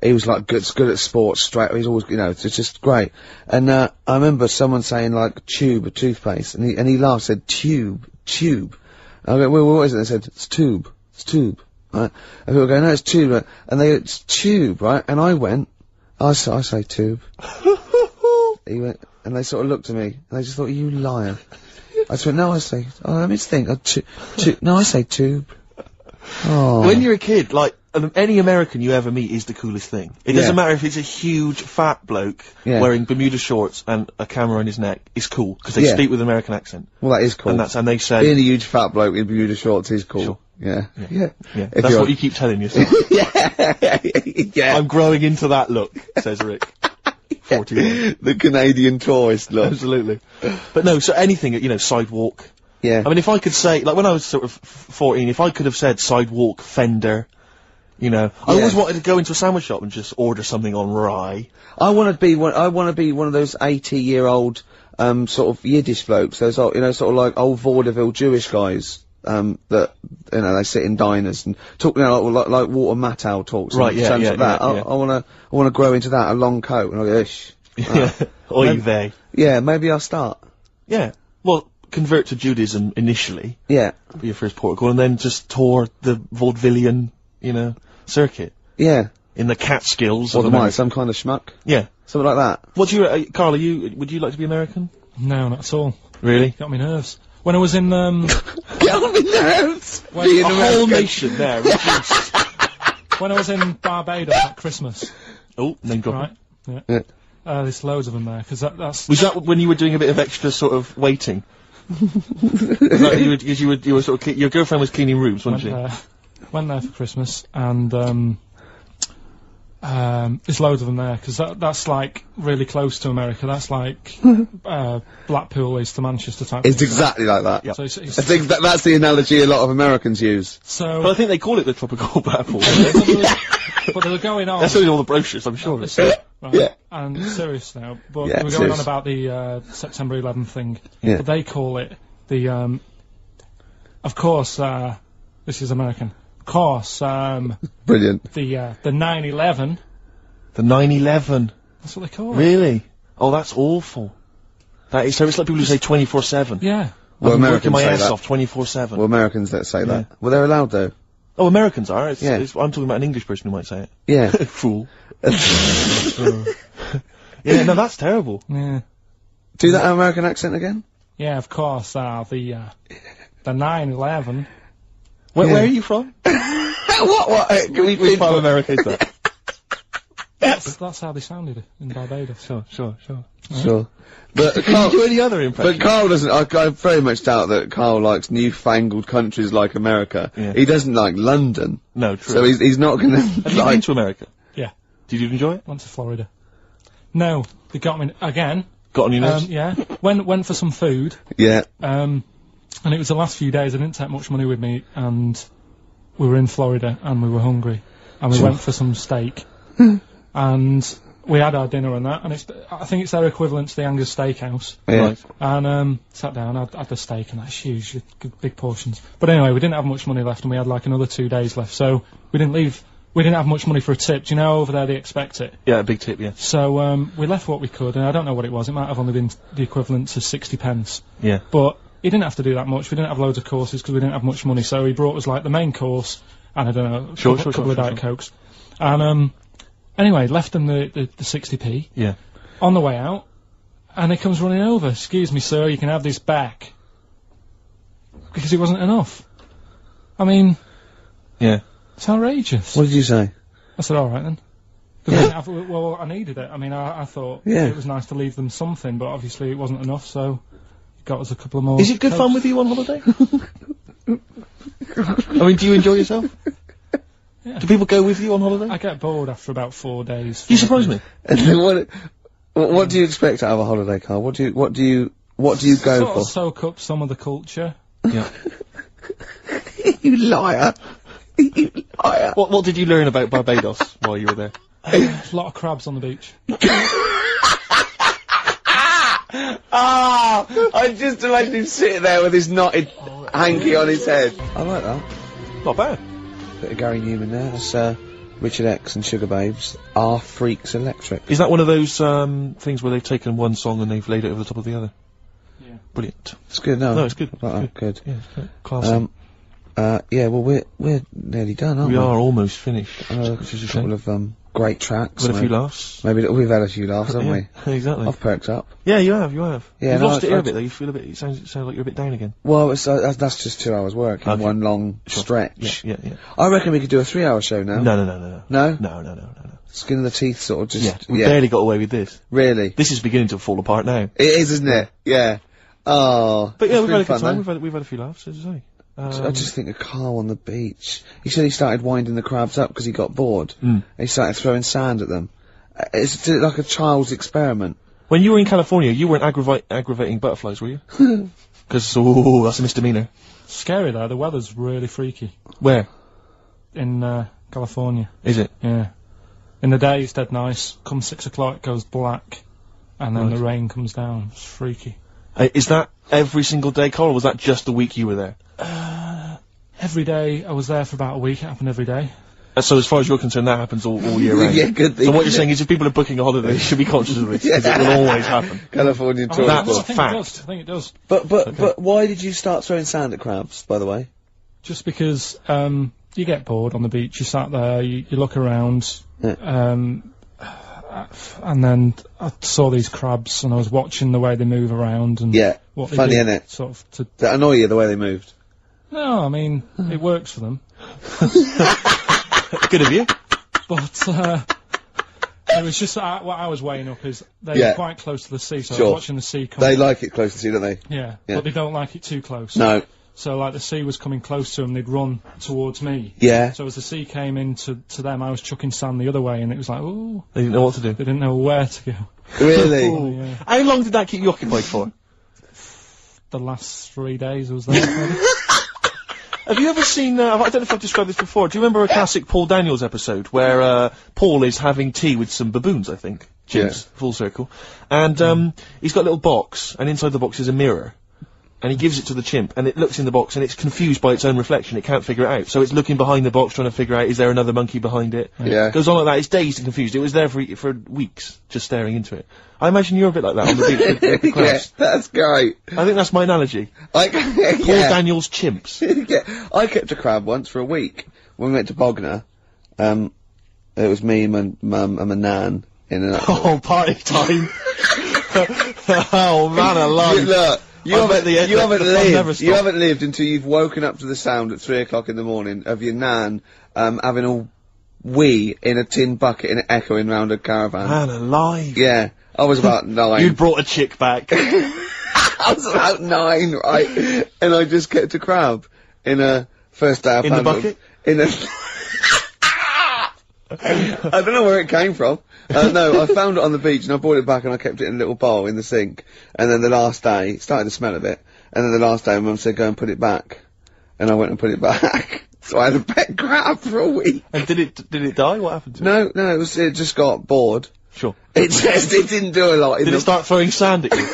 [SPEAKER 14] he was like good at sports, straight, he's always, you know, it's just great. And, I remember someone saying like tube, a toothpaste, and he laughed, said tube. I go, well, what is it? They said, it's tube. Right? And people go, no, it's tube, right? And it's tube, right? And I went, I say tube. He went, and they sort of looked at me, and they just thought, you liar. I just went, no, I say, let me think, no, I say tube. Oh.
[SPEAKER 11] When you're a kid, like, any American you ever meet is the coolest thing. It doesn't matter if it's a huge fat bloke wearing Bermuda shorts and a camera on his neck. It's cool, because they speak with an American accent.
[SPEAKER 14] Well, that is cool.
[SPEAKER 11] And they say...
[SPEAKER 14] Being a huge fat bloke in Bermuda shorts is cool.
[SPEAKER 11] Sure.
[SPEAKER 14] Yeah.
[SPEAKER 11] That's what you keep telling yourself.
[SPEAKER 14] Yeah.
[SPEAKER 11] I'm growing into that look, says Rick. 41.
[SPEAKER 14] The Canadian tourist look.
[SPEAKER 11] Absolutely. But no, so anything, you know, sidewalk.
[SPEAKER 14] Yeah.
[SPEAKER 11] I mean, if I could say, like when I was sort of 14, if I could have said sidewalk, fender, you know, I always wanted to go into a sandwich shop and just order something on rye.
[SPEAKER 14] I want to be one of those 80-year-old, sort of Yiddish blokes, those, you know, sort of like old vaudeville Jewish guys, that, you know, they sit in diners and talk, you know, like Walter Matthau talks.
[SPEAKER 11] Right,
[SPEAKER 14] in terms of that. I wanna grow into that, a long coat, and I go, ish.
[SPEAKER 11] Oy vey.
[SPEAKER 14] Yeah, maybe I'll start.
[SPEAKER 11] Yeah. Well, convert to Judaism initially.
[SPEAKER 14] Yeah.
[SPEAKER 11] Be your first port of call, and then just tour the vaudevillian, you know, circuit.
[SPEAKER 14] Yeah.
[SPEAKER 11] In the Catskills.
[SPEAKER 14] What am I, some kind of schmuck?
[SPEAKER 11] Yeah.
[SPEAKER 14] Something like that.
[SPEAKER 11] What do you, Carl, would you like to be American?
[SPEAKER 3] No, not at all.
[SPEAKER 11] Really?
[SPEAKER 3] Got me nerves. When I was in,
[SPEAKER 14] Got me nerves!
[SPEAKER 11] A whole nation there, reduced.
[SPEAKER 3] When I was in Barbados at Christmas.
[SPEAKER 11] Oh, name dropping.
[SPEAKER 3] Right, yeah. There's loads of them there, because that's...
[SPEAKER 11] Was that when you were doing a bit of extra sort of waiting? you were sort of, your girlfriend was cleaning rooms, wasn't she?
[SPEAKER 3] Went there for Christmas, and, there's loads of them there, because that's like really close to America. That's like Blackpool is to Manchester type.
[SPEAKER 14] It's exactly like that.
[SPEAKER 3] Yep. So
[SPEAKER 14] I think that's the analogy a lot of Americans use.
[SPEAKER 3] So,
[SPEAKER 11] but I think they call it the tropical Blackpool.
[SPEAKER 3] But they were going on.
[SPEAKER 11] That's only all the brochures, I'm sure.
[SPEAKER 3] Right.
[SPEAKER 14] Yeah.
[SPEAKER 3] And serious now, but
[SPEAKER 14] Yeah,
[SPEAKER 3] they were going on about the September 11th thing.
[SPEAKER 14] Yeah.
[SPEAKER 3] But they call it the of course this is American. Of course
[SPEAKER 14] brilliant.
[SPEAKER 3] The 9/11.
[SPEAKER 11] The 9/11.
[SPEAKER 3] That's what they call it.
[SPEAKER 11] Really? Oh, that's awful. That is, so it's like people who say 24/7.
[SPEAKER 3] Yeah.
[SPEAKER 14] Well,
[SPEAKER 11] I've been
[SPEAKER 14] Americans
[SPEAKER 11] working my
[SPEAKER 14] say
[SPEAKER 11] ass
[SPEAKER 14] that.
[SPEAKER 11] off 24/7.
[SPEAKER 14] Well, Americans that say that. Well, they're allowed though.
[SPEAKER 11] Oh, Americans are. I'm talking about an English person who might say it.
[SPEAKER 14] Yeah.
[SPEAKER 11] Fool. Yeah, no, that's terrible.
[SPEAKER 3] Yeah.
[SPEAKER 14] Do that American accent again?
[SPEAKER 3] Yeah, of course. The 9/11.
[SPEAKER 11] Where are you from?
[SPEAKER 14] What? Can we
[SPEAKER 11] Which part of America is that?
[SPEAKER 3] That's how they sounded in Barbados.
[SPEAKER 11] Sure.
[SPEAKER 14] But
[SPEAKER 11] Can you do any other impression?
[SPEAKER 14] But Carl doesn't. I very much doubt that Carl likes newfangled countries like America.
[SPEAKER 11] Yeah.
[SPEAKER 14] He doesn't like London.
[SPEAKER 11] No, true.
[SPEAKER 14] So he's not going to.
[SPEAKER 11] Have you been to America?
[SPEAKER 3] Yeah.
[SPEAKER 11] Did you enjoy it?
[SPEAKER 3] Went to Florida. No, they got me again.
[SPEAKER 11] Got on your nerves?
[SPEAKER 3] Yeah. Went for some food.
[SPEAKER 14] Yeah.
[SPEAKER 3] And it was the last few days. I didn't take much money with me, and we were in Florida, and we were hungry, and we went for some steak, and we had our dinner and that, and I think it's their equivalent to the Angus Steakhouse.
[SPEAKER 14] Yeah.
[SPEAKER 11] Right.
[SPEAKER 3] And sat down, had the steak, and that's huge, big portions. But anyway, we didn't have much money left, and we had like another 2 days left, so we didn't leave. We didn't have much money for a tip. Do you know over there they expect it?
[SPEAKER 11] Yeah, a big tip, yeah.
[SPEAKER 3] So we left what we could, and I don't know what it was. It might have only been the equivalent to 60 pence.
[SPEAKER 11] Yeah.
[SPEAKER 3] But he didn't have to do that much. We didn't have loads of courses because we didn't have much money. So he brought us like the main course, and I don't know, a couple of Diet Cokes. And anyway, left them the 60p.
[SPEAKER 11] Yeah.
[SPEAKER 3] On the way out, and he comes running over. Excuse me, sir, you can have this back. Because it wasn't enough. I mean...
[SPEAKER 11] Yeah.
[SPEAKER 3] It's outrageous.
[SPEAKER 14] What did you say?
[SPEAKER 3] I said, all right then. 'Cause I didn't have, well, I needed it. I mean, I thought it was nice to leave them something, but obviously it wasn't enough, so he got us a couple of more.
[SPEAKER 11] Is it good fun with you on holiday? I mean, do you enjoy yourself?
[SPEAKER 3] Yeah.
[SPEAKER 11] Do people go with you on holiday?
[SPEAKER 3] I get bored after about 4 days.
[SPEAKER 11] You surprise me.
[SPEAKER 14] What do you expect out of a holiday, Carl? What do you go
[SPEAKER 3] sort
[SPEAKER 14] for?
[SPEAKER 3] Of soak up some of the culture.
[SPEAKER 11] Yeah.
[SPEAKER 14] You liar. You liar.
[SPEAKER 11] What did you learn about Barbados while you were there?
[SPEAKER 3] A lot of crabs on the beach.
[SPEAKER 14] I just imagine him sitting there with his knotted hanky on his head. I like that.
[SPEAKER 11] Not bad.
[SPEAKER 14] Bit of Gary Newman there. That's Richard X and Sugar Babes. Are Freaks Electric.
[SPEAKER 11] Is that one of those things where they've taken one song and they've laid it over the top of the other?
[SPEAKER 3] Yeah.
[SPEAKER 11] Brilliant.
[SPEAKER 14] It's good. No,
[SPEAKER 11] it's good.
[SPEAKER 14] I like that. Good.
[SPEAKER 11] Yeah, it's good. Classy.
[SPEAKER 14] Yeah. Well, we're nearly done, aren't we?
[SPEAKER 11] We are almost finished. Which is a
[SPEAKER 14] couple
[SPEAKER 11] shame.
[SPEAKER 14] of great tracks.
[SPEAKER 11] We've had a few laughs.
[SPEAKER 14] Maybe we've had a few laughs, haven't we?
[SPEAKER 11] Exactly.
[SPEAKER 14] I've perked up.
[SPEAKER 11] Yeah, you have.
[SPEAKER 14] Yeah,
[SPEAKER 11] You've lost it here a bit though. You feel a bit. It sounds like you're a bit down again.
[SPEAKER 14] Well, it's, that's just 2 hours work in one long stretch.
[SPEAKER 11] Yeah.
[SPEAKER 14] I reckon we could do a 3-hour show now.
[SPEAKER 11] No.
[SPEAKER 14] No?
[SPEAKER 11] No.
[SPEAKER 14] Skin of the teeth, sort of just.
[SPEAKER 11] Yeah, we barely got away with this.
[SPEAKER 14] Really?
[SPEAKER 11] This is beginning to fall apart now.
[SPEAKER 14] It is, isn't it? Yeah. Oh.
[SPEAKER 11] But yeah, we've had a good time. We've had a few laughs, as I say.
[SPEAKER 14] I just think of Carl on the beach. He said he started winding the crabs up because he got bored. He started throwing sand at them. It's like a child's experiment.
[SPEAKER 11] When you were in California, you weren't aggravating butterflies, were you? Because, that's a misdemeanor.
[SPEAKER 3] Scary though, the weather's really freaky.
[SPEAKER 11] Where?
[SPEAKER 3] In California.
[SPEAKER 11] Is it?
[SPEAKER 3] Yeah. In the day it's dead nice. Come 6 o'clock it goes black. And then the rain comes down. It's freaky.
[SPEAKER 11] Is that every single day, Carl, or was that just the week you were there?
[SPEAKER 3] Every day. I was there for about a week. It happened every day.
[SPEAKER 11] So as far as you're concerned, that happens all year round?
[SPEAKER 14] Yeah, good thing.
[SPEAKER 11] So what you're saying is if people are booking a holiday, they should be conscious of this, because it will always happen.
[SPEAKER 14] California tour.
[SPEAKER 11] That's fact.
[SPEAKER 3] I think it does.
[SPEAKER 14] But why did you start throwing sand at crabs, by the way?
[SPEAKER 3] Just because you get bored on the beach. You sat there, you look around, and then I saw these crabs, and I was watching the way they move around, and what they
[SPEAKER 14] funny,
[SPEAKER 3] do,
[SPEAKER 14] innit?
[SPEAKER 3] Sort of to.
[SPEAKER 14] That annoy you the way they moved?
[SPEAKER 3] No, I mean it works for them.
[SPEAKER 11] Good of you.
[SPEAKER 3] But it was just what I was weighing up is they're quite close to the sea, so I was watching the sea come.
[SPEAKER 14] They like it close to the sea, don't they?
[SPEAKER 3] Yeah, but they don't like it too close.
[SPEAKER 14] No.
[SPEAKER 3] So like the sea was coming close to them, they'd run towards me.
[SPEAKER 14] Yeah.
[SPEAKER 3] So as the sea came in to them, I was chucking sand the other way, and it was like, ooh.
[SPEAKER 11] They didn't know what to do.
[SPEAKER 3] They didn't know where to go.
[SPEAKER 14] Really?
[SPEAKER 3] Yeah.
[SPEAKER 11] How long did that keep you occupied for?
[SPEAKER 3] The last 3 days I was there.
[SPEAKER 11] Have you ever seen, I don't know if I've described this before, do you remember a classic Paul Daniels episode where Paul is having tea with some baboons, I think? Chimps, full circle. And he's got a little box, and inside the box is a mirror. And he gives it to the chimp, and it looks in the box, and it's confused by its own reflection, it can't figure it out. So it's looking behind the box, trying to figure out, is there another monkey behind it?
[SPEAKER 14] Yeah.
[SPEAKER 11] Goes on like that, it's dazed and confused. It was there for weeks, just staring into it. I imagine you're a bit like that on the beach with the crabs.
[SPEAKER 14] Yeah, that's great.
[SPEAKER 11] I think that's my analogy. Paul Daniels chimps.
[SPEAKER 14] I kept a crab once for a week. When we went to Bognor, it was me, my mum and my nan in an...
[SPEAKER 11] Oh, party time! Oh man alive!
[SPEAKER 14] Look, You
[SPEAKER 11] I bet
[SPEAKER 14] haven't, you
[SPEAKER 11] the
[SPEAKER 14] haven't
[SPEAKER 11] fun never
[SPEAKER 14] lived.
[SPEAKER 11] stops.
[SPEAKER 14] You haven't lived until you've woken up to the sound at 3 o'clock in the morning of your nan having a wee in a tin bucket and echoing round a caravan.
[SPEAKER 11] Man alive.
[SPEAKER 14] Yeah, I was about 9.
[SPEAKER 11] You'd brought a chick back.
[SPEAKER 14] I was about 9, right? And I just kept a crab in a first day I
[SPEAKER 11] In the
[SPEAKER 14] found
[SPEAKER 11] bucket?
[SPEAKER 14] In a. I don't know where it came from. No, I found it on the beach and I brought it back and I kept it in a little bowl in the sink. And then the last day, it started to smell a bit. And then the last day, my mum said, go and put it back. And I went and put it back. So I had a pet crab for a week.
[SPEAKER 11] And did it die? What happened to it?
[SPEAKER 14] No, it just got bored.
[SPEAKER 11] Sure.
[SPEAKER 14] It didn't do a lot.
[SPEAKER 11] Did it start throwing sand at you?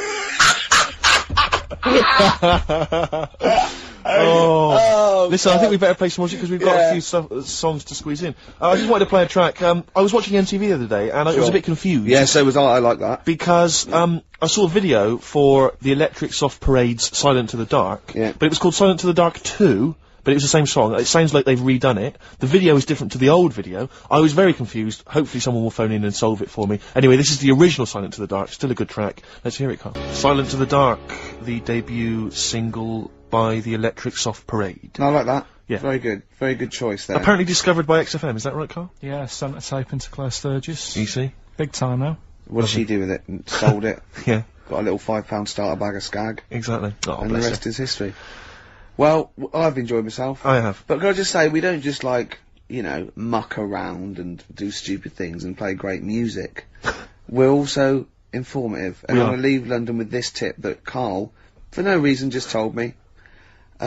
[SPEAKER 11] Oh. Listen, I think we better play some music because we've got a few songs to squeeze in. I just wanted to play a track. I was watching MTV the other day and I was a bit confused.
[SPEAKER 14] Yeah, so was I. I like that.
[SPEAKER 11] Because, I saw a video for the Electric Soft Parade's Silent to the Dark.
[SPEAKER 14] Yeah.
[SPEAKER 11] But it was called Silent to the Dark 2. But it was the same song. It sounds like they've redone it. The video is different to the old video. I was very confused. Hopefully someone will phone in and solve it for me. Anyway, this is the original Silent to the Dark. Still a good track. Let's hear it, Carl. Silent to the Dark, the debut single by the Electric Soft Parade.
[SPEAKER 14] I like that.
[SPEAKER 11] Yeah.
[SPEAKER 14] Very good. Very good choice there.
[SPEAKER 11] Apparently discovered by XFM. Is that right, Carl?
[SPEAKER 3] Yeah, sent a tape into Claire Sturgis.
[SPEAKER 11] You see?
[SPEAKER 3] Big time now.
[SPEAKER 14] What did she do with it? And sold it.
[SPEAKER 11] Yeah.
[SPEAKER 14] Got a little £5 starter bag of skag.
[SPEAKER 11] Exactly. Oh,
[SPEAKER 14] and the
[SPEAKER 11] bless
[SPEAKER 14] rest
[SPEAKER 11] her.
[SPEAKER 14] is history. Well, I've enjoyed myself.
[SPEAKER 11] I have.
[SPEAKER 14] But can I just say, we don't just like, you know, muck around and do stupid things and play great music. We're also informative. And I'm going to leave London with this tip that Carl, for no reason, just told me. Do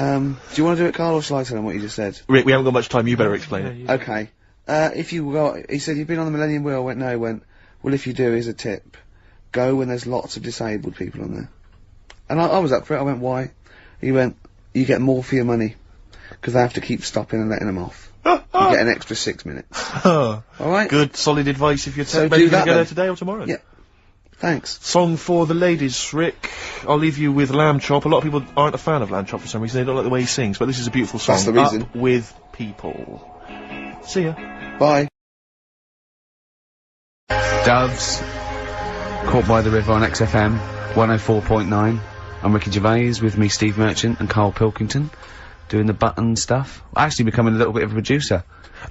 [SPEAKER 14] you want to do it, Carl, or shall I tell him what you just said?
[SPEAKER 11] Rick, we haven't got much time, you better explain it.
[SPEAKER 14] Okay. If you got, he said, you've been on the Millennium Wheel. I went, no. He went, well, if you do, here's a tip. Go when there's lots of disabled people on there. And I was up for it. I went, why? He went, you get more for your money. Because they have to keep stopping and letting them off. You get an extra 6 minutes. Alright?
[SPEAKER 11] Good, solid advice if you're
[SPEAKER 14] So
[SPEAKER 11] maybe
[SPEAKER 14] do
[SPEAKER 11] going
[SPEAKER 14] that
[SPEAKER 11] to go there
[SPEAKER 14] then.
[SPEAKER 11] today or tomorrow.
[SPEAKER 14] Yeah. Thanks.
[SPEAKER 11] Song for the ladies, Rick. I'll leave you with Lamb Chop. A lot of people aren't a fan of Lamb Chop for some reason. They don't like the way he sings, but this is a beautiful song.
[SPEAKER 14] That's the reason.
[SPEAKER 11] Up with people. See ya.
[SPEAKER 14] Bye.
[SPEAKER 15] Doves, Caught by the River on XFM 104.9. I'm Ricky Gervais, with me Steve Merchant and Karl Pilkington, doing the button stuff. Actually becoming a little bit of a producer.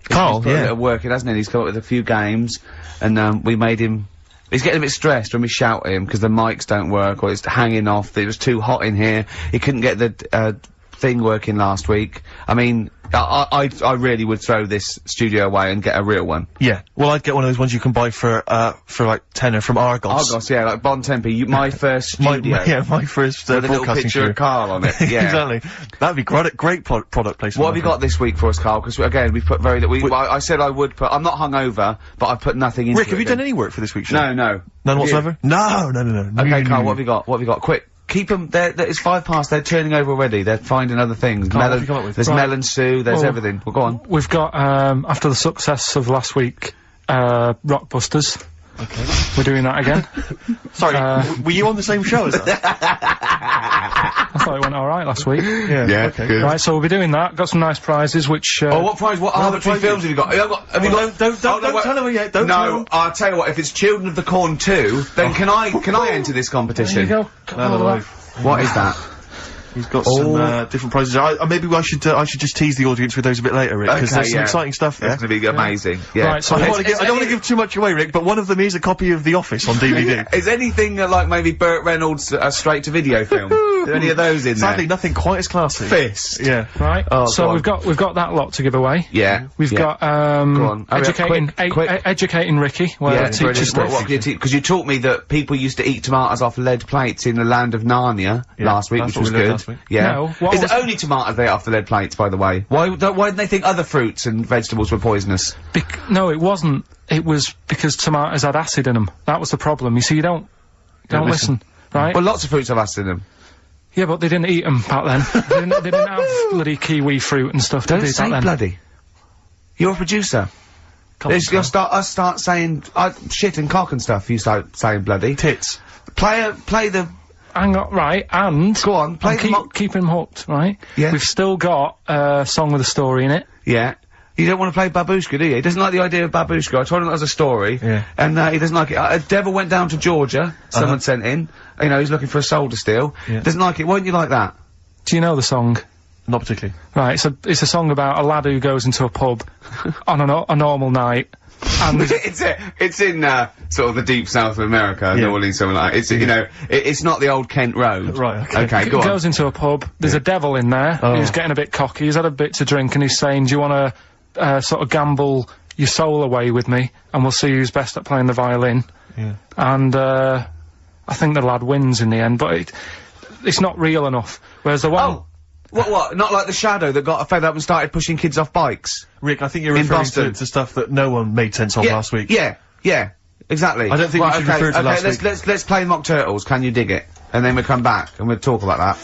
[SPEAKER 11] Carl,
[SPEAKER 15] he's put a bit of work in, hasn't he? He's come up with a few games, and we made him. He's getting a bit stressed when we shout at him because the mics don't work or it's hanging off. It was too hot in here. He couldn't get the thing working last week. I mean, I really would throw this studio away and get a real one.
[SPEAKER 11] Yeah. Well, I'd get one of those ones you can buy for like tenner from Argos.
[SPEAKER 15] Argos, yeah, like Bon Tempe. My first studio.
[SPEAKER 11] my first
[SPEAKER 15] with a little
[SPEAKER 11] broadcasting
[SPEAKER 15] picture
[SPEAKER 11] studio.
[SPEAKER 15] of Carl on it. Yeah.
[SPEAKER 11] Exactly. That'd be great product placement.
[SPEAKER 15] What have you got this week for us, Carl? Because again, we've put very little. I said I would put. I'm not hungover, but I've put nothing into
[SPEAKER 11] Rick,
[SPEAKER 15] it.
[SPEAKER 11] have you done any work for this week's show?
[SPEAKER 15] No.
[SPEAKER 11] None whatsoever? No.
[SPEAKER 15] Okay, Carl, what have you got? What have you got? Quick. Keep them, it's 5 past, they're turning over already, they're finding other things.
[SPEAKER 11] Carl, what have you come up with?
[SPEAKER 15] There's melon stew, there's everything. Well, go on.
[SPEAKER 3] We've got, after the success of last week, Rockbusters.
[SPEAKER 11] Okay.
[SPEAKER 3] We're doing that again.
[SPEAKER 11] Sorry, were you on the same show as us?
[SPEAKER 3] I thought it went alright last week.
[SPEAKER 11] Yeah, okay. Good.
[SPEAKER 3] Right, so we'll be doing that. Got some nice prizes, which,
[SPEAKER 15] Oh, what prize? What arbitrary films have you got? Have you got?
[SPEAKER 11] Don't tell them yet, don't tell them.
[SPEAKER 15] I'll tell you what, if it's Children of the Corn 2, then can I enter this competition?
[SPEAKER 3] There you go.
[SPEAKER 15] What is that?
[SPEAKER 11] He's got some different prizes. Maybe I should just tease the audience with those a bit later, Rick, because there's some exciting stuff there.
[SPEAKER 15] That's going to be amazing. Yeah.
[SPEAKER 3] Right, so
[SPEAKER 11] I don't want to give too much away, Rick, but one of them is a copy of The Office on DVD.
[SPEAKER 15] Is anything like maybe Burt Reynolds' straight-to-video film? Are there any of those in there?
[SPEAKER 11] Sadly, nothing quite as classy.
[SPEAKER 15] Fist.
[SPEAKER 11] Yeah.
[SPEAKER 3] Right. So we've got that lot to give away.
[SPEAKER 15] Yeah.
[SPEAKER 3] We've got
[SPEAKER 15] Go on.
[SPEAKER 3] educating Ricky. Where I teach stuff.
[SPEAKER 15] Because you taught me that people used to eat tomatoes off lead plates in the land of Narnia last week, which was good. Yeah.
[SPEAKER 3] No,
[SPEAKER 15] Is it only tomatoes they ate off the lead plates, by the way? Why didn't they think other fruits and vegetables were poisonous?
[SPEAKER 3] No, it wasn't. It was because tomatoes had acid in them. That was the problem. You see, you don't listen, right?
[SPEAKER 15] Well, lots of fruits have acid in them.
[SPEAKER 3] Yeah, but they didn't eat them back then. they didn't have bloody kiwi fruit and stuff.
[SPEAKER 15] Don't
[SPEAKER 3] did they,
[SPEAKER 15] say
[SPEAKER 3] back then?
[SPEAKER 15] bloody. You're a producer. You'll start saying shit and cock and stuff. You start saying bloody.
[SPEAKER 11] Tits.
[SPEAKER 15] Play the.
[SPEAKER 3] Hang on, right, and
[SPEAKER 15] go on,
[SPEAKER 3] keep him hooked, right?
[SPEAKER 15] Yeah.
[SPEAKER 3] We've still got a song with a story in it.
[SPEAKER 15] Yeah. You don't want to play babushka, do you? He doesn't like the idea of babushka. I told him that was a story. Yeah. And, he doesn't like it. A devil went down to Georgia, someone sent in. You know, he's looking for a soul to steal. Yeah. Doesn't like it. Won't you like that?
[SPEAKER 3] Do you know the song?
[SPEAKER 11] Not particularly.
[SPEAKER 3] Right, it's a song about a lad who goes into a pub on a normal night. And
[SPEAKER 15] it's in sort of the deep south of America, New Orleans, something like that. It's you know, it's not the old Kent Road.
[SPEAKER 11] Right.
[SPEAKER 15] Okay. Go on.
[SPEAKER 3] He goes into a pub. There's a devil in there who's getting a bit cocky. He's had a bit to drink, and he's saying, "Do you want to sort of gamble your soul away with me, and we'll see who's best at playing the violin?" Yeah. And I think the lad wins in the end, but it's not real enough. Whereas the one.
[SPEAKER 15] Oh. What? Not like the Shadow that got fed up and started pushing kids off bikes?
[SPEAKER 11] Rick, I think you're referring to stuff that no one made sense of last week.
[SPEAKER 15] Yeah, exactly.
[SPEAKER 11] I don't think we should refer to last week.
[SPEAKER 15] Let's play Mock Turtles, Can You Dig It? And then we'll come back and we'll talk about that.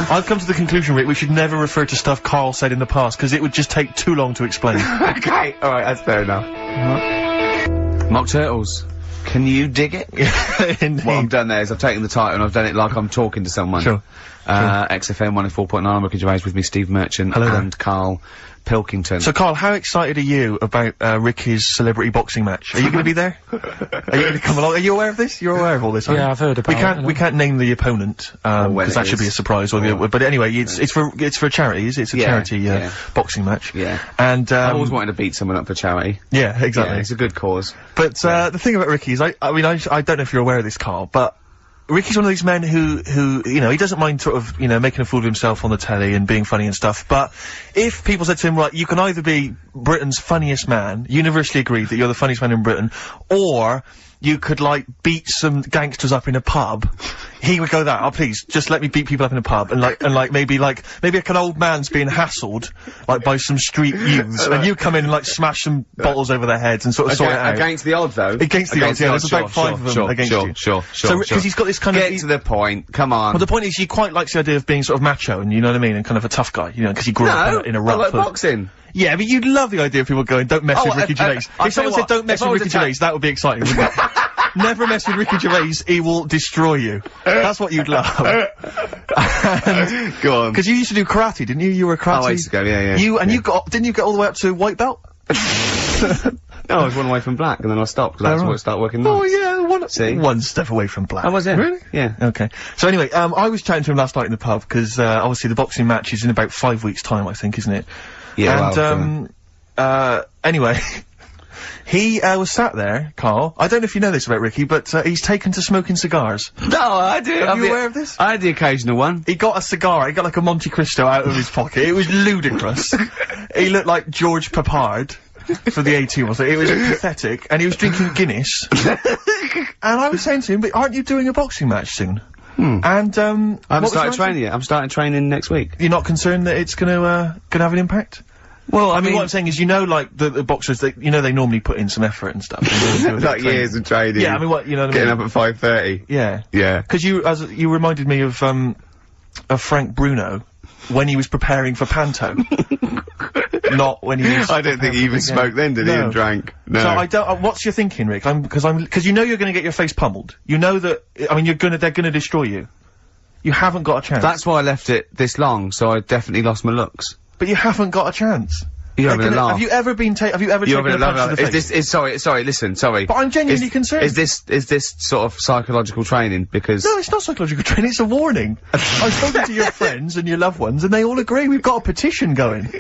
[SPEAKER 11] I've come to the conclusion, Rick, we should never refer to stuff Carl said in the past, because it would just take too long to explain.
[SPEAKER 15] Okay, alright, that's fair enough. Mock Turtles. Can you dig it? What I've done there is I've taken the title and I've done it like I'm talking to someone.
[SPEAKER 11] Sure.
[SPEAKER 15] XFM 104.9, I'm Ricky Gervais, with me Steve Merchant and Karl Pilkington.
[SPEAKER 11] So, Karl, how excited are you about Ricky's celebrity boxing match? Are you going to be there? Are you going to come along? Are you aware of this? You're aware of all this, aren't you?
[SPEAKER 3] Yeah, I've heard about it.
[SPEAKER 11] We can't name the opponent, because that should be a surprise. But anyway, it's for charity, is it? It's a charity boxing match.
[SPEAKER 15] Yeah.
[SPEAKER 11] And
[SPEAKER 15] I've always wanted to beat someone up for charity.
[SPEAKER 11] Yeah, exactly.
[SPEAKER 15] Yeah, it's a good cause.
[SPEAKER 11] But the thing about Ricky is, I don't know if you're aware of this, Karl, but Ricky's one of these men who, you know, he doesn't mind sort of, you know, making a fool of himself on the telly and being funny and stuff, but if people said to him, right, you can either be Britain's funniest man, universally agreed that you're the funniest man in Britain, or you could, like, beat some gangsters up in a pub, he would go that, oh, please, just let me beat people up in a pub, and maybe like an old man's being hassled, like, by some street youths, and you come in and, like, smash some bottles over their heads and sort of sort it out.
[SPEAKER 15] Against the odds, though?
[SPEAKER 11] Against the odds, yeah, there's about 5 of them against you.
[SPEAKER 15] Sure.
[SPEAKER 11] So, because he's got this kind of...
[SPEAKER 15] Get to the point, come on.
[SPEAKER 11] Well, the point is, he quite likes the idea of being sort of macho, and you know what I mean, and kind of a tough guy, you know, because he grew up in a rough...
[SPEAKER 15] I like boxing.
[SPEAKER 11] Yeah, but you'd love the idea of people going, don't mess with Ricky Gervais. If someone said, don't mess with Ricky Gervais, that would be exciting, wouldn't it? Never mess with Ricky Gervais, he will destroy you. That's what you'd love.
[SPEAKER 15] Go on.
[SPEAKER 11] Because you used to do karate, didn't you? You were karate.
[SPEAKER 15] Oh, I used to go, yeah.
[SPEAKER 11] Didn't you get all the way up to white belt?
[SPEAKER 15] No, I was one away from black, and then I stopped, because that's where I started working nights.
[SPEAKER 11] Oh, yeah, one step away from black.
[SPEAKER 15] I was, yeah.
[SPEAKER 11] Really?
[SPEAKER 15] Yeah.
[SPEAKER 11] Okay. So anyway, I was chatting to him last night in the pub, because, obviously the boxing match is in about 5 weeks' time, I think, isn't it?
[SPEAKER 15] Yeah,
[SPEAKER 11] and, anyway, he, was sat there, Karl, I don't know if you know this about Ricky, but, he's taken to smoking cigars.
[SPEAKER 15] No, I do.
[SPEAKER 11] Are you aware of this?
[SPEAKER 15] I had the occasional one.
[SPEAKER 11] He got a cigar, he got like a Monte Cristo out of his pocket, it was ludicrous. He looked like George Papard for the A2, wasn't it? It was pathetic, and he was drinking Guinness. And I was saying to him, but aren't you doing a boxing match soon? And,
[SPEAKER 15] I haven't started training yet. I'm starting training next week.
[SPEAKER 11] You're not concerned that it's gonna have an impact?
[SPEAKER 15] Well,
[SPEAKER 11] I mean, what I'm saying is, you know, like, the boxers, you know, they normally put in some effort and stuff.
[SPEAKER 15] Like years of training.
[SPEAKER 11] Yeah, I mean, what, you know what I mean?
[SPEAKER 15] Getting up at 5:30.
[SPEAKER 11] Yeah.
[SPEAKER 15] Yeah.
[SPEAKER 11] Because you reminded me of Frank Bruno when he was preparing for Panto. Not when he was...
[SPEAKER 15] I don't think he even smoked then, did he, and drank? No.
[SPEAKER 11] So I don't... what's your thinking, Rick? Because you know you're gonna get your face pummeled. You know that... I mean, they're gonna destroy you. You haven't got a chance.
[SPEAKER 15] That's why I left it this long, so I definitely lost my looks.
[SPEAKER 11] But you haven't got a chance.
[SPEAKER 15] You're having a laugh.
[SPEAKER 11] Have you ever taken a punch to the face?
[SPEAKER 15] Sorry, listen, sorry.
[SPEAKER 11] But I'm genuinely concerned.
[SPEAKER 15] Is this sort of psychological training? Because...
[SPEAKER 11] No, it's not psychological training, it's a warning. I've spoken to your friends and your loved ones, and they all agree. We've got a petition going.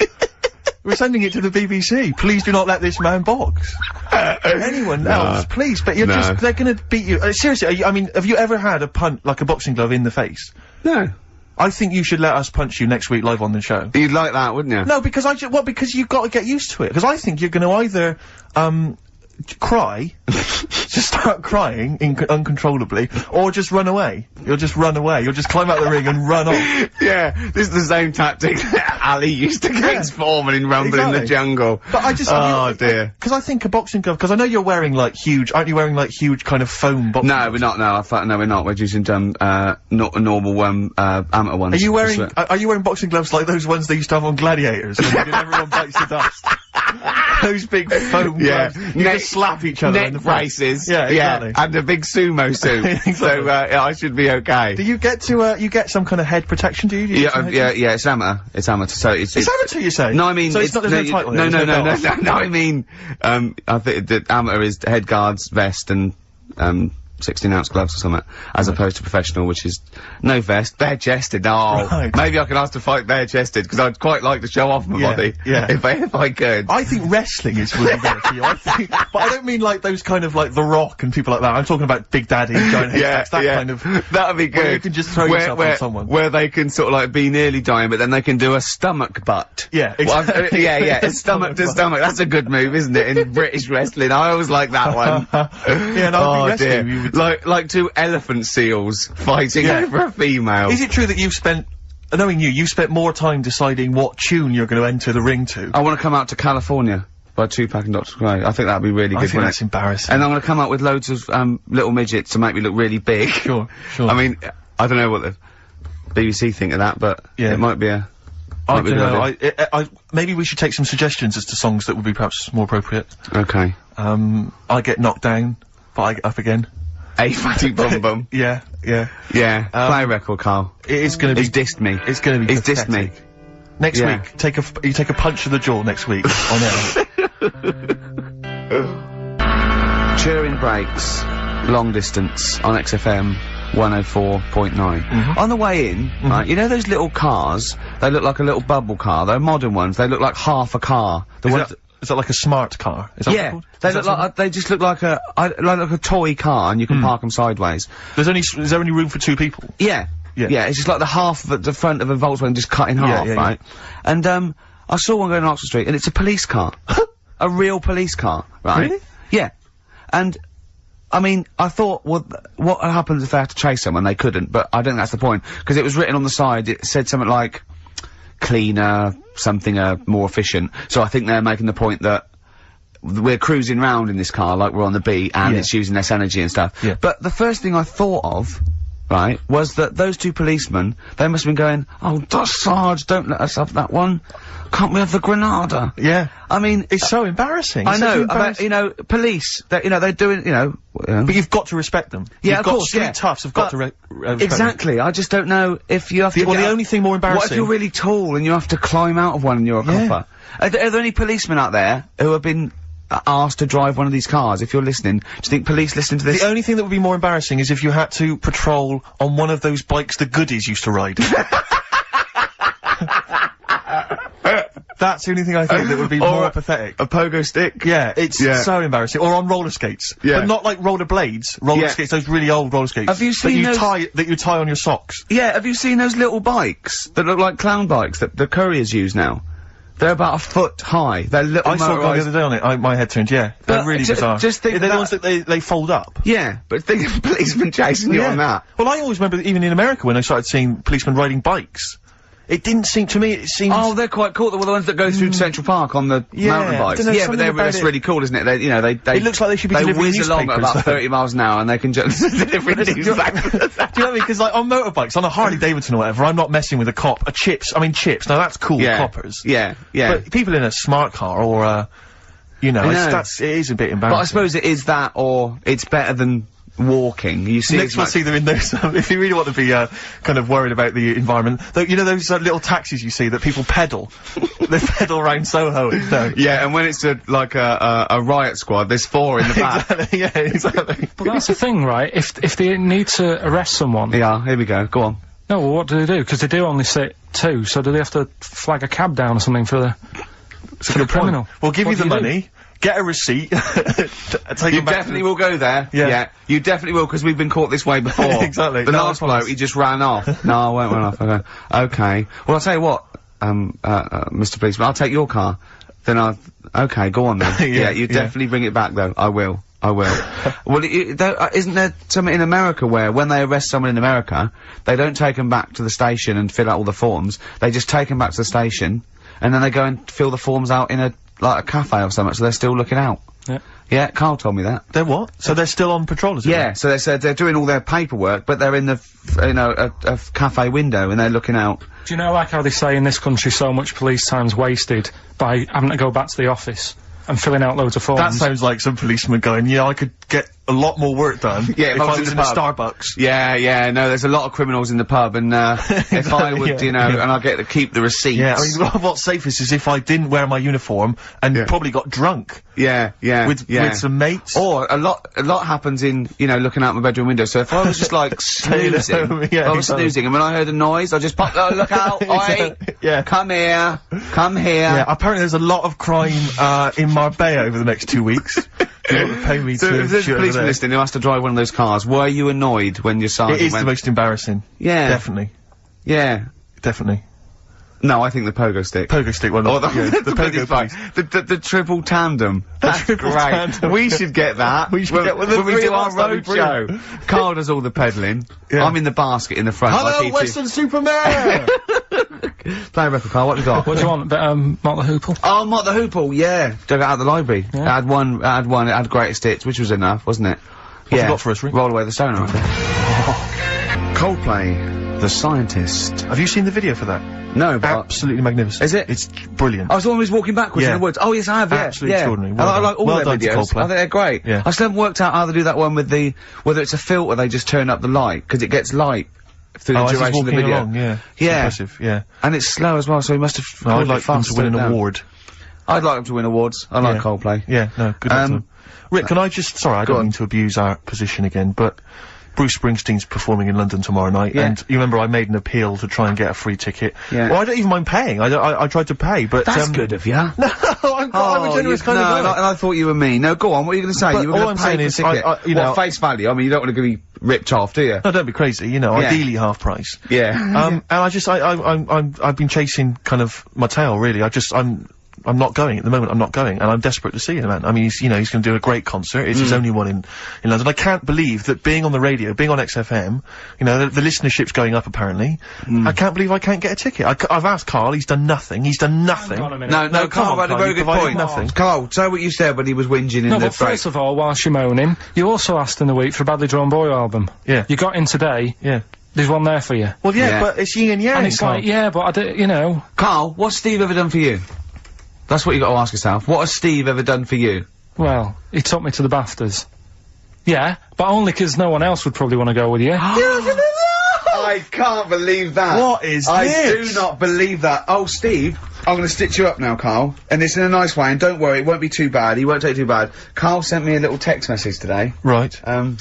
[SPEAKER 11] We're sending it to the BBC. Please do not let this man box. Anyone else, please. But they're gonna beat you. Seriously, I mean, have you ever had a punch, like a boxing glove, in the face?
[SPEAKER 15] No.
[SPEAKER 11] I think you should let us punch you next week live on the show.
[SPEAKER 15] You'd like that, wouldn't you?
[SPEAKER 11] No, because because you've got to get used to it. Because I think you're gonna either, cry, just start crying uncontrollably, or just run away. You'll just run away. You'll just climb out the ring and run off.
[SPEAKER 15] Yeah, this is the same tactic that Ali used against Foreman in Rumble in the Jungle.
[SPEAKER 11] But I just...
[SPEAKER 15] Oh, dear.
[SPEAKER 11] Because I think a boxing glove... Because I know you're wearing, like, aren't you wearing, like, huge kind of foam boxing gloves?
[SPEAKER 15] No, we're not, no, we're not. We're using, not normal, amateur ones.
[SPEAKER 11] Are you wearing boxing gloves like those ones they used to have on Gladiators? When everyone bites the dust? those big foam gloves. You just slap each other in the face.
[SPEAKER 15] Braces.
[SPEAKER 11] Yeah, exactly.
[SPEAKER 15] And a big sumo suit.
[SPEAKER 11] Exactly.
[SPEAKER 15] So, I should be okay.
[SPEAKER 11] Do you get to, you get some kind of head protection, do you? Do you get some head
[SPEAKER 15] it's amateur. It's amateur, so it's
[SPEAKER 11] amateur, you say?
[SPEAKER 15] No, I mean,
[SPEAKER 11] so it's not, there's no title here,
[SPEAKER 15] no, I mean, I think the amateur is head guards, vest, and, 16-ounce gloves or something, as opposed to professional, which is no vest, bare-chested. Oh,
[SPEAKER 11] right.
[SPEAKER 15] Maybe I can ask to fight bare-chested, because I'd quite like to show off my body.
[SPEAKER 11] Yeah.
[SPEAKER 15] If I could.
[SPEAKER 11] I think wrestling is really better for you. I think, but I don't mean like those kind of like The Rock and people like that. I'm talking about Big Daddy, giant head that kind of.
[SPEAKER 15] That'd be good.
[SPEAKER 11] Where you can just throw yourself on someone.
[SPEAKER 15] Where they can sort of like be nearly dying, but then they can do a stomach butt.
[SPEAKER 11] Yeah,
[SPEAKER 15] exactly. A stomach to stomach. That's a good move, isn't it? In British wrestling, I always like that one.
[SPEAKER 11] Yeah, no, I think wrestling, you would
[SPEAKER 15] like two elephant seals fighting over a female.
[SPEAKER 11] Is it true that you've spent, knowing you've spent more time deciding what tune you're going to enter the ring to?
[SPEAKER 15] I want to come out to California by Tupac and Dr. Dre. I think that'd be really good.
[SPEAKER 11] I think that's embarrassing.
[SPEAKER 15] And I'm going to come out with loads of little midgets to make me look really big.
[SPEAKER 11] Sure.
[SPEAKER 15] I mean, I don't know what the BBC think of that, but it might be a.
[SPEAKER 11] I don't know. Maybe we should take some suggestions as to songs that would be perhaps more appropriate.
[SPEAKER 15] Okay.
[SPEAKER 11] I Get Knocked Down, but I Get Up Again.
[SPEAKER 15] A Fatty Bum Bum.
[SPEAKER 11] Yeah.
[SPEAKER 15] Play a record, Carl.
[SPEAKER 11] It is going to be.
[SPEAKER 15] He's dissed me.
[SPEAKER 11] It's going to be.
[SPEAKER 15] He's dissed me.
[SPEAKER 11] Next week, you take a punch to the jaw next week on air.
[SPEAKER 15] Turing Breaks, long distance on XFM 104.9. On the way in, right, you know those little cars? They look like a little bubble car. They're modern ones. They look like half a car.
[SPEAKER 11] Is that like a smart car? Is that what it's called?
[SPEAKER 15] They look like they just look like a toy car, and you can park them sideways.
[SPEAKER 11] Is there only room for two people?
[SPEAKER 15] Yeah. It's just like the half of the front of a Volkswagen just cut in half, right? And I saw one going on Oxford Street, and it's a police car, a real police car, right?
[SPEAKER 11] Really?
[SPEAKER 15] Yeah. And I mean, I thought, well, what happens if they had to chase someone? They couldn't, but I don't think that's the point, because it was written on the side. It said something like cleaner, something more efficient. So I think they're making the point that we're cruising round in this car like we're on the beat, and it's using less energy and stuff.
[SPEAKER 11] Yeah.
[SPEAKER 15] But the first thing I thought of, right, was that those two policemen, they must have been going, "Oh, Sarge, don't let us have that one. Can't we have the Granada?"
[SPEAKER 11] Yeah.
[SPEAKER 15] I mean,
[SPEAKER 11] it's so embarrassing.
[SPEAKER 15] I know, about, police, they're doing,
[SPEAKER 11] But you've got to respect them.
[SPEAKER 15] Yeah, of course,
[SPEAKER 11] street toughs have got to respect
[SPEAKER 15] exactly.
[SPEAKER 11] them.
[SPEAKER 15] I just don't know if you have to.
[SPEAKER 11] Well, the only thing more embarrassing.
[SPEAKER 15] What if you're really tall and you have to climb out of one and you're a copper? Are there any policemen out there who have been asked to drive one of these cars? If you're listening, do you think police listen to this?
[SPEAKER 11] The only thing that would be more embarrassing is if you had to patrol on one of those bikes the goodies used to ride. That's the only thing I think that would be more pathetic.
[SPEAKER 15] A pogo stick?
[SPEAKER 11] Yeah, it's so embarrassing. Or on roller skates.
[SPEAKER 15] Yeah.
[SPEAKER 11] But not like roller blades. Roller skates, those really old roller skates.
[SPEAKER 15] Have you seen
[SPEAKER 11] that you tie on your socks.
[SPEAKER 15] Yeah, have you seen those little bikes that look like clown bikes that the couriers use now? They're about a foot high. They're little
[SPEAKER 11] I saw a guy the other day on it. My head turned, They're really bizarre.
[SPEAKER 15] Just think
[SPEAKER 11] they're the ones that they fold up.
[SPEAKER 15] Yeah, but think of policemen chasing you on that.
[SPEAKER 11] Well, I always remember even in America when I started seeing policemen riding bikes. It didn't seem to me, it seems...
[SPEAKER 15] Oh, they're quite cool. They were the ones that go through Central Park on the mountain bikes.
[SPEAKER 11] Yeah,
[SPEAKER 15] but that's really cool, isn't it? They,
[SPEAKER 11] it looks like they should be delivering
[SPEAKER 15] whiz along at about 30 miles an hour and they can just deliver news back.
[SPEAKER 11] Do you know what I mean? Because, like, on motorbikes, on a Harley Davidson or whatever, I'm not messing with a cop. Chips, now that's cool, coppers.
[SPEAKER 15] Yeah.
[SPEAKER 11] But people in a smart car or, it is a bit embarrassing.
[SPEAKER 15] But I suppose it is that, or it's better than walking. You see,
[SPEAKER 11] next we'll see them in those. If you really want to be kind of worried about the environment, though, those little taxis you see that people pedal. They pedal around Soho.
[SPEAKER 15] Yeah, and when it's a riot squad, there's 4 in the back.
[SPEAKER 11] Exactly.
[SPEAKER 3] But that's the thing, right? If they need to arrest someone.
[SPEAKER 15] Yeah, here we go. Go on.
[SPEAKER 3] No, well, what do they do? Because they do only sit 2, so do they have to flag a cab down or something for the criminal?
[SPEAKER 11] We'll give you the money. Get a receipt.
[SPEAKER 15] You definitely will go there. Yeah. You definitely will, because we've been caught this way before.
[SPEAKER 11] Exactly.
[SPEAKER 15] The last bloke, he just ran off. No, I won't run off. Okay. Well, I'll tell you what, Mr. Policeman, I'll take your car. Then okay, go on then. You definitely bring it back though. I will. Well, isn't there something in America where when they arrest someone in America, they don't take them back to the station and fill out all the forms. They just take them back to the station, and then they go and fill the forms out in a cafe or something, so they're still looking out. Yeah, Carl told me that.
[SPEAKER 11] They're what? So they're still on patrol, is it?
[SPEAKER 15] Yeah, so they said they're doing all their paperwork, but they're in the, a cafe window and they're looking out.
[SPEAKER 3] Do you know, like how they say in this country so much police time's wasted by having to go back to the office? and filling out loads of forms.
[SPEAKER 11] That sounds like some policeman going, yeah, I could get a lot more work done
[SPEAKER 15] Yeah,
[SPEAKER 11] if I was in a Starbucks.
[SPEAKER 15] Yeah, no, there's a lot of criminals in the pub, and if I would, and I get to keep the receipts.
[SPEAKER 11] Yeah, I mean, what's safest is if I didn't wear my uniform and probably got drunk. With some mates.
[SPEAKER 15] Or a lot happens in, looking out my bedroom window. So if I was just like snoozing, snoozing, and when I heard a noise, I just pop, look out, oi, come here.
[SPEAKER 11] Yeah, apparently there's a lot of crime, in Marbella over the next 2 weeks. You want to pay me
[SPEAKER 15] so if there's a policeman listening who has to drive one of those cars, were you annoyed when your sergeant
[SPEAKER 11] It is the most embarrassing.
[SPEAKER 15] Yeah.
[SPEAKER 11] Definitely.
[SPEAKER 15] Yeah.
[SPEAKER 11] Definitely.
[SPEAKER 15] No, I think the pogo stick.
[SPEAKER 11] Pogo stick one.
[SPEAKER 15] The pogo stick. The triple tandem. That's great. Tandem. We should get that.
[SPEAKER 11] We should get one
[SPEAKER 15] when we do our road show. Carl does all the pedalling. Yeah. I'm in the basket in the front.
[SPEAKER 11] Hello, Western Superman!
[SPEAKER 15] Play a record, Carl. What have you got?
[SPEAKER 3] What do you want? Mott the Hoople?
[SPEAKER 15] Oh, Mott the Hoople, yeah. Dug it out of the library. Yeah. It had Greatest Hits, which was enough, wasn't it?
[SPEAKER 11] What have you got for us, Rick?
[SPEAKER 15] Roll Away the Stone, I think. Coldplay, The Scientist.
[SPEAKER 11] Have you seen the video for that?
[SPEAKER 15] No, but...
[SPEAKER 11] Absolutely magnificent.
[SPEAKER 15] Is it?
[SPEAKER 11] It's brilliant.
[SPEAKER 15] I was always walking backwards in the woods. Oh, yes, I have, yeah.
[SPEAKER 11] Absolutely extraordinary. Well
[SPEAKER 15] I like all their videos. I think they're great.
[SPEAKER 11] Yeah.
[SPEAKER 15] I still haven't worked out how they do that one with whether it's a filter, they just turn up the light, because it gets light through the duration of the video.
[SPEAKER 11] Along, yeah. Impressive, yeah.
[SPEAKER 15] And it's slow as well, so he must have...
[SPEAKER 11] I'd like them to win an award.
[SPEAKER 15] I'd like them to win awards. I like Coldplay.
[SPEAKER 11] Yeah, no, good luck to them. Rick, can I just... Sorry, I don't mean to abuse our position again, but... Bruce Springsteen's performing in London tomorrow night, and you remember I made an appeal to try and get a free ticket. Yeah. Well, I don't even mind paying. I tried to pay, but
[SPEAKER 15] that's good of you.
[SPEAKER 11] No, I'm a generous kind of guy.
[SPEAKER 15] And I thought you were mean. No, go on. What are you going to say?
[SPEAKER 11] But
[SPEAKER 15] you were going to pay for the ticket.
[SPEAKER 11] You know,
[SPEAKER 15] face value. I mean, you don't want to be ripped off, do you?
[SPEAKER 11] No, don't be crazy. Ideally half price.
[SPEAKER 15] Yeah.
[SPEAKER 11] And I've been chasing kind of my tail really. I'm not going at the moment. I'm not going, and I'm desperate to see him, man. I mean, he's going to do a great concert. It's his only one in London. I can't believe that being on the radio, being on XFM, the listenership's going up apparently. I can't believe I can't get a ticket. I've asked Carl. He's done nothing. He's done nothing.
[SPEAKER 15] No, Carl had a very good point.
[SPEAKER 11] Nothing.
[SPEAKER 15] Carl, say what you said when he was whinging in the break.
[SPEAKER 3] First of all, whilst you're moaning, you also asked in the week for a Badly Drawn Boy album.
[SPEAKER 11] Yeah.
[SPEAKER 3] You got in today.
[SPEAKER 11] Yeah.
[SPEAKER 3] There's one there for you.
[SPEAKER 11] Well, yeah. But it's yin and yang.
[SPEAKER 3] And it's like, yeah, but
[SPEAKER 15] Carl, what's Steve ever done for you? That's what you got to ask yourself. What has Steve ever done for you?
[SPEAKER 3] Well, he took me to the BAFTAs. Yeah, but only 'cause no one else would probably want to go with you.
[SPEAKER 15] I can't believe that.
[SPEAKER 11] What is this?
[SPEAKER 15] I do not believe that. Oh, Steve, I'm going to stitch you up now, Carl. And it's in a nice way, and don't worry, it won't be too bad. He won't take it too bad. Carl sent me a little text message today.
[SPEAKER 11] Right.
[SPEAKER 15] No,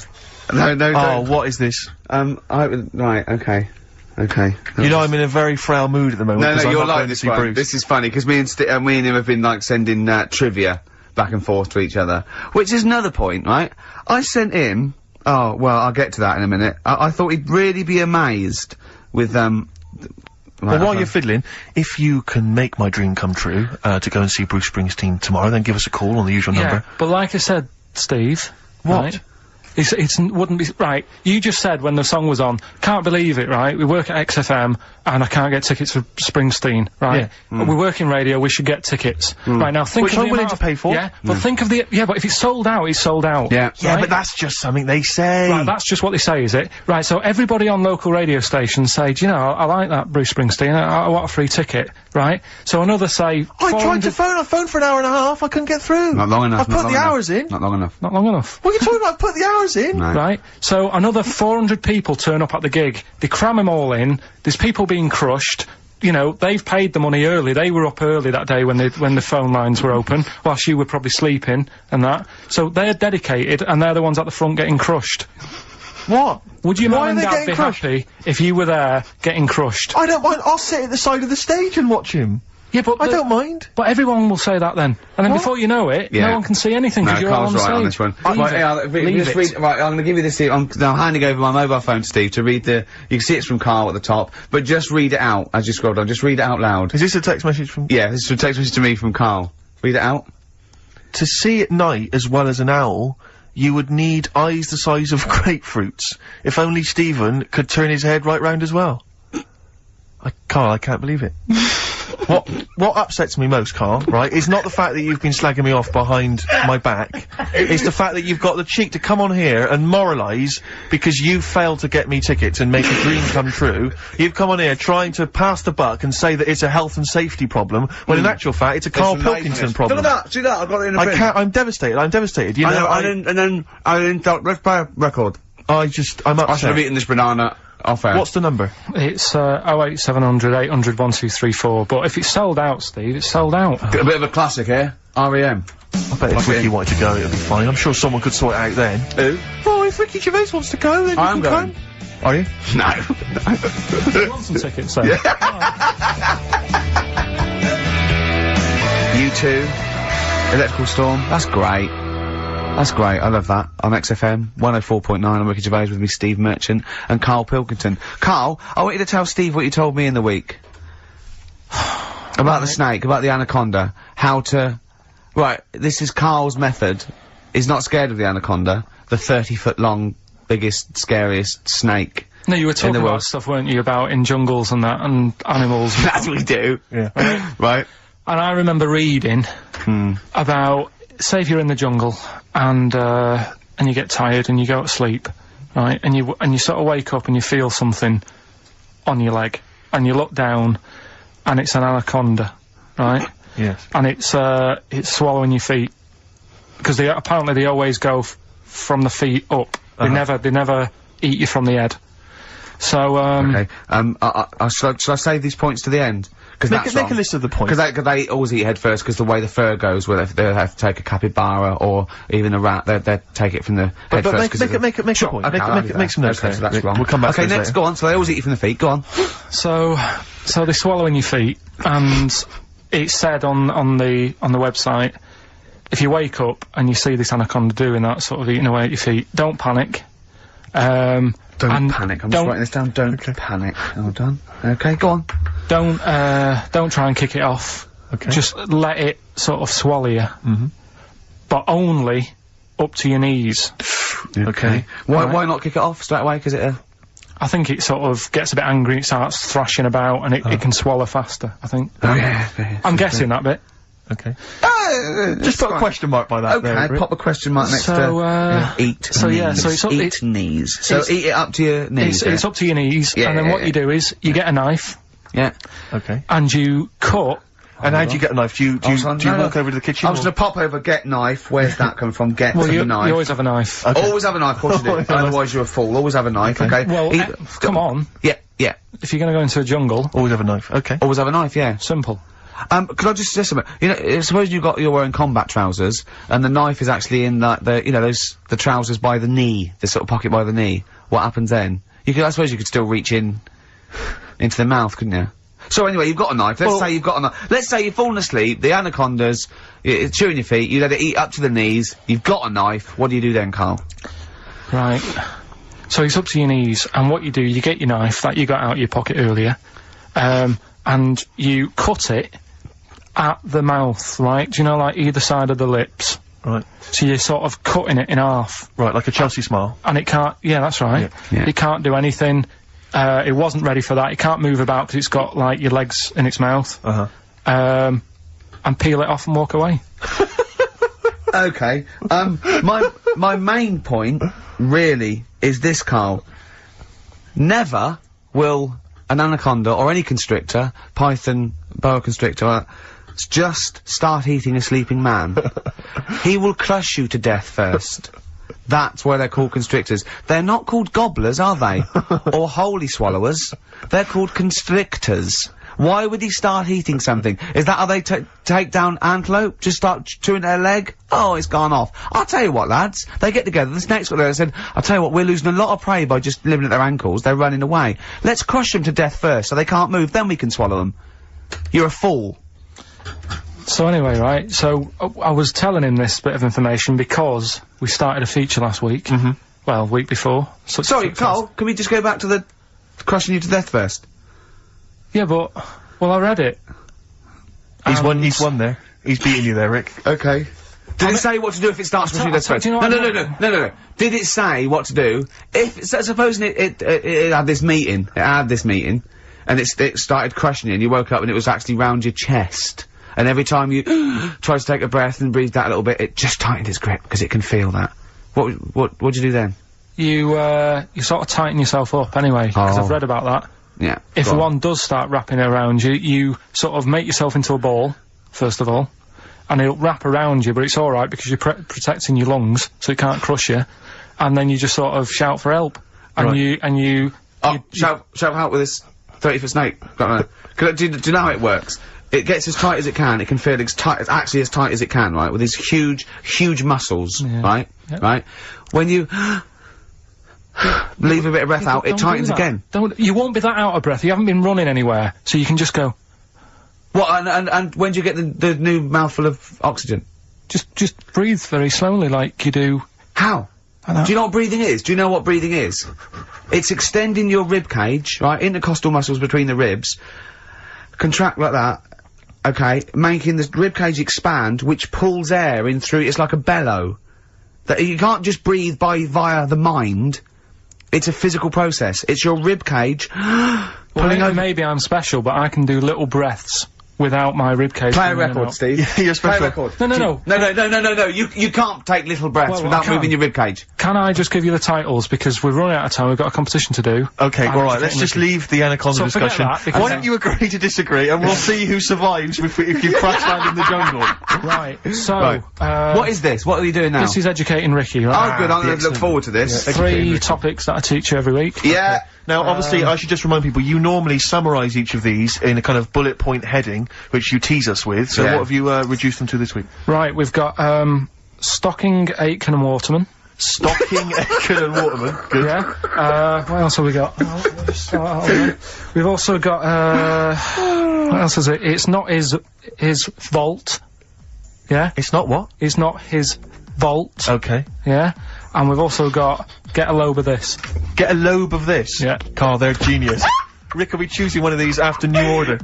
[SPEAKER 11] Oh, what is this?
[SPEAKER 15] Right, okay. Okay.
[SPEAKER 11] I'm in a very frail mood at the moment.
[SPEAKER 15] No, you're like this one. Bruce. This is funny, because me and him have been, like, sending, trivia back and forth to each other. Which is another point, right? I sent him... Oh, well, I'll get to that in a minute. I thought he'd really be amazed with,
[SPEAKER 11] Well, while you're fiddling, if you can make my dream come true, to go and see Bruce Springsteen tomorrow, then give us a call on the usual number.
[SPEAKER 3] But like I said, Steve...
[SPEAKER 11] What?
[SPEAKER 3] Right? Wouldn't be, right, you just said when the song was on, can't believe it, right, we work at XFM, and I can't get tickets for Springsteen, right? Yeah. We work in radio, we should get tickets. Right, now think
[SPEAKER 11] Which
[SPEAKER 3] of
[SPEAKER 11] I'm
[SPEAKER 3] the
[SPEAKER 11] willing
[SPEAKER 3] amount
[SPEAKER 11] to pay for.
[SPEAKER 3] Yeah, but think of the, but if it's sold out, it's sold out.
[SPEAKER 15] Yeah.
[SPEAKER 11] Yeah, but that's just something they say.
[SPEAKER 3] Right, that's just what they say, is it? Right, so everybody on local radio stations say, do you know, I like that Bruce Springsteen, I want a free ticket, right? So another say,
[SPEAKER 11] I tried to phone, I phoned for an hour and a half, I couldn't get through.
[SPEAKER 15] Not long enough.
[SPEAKER 11] I've put the hours in.
[SPEAKER 15] Not long enough.
[SPEAKER 3] Not long enough.
[SPEAKER 11] What are you talking about? I've put the hours in.
[SPEAKER 15] No.
[SPEAKER 3] Right? So another 400 people turn up at the gig, they cram them all in, there's people being crushed, they've paid the money early, they were up early that day when the phone lines were open, whilst you were probably sleeping, and that. So they're dedicated, and they're the ones at the front getting crushed.
[SPEAKER 11] What?
[SPEAKER 3] Would your mum and dad be happy if you were there getting crushed?
[SPEAKER 11] I don't mind, I'll sit at the side of the stage and watch him.
[SPEAKER 3] Yeah, but
[SPEAKER 11] I don't mind.
[SPEAKER 3] But everyone will say that then. And then before you know it, no one can see anything because you're all on the stage.
[SPEAKER 15] Carl's right on this one. Right, I'm gonna give you this here. I'm now handing over my mobile phone to Steve to read you can see it's from Carl at the top, but just read it out as you scroll down. Just read it out loud.
[SPEAKER 11] Is this a text message from...
[SPEAKER 15] Yeah, this is a text message to me from Carl. Read it out.
[SPEAKER 11] To see at night as well as an owl, you would need eyes the size of grapefruits. If only Stephen could turn his head right round as well. Carl, I can't believe it. What upsets me most, Carl, right, is not the fact that you've been slagging me off behind my back. It's the fact that you've got the cheek to come on here and moralise because you failed to get me tickets and make a dream come true. You've come on here trying to pass the buck and say that it's a health and safety problem, when in actual fact it's a Karl Pilkington problem.
[SPEAKER 14] Look at that! See that? I got it in the bin.
[SPEAKER 11] I'm devastated, you know.
[SPEAKER 14] And then let's play a record.
[SPEAKER 11] I'm upset.
[SPEAKER 14] I should have eaten this banana off air.
[SPEAKER 11] What's the number?
[SPEAKER 3] It's 08700 800 1234, but if it's sold out, Steve, it's sold out.
[SPEAKER 14] A bit of a classic here. R.E.M.
[SPEAKER 11] I bet if Ricky wanted to go, it'd be fine. I'm sure someone could sort it out then.
[SPEAKER 14] Who?
[SPEAKER 11] Oh, if Ricky Gervais wants to go, then
[SPEAKER 14] I'm
[SPEAKER 11] you can
[SPEAKER 14] going.
[SPEAKER 11] come. Are you?
[SPEAKER 14] No.
[SPEAKER 3] You want some tickets, then?
[SPEAKER 14] U2, Electrical Storm, that's great. That's great, I love that. On XFM, 104.9, I'm Ricky Gervais with me, Steve Merchant, and Karl Pilkington. Carl, I want you to tell Steve what you told me in the week. About the snake, about the anaconda, how to... Right, this is Carl's method. He's not scared of the anaconda, the 30-foot long, biggest, scariest snake.
[SPEAKER 3] No, you were talking about stuff, weren't you, about in jungles and that, and animals.
[SPEAKER 14] That's what we do.
[SPEAKER 11] Yeah.
[SPEAKER 14] Right.
[SPEAKER 3] And I remember reading about, say if you're in the jungle, and you get tired and you go to sleep, right, and you sort of wake up and you feel something on your leg, and you look down, and it's an anaconda, right?
[SPEAKER 11] Yes.
[SPEAKER 3] And it's swallowing your feet, because apparently they always go from the feet up. They never eat you from the head. So,
[SPEAKER 14] okay. Shall I save these points to the end? Because
[SPEAKER 11] make a list of the points.
[SPEAKER 14] Because they always eat head first, because the way the fur goes, well, if they have to take a capybara or even a rat, they take it from the head first.
[SPEAKER 11] Make a point.
[SPEAKER 14] Okay,
[SPEAKER 11] make some notes
[SPEAKER 14] there.
[SPEAKER 11] so
[SPEAKER 14] that's wrong.
[SPEAKER 11] We'll come back to
[SPEAKER 14] Okay,
[SPEAKER 11] this
[SPEAKER 14] next,
[SPEAKER 11] later.
[SPEAKER 14] go on. So they always eat you from the feet. Go on.
[SPEAKER 3] So they swallow in your feet, and it's said on the website, if you wake up and you see this anaconda doing that, sort of eating away at your feet, don't panic.
[SPEAKER 14] Don't panic. I'm just writing this down. Don't panic. All done. Okay, go on.
[SPEAKER 3] Don't try and kick it off.
[SPEAKER 11] Okay.
[SPEAKER 3] Just let it sort of swallow you. But only up to your knees.
[SPEAKER 14] Okay. Why not kick it off straight away? Because
[SPEAKER 3] I think it sort of gets a bit angry, it starts thrashing about, and it can swallow faster, I think.
[SPEAKER 14] Oh, yeah.
[SPEAKER 3] I'm guessing that bit.
[SPEAKER 11] Okay. Just put a question mark by that.
[SPEAKER 14] Okay, pop a question mark next to eat.
[SPEAKER 3] So
[SPEAKER 14] knees.
[SPEAKER 3] yeah, so it's
[SPEAKER 14] eat knees. So eat it up to your knees.
[SPEAKER 3] It's up to your knees, and then what you do is you get a knife.
[SPEAKER 14] Yeah.
[SPEAKER 11] Okay.
[SPEAKER 3] And you cut.
[SPEAKER 11] And how do you get a knife? Do you walk over to the kitchen?
[SPEAKER 14] I was gonna pop over, get knife. Where's that coming from? Get the knife.
[SPEAKER 3] You always have a knife.
[SPEAKER 14] Okay. Always have a knife, of course you do. Otherwise you're a fool. Always have a knife, okay?
[SPEAKER 3] Well, come on.
[SPEAKER 14] Yeah.
[SPEAKER 3] If you're gonna go into a jungle.
[SPEAKER 11] Always have a knife, okay.
[SPEAKER 14] Always have a knife, yeah.
[SPEAKER 3] Simple.
[SPEAKER 14] Could I just suggest something? You know, suppose you're wearing combat trousers, and the knife is actually in the trousers by the knee, the sort of pocket by the knee. What happens then? I suppose you could still reach in, into the mouth, couldn't you? So anyway, you've got a knife. Let's say you've got a knife. Let's say you've fallen asleep, the anaconda's chewing your feet, you let it eat up to the knees, you've got a knife. What do you do then, Carl?
[SPEAKER 3] Right. So it's up to your knees, and what you do, you get your knife that you got out of your pocket earlier, and you cut it at the mouth, right? Do you know, like either side of the lips?
[SPEAKER 11] Right.
[SPEAKER 3] So you're sort of cutting it in half.
[SPEAKER 11] Right, like a Chelsea smile.
[SPEAKER 3] And it can't, yeah, that's right.
[SPEAKER 14] Yeah.
[SPEAKER 3] It can't do anything. It wasn't ready for that. It can't move about because it's got, like, your legs in its mouth. And peel it off and walk away.
[SPEAKER 14] Okay. My main point, really, is this, Carl. Never will an anaconda or any constrictor, python, boa constrictor, just start eating a sleeping man. He will crush you to death first. That's why they're called constrictors. They're not called gobblers, are they? Or holy swallowers. They're called constrictors. Why would he start eating something? Is that how they take down antelope? Just start chewing their leg? Oh, it's gone off. I'll tell you what, lads. They get together, the snakes got there and said, I'll tell you what, we're losing a lot of prey by just living at their ankles. They're running away. Let's crush them to death first so they can't move, then we can swallow them. You're a fool.
[SPEAKER 3] So anyway, right, so I was telling him this bit of information because we started a feature last week. Well, week before.
[SPEAKER 14] Sorry, Carl, can we just go back to the crushing you to death first?
[SPEAKER 3] Yeah, but, well, I read it.
[SPEAKER 11] He's won there. He's beating you there, Rick.
[SPEAKER 14] Okay. Did it say what to do if it starts crushing you to death first? No. Did it say what to do? If, supposing it had this meeting,
[SPEAKER 15] and it started crushing you, and you woke up and it was actually round your chest. And every time you tried to take a breath and breathe out a little bit, it just tightened its grip, because it can feel that. What'd you do then?
[SPEAKER 3] You sort of tighten yourself up anyway, because I've read about that.
[SPEAKER 15] Yeah.
[SPEAKER 3] If one does start wrapping around you, you sort of make yourself into a ball, first of all, and it'll wrap around you, but it's alright because you're protecting your lungs, so it can't crush you, and then you just sort of shout for help. And you
[SPEAKER 15] shout for help with this 30-foot snake. Do you know how it works? It gets as tight as it can, it can feel as tight, actually as tight as it can, right, with these huge muscles, right? Yep. Right? When you leave a bit of breath out, it tightens again.
[SPEAKER 3] You won't be that out of breath, you haven't been running anywhere, so you can just go...
[SPEAKER 15] What, and when do you get the new mouthful of oxygen?
[SPEAKER 3] Just breathe very slowly, like you do...
[SPEAKER 15] How? Do you know what breathing is? Do you know what breathing is? It's extending your rib cage, right, intercostal muscles between the ribs, contract like that, okay, making the rib cage expand, which pulls air in through, it's like a bellow. That you can't just breathe via the mind, it's a physical process. It's your rib cage pulling over.
[SPEAKER 3] Maybe I'm special, but I can do little breaths without my ribcage.
[SPEAKER 15] Play a record, Steve.
[SPEAKER 11] You're special.
[SPEAKER 15] Play a record.
[SPEAKER 3] No.
[SPEAKER 15] You can't take little breaths without moving your ribcage.
[SPEAKER 3] Can I just give you the titles, because we're running out of time, we've got a competition to do.
[SPEAKER 11] Okay, alright, let's just leave the anaconda discussion. Why don't you agree to disagree, and we'll see who survives if you crash land in the jungle.
[SPEAKER 3] Right, so,
[SPEAKER 15] what is this? What are you doing now?
[SPEAKER 3] This is educating Ricky, right?
[SPEAKER 15] Oh good, I'm gonna look forward to this.
[SPEAKER 3] Yeah, 3 topics that I teach you every week.
[SPEAKER 15] Yeah.
[SPEAKER 11] Okay. Now, obviously, I should just remind people, you normally summarise each of these in a kind of bullet point heading, which you tease us with, so what have you, reduced them to this week?
[SPEAKER 3] Right, we've got, Stocking, Aitken and Waterman.
[SPEAKER 11] Stocking, Aitken and Waterman, good.
[SPEAKER 3] Yeah, what else have we got? We've also got, what else is it? It's not his vault. Yeah?
[SPEAKER 11] It's not what?
[SPEAKER 3] It's not his vault.
[SPEAKER 11] Okay.
[SPEAKER 3] Yeah? And we've also got Get a Lobe of This.
[SPEAKER 11] Get a Lobe of This?
[SPEAKER 3] Yeah.
[SPEAKER 11] Carl, they're genius. Rick, are we choosing one of these after New Order?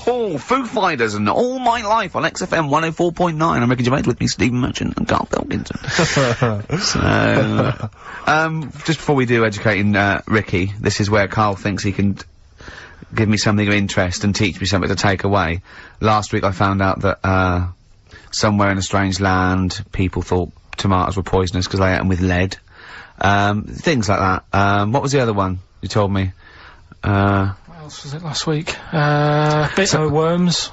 [SPEAKER 15] Oh, Foo Fighters and All My Life on XFM 104.9. I'm Ricky Gervais, with me Stephen Merchant and Karl Pilkington. So, just before we do educating, Ricky, this is where Karl thinks he can give me something of interest and teach me something to take away. Last week I found out that, somewhere in a strange land, people thought tomatoes were poisonous because they ate them with lead. Things like that. What was the other one you told me?
[SPEAKER 3] What else was it last week? Bit of worms.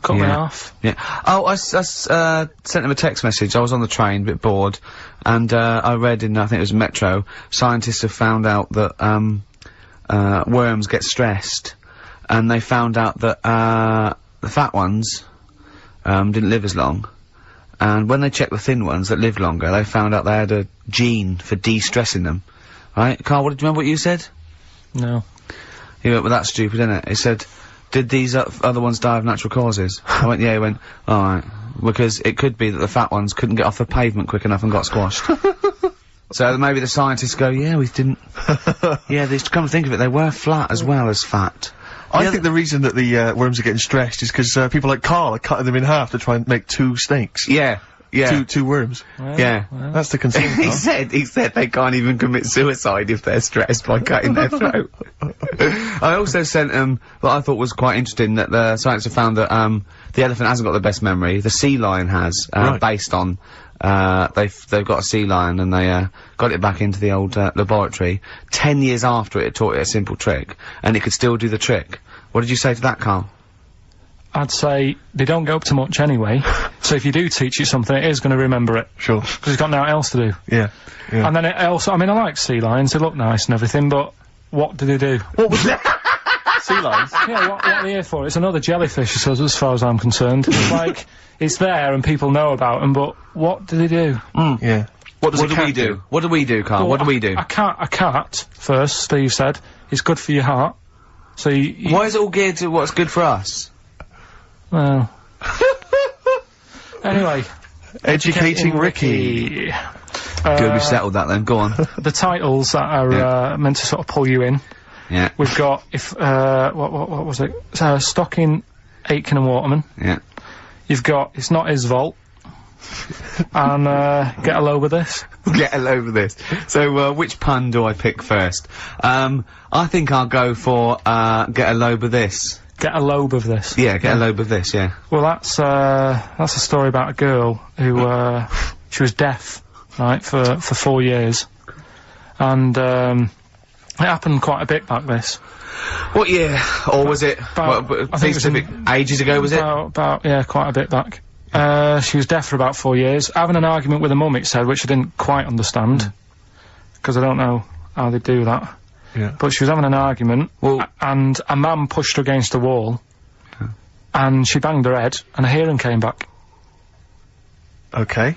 [SPEAKER 3] Cut me off.
[SPEAKER 15] Yeah. Oh, I sent him a text message. I was on the train, a bit bored, and, I read in, I think it was Metro, scientists have found out that, worms get stressed, and they found out that, the fat ones, didn't live as long, and when they checked the thin ones that lived longer, they found out they had a gene for de-stressing them. Right? Karl, do you remember what you said?
[SPEAKER 3] No.
[SPEAKER 15] He went, well, that's stupid, isn't it? He said, did these other ones die of natural causes? I went, yeah. He went, alright. Because it could be that the fat ones couldn't get off the pavement quick enough and got squashed. So maybe the scientists go, yeah, we didn't... yeah, they come to think of it, they were flat as well as fat.
[SPEAKER 11] I think the reason that the, worms are getting stressed is because, people like Karl are cutting them in half to try and make 2 snakes.
[SPEAKER 15] Yeah. Yeah.
[SPEAKER 11] Two worms.
[SPEAKER 15] Well, yeah.
[SPEAKER 11] Well. That's the concern.
[SPEAKER 15] he said they can't even commit suicide if they're stressed by cutting their throat. I also sent what I thought was quite interesting, that the scientists have found that the elephant hasn't got the best memory. The sea lion has, based on they've got a sea lion and they got it back into the old laboratory 10 years after it taught it a simple trick, and it could still do the trick. What did you say to that, Karl?
[SPEAKER 3] I'd say they don't go up to much anyway, so if you do teach it something, it is going to remember it.
[SPEAKER 11] Sure.
[SPEAKER 3] Because it's got nothing else to do.
[SPEAKER 11] Yeah.
[SPEAKER 3] And then it also, I mean, I like sea lions, they look nice and everything, but what do they do?
[SPEAKER 11] What was that? Sea lions?
[SPEAKER 3] Yeah, what are they here for? It's another jellyfish, as far as I'm concerned. It's like, it's there and people know about them, but what do they do?
[SPEAKER 11] Yeah.
[SPEAKER 15] What do we do? What do we do, Karl?
[SPEAKER 3] Well,
[SPEAKER 15] what do we do?
[SPEAKER 3] A cat, first, Steve said, is good for your heart. So
[SPEAKER 15] why is it all geared to what's good for us?
[SPEAKER 3] Well. Anyway.
[SPEAKER 11] Educating Ricky.
[SPEAKER 15] Good, we've settled that then, go on.
[SPEAKER 3] The titles that are, meant to sort of pull you in.
[SPEAKER 15] Yeah.
[SPEAKER 3] We've got, what was it? Stocking, Aitken and Waterman.
[SPEAKER 15] Yeah.
[SPEAKER 3] You've got, It's Not His Vault. and get a load of this.
[SPEAKER 15] Get a load of this. So, which pun do I pick first? I think I'll go for, get a load of this.
[SPEAKER 3] Get a lobe of this.
[SPEAKER 15] Yeah, get a lobe of this, yeah.
[SPEAKER 3] Well, that's a story about a girl who, she was deaf, right, for 4 years. And, it happened quite a bit back this.
[SPEAKER 15] What year? Or was it, ages ago, was it?
[SPEAKER 3] About, yeah, quite a bit back. She was deaf for about 4 years, having an argument with her mum, it said, which I didn't quite understand. Because I don't know how they do that.
[SPEAKER 11] Yeah.
[SPEAKER 3] But she was having an argument, and a man pushed her against the wall, and she banged her head, and her hearing came back.
[SPEAKER 11] Okay.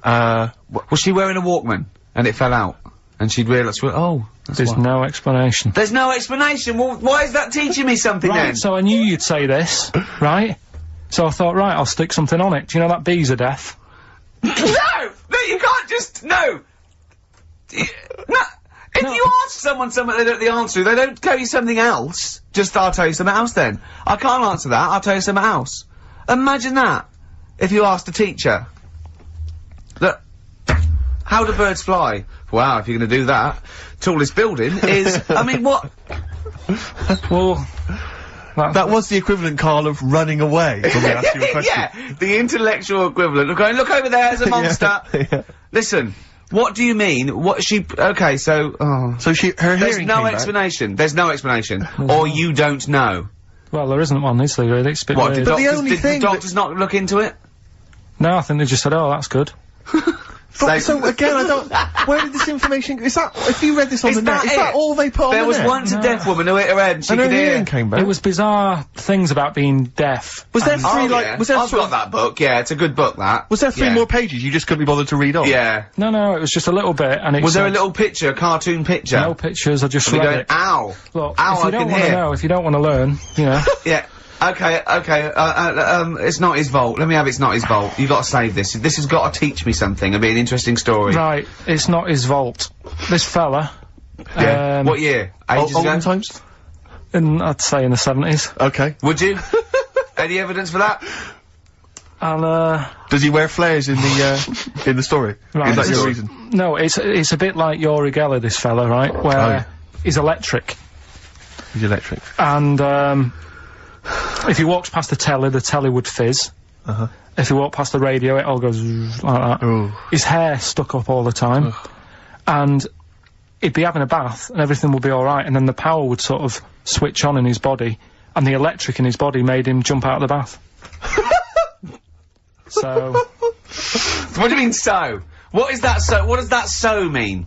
[SPEAKER 15] Was she wearing a Walkman, and it fell out? And she'd realised, well,
[SPEAKER 3] there's no explanation.
[SPEAKER 15] There's no explanation? Well, why is that teaching me something then?
[SPEAKER 3] So I knew you'd say this, right? So I thought, right, I'll stick something on it. Do you know that bees are deaf?
[SPEAKER 15] No! No, you can't just, no! If you ask someone something they don't know the answer to, they don't tell you something else. Just, I'll tell you something else then. I can't answer that, I'll tell you something else. Imagine that, if you asked a teacher. Look, how do birds fly? Wow, if you're gonna do that, tallest building is, I mean, what?
[SPEAKER 3] Well,
[SPEAKER 11] that was the equivalent, Karl, of running away when we asked you a question.
[SPEAKER 15] Yeah, the intellectual equivalent of going, look over there, there's a monster.
[SPEAKER 11] Yeah.
[SPEAKER 15] Listen. What do you mean? What she? Okay, so
[SPEAKER 11] her
[SPEAKER 15] there's
[SPEAKER 11] hearing
[SPEAKER 15] no
[SPEAKER 11] came back.
[SPEAKER 15] explanation. There's no explanation, or you don't know.
[SPEAKER 3] Well, there isn't one, is there? Really, it's a bit weird.
[SPEAKER 11] But the only thing
[SPEAKER 15] did the doctors not look into it?
[SPEAKER 3] No, I think they just said, "Oh, that's good."
[SPEAKER 11] But, so again, I don't. Where did this information? Is that if you read this on the net? Is that all they put on the net?
[SPEAKER 15] There was once a deaf woman who hit her head and she could hear.
[SPEAKER 11] Came back.
[SPEAKER 3] It was bizarre things about being deaf.
[SPEAKER 11] Was there three was there
[SPEAKER 15] I've got that book. Yeah, it's a good book. That
[SPEAKER 11] was there 3 more pages you just couldn't be bothered to read on?
[SPEAKER 15] Yeah.
[SPEAKER 3] No, it was just a little bit, and it
[SPEAKER 15] was there a little picture, a cartoon picture?
[SPEAKER 3] No pictures. I just read
[SPEAKER 15] going,
[SPEAKER 3] it.
[SPEAKER 15] Ow!
[SPEAKER 3] Look,
[SPEAKER 15] ow!
[SPEAKER 3] If you don't want to know, if you don't want to learn, you know.
[SPEAKER 15] Yeah. Okay, it's not his fault. Let me have it's not his fault. You've got to save this. This has got to teach me something and be an interesting story.
[SPEAKER 3] Right, it's not his vault. This fella.
[SPEAKER 15] Yeah. What year? Ages ago?
[SPEAKER 11] Olden times?
[SPEAKER 3] I'd say in the 70s.
[SPEAKER 11] Okay.
[SPEAKER 15] Would you? Any evidence for that?
[SPEAKER 3] And,
[SPEAKER 11] does he wear flares in the story?
[SPEAKER 3] Right.
[SPEAKER 11] Is that your reason?
[SPEAKER 3] No, it's a bit like Yuri Geller, this fella, right? Where he's electric.
[SPEAKER 11] He's electric.
[SPEAKER 3] And, if he walks past the telly would fizz. If he walked past the radio, it all goes like that.
[SPEAKER 11] Ooh.
[SPEAKER 3] His hair stuck up all the time. And he'd be having a bath and everything would be alright, and then the power would sort of switch on in his body, and the electric in his body made him jump out of the bath. So...
[SPEAKER 15] What do you mean, so? What is that so? What does that so mean?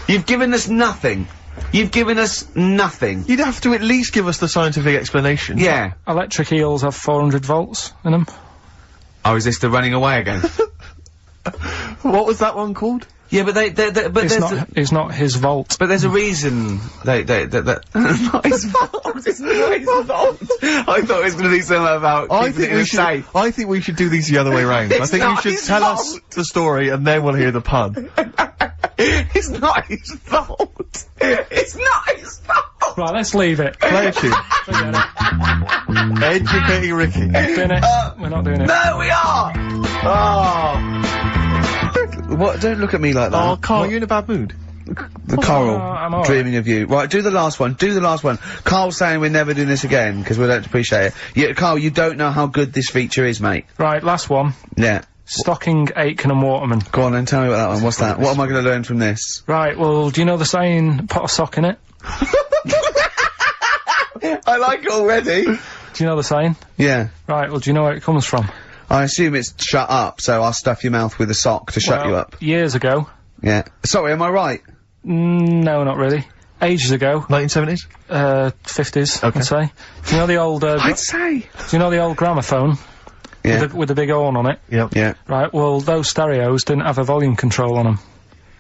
[SPEAKER 15] You've given us nothing. You've given us nothing.
[SPEAKER 11] You'd have to at least give us the scientific explanation.
[SPEAKER 15] Yeah.
[SPEAKER 3] Electric eels have 400 volts in them.
[SPEAKER 15] Oh, is this the running away again?
[SPEAKER 11] What was that one called?
[SPEAKER 15] Yeah, but
[SPEAKER 3] it's not his vault.
[SPEAKER 15] But there's a reason that not his fault. It's not his fault. I thought it was going to be something about
[SPEAKER 11] I think we should do these the other way round. I think you should tell us the story and then we'll hear the pun.
[SPEAKER 15] It's not his fault. It's not his fault.
[SPEAKER 3] Right, let's leave it.
[SPEAKER 11] Play a tune. Educating Ricky.
[SPEAKER 3] We're not doing it.
[SPEAKER 15] No, we are. Oh.
[SPEAKER 14] What? Don't look at me like that.
[SPEAKER 11] Oh, Karl, you're in a bad mood.
[SPEAKER 14] Coral, dreaming of you. Right, do the last one. Do the last one. Carl's saying we're never doing this again because we don't appreciate it. Yeah, Karl, you don't know how good this feature is, mate.
[SPEAKER 3] Right, last one.
[SPEAKER 14] Yeah.
[SPEAKER 3] Stocking, Aitken and Waterman.
[SPEAKER 14] Go on then, tell me about that one. What's that? What am I going to learn from this?
[SPEAKER 3] Right, well, do you know the saying, pot a sock in it?
[SPEAKER 14] I like it already.
[SPEAKER 3] Do you know the saying?
[SPEAKER 14] Yeah.
[SPEAKER 3] Right, well, do you know where it comes from?
[SPEAKER 14] I assume it's shut up, so I'll stuff your mouth with a sock to shut you up.
[SPEAKER 3] Years ago.
[SPEAKER 14] Yeah. Sorry, am I right?
[SPEAKER 3] No, not really. Ages ago.
[SPEAKER 11] 1970s?
[SPEAKER 3] 50s,
[SPEAKER 11] okay.
[SPEAKER 3] I'd say. Do you know the old,
[SPEAKER 14] I'd say.
[SPEAKER 3] Do you know the old gramophone?
[SPEAKER 14] Yeah.
[SPEAKER 3] With the big horn on it?
[SPEAKER 11] Yep.
[SPEAKER 14] Yeah.
[SPEAKER 3] Right, well, those stereos didn't have a volume control on them.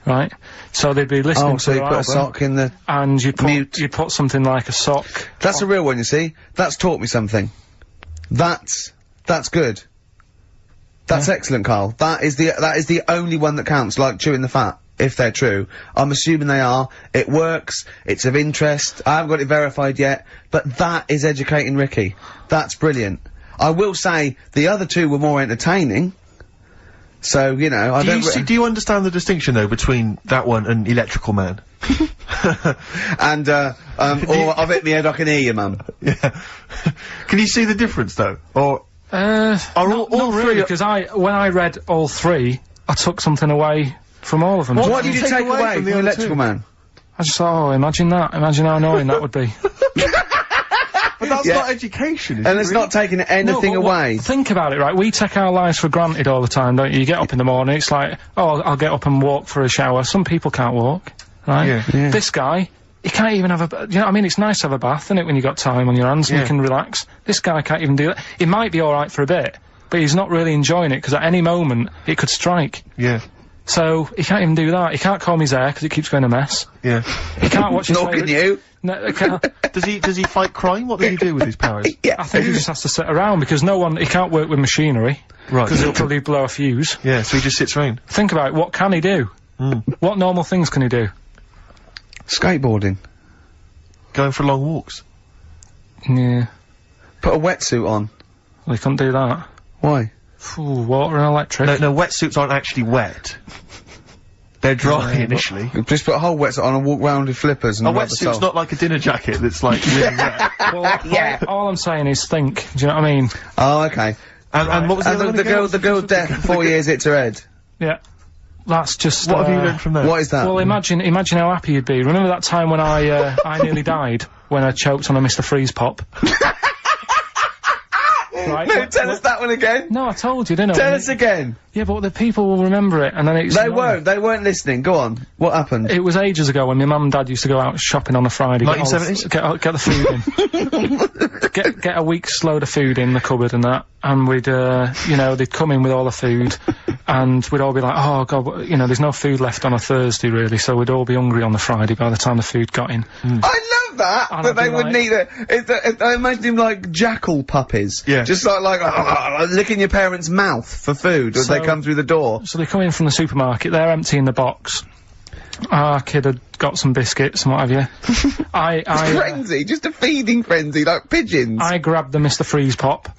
[SPEAKER 3] Right? So they'd be listening to
[SPEAKER 14] so you put a sock in the...
[SPEAKER 3] And you put something like a sock...
[SPEAKER 14] That's a real one, you see? That's taught me something. That's good. That's excellent, Karl. That is the only one that counts, like chewing the fat, if they're true. I'm assuming they are. It works. It's of interest. I haven't got it verified yet, but that is educating Ricky. That's brilliant. I will say, the other two were more entertaining. So, you know, I don't...
[SPEAKER 11] Do you understand the distinction, though, between that one and Electrical Man?
[SPEAKER 14] And, or I've hit my head, I can hear you, Mum.
[SPEAKER 11] Yeah. Can you see the difference, though? Or...
[SPEAKER 3] not really, because when I read all three, I took something away from all of them.
[SPEAKER 14] What did you take away from the Electrical Man?
[SPEAKER 3] I just thought, oh, imagine that. Imagine how annoying that would be.
[SPEAKER 11] But that's not education, is it?
[SPEAKER 14] And it's not taking anything away.
[SPEAKER 3] Think about it, right? We take our lives for granted all the time, don't you? You get up in the morning, it's like, oh, I'll get up and walk for a shower. Some people can't walk, right?
[SPEAKER 11] Yeah.
[SPEAKER 3] This guy, he can't even have you know what I mean? It's nice to have a bath, isn't it, when you got time on your hands and you can relax. This guy can't even do that. It might be alright for a bit, but he's not really enjoying it, because at any moment, it could strike.
[SPEAKER 11] Yeah.
[SPEAKER 3] So, he can't even do that. He can't comb his hair, because it keeps going a mess.
[SPEAKER 11] Yeah.
[SPEAKER 3] He can't watch his
[SPEAKER 14] Nor can you.
[SPEAKER 3] No, he can't.
[SPEAKER 11] Does he fight crime? What does he do with his powers?
[SPEAKER 3] I think he just has to sit around, because he can't work with machinery.
[SPEAKER 11] Right.
[SPEAKER 3] Because he'll probably blow a fuse.
[SPEAKER 11] Yeah, so he just sits around.
[SPEAKER 3] Think about it, what can he do? What normal things can he do?
[SPEAKER 14] Skateboarding.
[SPEAKER 11] Going for long walks.
[SPEAKER 3] Yeah.
[SPEAKER 14] Put a wetsuit on.
[SPEAKER 3] Well, he couldn't do that.
[SPEAKER 14] Why?
[SPEAKER 3] Ooh, water and electric.
[SPEAKER 11] No, wetsuits aren't actually wet. They're dry initially.
[SPEAKER 14] Just put a whole wetsuit on and walk round with flippers and
[SPEAKER 11] a wetsuit's not like a dinner jacket that's like really wet.
[SPEAKER 3] Well, all I'm saying is think. Do you know what I mean?
[SPEAKER 14] Oh, okay.
[SPEAKER 11] And what was the other one again?
[SPEAKER 14] The girl deaf for 4 years hits her head.
[SPEAKER 3] Yeah. That's just.
[SPEAKER 11] What have you learned from that?
[SPEAKER 14] What is that?
[SPEAKER 3] Well, imagine how happy you'd be. Remember that time when I nearly died when I choked on a Mr. Freeze pop? Right,
[SPEAKER 14] no, tell us that one again.
[SPEAKER 3] No, I told you, didn't I?
[SPEAKER 14] Tell us again.
[SPEAKER 3] Yeah, but the people will remember it, and then it's.
[SPEAKER 14] They weren't listening. Go on. What happened?
[SPEAKER 3] It was ages ago when my mum and dad used to go out shopping on a Friday.
[SPEAKER 11] 1970s?
[SPEAKER 3] Get the food in. get a week's load of food in the cupboard and that, and we'd, you know, they'd come in with all the food, and we'd all be like, oh god, you know, there's no food left on a Thursday really, so we'd all be hungry on the Friday by the time the food got in.
[SPEAKER 14] I love that, but they wouldn't eat it. I imagine him like jackal puppies.
[SPEAKER 11] Yeah.
[SPEAKER 14] Just like licking your parents' mouth for food as they come through the door.
[SPEAKER 3] So they come in from the supermarket, they're emptying the box. Our kid had got some biscuits and what have you.
[SPEAKER 14] Frenzy, just a feeding frenzy, like pigeons.
[SPEAKER 3] I grabbed the Mr. Freeze Pop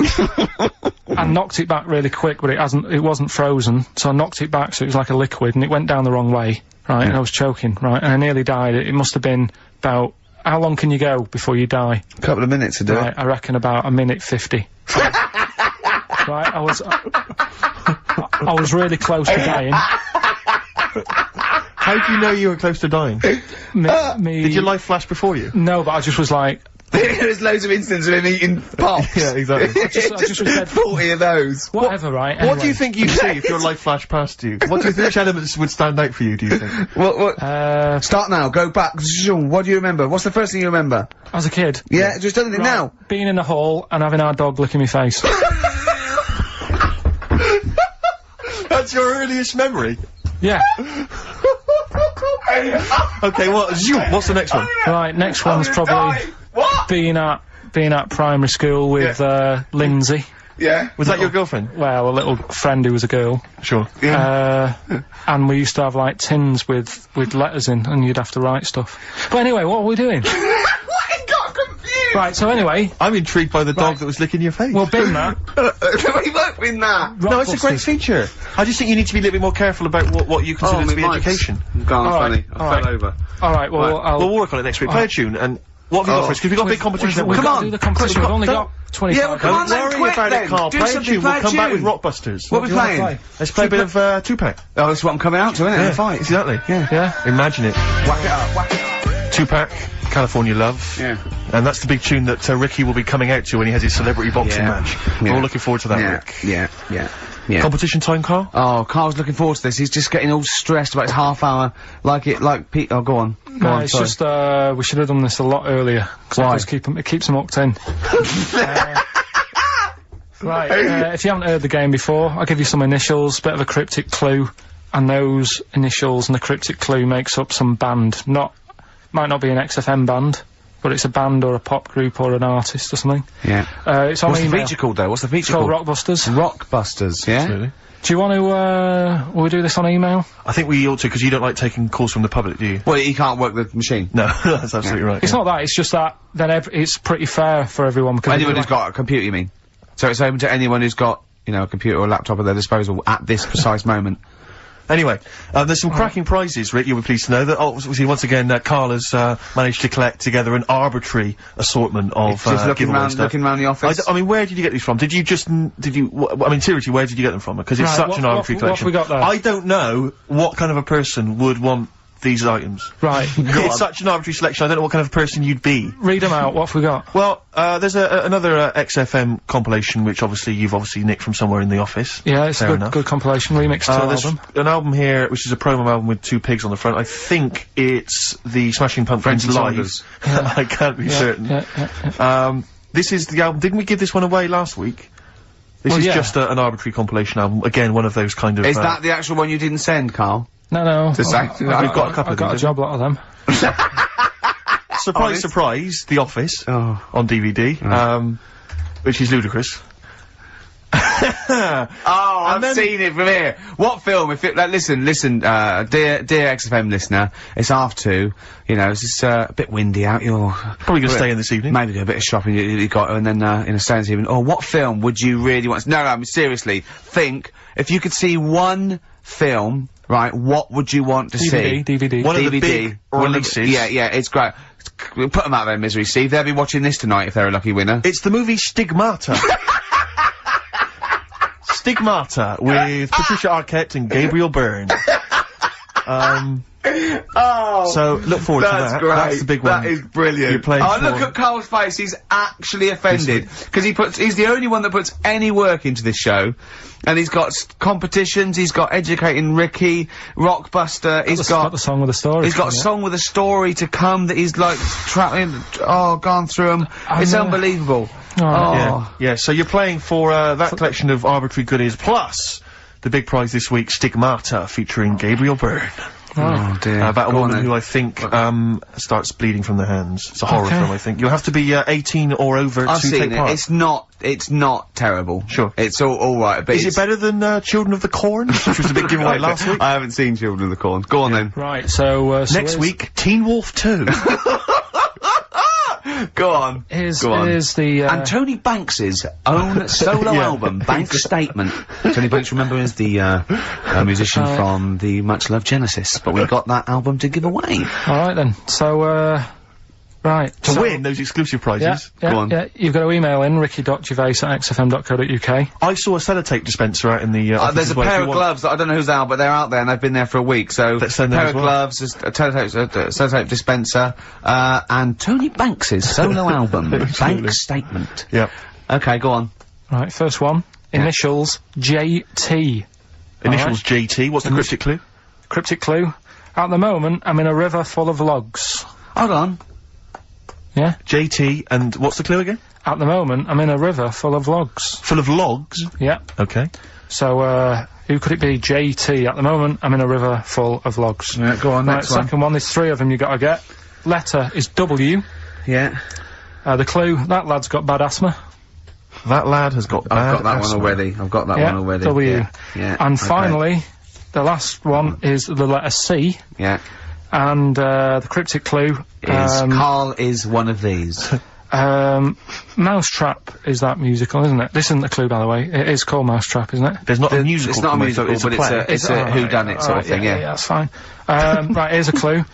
[SPEAKER 3] and knocked it back really quick, but it wasn't frozen, so I knocked it back so it was like a liquid, and it went down the wrong way, right, and I was choking, right, and I nearly died. It must have been about, how long can you go before you die?
[SPEAKER 14] A couple of minutes to do it.
[SPEAKER 3] I reckon about 1:50. Right, I was really close to dying.
[SPEAKER 11] How do you know you were close to dying? Did your life flash before you?
[SPEAKER 3] No, but I just was like...
[SPEAKER 14] There's loads of instances of him eating pops.
[SPEAKER 11] Yeah, exactly.
[SPEAKER 3] I just was dead.
[SPEAKER 14] 40 of those.
[SPEAKER 3] Whatever, right? Anyway.
[SPEAKER 11] What do you think you'd see if your life flashed past you? What do you think, which elements would stand out for you, do you think?
[SPEAKER 14] Start now, go back. What do you remember? What's the first thing you remember?
[SPEAKER 3] As a kid?
[SPEAKER 14] Yeah, just anything now.
[SPEAKER 3] Being in the hall and having our dog licking my face.
[SPEAKER 11] That's your earliest memory?
[SPEAKER 3] Yeah.
[SPEAKER 11] Okay, what's the next one?
[SPEAKER 3] Right, next one's probably being at primary school with Lindsay.
[SPEAKER 14] Yeah.
[SPEAKER 11] Was that your girlfriend?
[SPEAKER 3] Well, a little friend who was a girl.
[SPEAKER 11] Sure.
[SPEAKER 3] Yeah. And we used to have like tins with letters in, and you'd have to write stuff. But anyway, what were we doing? Right, so anyway...
[SPEAKER 11] I'm intrigued by the dog that was licking your face.
[SPEAKER 3] Well, bin that.
[SPEAKER 14] We won't win that.
[SPEAKER 11] No, it's a great feature. I just think you need to be a little bit more careful about what you consider to be education.
[SPEAKER 14] Gone funny. I fell over.
[SPEAKER 3] Alright, well,
[SPEAKER 11] we'll work on it next week. Play a tune, and what have you got for us? Because we've got a big competition.
[SPEAKER 3] Come on! Do the competition. We've only got 25
[SPEAKER 14] Yeah, well, come on,
[SPEAKER 11] Don't worry about it, Carl. Play a tune. We'll come back with Rockbusters.
[SPEAKER 14] What are we playing?
[SPEAKER 11] Let's play a bit of Tupac.
[SPEAKER 14] Oh, that's what I'm coming out to, isn't it?
[SPEAKER 11] Yeah,
[SPEAKER 14] Fight.
[SPEAKER 11] Exactly.
[SPEAKER 3] Yeah.
[SPEAKER 11] Imagine it.
[SPEAKER 14] Whack it up, whack it up.
[SPEAKER 11] Tupac, California Love.
[SPEAKER 14] Yeah.
[SPEAKER 11] And that's the big tune that Ricky will be coming out to when he has his celebrity boxing match. We're all looking forward to that, Rick.
[SPEAKER 14] Yeah.
[SPEAKER 11] Competition time, Carl?
[SPEAKER 15] Oh, Carl's looking forward to this. He's just getting all stressed about his half hour. Pete. Oh, go on.
[SPEAKER 3] No, it's just, we should have done this a lot earlier.
[SPEAKER 15] Why?
[SPEAKER 3] It keeps them hooked in. Right, if you haven't heard the game before, I'll give you some initials, bit of a cryptic clue, and those initials and the cryptic clue makes up some band. Might not be an XFM band, but it's a band or a pop group or an artist or something.
[SPEAKER 15] Yeah.
[SPEAKER 3] It's on
[SPEAKER 15] What's
[SPEAKER 3] email.
[SPEAKER 15] the feature called, though? What's the feature
[SPEAKER 3] called?
[SPEAKER 15] called?
[SPEAKER 3] Rockbusters.
[SPEAKER 15] Rockbusters, yeah?
[SPEAKER 11] Absolutely.
[SPEAKER 3] Do you want to, will we do this on email?
[SPEAKER 11] I think we ought to, because you don't like taking calls from the public, do you?
[SPEAKER 15] Well, he can't work the machine.
[SPEAKER 11] No, that's absolutely right.
[SPEAKER 3] It's not that, it's just that, then it's pretty fair for everyone, because...
[SPEAKER 15] Anyone who's got a computer, you mean? So it's open to anyone who's got you know, a computer or a laptop at their disposal at this precise moment.
[SPEAKER 11] Anyway, there's some cracking prizes, Rick, you'll be pleased to know that, obviously, once again, Karl has, managed to collect together an arbitrary assortment of,
[SPEAKER 15] just looking
[SPEAKER 11] giveaway
[SPEAKER 15] round,
[SPEAKER 11] stuff.
[SPEAKER 15] looking round the office.
[SPEAKER 11] I mean, where did you get these from? Did you just, I mean, seriously, where did you get them from? Because it's such an arbitrary collection.
[SPEAKER 3] What have we got there?
[SPEAKER 11] I don't know what kind of a person would want these items.
[SPEAKER 3] Right.
[SPEAKER 11] It's such an arbitrary selection, I don't know what kind of person you'd be.
[SPEAKER 3] Read them out, what have we got?
[SPEAKER 11] Well, there's another XFM compilation, which you've obviously nicked from somewhere in the office.
[SPEAKER 3] Yeah, it's a good compilation, remixed to
[SPEAKER 11] there's
[SPEAKER 3] album.
[SPEAKER 11] an album here, which is a promo album with 2 pigs on the front. I think it's the Smashing Pumpkins Live. I can't be certain. This is the album, didn't we give this one away last week? This is just an arbitrary compilation album. Again, one of those kind of...
[SPEAKER 15] Is that the actual one you didn't send, Carl?
[SPEAKER 3] No.
[SPEAKER 15] We've
[SPEAKER 11] got a couple of them.
[SPEAKER 3] I've got a job lot of them.
[SPEAKER 11] Surprise, surprise, The Office on DVD, which is ludicrous.
[SPEAKER 15] I've seen it from here. What film? If it, listen, dear XFM listener, it's 2:30. You know, it's a bit windy out. You're
[SPEAKER 11] probably gonna stay in this evening.
[SPEAKER 15] Maybe do a bit of shopping. You got, and then stay in this evening. Or what film would you really want? No, I mean seriously. Think if you could see one film. Right, what would you want to see?
[SPEAKER 3] DVD.
[SPEAKER 11] One of the big releases.
[SPEAKER 15] Yeah, it's great. Put them out of their misery, Steve. They'll be watching this tonight if they're a lucky winner.
[SPEAKER 11] It's the movie Stigmata. Stigmata with Patricia Arquette and Gabriel Byrne. So look forward to that.
[SPEAKER 15] Great.
[SPEAKER 11] That's the big one.
[SPEAKER 15] That is brilliant.
[SPEAKER 11] You're playing
[SPEAKER 15] look at Carl's face. He's actually offended because he's the only one that puts any work into this show, and he's got competitions. He's got Educating Ricky, Rockbuster. He's got
[SPEAKER 3] the song with a story.
[SPEAKER 15] He's got a song with a story to come that he's like gone through them. It's unbelievable.
[SPEAKER 11] Yeah. So you're playing for that collection of arbitrary goodies plus the big prize this week, Stigmata, featuring Gabriel Byrne.
[SPEAKER 15] Oh dear.
[SPEAKER 11] About a woman who I think starts bleeding from the hands. It's a horror film, I think. You'll have to be 18 or over to take part.
[SPEAKER 15] It's not terrible.
[SPEAKER 11] Sure.
[SPEAKER 15] It's all right. But
[SPEAKER 11] is it better than Children of the Corn, which was a big giveaway last week?
[SPEAKER 15] I haven't seen Children of the Corn. Go on then.
[SPEAKER 3] Right. So
[SPEAKER 11] next week, Teen Wolf 2.
[SPEAKER 15] Go on.
[SPEAKER 3] Here's the
[SPEAKER 15] and Tony Banks's own solo album, Bank Statement. Tony Banks, remember, is the musician from the Much Loved Genesis, but we got that album to give away.
[SPEAKER 3] All right then. So right
[SPEAKER 11] to win those exclusive prizes.
[SPEAKER 3] Go
[SPEAKER 11] on.
[SPEAKER 3] Yeah, you've got to email in ricky.gervais@xfm.co.uk.
[SPEAKER 11] I saw a sellotape dispenser out in the.
[SPEAKER 15] There's a pair of gloves that I don't know who's out, but they're out there and they've been there for a week. So
[SPEAKER 11] let's send
[SPEAKER 15] pair of gloves, a sellotape dispenser, and Tony Banks's solo album, Bank Statement.
[SPEAKER 11] Yep.
[SPEAKER 15] Okay, go on.
[SPEAKER 3] Right, first one. Initials JT.
[SPEAKER 11] Initials JT. What's the cryptic clue?
[SPEAKER 3] Cryptic clue. At the moment, I'm in a river full of logs.
[SPEAKER 15] Hold on.
[SPEAKER 3] Yeah?
[SPEAKER 11] JT, and what's the clue again?
[SPEAKER 3] At the moment, I'm in a river full of logs.
[SPEAKER 11] Full of logs?
[SPEAKER 3] Yeah.
[SPEAKER 11] Okay.
[SPEAKER 3] So, who could it be? JT. At the moment, I'm in a river full of logs.
[SPEAKER 15] Yeah, go on, next one.
[SPEAKER 3] Second one, there's 3 of them you gotta get. Letter is W.
[SPEAKER 15] Yeah.
[SPEAKER 3] The clue, that lad's got bad asthma.
[SPEAKER 11] That lad has got bad
[SPEAKER 15] I've got that
[SPEAKER 11] asthma.
[SPEAKER 15] one already. I've got that one already.
[SPEAKER 3] W.
[SPEAKER 15] Yeah.
[SPEAKER 3] And finally, the last one is the letter C.
[SPEAKER 15] Yeah.
[SPEAKER 3] And, the cryptic clue
[SPEAKER 15] is Carl is one of these.
[SPEAKER 3] Mousetrap is that musical, isn't it? This isn't the clue, by the way. It is called Mousetrap, isn't it?
[SPEAKER 11] There's not a musical.
[SPEAKER 15] It's not a musical,
[SPEAKER 11] it's
[SPEAKER 15] but
[SPEAKER 11] a play.
[SPEAKER 15] it's a whodunit sort of thing,
[SPEAKER 3] yeah, that's fine. Right, here's a clue.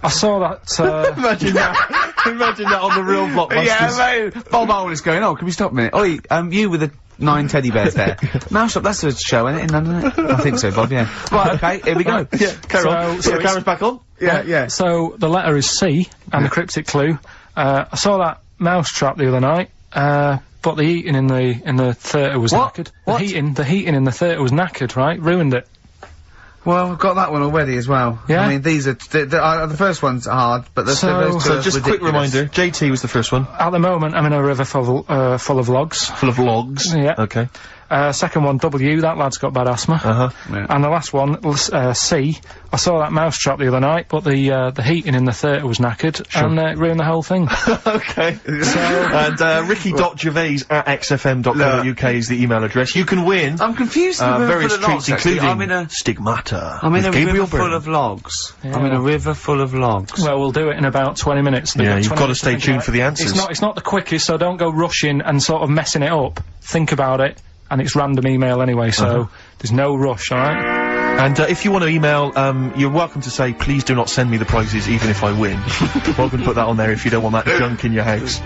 [SPEAKER 3] I saw that,
[SPEAKER 11] Imagine that on the real Blockbusters.
[SPEAKER 15] Yeah, mate. Bob Owen is going, can we stop a minute? Oi, you with the 9 teddy bears there. Mousetrap, that's a show, isn't it, in London, isn't it? I think so, Bob, yeah. Right, okay, here we go.
[SPEAKER 11] Yeah, carry on. So the camera's back on?
[SPEAKER 15] Yeah.
[SPEAKER 3] So, the letter is C, and the cryptic clue. I saw that Mousetrap the other night, but the heating in the theatre was knackered.
[SPEAKER 15] What?
[SPEAKER 3] The heating in the theatre was knackered, right? Ruined it.
[SPEAKER 15] Well, we've got that one already as well.
[SPEAKER 3] Yeah?
[SPEAKER 15] I mean, these are, the first one's hard, but those two are
[SPEAKER 11] So just a quick reminder, JT was the first one.
[SPEAKER 3] At the moment, I'm in a river full of logs.
[SPEAKER 11] Full of logs?
[SPEAKER 3] Yeah.
[SPEAKER 11] Okay.
[SPEAKER 3] Second one, W, that lad's got bad asthma.
[SPEAKER 11] Yeah.
[SPEAKER 3] And the last one, C, I saw that Mousetrap the other night, but the heating in the theatre was knackered, and it ruined the whole thing.
[SPEAKER 11] Okay. And ricky.gervais@xfm.co.uk is the email address. You can win.
[SPEAKER 15] I'm confused with
[SPEAKER 11] various
[SPEAKER 15] full of
[SPEAKER 11] treats,
[SPEAKER 15] logs,
[SPEAKER 11] including
[SPEAKER 15] I'm in a
[SPEAKER 11] Stigmata.
[SPEAKER 15] I'm in a
[SPEAKER 11] Gabriel
[SPEAKER 15] river full of logs.
[SPEAKER 3] Yeah.
[SPEAKER 15] I'm in a river full of logs.
[SPEAKER 3] Well, we'll do it in about 20 minutes.
[SPEAKER 11] Yeah, you've got to stay tuned for the answers.
[SPEAKER 3] It's not the quickest, so don't go rushing and sort of messing it up. Think about it. and it's random email anyway, so there's no rush, alright?
[SPEAKER 11] And if you want to email, you're welcome to say, please do not send me the prizes even if I win. Welcome to put that on there if you don't want that junk in your house.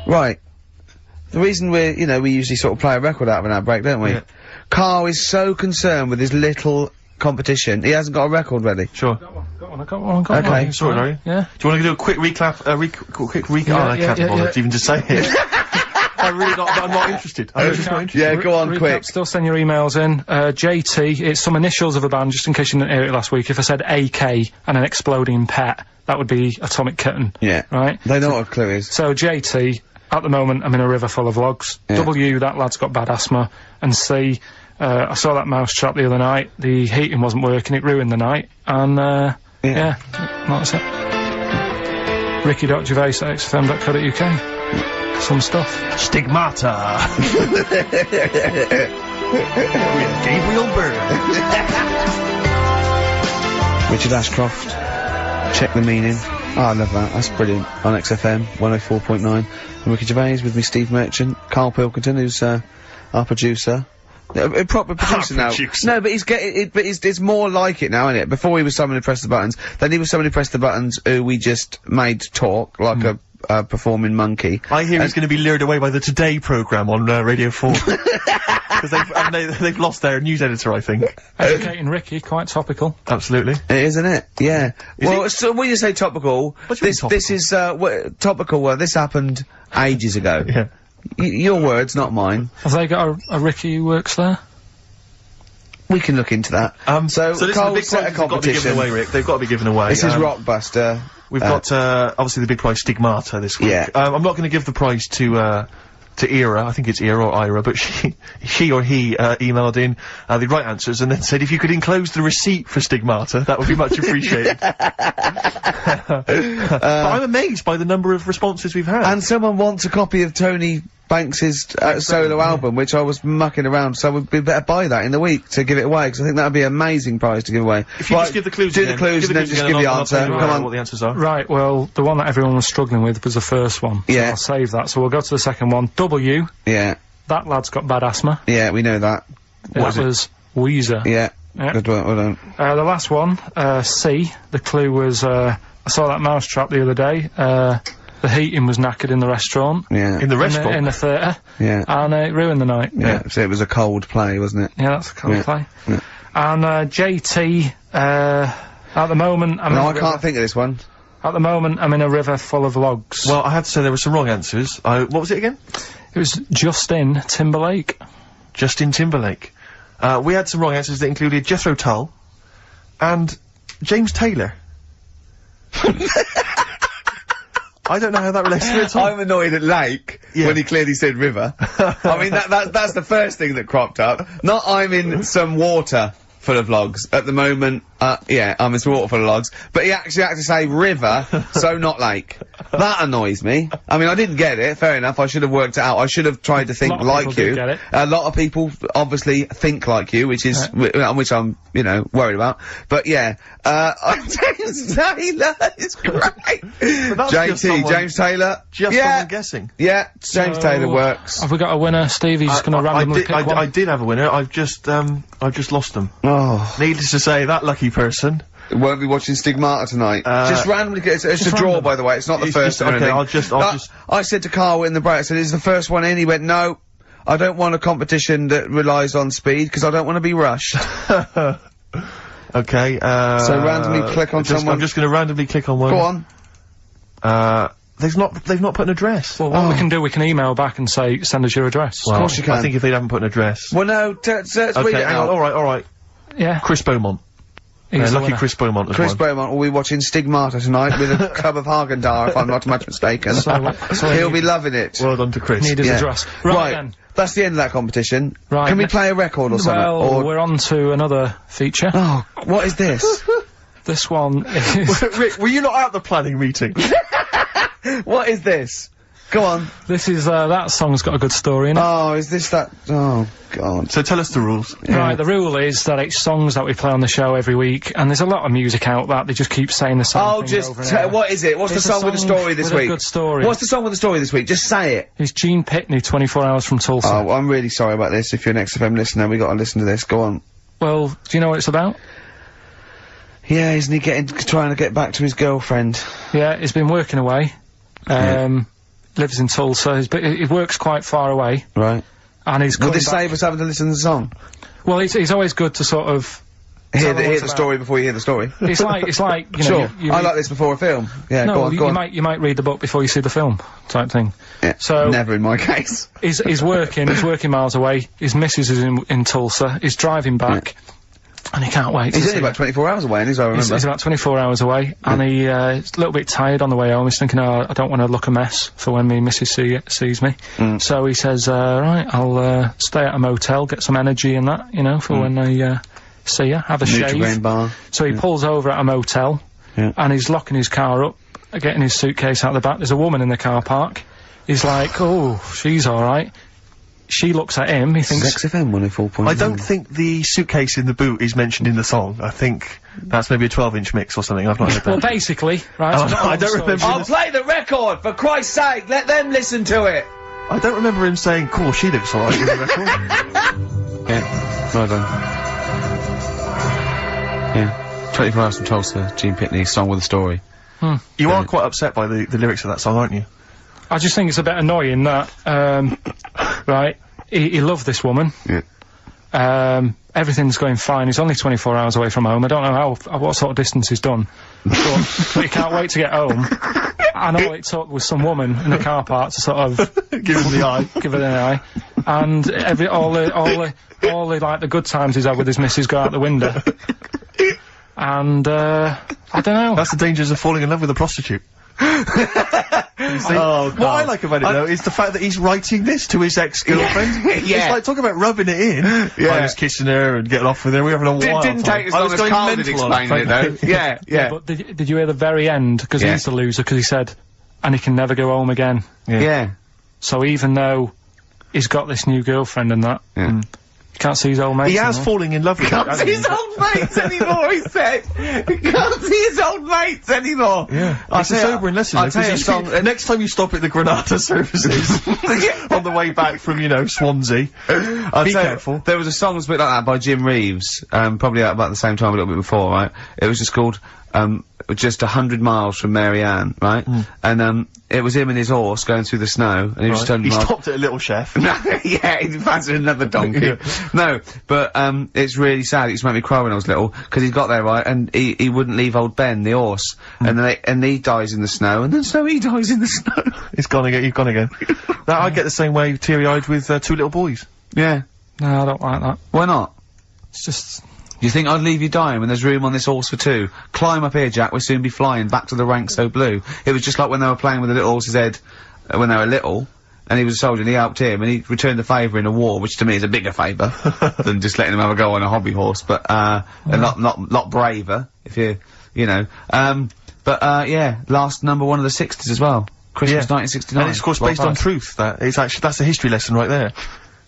[SPEAKER 14] Right. The reason we usually sort of play a record out of an ad break, don't we? Yeah. Carl is so concerned with his little competition, he hasn't got a record ready.
[SPEAKER 11] Sure.
[SPEAKER 3] I got one.
[SPEAKER 11] Okay, sorry, Larry.
[SPEAKER 3] Yeah.
[SPEAKER 11] Do you want to do a quick recap, quick recap? I can't bother to even just say it. I'm not interested. I'm just not interested.
[SPEAKER 14] Yeah, go on, quick.
[SPEAKER 3] Still send your emails in. JT, it's some initials of a band, just in case you didn't hear it last week. If I said AK and an exploding pet, that would be Atomic Kitten.
[SPEAKER 14] Yeah.
[SPEAKER 3] Right?
[SPEAKER 14] They know what a clue is.
[SPEAKER 3] So, JT, at the moment, I'm in a river full of logs. Yeah. W, that lad's got bad asthma. And C, I saw that mouse trap the other night. The heating wasn't working, it ruined the night. And, yeah, that's it. Ricky.gervais@xfm.co.uk. Some stuff.
[SPEAKER 11] Stigmata. With Gabriel Byrne.
[SPEAKER 14] Richard Ashcroft. Check the meaning. Oh, I love that. That's brilliant. On XFM 104.9. I'm Ricky Gervais, with me Steve Merchant, Karl Pilkington, who's our producer. A proper producer now. No, but it's more like it now, isn't it? Before he was someone who pressed the buttons, then he was someone who pressed the buttons who we just made talk like a performing monkey.
[SPEAKER 11] I hear he's going to be lured away by the Today programme on Radio 4. Because they've lost their news editor, I think.
[SPEAKER 3] Educating Ricky, quite topical.
[SPEAKER 11] Absolutely.
[SPEAKER 14] It is, isn't it? Yeah. So when you say topical, this is topical. Well, this happened ages ago.
[SPEAKER 11] Yeah.
[SPEAKER 14] Your words, not mine.
[SPEAKER 3] Have they got a Ricky who works there?
[SPEAKER 14] We can look into that.
[SPEAKER 11] So this is the big prize. They've got to be given away, Rick. They've got to be given away.
[SPEAKER 14] This is Rockbuster.
[SPEAKER 11] We've got obviously the big prize Stigmata this week.
[SPEAKER 14] Yeah.
[SPEAKER 11] I'm not going to give the prize to Ira. I think it's Ira or Ira, but she or he emailed in the right answers and then said if you could enclose the receipt for Stigmata, that would be much appreciated. But I'm amazed by the number of responses we've had.
[SPEAKER 14] And someone wants a copy of Tony Banks's solo album, which I was mucking around, so we'd better buy that in the week to give it away, because I think that'd be an amazing prize to give away.
[SPEAKER 11] If you just give the clues
[SPEAKER 14] do the clues and then just give the answer. Come on.
[SPEAKER 11] What the answers are.
[SPEAKER 3] Right, well, the one that everyone was struggling with was the first one. So
[SPEAKER 14] Yeah.
[SPEAKER 3] I'll save that, so we'll go to the second one. W.
[SPEAKER 14] Yeah.
[SPEAKER 3] That lad's got bad asthma.
[SPEAKER 14] Yeah, we know that.
[SPEAKER 3] That was Weezer.
[SPEAKER 14] Yeah.
[SPEAKER 3] Yeah.
[SPEAKER 14] Good one, well done.
[SPEAKER 3] The last one, C. The clue was, I saw that mouse trap the other day. The heating was knackered in the restaurant.
[SPEAKER 14] Yeah.
[SPEAKER 11] In the restaurant?
[SPEAKER 3] In the theatre.
[SPEAKER 14] Yeah.
[SPEAKER 3] And it ruined the night.
[SPEAKER 14] Yeah. So it was a cold play, wasn't it?
[SPEAKER 3] Yeah, that's a cold play.
[SPEAKER 14] Yeah.
[SPEAKER 3] And, JT, at the moment,
[SPEAKER 14] I can't think of this one.
[SPEAKER 3] At the moment, I'm in a river full of logs.
[SPEAKER 11] Well, I had to say there were some wrong answers. What was it again?
[SPEAKER 3] It was Justin Timberlake.
[SPEAKER 11] Justin Timberlake. We had some wrong answers that included Jethro Tull and James Taylor. I don't know how that relates to it at all.
[SPEAKER 14] I'm annoyed at Lake when he clearly said river. I mean, that's the first thing that cropped up. Not I'm in some water full of logs. At the moment, I'm in some water full of logs. But he actually had to say river, so not lake. That annoys me. I mean, I didn't get it, fair enough, I should have worked it out. I should have tried to think like you.
[SPEAKER 3] Get it.
[SPEAKER 14] A lot of people obviously think like you, which is, which I'm, worried about. But yeah, James Taylor is great. James Taylor.
[SPEAKER 11] Just someone guessing.
[SPEAKER 14] Yeah, James Taylor works.
[SPEAKER 3] Have we got a winner, Steve? He's just gonna randomly pick one.
[SPEAKER 11] I did have a winner, I've just lost them.
[SPEAKER 14] Oh.
[SPEAKER 11] Needless to say, that lucky person
[SPEAKER 14] won't be watching Stigmata tonight. Just randomly, it's a draw, by the way, it's not the first one.
[SPEAKER 11] Okay, I'll just...
[SPEAKER 14] I said to Carl in the break, I said, is the first one in? He went, no, I don't want a competition that relies on speed, because I don't want to be rushed.
[SPEAKER 11] Okay,
[SPEAKER 14] so randomly click on someone.
[SPEAKER 11] I'm just gonna randomly click on one.
[SPEAKER 14] Go on.
[SPEAKER 11] They've not put an address.
[SPEAKER 3] Well, what we can do, we can email back and say, send us your address.
[SPEAKER 14] Well, of course you can.
[SPEAKER 11] I think if they haven't put an address.
[SPEAKER 14] Well, no, let's read it out.
[SPEAKER 11] Alright.
[SPEAKER 3] Yeah.
[SPEAKER 11] Chris Beaumont. Lucky Chris Beaumont as
[SPEAKER 14] Chris Beaumont will be watching Stigmata tonight with a club of Haagen-Dazs, if I'm not much mistaken. So he'll be loving it.
[SPEAKER 11] Well done to Chris.
[SPEAKER 3] Need his address. Right then.
[SPEAKER 14] That's the end of that competition.
[SPEAKER 3] Right.
[SPEAKER 14] Can we play a record or something?
[SPEAKER 3] Well, we're on to another feature.
[SPEAKER 14] Oh, what is this?
[SPEAKER 3] This one is...
[SPEAKER 11] Rick, were you not at the planning meeting?
[SPEAKER 14] What is this? Go on.
[SPEAKER 3] This is, that song's got a good story in it.
[SPEAKER 14] Oh, is this that? Oh, God.
[SPEAKER 11] So tell us the rules.
[SPEAKER 3] Right, the rule is that it's songs that we play on the show every week, and there's a lot of music out that they just keep saying the same thing over and over.
[SPEAKER 14] What is it? What's the song with the story this week?
[SPEAKER 3] A good story.
[SPEAKER 14] What's the song with the story this week? Just say it.
[SPEAKER 3] It's Gene Pitney, 24 Hours from Tulsa.
[SPEAKER 14] Oh, well, I'm really sorry about this. If you're an XFM listener, we got to listen to this. Go on.
[SPEAKER 3] Well, do you know what it's about?
[SPEAKER 14] Yeah, isn't he trying to get back to his girlfriend?
[SPEAKER 3] Yeah, he's been working away. Lives in Tulsa. He works quite far away.
[SPEAKER 14] Right.
[SPEAKER 3] And he's
[SPEAKER 14] Would this save us having to listen to the song?
[SPEAKER 3] Well, it's always good to sort of
[SPEAKER 14] hear the story before you hear the story.
[SPEAKER 3] It's like you know.
[SPEAKER 14] Sure. I like this before a film. Yeah.
[SPEAKER 3] No,
[SPEAKER 14] go on.
[SPEAKER 3] you might read the book before you see the film, type thing.
[SPEAKER 14] Yeah.
[SPEAKER 3] So
[SPEAKER 14] never in my case.
[SPEAKER 3] He's working. He's working miles away. His missus is in Tulsa. He's driving back. Yeah. And he can't wait.
[SPEAKER 14] He's only about 24 hours away, as I remember.
[SPEAKER 3] He's about 24 hours away, and he's a little bit tired on the way home. He's thinking, oh, I don't want to look a mess for when me missus sees me. So he says, right, I'll stay at a motel, get some energy and that, you know, for when I see her, have a shave.
[SPEAKER 14] Bar.
[SPEAKER 3] So he pulls over at a motel, and he's locking his car up, getting his suitcase out the back. There's a woman in the car park. He's like, oh, she's alright. She looks at him, he thinks...
[SPEAKER 14] XFM 104.9.
[SPEAKER 11] I don't think the suitcase in the boot is mentioned in the song. I think that's maybe a 12-inch mix or something. I've not heard that.
[SPEAKER 3] Well, basically, right...
[SPEAKER 11] I don't remember...
[SPEAKER 14] I'll play the record, for Christ's sake! Let them listen to it!
[SPEAKER 11] I don't remember him saying, cool, she looks alright in the record.
[SPEAKER 15] Yeah, well done. Yeah. 24 Hours from Tulsa, Gene Pitney, song with a story.
[SPEAKER 11] You are quite upset by the lyrics of that song, aren't you?
[SPEAKER 3] I just think it's a bit annoying that, right, he loved this woman.
[SPEAKER 14] Yeah.
[SPEAKER 3] Everything's going fine. He's only 24 hours away from home. I don't know what sort of distance he's done. but he can't wait to get home. And all it took was some woman in the car park to sort of...
[SPEAKER 11] give him the eye.
[SPEAKER 3] Give her the eye. And all the, like, the good times he's had with his missus go out the window. And, I don't know.
[SPEAKER 11] That's the dangers of falling in love with a prostitute.
[SPEAKER 14] Oh,
[SPEAKER 11] what I like about it, though, is the fact that he's writing this to his ex-girlfriend.
[SPEAKER 14] Yeah.
[SPEAKER 11] It's like, talk about rubbing it in.
[SPEAKER 14] Yeah.
[SPEAKER 11] I was kissing her and getting off with her, we were having a wild
[SPEAKER 14] Didn't take as long as Carl did explain it, though. Yeah.
[SPEAKER 3] But did you hear the very end? Because he's the loser, because he said, and he can never go home again.
[SPEAKER 14] Yeah.
[SPEAKER 3] So even though he's got this new girlfriend and that, he can't see his old mates
[SPEAKER 11] He has
[SPEAKER 3] anymore.
[SPEAKER 11] falling in love with her.
[SPEAKER 14] Can't see his old mates anymore, he said! He can't see his old mates anymore!
[SPEAKER 11] Yeah. It's a sobering lesson,
[SPEAKER 14] I'll tell you a song,
[SPEAKER 11] next time you stop at the Granada services, on the way back from, you know, Swansea, be careful.
[SPEAKER 15] There was a song that's a bit like that by Jim Reeves, probably about the same time, a little bit before, right? It was just called, just 100 miles from Mary Ann, right? And, it was him and his horse going through the snow, and he was just 100 miles.
[SPEAKER 11] He stopped at a Little Chef.
[SPEAKER 14] No, yeah, he fancied another donkey. No, but, it's really sad. It used to make me cry when I was little, because he got there, right, and he wouldn't leave old Ben, the horse. And he dies in the snow, and then so he dies in the snow.
[SPEAKER 11] He's gone again, I get the same way, teary-eyed with, two little boys.
[SPEAKER 14] Yeah.
[SPEAKER 3] No, I don't like that.
[SPEAKER 14] Why not?
[SPEAKER 3] It's just...
[SPEAKER 15] You think I'd leave you dying when there's room on this horse for two? Climb up here, Jack, we'll soon be flying back to the ranks so blue. It was just like when they were playing with the little horse's head, when they were little, and he was a soldier and he helped him, and he returned the favour in a war, which to me is a bigger favour than just letting him have a go on a hobby horse, but, a lot braver, if you know. Yeah, last number one of the 60s as well. Christmas 1969.
[SPEAKER 11] And it's, of course, based on truth. That's a history lesson right there.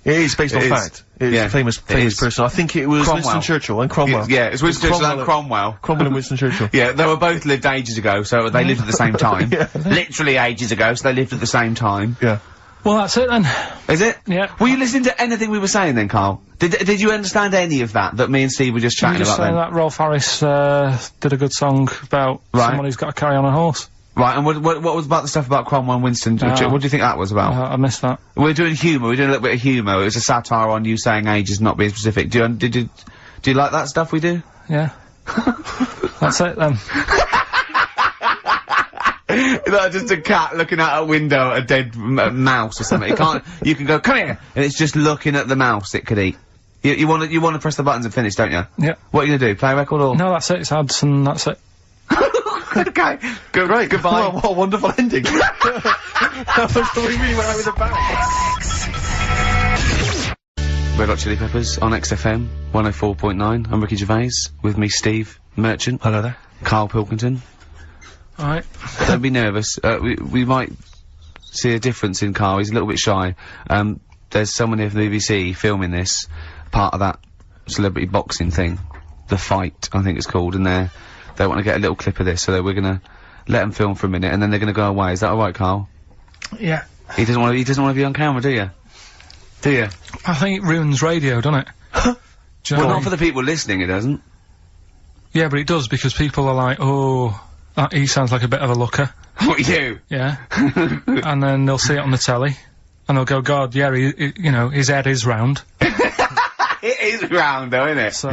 [SPEAKER 11] It is based on fact. It's a famous person. I think it was Winston Churchill and Cromwell.
[SPEAKER 15] Yeah, it's Winston Churchill and Cromwell.
[SPEAKER 11] Cromwell and Winston Churchill.
[SPEAKER 15] Yeah, they were both lived ages ago, so they lived at the same time. Literally ages ago, so they lived at the same time.
[SPEAKER 11] Yeah.
[SPEAKER 3] Well, that's it then.
[SPEAKER 15] Is it?
[SPEAKER 3] Yeah.
[SPEAKER 15] Were you listening to anything we were saying then, Carl? Did you understand any of that me and Steve were just chatting about then?
[SPEAKER 3] that Rolf Harris, did a good song about someone who's got to carry on a horse.
[SPEAKER 15] Right, and what was about the stuff about Cromwell and Winston? What do you think that was about?
[SPEAKER 3] I missed that.
[SPEAKER 15] We're doing humour, we're doing a little bit of humour. It was a satire on you saying age is not being specific. Do you like that stuff we do?
[SPEAKER 3] Yeah. That's it then.
[SPEAKER 15] Is that just a cat looking out a window at a dead mouse or something? You can go, come here! And it's just looking at the mouse it could eat. You wanna press the buttons and finish, don't you?
[SPEAKER 3] Yeah.
[SPEAKER 15] What are you gonna do? Play a record or?
[SPEAKER 3] No, that's it, it's ads and that's it.
[SPEAKER 15] Okay.
[SPEAKER 11] Great.
[SPEAKER 15] Goodbye.
[SPEAKER 11] What a wonderful ending. That was the way we went out with a bang.
[SPEAKER 15] Red Hot Chili Peppers on XFM 104.9. I'm Ricky Gervais, with me Steve Merchant.
[SPEAKER 11] Hello there.
[SPEAKER 15] Karl Pilkington.
[SPEAKER 3] Alright.
[SPEAKER 15] Don't be nervous. We might see a difference in Karl. He's a little bit shy. There's someone here from the BBC filming this, part of that celebrity boxing thing. The Fight, I think it's called, and they want to get a little clip of this, so we're gonna let them film for a minute, and then they're gonna go away. Is that alright, Karl?
[SPEAKER 3] Yeah.
[SPEAKER 15] He doesn't want to be on camera, do you? Do you?
[SPEAKER 3] I think it ruins radio, doesn't it? Do you know
[SPEAKER 15] Well,
[SPEAKER 3] what I
[SPEAKER 15] not
[SPEAKER 3] mean?
[SPEAKER 15] for the people listening, it doesn't.
[SPEAKER 3] Yeah, but it does, because people are like, oh, he sounds like a bit of a looker.
[SPEAKER 15] What, you?
[SPEAKER 3] Yeah. And then they'll see it on the telly, and they'll go, God, yeah, you know, his head is round.
[SPEAKER 15] It is round, though, isn't it?
[SPEAKER 3] So...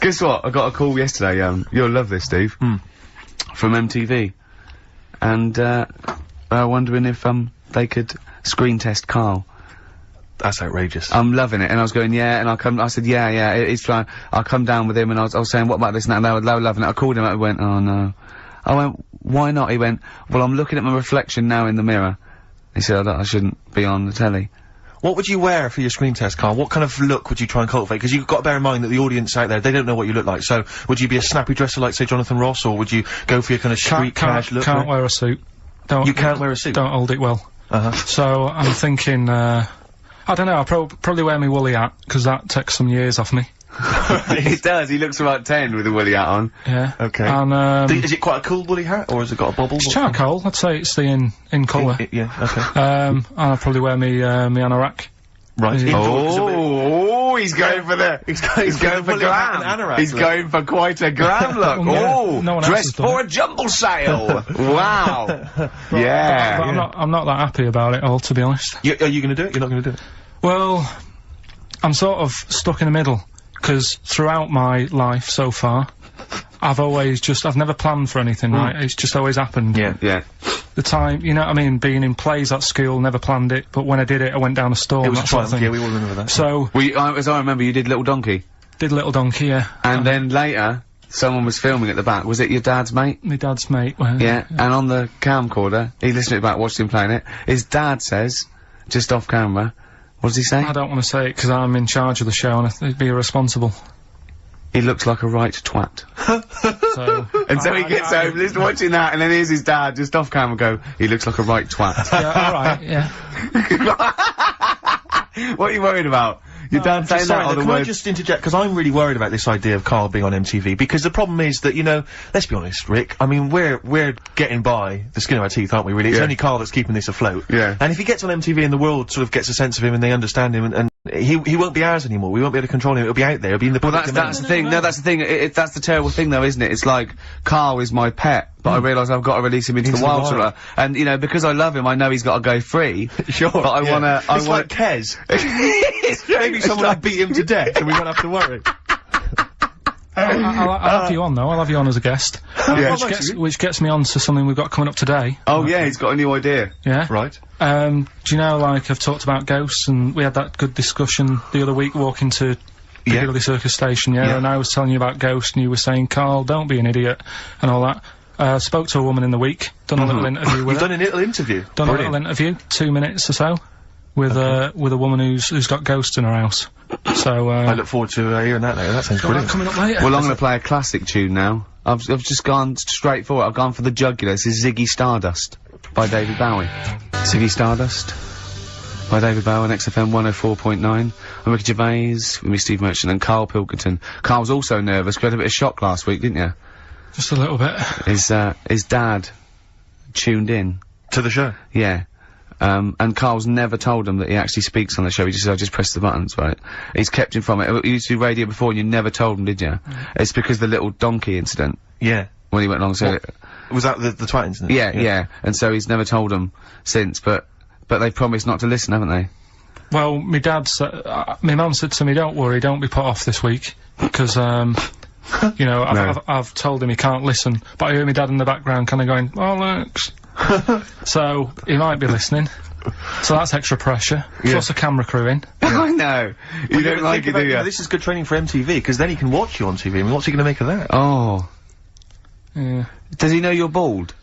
[SPEAKER 15] Guess what? I got a call yesterday, you'll love this, Steve. From MTV. And, wondering if, they could screen test Karl.
[SPEAKER 11] That's outrageous.
[SPEAKER 15] I'm loving it, and I was going, yeah, and I said, yeah, it's fine. I'll come down with him, and I was saying, what about this and that, and they were loving it. I called him up, and went, oh no. I went, why not? He went, well, I'm looking at my reflection now in the mirror. He said, I shouldn't be on the telly.
[SPEAKER 11] What would you wear for your screen test, Karl? What kind of look would you try and cultivate? Because you've got to bear in mind that the audience out there, they don't know what you look like. So, would you be a snappy dresser like, say, Jonathan Ross, or would you go for your kind of street cash look?
[SPEAKER 3] Can't wear a suit.
[SPEAKER 11] You can't wear a suit?
[SPEAKER 3] Don't hold it well. So, I'm thinking, I don't know, I'll probably wear my woolly hat, because that takes some years off me.
[SPEAKER 15] It does, he looks about 10 with a woolly hat on.
[SPEAKER 3] Yeah.
[SPEAKER 11] Okay.
[SPEAKER 3] And,
[SPEAKER 11] is it quite a cool woolly hat, or has it got a bobble?
[SPEAKER 3] It's charcoal, I'd say it's the in colour.
[SPEAKER 11] Yeah, okay.
[SPEAKER 3] And I'll probably wear me anorak.
[SPEAKER 11] Right.
[SPEAKER 15] Oh, he's going for the, he's going for glam. He's going for quite a glam look.
[SPEAKER 3] Well, no one
[SPEAKER 15] dressed for a jumble sale. Wow. Yeah.
[SPEAKER 3] But I'm not that happy about it all, to be honest.
[SPEAKER 11] Are you gonna do it? You're not gonna do it?
[SPEAKER 3] Well, I'm sort of stuck in the middle, because throughout my life so far, I've never planned for anything, right? It's just always happened.
[SPEAKER 15] Yeah.
[SPEAKER 3] The time, you know what I mean, being in plays at school, never planned it, but when I did it, I went down a storm.
[SPEAKER 11] It was
[SPEAKER 3] that sort of thing.
[SPEAKER 11] yeah, we all remember that.
[SPEAKER 3] So...
[SPEAKER 15] as I remember, you did Little Donkey.
[SPEAKER 3] Did Little Donkey, yeah.
[SPEAKER 15] And then later, someone was filming at the back. Was it your dad's mate?
[SPEAKER 3] My dad's mate, well,
[SPEAKER 15] yeah, and on the camcorder, he listened to it back, watched him playing it, his dad says, just off camera, what does he say?
[SPEAKER 3] I don't want to say it, because I'm in charge of the show, and I'd be irresponsible.
[SPEAKER 15] He looks like a right twat.
[SPEAKER 3] So
[SPEAKER 15] he gets home, just watching that, and then here's his dad, just off camera, go, he looks like a right twat.
[SPEAKER 3] Yeah, alright, yeah.
[SPEAKER 15] What are you worried about? Your dad saying that on the
[SPEAKER 11] Can
[SPEAKER 15] word?
[SPEAKER 11] I just interject, because I'm really worried about this idea of Karl being on MTV, because the problem is that, you know, let's be honest, Rick, I mean, we're getting by the skin of our teeth, aren't we, really? It's only Karl that's keeping this afloat.
[SPEAKER 15] Yeah.
[SPEAKER 11] And if he gets on MTV and the world sort of gets a sense of him and they understand him, and he won't be ours anymore, we won't be able to control him, it'll be out there, it'll be in the public domain.
[SPEAKER 15] That's the thing, no, that's the thing, that's the terrible thing though, isn't it? It's like, Karl is my pet, but I realise I've got to release him into the wild, sort of, and, you know, because I love him, I know he's got to go free.
[SPEAKER 11] Sure.
[SPEAKER 15] But I wanna,
[SPEAKER 11] It's like Kez. Maybe someone will beat him to death and we won't have to worry.
[SPEAKER 3] I'll have you on though, I'll have you on as a guest. Which gets me on to something we've got coming up today.
[SPEAKER 15] Oh yeah, he's got a new idea.
[SPEAKER 3] Yeah.
[SPEAKER 11] Right.
[SPEAKER 3] Do you know, like, I've talked about ghosts, and we had that good discussion the other week walking to Piccadilly Circus Station, and I was telling you about ghosts, and you were saying, Karl, don't be an idiot, and all that. Spoke to a woman in the week, done a little interview with her.
[SPEAKER 11] You've done a little interview?
[SPEAKER 3] Done a little interview, 2 minutes or so, with a woman who's got ghosts in her house. So,
[SPEAKER 11] I look forward to hearing that later, that sounds brilliant.
[SPEAKER 3] Coming up later.
[SPEAKER 15] Well, I'm gonna play a classic tune now. I've just gone straight for it, I've gone for the jugular. This is Ziggy Stardust by David Bowie. Ziggy Stardust by David Bowie on XFM 104.9. I'm Ricky Gervais, with me Steve Merchant and Karl Pilkington. Karl was also nervous, we had a bit of shock last week, didn't you?
[SPEAKER 3] Just a little bit.
[SPEAKER 15] His dad tuned in.
[SPEAKER 11] To the show?
[SPEAKER 15] Yeah. And Karl's never told him that he actually speaks on the show. He just said, I just press the buttons, right? He's kept him from it. You used to do radio before and you never told him, did you? It's because the little donkey incident.
[SPEAKER 11] Yeah.
[SPEAKER 15] When he went along, so...
[SPEAKER 11] Was that the twat incident?
[SPEAKER 15] Yeah. And so he's never told him since, but they promised not to listen, haven't they?
[SPEAKER 3] Well, my mum said to me, don't worry, don't be put off this week, because, you know, I've told him he can't listen, but I hear my dad in the background kinda going, bollocks. So, he might be listening. So that's extra pressure. Plus a camera crew in.
[SPEAKER 15] I know. You don't like it, do you?
[SPEAKER 11] This is good training for MTV, because then he can watch you on TV. I mean, what's he gonna make of that?
[SPEAKER 15] Oh.
[SPEAKER 3] Yeah.
[SPEAKER 15] Does he know you're bald?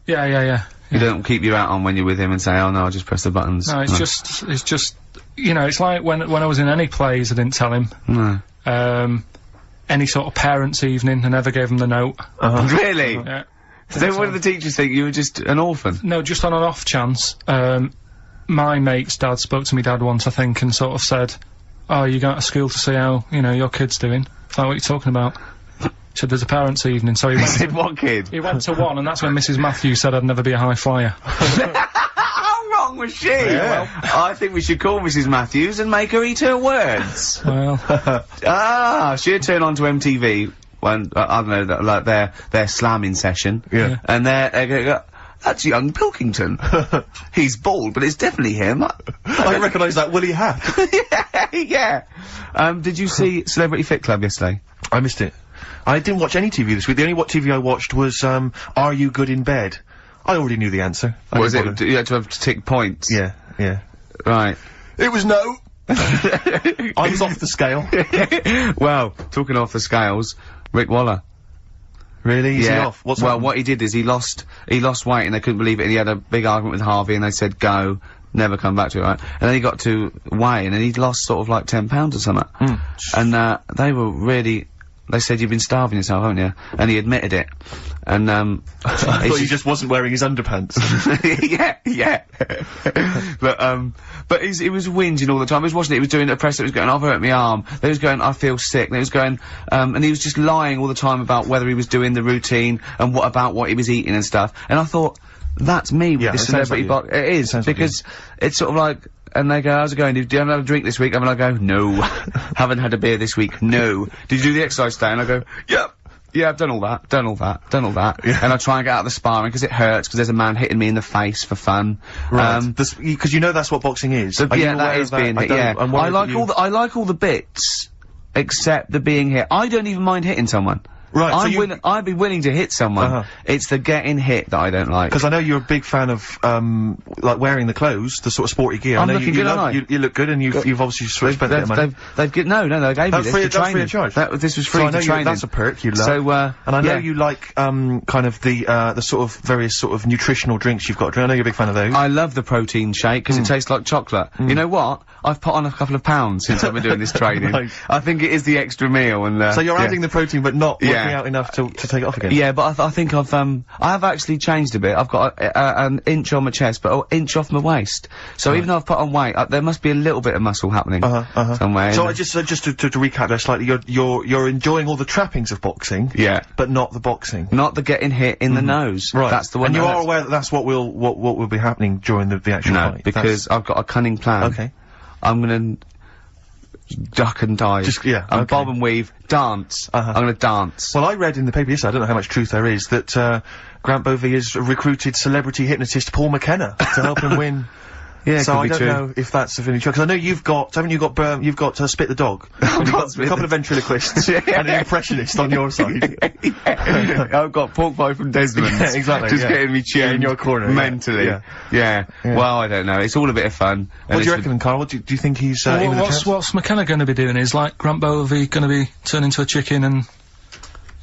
[SPEAKER 3] Yeah.
[SPEAKER 15] You don't keep your hat on when you're with him and say, oh no, I'll just press the buttons.
[SPEAKER 3] No, it's just, you know, it's like when I was in any plays, I didn't tell him.
[SPEAKER 15] No.
[SPEAKER 3] Any sort of parents' evening, I never gave him the note.
[SPEAKER 15] Really?
[SPEAKER 3] Yeah.
[SPEAKER 15] So what did the teachers think? You were just an orphan?
[SPEAKER 3] No, just on an off chance. My mate's dad spoke to me dad once, I think, and sort of said, "Oh, you going to school to see how, you know, your kid's doing?" It's like, what are you talking about? He said, "There's a parents' evening," so he went
[SPEAKER 15] said, what kid?
[SPEAKER 3] He went to one, and that's when Mrs. Matthews said I'd never be a high flyer.
[SPEAKER 15] How wrong was she?
[SPEAKER 3] Yeah.
[SPEAKER 15] Well, I think we should call Mrs. Matthews and make her eat her words.
[SPEAKER 3] Well.
[SPEAKER 15] She'd turn on to MTV when, I don't know, like their slamming session.
[SPEAKER 11] Yeah.
[SPEAKER 15] And they go, "That's young Pilkington. He's bald, but it's definitely him."
[SPEAKER 11] I recognise that woolly hat.
[SPEAKER 15] Yeah. Did you see Celebrity Fit Club yesterday?
[SPEAKER 11] I missed it. I didn't watch any TV this week. The only TV I watched was, Are You Good in Bed? I already knew the answer.
[SPEAKER 15] What was it? You had to have to tick points?
[SPEAKER 11] Yeah, yeah.
[SPEAKER 15] Right.
[SPEAKER 11] It was no. I was off the scale.
[SPEAKER 15] Well, talking off the scales, Rick Waller.
[SPEAKER 11] Really? Is he off? What's happened?
[SPEAKER 15] What he did is he lost weight and they couldn't believe it, and he had a big argument with Harvey and they said go, never come back to it, right? And then he got to weigh and he'd lost sort of like 10 pounds or something. And they were really, they said, "You've been starving yourself, haven't you?" And he admitted it. And
[SPEAKER 11] I thought he just wasn't wearing his underpants.
[SPEAKER 15] yeah. But he was whinging all the time. He was watching it, he was doing a press, it was going, "I've hurt my arm." Then he was going, "I feel sick." Then he was going, and he was just lying all the time about whether he was doing the routine and what he was eating and stuff. And I thought, that's me with this celebrity box. It is, because it's sort of like, and they go, "How's it going? Do you have a drink this week?" And I go, "No." "Haven't had a beer this week." "No." "Did you do the exercise today?" And I go, "Yep. Yeah, I've done all that. Yeah. And I try and get out of the sparring because it hurts, because there's a man hitting me in the face for fun.
[SPEAKER 11] Right. Because you know that's what boxing is.
[SPEAKER 15] So, yeah, that is being hit, yeah. I like all the bits, except the being hit. I don't even mind hitting someone.
[SPEAKER 11] Right,
[SPEAKER 15] I'd be willing to hit someone. It's the getting hit that I don't like.
[SPEAKER 11] Because I know you're a big fan of, like, wearing the clothes, the sort of sporty gear.
[SPEAKER 15] I'm looking good, aren't I?
[SPEAKER 11] You look good, and you've obviously spent a bit of money.
[SPEAKER 15] They gave me this for training.
[SPEAKER 11] Free of charge?
[SPEAKER 15] This was free to training.
[SPEAKER 11] That's a perk you love.
[SPEAKER 15] So,
[SPEAKER 11] and I know you like, kind of the sort of various sort of nutritional drinks you've got to drink. I know you're a big fan of those.
[SPEAKER 15] I love the protein shake, because it tastes like chocolate. You know what? I've put on a couple of pounds since I've been doing this training.
[SPEAKER 11] Right.
[SPEAKER 15] I think it is the extra meal, and
[SPEAKER 11] so you're adding the protein, but not working out enough to take it off again.
[SPEAKER 15] Yeah, but I think I have actually changed a bit. I've got an inch on my chest, but an inch off my waist. So even though I've put on weight, there must be a little bit of muscle happening somewhere.
[SPEAKER 11] So just to recap there slightly, you're enjoying all the trappings of boxing.
[SPEAKER 15] Yeah.
[SPEAKER 11] But not the boxing.
[SPEAKER 15] Not the getting hit in the nose.
[SPEAKER 11] Right.
[SPEAKER 15] That's the one.
[SPEAKER 11] And you are aware that that's what will be happening during the actual fight?
[SPEAKER 15] No, because I've got a cunning plan.
[SPEAKER 11] Okay.
[SPEAKER 15] I'm gonna duck and dive. And bob and weave, dance. I'm gonna dance.
[SPEAKER 11] Well, I read in the paper yesterday, I don't know how much truth there is, that, Grant Beauvais has recruited celebrity hypnotist Paul McKenna to help him win.
[SPEAKER 15] Yeah,
[SPEAKER 11] so I don't
[SPEAKER 15] true.
[SPEAKER 11] know if that's of any truth, because I know you've got Spit the Dog. You've got a couple of ventriloquists and an impressionist on your side.
[SPEAKER 15] I've got Pork Pie from Desmond.
[SPEAKER 11] Yeah, exactly.
[SPEAKER 15] Just getting me tuned
[SPEAKER 11] in your corner.
[SPEAKER 15] Mentally. Yeah. Well, I don't know. It's all a bit of fun.
[SPEAKER 11] What do you reckon, Carl? Do you think he's,
[SPEAKER 3] what's McKenna gonna be doing? Is like Grant Beauvais gonna be turning into a chicken and...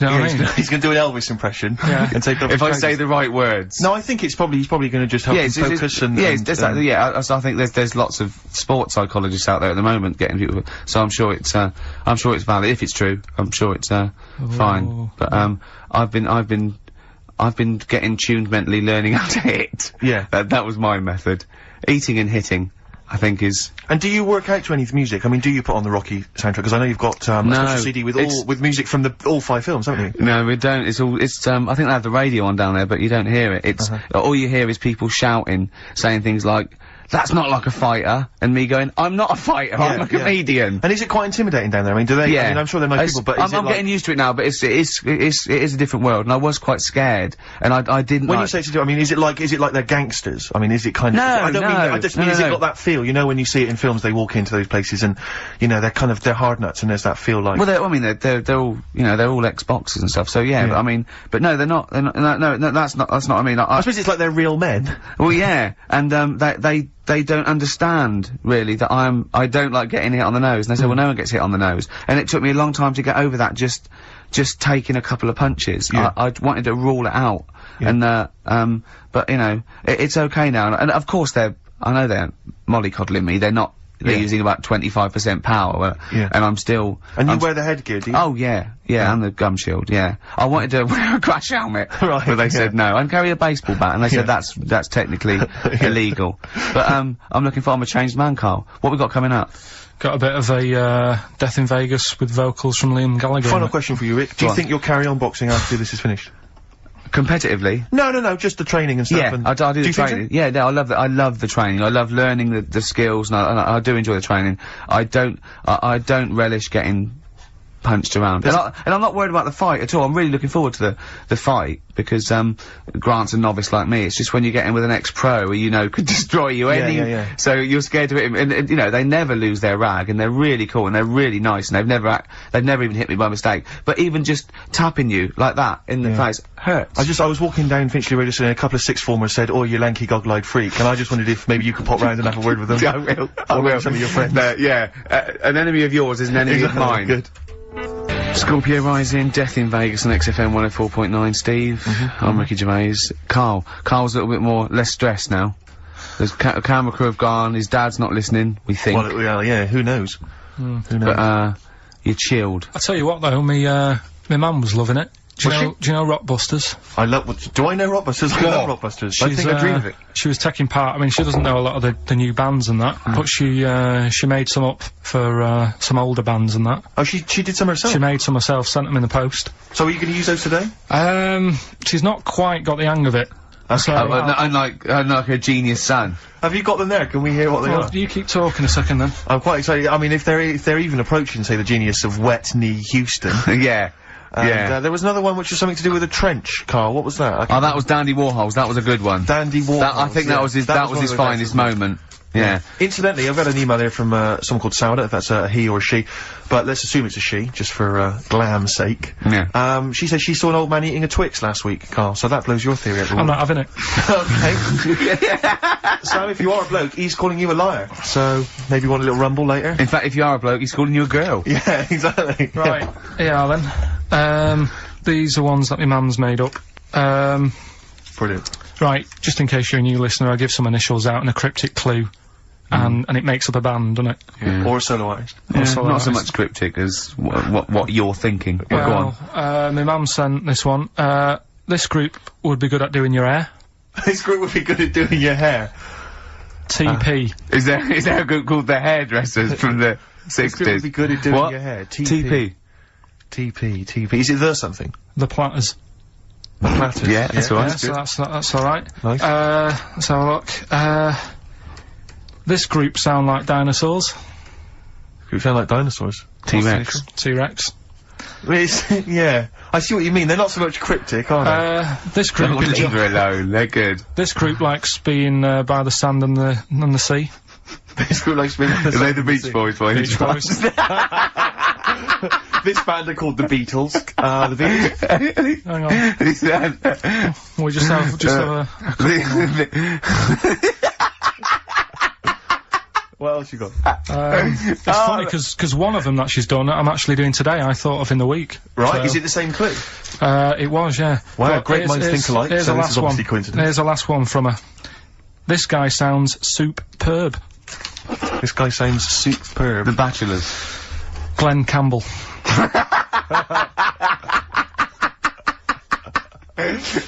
[SPEAKER 3] You know what I mean?
[SPEAKER 11] He's going to do an Elvis impression and take off
[SPEAKER 15] if I say the right words.
[SPEAKER 11] No, I think he's probably going to just help him focus
[SPEAKER 15] I think there's lots of sports psychologists out there at the moment getting people. So I'm sure it's valid. If it's true, I'm sure it's fine. But I've been getting tuned mentally, learning how to hit.
[SPEAKER 11] Yeah,
[SPEAKER 15] that was my method. Eating and hitting, I think is.
[SPEAKER 11] And do you work out to any music? I mean, do you put on the Rocky soundtrack? Because I know you've got a special CD with music from all 5 films, haven't you?
[SPEAKER 15] No, we don't. It's I think they have the radio on down there, but you don't hear it. It's all you hear is people shouting, saying things like, "That's not like a fighter," and me going, "I'm not a fighter, I'm a comedian."
[SPEAKER 11] And is it quite intimidating down there? I mean, do they?
[SPEAKER 15] Yeah.
[SPEAKER 11] I mean, I'm sure they're nice people, but
[SPEAKER 15] I'm getting used to it now. But it is a different world, and I was quite scared, and I didn't.
[SPEAKER 11] When you say I mean, is it like they're gangsters? I mean, is it kind of? I don't mean. I just mean, has it got that feel? You know, when you see it in films, they walk into those places, and you know, they're hard nuts, and there's that feel like.
[SPEAKER 15] Well, they're all they're all ex-boxers and stuff. So yeah, but I mean, but no, they're not. No, that's not. I mean,
[SPEAKER 11] I suppose it's like they're real men.
[SPEAKER 15] Well, yeah, and they don't understand really that I don't like getting hit on the nose. And they say, well, no one gets hit on the nose. And it took me a long time to get over that. Just taking a couple of punches. I wanted to rule it out. Yeah. And but you know, it's okay now. And of course I know they're mollycoddling me. They're not they're using about 25% power, and I'm still...
[SPEAKER 11] And you wear the headgear, do you?
[SPEAKER 15] Oh, yeah, and the gum shield, yeah. I wanted to wear a crash helmet, but they said no. And carry a baseball bat, and they said that's technically illegal. But, I'm looking forward to a changed man, Carl. What we got coming up?
[SPEAKER 3] Got a bit of a, Death in Vegas with vocals from Liam Gallagher.
[SPEAKER 11] Final question for you, Rick. Do you think you'll carry on boxing after this is finished?
[SPEAKER 15] Competitively?
[SPEAKER 11] No, just the training and stuff.
[SPEAKER 15] Yeah, I do the training. Yeah, no, I love the training. I love learning the skills, and I do enjoy the training. I don't relish getting punched around. And I'm not worried about the fight at all. I'm really looking forward to the fight, because, Grant's a novice like me. It's just when you get in with an ex-pro who, you know, could destroy you so you're scared to hit him. And, you know, they never lose their rag, and they're really cool, and they're really nice, and they've never even hit me by mistake. But even just tapping you like that in the face hurts.
[SPEAKER 11] I was walking down Finchley Road and a couple of sixth formers said, "Oh, you lanky goggle-eyed freak," and I just wondered if maybe you could pop round and have a word with them.
[SPEAKER 15] Yeah, I will.
[SPEAKER 11] Some of your friends.
[SPEAKER 15] An enemy of yours is an enemy of mine.
[SPEAKER 11] Good.
[SPEAKER 15] Scorpio Rising, Death in Vegas on XFM 104.9, Steve. I'm Ricky Gervais. Carl's a little bit less stressed now. There's camera crew have gone, his dad's not listening, we think.
[SPEAKER 11] Well, yeah, who knows? Who knows?
[SPEAKER 15] But, you're chilled.
[SPEAKER 3] I tell you what though, my mum was loving it. Do you know Rockbusters?
[SPEAKER 11] Do I know Rockbusters? I love Rockbusters. I think I dream of it.
[SPEAKER 3] She was taking part. I mean, she doesn't know a lot of the new bands and that, but she made some up for some older bands and that.
[SPEAKER 11] Oh, she did some herself?
[SPEAKER 3] She made some herself, sent them in the post.
[SPEAKER 11] So are you going to use those today?
[SPEAKER 3] She's not quite got the hang of it.
[SPEAKER 11] Okay.
[SPEAKER 3] So
[SPEAKER 15] unlike her genius son.
[SPEAKER 11] Have you got them there? Can we hear what they are?
[SPEAKER 3] You keep talking a second then.
[SPEAKER 11] I'm quite excited. I mean, if they're even approaching, say, the genius of Wet Knee Houston.
[SPEAKER 15] Yeah.
[SPEAKER 11] There was another one which was something to do with a trench, Carl. What was that?
[SPEAKER 15] Oh, that was Dandy Warhols. That was a good one.
[SPEAKER 11] Dandy Warhols.
[SPEAKER 15] I think that was his finest moment. Yeah.
[SPEAKER 11] Incidentally, I've got an email there from someone called Sauda, if that's a he or a she, but let's assume it's a she, just for glam's sake.
[SPEAKER 15] Yeah.
[SPEAKER 11] She says she saw an old man eating a Twix last week, Carl, so that blows your theory out the
[SPEAKER 3] I'm not having it.
[SPEAKER 11] Okay. So if you are a bloke, he's calling you a liar, so maybe you want a little rumble later?
[SPEAKER 15] In fact, if you are a bloke, he's calling you a girl.
[SPEAKER 11] Yeah, exactly.
[SPEAKER 3] Right. Yeah, then. These are ones that my mum's made up.
[SPEAKER 11] Brilliant.
[SPEAKER 3] Right, just in case you're a new listener, I'll give some initials out and a cryptic clue. And it makes up a band, doesn't it?
[SPEAKER 11] Yeah. Or a solo artist.
[SPEAKER 15] Not so much cryptic as what you're thinking. Well, go
[SPEAKER 3] on. My mum sent this one. This group would be good at doing your hair.
[SPEAKER 11] This group would be good at doing your hair.
[SPEAKER 3] TP.
[SPEAKER 15] Is there a group called the Hairdressers from the 60s?
[SPEAKER 11] This group would be good at doing your hair.
[SPEAKER 15] TP.
[SPEAKER 11] TP. Is it the something?
[SPEAKER 3] The Platters.
[SPEAKER 11] The Platters.
[SPEAKER 15] Yeah, that's all right.
[SPEAKER 3] Yeah, so that's alright.
[SPEAKER 11] Nice.
[SPEAKER 3] Let's have a look. This group sound like dinosaurs.
[SPEAKER 11] Group sound like dinosaurs?
[SPEAKER 15] T-Rex.
[SPEAKER 3] T-Rex.
[SPEAKER 11] Yeah. I see what you mean. They're not so much cryptic, are they?
[SPEAKER 3] This group...
[SPEAKER 15] Leave her alone. They're good.
[SPEAKER 3] This group likes being, by the sand and the sea.
[SPEAKER 11] This group likes being by the sand
[SPEAKER 15] and the Beach Boys, boy.
[SPEAKER 3] Beach Boys.
[SPEAKER 11] This band are called the Beatles. The Beatles.
[SPEAKER 3] Hang on. We just have a...
[SPEAKER 11] What else you got?
[SPEAKER 3] It's funny because one of them that she's done, I'm actually doing today. I thought of in the week.
[SPEAKER 11] Right?
[SPEAKER 3] So,
[SPEAKER 11] is it the same clue?
[SPEAKER 3] It was, yeah.
[SPEAKER 11] Wow, great minds think alike.
[SPEAKER 3] Here's
[SPEAKER 11] so
[SPEAKER 3] the
[SPEAKER 11] this is obviously coincidence.
[SPEAKER 3] Here's the last one from her. This guy sounds superb.
[SPEAKER 11] This guy sounds superb.
[SPEAKER 15] The Bachelors.
[SPEAKER 3] Glenn Campbell.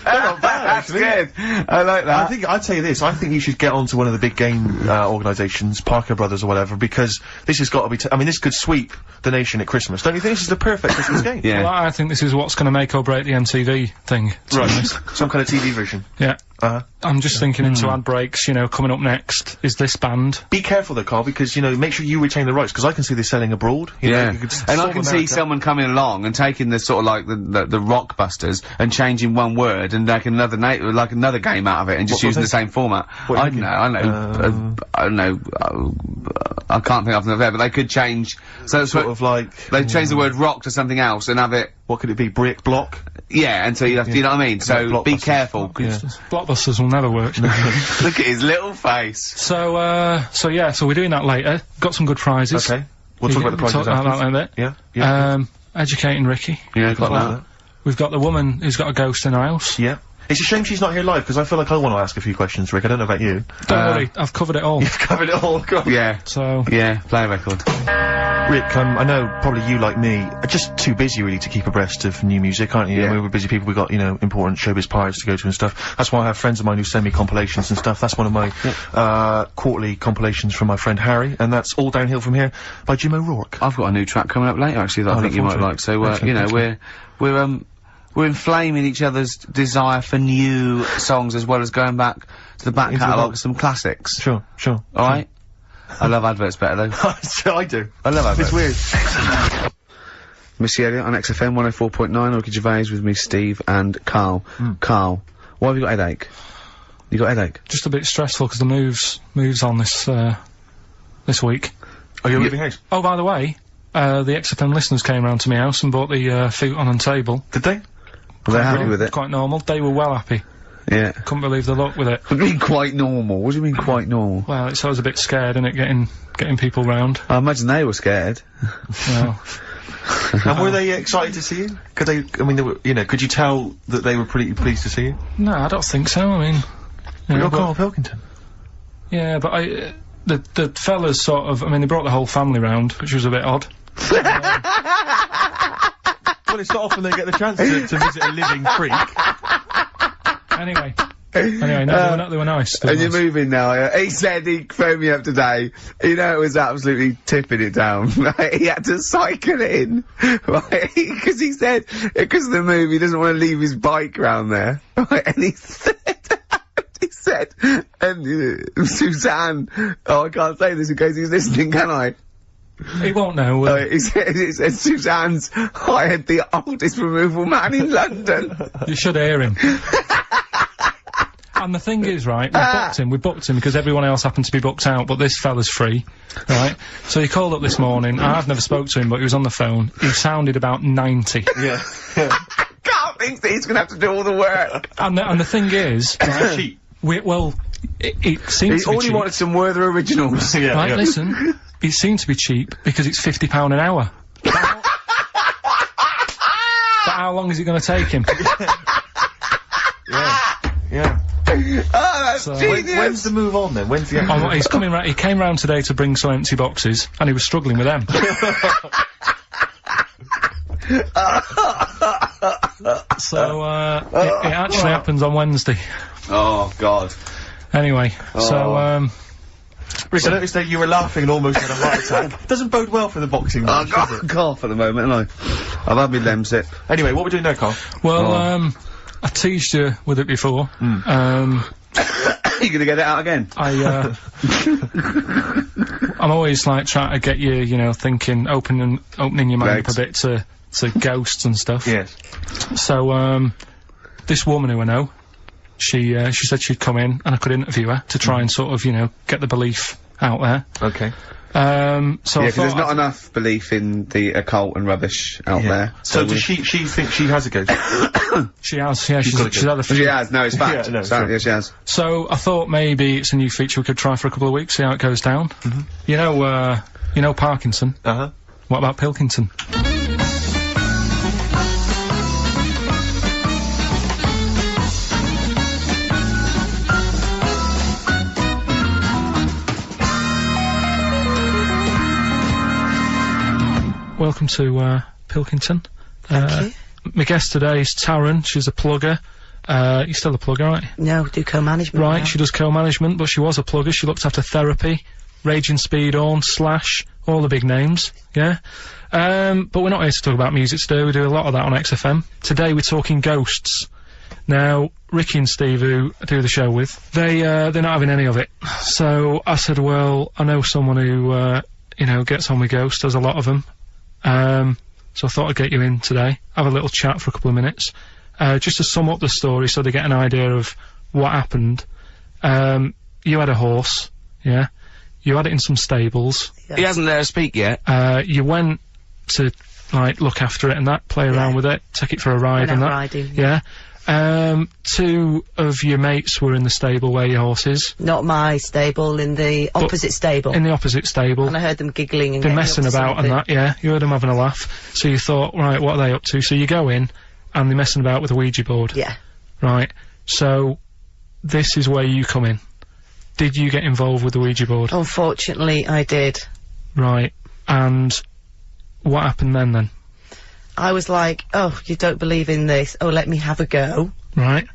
[SPEAKER 11] Not bad, actually.
[SPEAKER 15] That's good. I like that.
[SPEAKER 11] I'll tell you this, I think you should get onto one of the big game, organisations, Parker Brothers or whatever, because this has got to be I mean, this could sweep the nation at Christmas. Don't you think this is the perfect Christmas game?
[SPEAKER 15] Yeah.
[SPEAKER 3] Well, I think this is what's gonna make or break the MTV thing.
[SPEAKER 11] Right. Some kind of TV version.
[SPEAKER 3] Yeah. I'm just thinking into ad breaks, you know, coming up next is this band.
[SPEAKER 11] Be careful though, Carl, because, you know, make sure you retain the rights, because I can see this selling abroad. You know, you could
[SPEAKER 15] and I can see someone coming along and taking the sort of like the Rockbusters and changing one word and like another game out of it and just using the same format. I don't know. I can't think of them there, but they could change. So
[SPEAKER 11] sort of like
[SPEAKER 15] they change the word rock to something else and have it.
[SPEAKER 11] What could it be? Brick block.
[SPEAKER 15] Yeah, and so you have to, you know what I mean? So be careful.
[SPEAKER 3] Blockbusters will never work.
[SPEAKER 15] Look at his little face.
[SPEAKER 3] So yeah, so we're doing that later. Got some good prizes.
[SPEAKER 11] Okay. We'll talk about the prizes
[SPEAKER 3] after. About that in a bit.
[SPEAKER 11] Yeah.
[SPEAKER 3] Educating Ricky.
[SPEAKER 15] Yeah, got that.
[SPEAKER 3] We've got the woman who's got a ghost in her house.
[SPEAKER 11] Yeah. It's a shame she's not here live, because I feel like I want to ask a few questions, Rick. I don't know about you.
[SPEAKER 3] Don't worry, I've covered it all.
[SPEAKER 11] You've covered it all, God.
[SPEAKER 15] Yeah.
[SPEAKER 3] So...
[SPEAKER 15] Yeah, play a record.
[SPEAKER 11] Rick, I know probably you, like me, are just too busy really to keep abreast of new music, aren't you?
[SPEAKER 15] Yeah.
[SPEAKER 11] We're busy people, we've got, you know, important showbiz parties to go to and stuff. That's why I have friends of mine who send me compilations and stuff. That's one of my, quarterly compilations from my friend Harry, and that's All Downhill From Here by Jim O'Rourke.
[SPEAKER 15] I've got a new track coming up later, actually, that I think you might like. So, you know, we're inflaming each other's desire for new songs as well as going back to the back catalogue of some classics.
[SPEAKER 11] Sure.
[SPEAKER 15] Alright? I love adverts better though.
[SPEAKER 11] I do.
[SPEAKER 15] I love adverts.
[SPEAKER 11] It's weird.
[SPEAKER 15] Missy Elliott on XFM 104.9, Ricky Gervais with me, Steve and Karl. Karl, why have you got a headache? You got a headache?
[SPEAKER 3] Just a bit stressful because the moves on this week.
[SPEAKER 11] Oh, you're moving house?
[SPEAKER 3] Oh, by the way, the XFM listeners came round to my house and bought the futon and table.
[SPEAKER 11] Did they?
[SPEAKER 15] Were they happy with it?
[SPEAKER 3] Quite normal. They were well happy.
[SPEAKER 15] Yeah.
[SPEAKER 3] Couldn't believe the luck with it.
[SPEAKER 15] What do you mean quite normal? What do you mean quite normal?
[SPEAKER 3] Well, it's always a bit scared, innit, getting people round.
[SPEAKER 15] I imagine they were scared.
[SPEAKER 3] Well.
[SPEAKER 11] And were they excited to see you? Could they, I mean, they were, you know, could you tell that they were pretty pleased to see you?
[SPEAKER 3] No, I don't think so, I mean...
[SPEAKER 11] You're Karl Pilkington.
[SPEAKER 3] Yeah, but the fellas sort of, I mean, they brought the whole family round, which was a bit odd.
[SPEAKER 11] Well, it's not often they get the chance to visit a living freak.
[SPEAKER 3] Anyway, no, they were nice.
[SPEAKER 15] And you're moving now, He said he phoned me up today. You know, it was absolutely tipping it down. Right? He had to cycle it in. Right? Because he said, because of the move, he doesn't want to leave his bike round there. Right? And he said, and Suzanne, oh, I can't say this in case he's listening, can I?
[SPEAKER 3] He won't know.
[SPEAKER 15] He said Suzanne's hired the oldest removal man in London.
[SPEAKER 3] You should hear him. And the thing is, right, we booked him because everyone else happened to be booked out, but this fella's free, right? So he called up this morning, I've never spoke to him, but he was on the phone, he sounded about 90.
[SPEAKER 11] Yeah.
[SPEAKER 15] Can't think that he's gonna have to do all the work.
[SPEAKER 3] And the thing is, right, it seems to be
[SPEAKER 15] He only wanted some Werther originals.
[SPEAKER 3] Yeah, right, listen, it seemed to be cheap because it's £50 an hour. But how long is it going to take him?
[SPEAKER 11] Yeah.
[SPEAKER 15] Oh, that's genius!
[SPEAKER 11] When's the move on then? When's the
[SPEAKER 3] he's coming round, he came round today to bring some empty boxes, and he was struggling with them. So, it actually happens on Wednesday.
[SPEAKER 15] Oh, God.
[SPEAKER 3] Anyway, so,
[SPEAKER 11] Rick, I noticed that you were laughing and almost had a heart attack. Doesn't bode well for the boxing match, does it?
[SPEAKER 15] Karl for the moment, haven't I? I've had my lemsip.
[SPEAKER 11] Anyway, what we're doing now, Karl?
[SPEAKER 3] Well, I teased you with it before.
[SPEAKER 15] Are you gonna get it out again?
[SPEAKER 3] I'm always like trying to get you, know, thinking, opening your mind up a bit to ghosts and stuff.
[SPEAKER 11] Yes.
[SPEAKER 3] So, this woman who I know, she said she'd come in and I could interview her to try and sort of, you know, get the belief out there.
[SPEAKER 11] Okay.
[SPEAKER 3] So
[SPEAKER 15] yeah, because there's not enough belief in the occult and rubbish out there.
[SPEAKER 11] So does she think she has a ghost?
[SPEAKER 3] She has, yeah, she's had a few.
[SPEAKER 15] She has, no, it's fact.
[SPEAKER 11] Yeah, no,
[SPEAKER 15] yeah, she has.
[SPEAKER 3] So I thought maybe it's a new feature we could try for a couple of weeks, see how it goes down. You know Parkinson?
[SPEAKER 11] Uh-huh.
[SPEAKER 3] What about Pilkington? Welcome to Pilkington.
[SPEAKER 16] Thank you.
[SPEAKER 3] My guest today is Taryn. She's a plugger. You're still a plugger, right?
[SPEAKER 16] No, do co-management.
[SPEAKER 3] Right,
[SPEAKER 16] now.
[SPEAKER 3] she does co-management, but she was a plugger. She looked after Therapy, Raging Speedhorn, Slash, all the big names, yeah? But we're not here to talk about music today. We do a lot of that on XFM. Today we're talking ghosts. Now, Ricky and Steve, who I do the show with, they're not having any of it. So I said, well, I know someone who, you know, gets on with ghosts. There's a lot of them. So I thought I'd get you in today, have a little chat for a couple of minutes, just to sum up the story so they get an idea of what happened. You had a horse, yeah? You had it in some stables.
[SPEAKER 15] He hasn't let her speak yet.
[SPEAKER 3] You went to, like, look after it and that, play around with it, take it for a ride and that.
[SPEAKER 16] Riding,
[SPEAKER 3] yeah. Two of your mates were in the stable where your horse is.
[SPEAKER 16] Not my stable, in the opposite stable.
[SPEAKER 3] In the opposite stable.
[SPEAKER 16] And I heard them giggling and
[SPEAKER 3] they're messing about and that, yeah. You heard them having a laugh. So you thought, right, what are they up to? So you go in, and they're messing about with a Ouija board.
[SPEAKER 16] Yeah.
[SPEAKER 3] Right. So, this is where you come in. Did you get involved with the Ouija board?
[SPEAKER 16] Unfortunately, I did.
[SPEAKER 3] Right. And what happened then?
[SPEAKER 16] I was like, oh, you don't believe in this. Oh, let me have a go.
[SPEAKER 3] Right.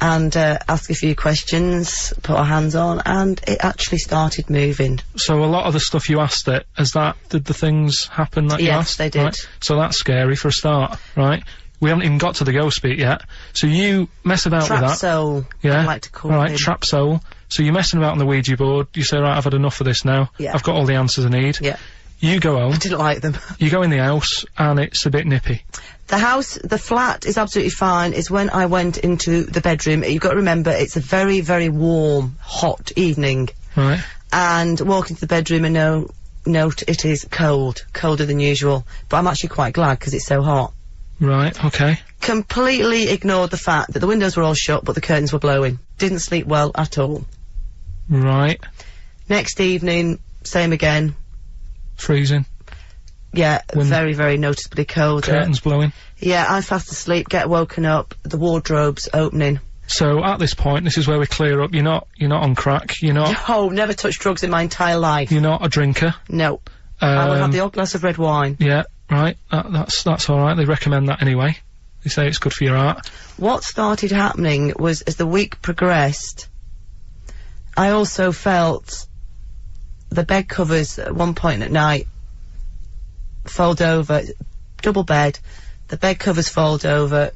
[SPEAKER 16] And ask a few questions, put our hands on, and it actually started moving.
[SPEAKER 3] So a lot of the stuff you asked it, did the things happen that you asked?
[SPEAKER 16] Yes, they did.
[SPEAKER 3] Right? So that's scary for a start, right? We haven't even got to the ghost bit yet. So you mess about with that.
[SPEAKER 16] Trap soul,
[SPEAKER 3] yeah?
[SPEAKER 16] I like to call
[SPEAKER 3] Right,
[SPEAKER 16] him.
[SPEAKER 3] trap soul. So you're messing about on the Ouija board, you say, right, I've had enough of this now.
[SPEAKER 16] Yeah.
[SPEAKER 3] I've got all the answers I need.
[SPEAKER 16] Yeah.
[SPEAKER 3] You go home.
[SPEAKER 16] I didn't like them.
[SPEAKER 3] You go in the house, and it's a bit nippy.
[SPEAKER 16] The flat is absolutely fine. It's when I went into the bedroom. You've got to remember, it's a very, very warm, hot evening.
[SPEAKER 3] Right.
[SPEAKER 16] And walk into the bedroom and note it is cold. Colder than usual. But I'm actually quite glad because it's so hot.
[SPEAKER 3] Right, okay.
[SPEAKER 16] Completely ignored the fact that the windows were all shut but the curtains were blowing. Didn't sleep well at all.
[SPEAKER 3] Right.
[SPEAKER 16] Next evening, same again.
[SPEAKER 3] Freezing.
[SPEAKER 16] Yeah, very, very noticeably cold.
[SPEAKER 3] Curtains blowing.
[SPEAKER 16] Yeah, I'm fast asleep, get woken up, the wardrobe's opening.
[SPEAKER 3] So at this point, this is where we clear up. You're not on crack. You're not.
[SPEAKER 16] No, never touched drugs in my entire life.
[SPEAKER 3] You're not a drinker.
[SPEAKER 16] No. I would have the odd glass of red wine.
[SPEAKER 3] Yeah, right. That's all right. They recommend that anyway. They say it's good for your heart.
[SPEAKER 16] What started happening was, as the week progressed, I also felt the bed covers at one point at night fold over, double bed, the bed covers fold over,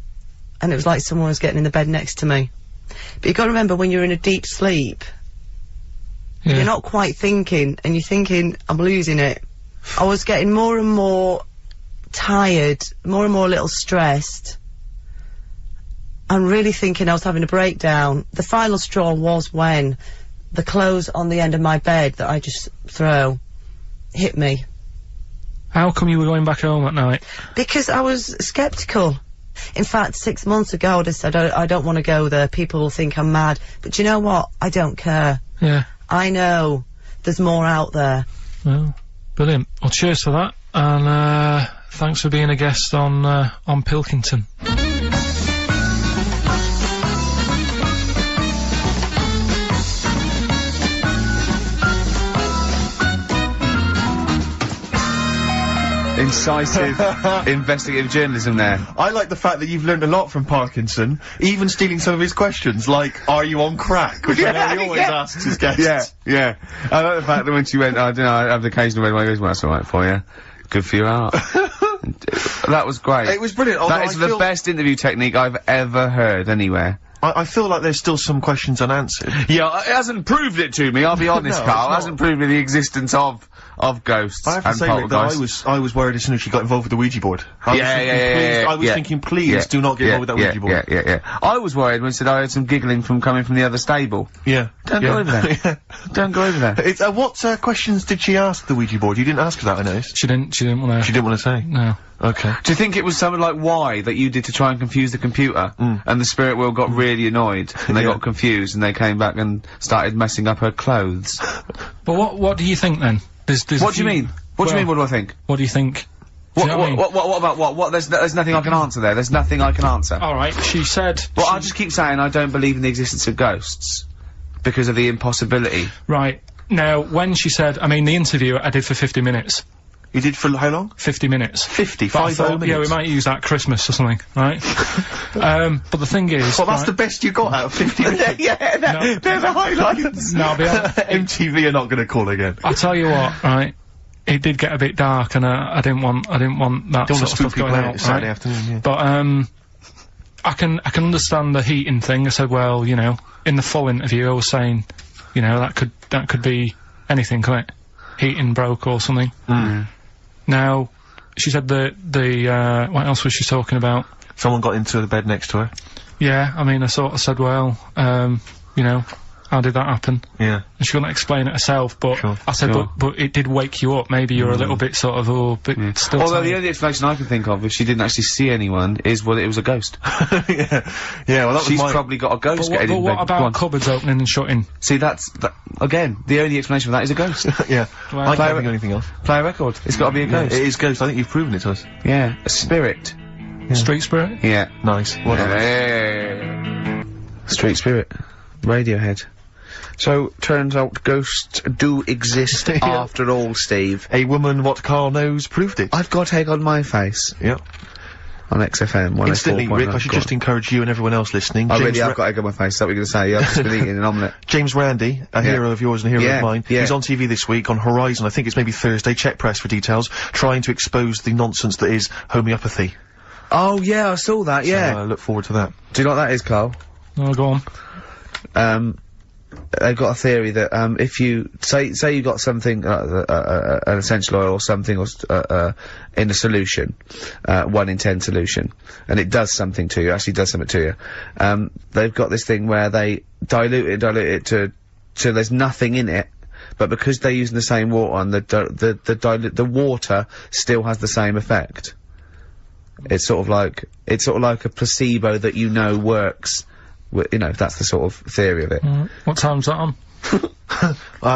[SPEAKER 16] and it was like someone was getting in the bed next to me. But you've got to remember, when you're in a deep sleep, you're not quite thinking, and you're thinking, I'm losing it. I was getting more and more tired, more and more a little stressed. I'm really thinking I was having a breakdown. The final straw was when the clothes on the end of my bed that I just throw hit me.
[SPEAKER 3] How come you were going back home at night?
[SPEAKER 16] Because I was sceptical. In fact, 6 months ago, I said, I don't want to go there. People will think I'm mad. But you know what? I don't care.
[SPEAKER 3] Yeah.
[SPEAKER 16] I know there's more out there.
[SPEAKER 3] Well, brilliant. Well, cheers for that. And, thanks for being a guest on Pilkington.
[SPEAKER 15] Incisive investigative journalism there.
[SPEAKER 11] I like the fact that you've learned a lot from Parkinson, even stealing some of his questions, like, are you on crack? Which I know he always asks his guests.
[SPEAKER 15] Yeah. I like the fact that when she went, I don't know, I have the occasional red one, he goes, well, that's alright for you. Good for your art. That was great.
[SPEAKER 11] It was brilliant.
[SPEAKER 15] That is the best interview technique I've ever heard anywhere.
[SPEAKER 11] I feel like there's still some questions unanswered.
[SPEAKER 15] Yeah, it hasn't proved it to me, I'll be honest,
[SPEAKER 11] No,
[SPEAKER 15] Carl. It
[SPEAKER 11] it's
[SPEAKER 15] hasn't proved me the existence of ghosts
[SPEAKER 11] I have to
[SPEAKER 15] and
[SPEAKER 11] say, Rick, that
[SPEAKER 15] poltergeists.
[SPEAKER 11] I was worried as soon as she got involved with the Ouija board. I was thinking, please do not get involved with that Ouija board.
[SPEAKER 15] Yeah. I was worried when she said I heard some giggling coming from the other stable.
[SPEAKER 11] Yeah.
[SPEAKER 15] Don't go over there. Don't go over there.
[SPEAKER 11] It's, what questions did she ask the Ouija board? You didn't ask her that, I noticed.
[SPEAKER 3] She didn't want to.
[SPEAKER 11] She didn't want to say?
[SPEAKER 3] No.
[SPEAKER 11] Okay.
[SPEAKER 15] Do you think it was something like why that you did to try and confuse the computer, and the spirit world got really annoyed, and they got confused, and they came back and started messing up her clothes?
[SPEAKER 3] But what do you think then?
[SPEAKER 15] What do you mean? What do you mean, what do I think?
[SPEAKER 3] What do you think?
[SPEAKER 15] What about what? There's nothing I can answer there. There's nothing I can answer.
[SPEAKER 3] Alright, she said...
[SPEAKER 15] Well, I just keep saying I don't believe in the existence of ghosts, because of the impossibility.
[SPEAKER 3] Right. Now, when she said... I mean, the interview I did for 50 minutes.
[SPEAKER 11] You did for how long?
[SPEAKER 3] 50 minutes.
[SPEAKER 11] 50?
[SPEAKER 3] But I
[SPEAKER 11] 50
[SPEAKER 3] thought,
[SPEAKER 11] minutes?
[SPEAKER 3] yeah, we might use that at Christmas or something, right? But the thing is...
[SPEAKER 11] Well, that's the best you got out of 50 minutes. They're the highlights.
[SPEAKER 3] No, I'll be honest.
[SPEAKER 11] MTV are not going to call again.
[SPEAKER 3] I'll tell you what, right? It did get a bit dark, and I didn't want that sort of stuff going out,
[SPEAKER 11] Saturday
[SPEAKER 3] right?
[SPEAKER 11] afternoon, yeah.
[SPEAKER 3] But I can understand the heating thing. I said, well, you know, in the full interview, I was saying, you know, that could be anything, couldn't it? Heating broke or something. Now, she said what else was she talking about?
[SPEAKER 11] Someone got into the bed next to her.
[SPEAKER 3] Yeah, I mean, I sort of said, well, you know, how did that happen?
[SPEAKER 11] Yeah.
[SPEAKER 3] And she couldn't explain it herself, but I said, but it did wake you up. Maybe you're a little bit sort of, still
[SPEAKER 15] Although
[SPEAKER 3] tired.
[SPEAKER 15] the only explanation I can think of, if she didn't actually see anyone, is, well, it was a ghost.
[SPEAKER 11] Yeah, well, that was
[SPEAKER 15] She's probably got a ghost getting in bed.
[SPEAKER 3] But what about cupboards opening and shutting?
[SPEAKER 15] See, again, the only explanation for that is a ghost.
[SPEAKER 11] Yeah. I can't think of anything else.
[SPEAKER 15] Play a record. It's got to be a ghost.
[SPEAKER 11] It is ghost. I think you've proven it to us.
[SPEAKER 15] Yeah. A spirit.
[SPEAKER 3] Street spirit?
[SPEAKER 15] Yeah.
[SPEAKER 11] Nice. Well done.
[SPEAKER 15] Street Spirit. Radiohead. So, turns out ghosts do exist after all, Steve.
[SPEAKER 11] A woman what Karl knows proved it.
[SPEAKER 15] I've got egg on my face.
[SPEAKER 11] Yep.
[SPEAKER 15] On XFM, 104.9.
[SPEAKER 11] Instantly, Rick, I should just encourage you and everyone else listening.
[SPEAKER 15] I really have got egg on my face, is that what you're going to say? Yeah, I've just been eating an omelette.
[SPEAKER 11] James Randi, a hero of yours and a hero of mine.
[SPEAKER 15] Yeah.
[SPEAKER 11] He's on TV this week on Horizon, I think it's maybe Thursday, check press for details, trying to expose the nonsense that is homeopathy.
[SPEAKER 15] Oh, yeah, I saw that, yeah.
[SPEAKER 11] So I look forward to that.
[SPEAKER 15] Do you know what that is, Karl?
[SPEAKER 3] Oh, go on.
[SPEAKER 15] They've got a theory that, if you, say you got something, an essential oil or something, or, in a solution, 1 in 10 solution, and it does something to you, actually does something to you, they've got this thing where they dilute it to there's nothing in it, but because they're using the same water, and the water still has the same effect. It's sort of like a placebo that you know works. You know, that's the sort of theory of it.
[SPEAKER 3] What time's that on?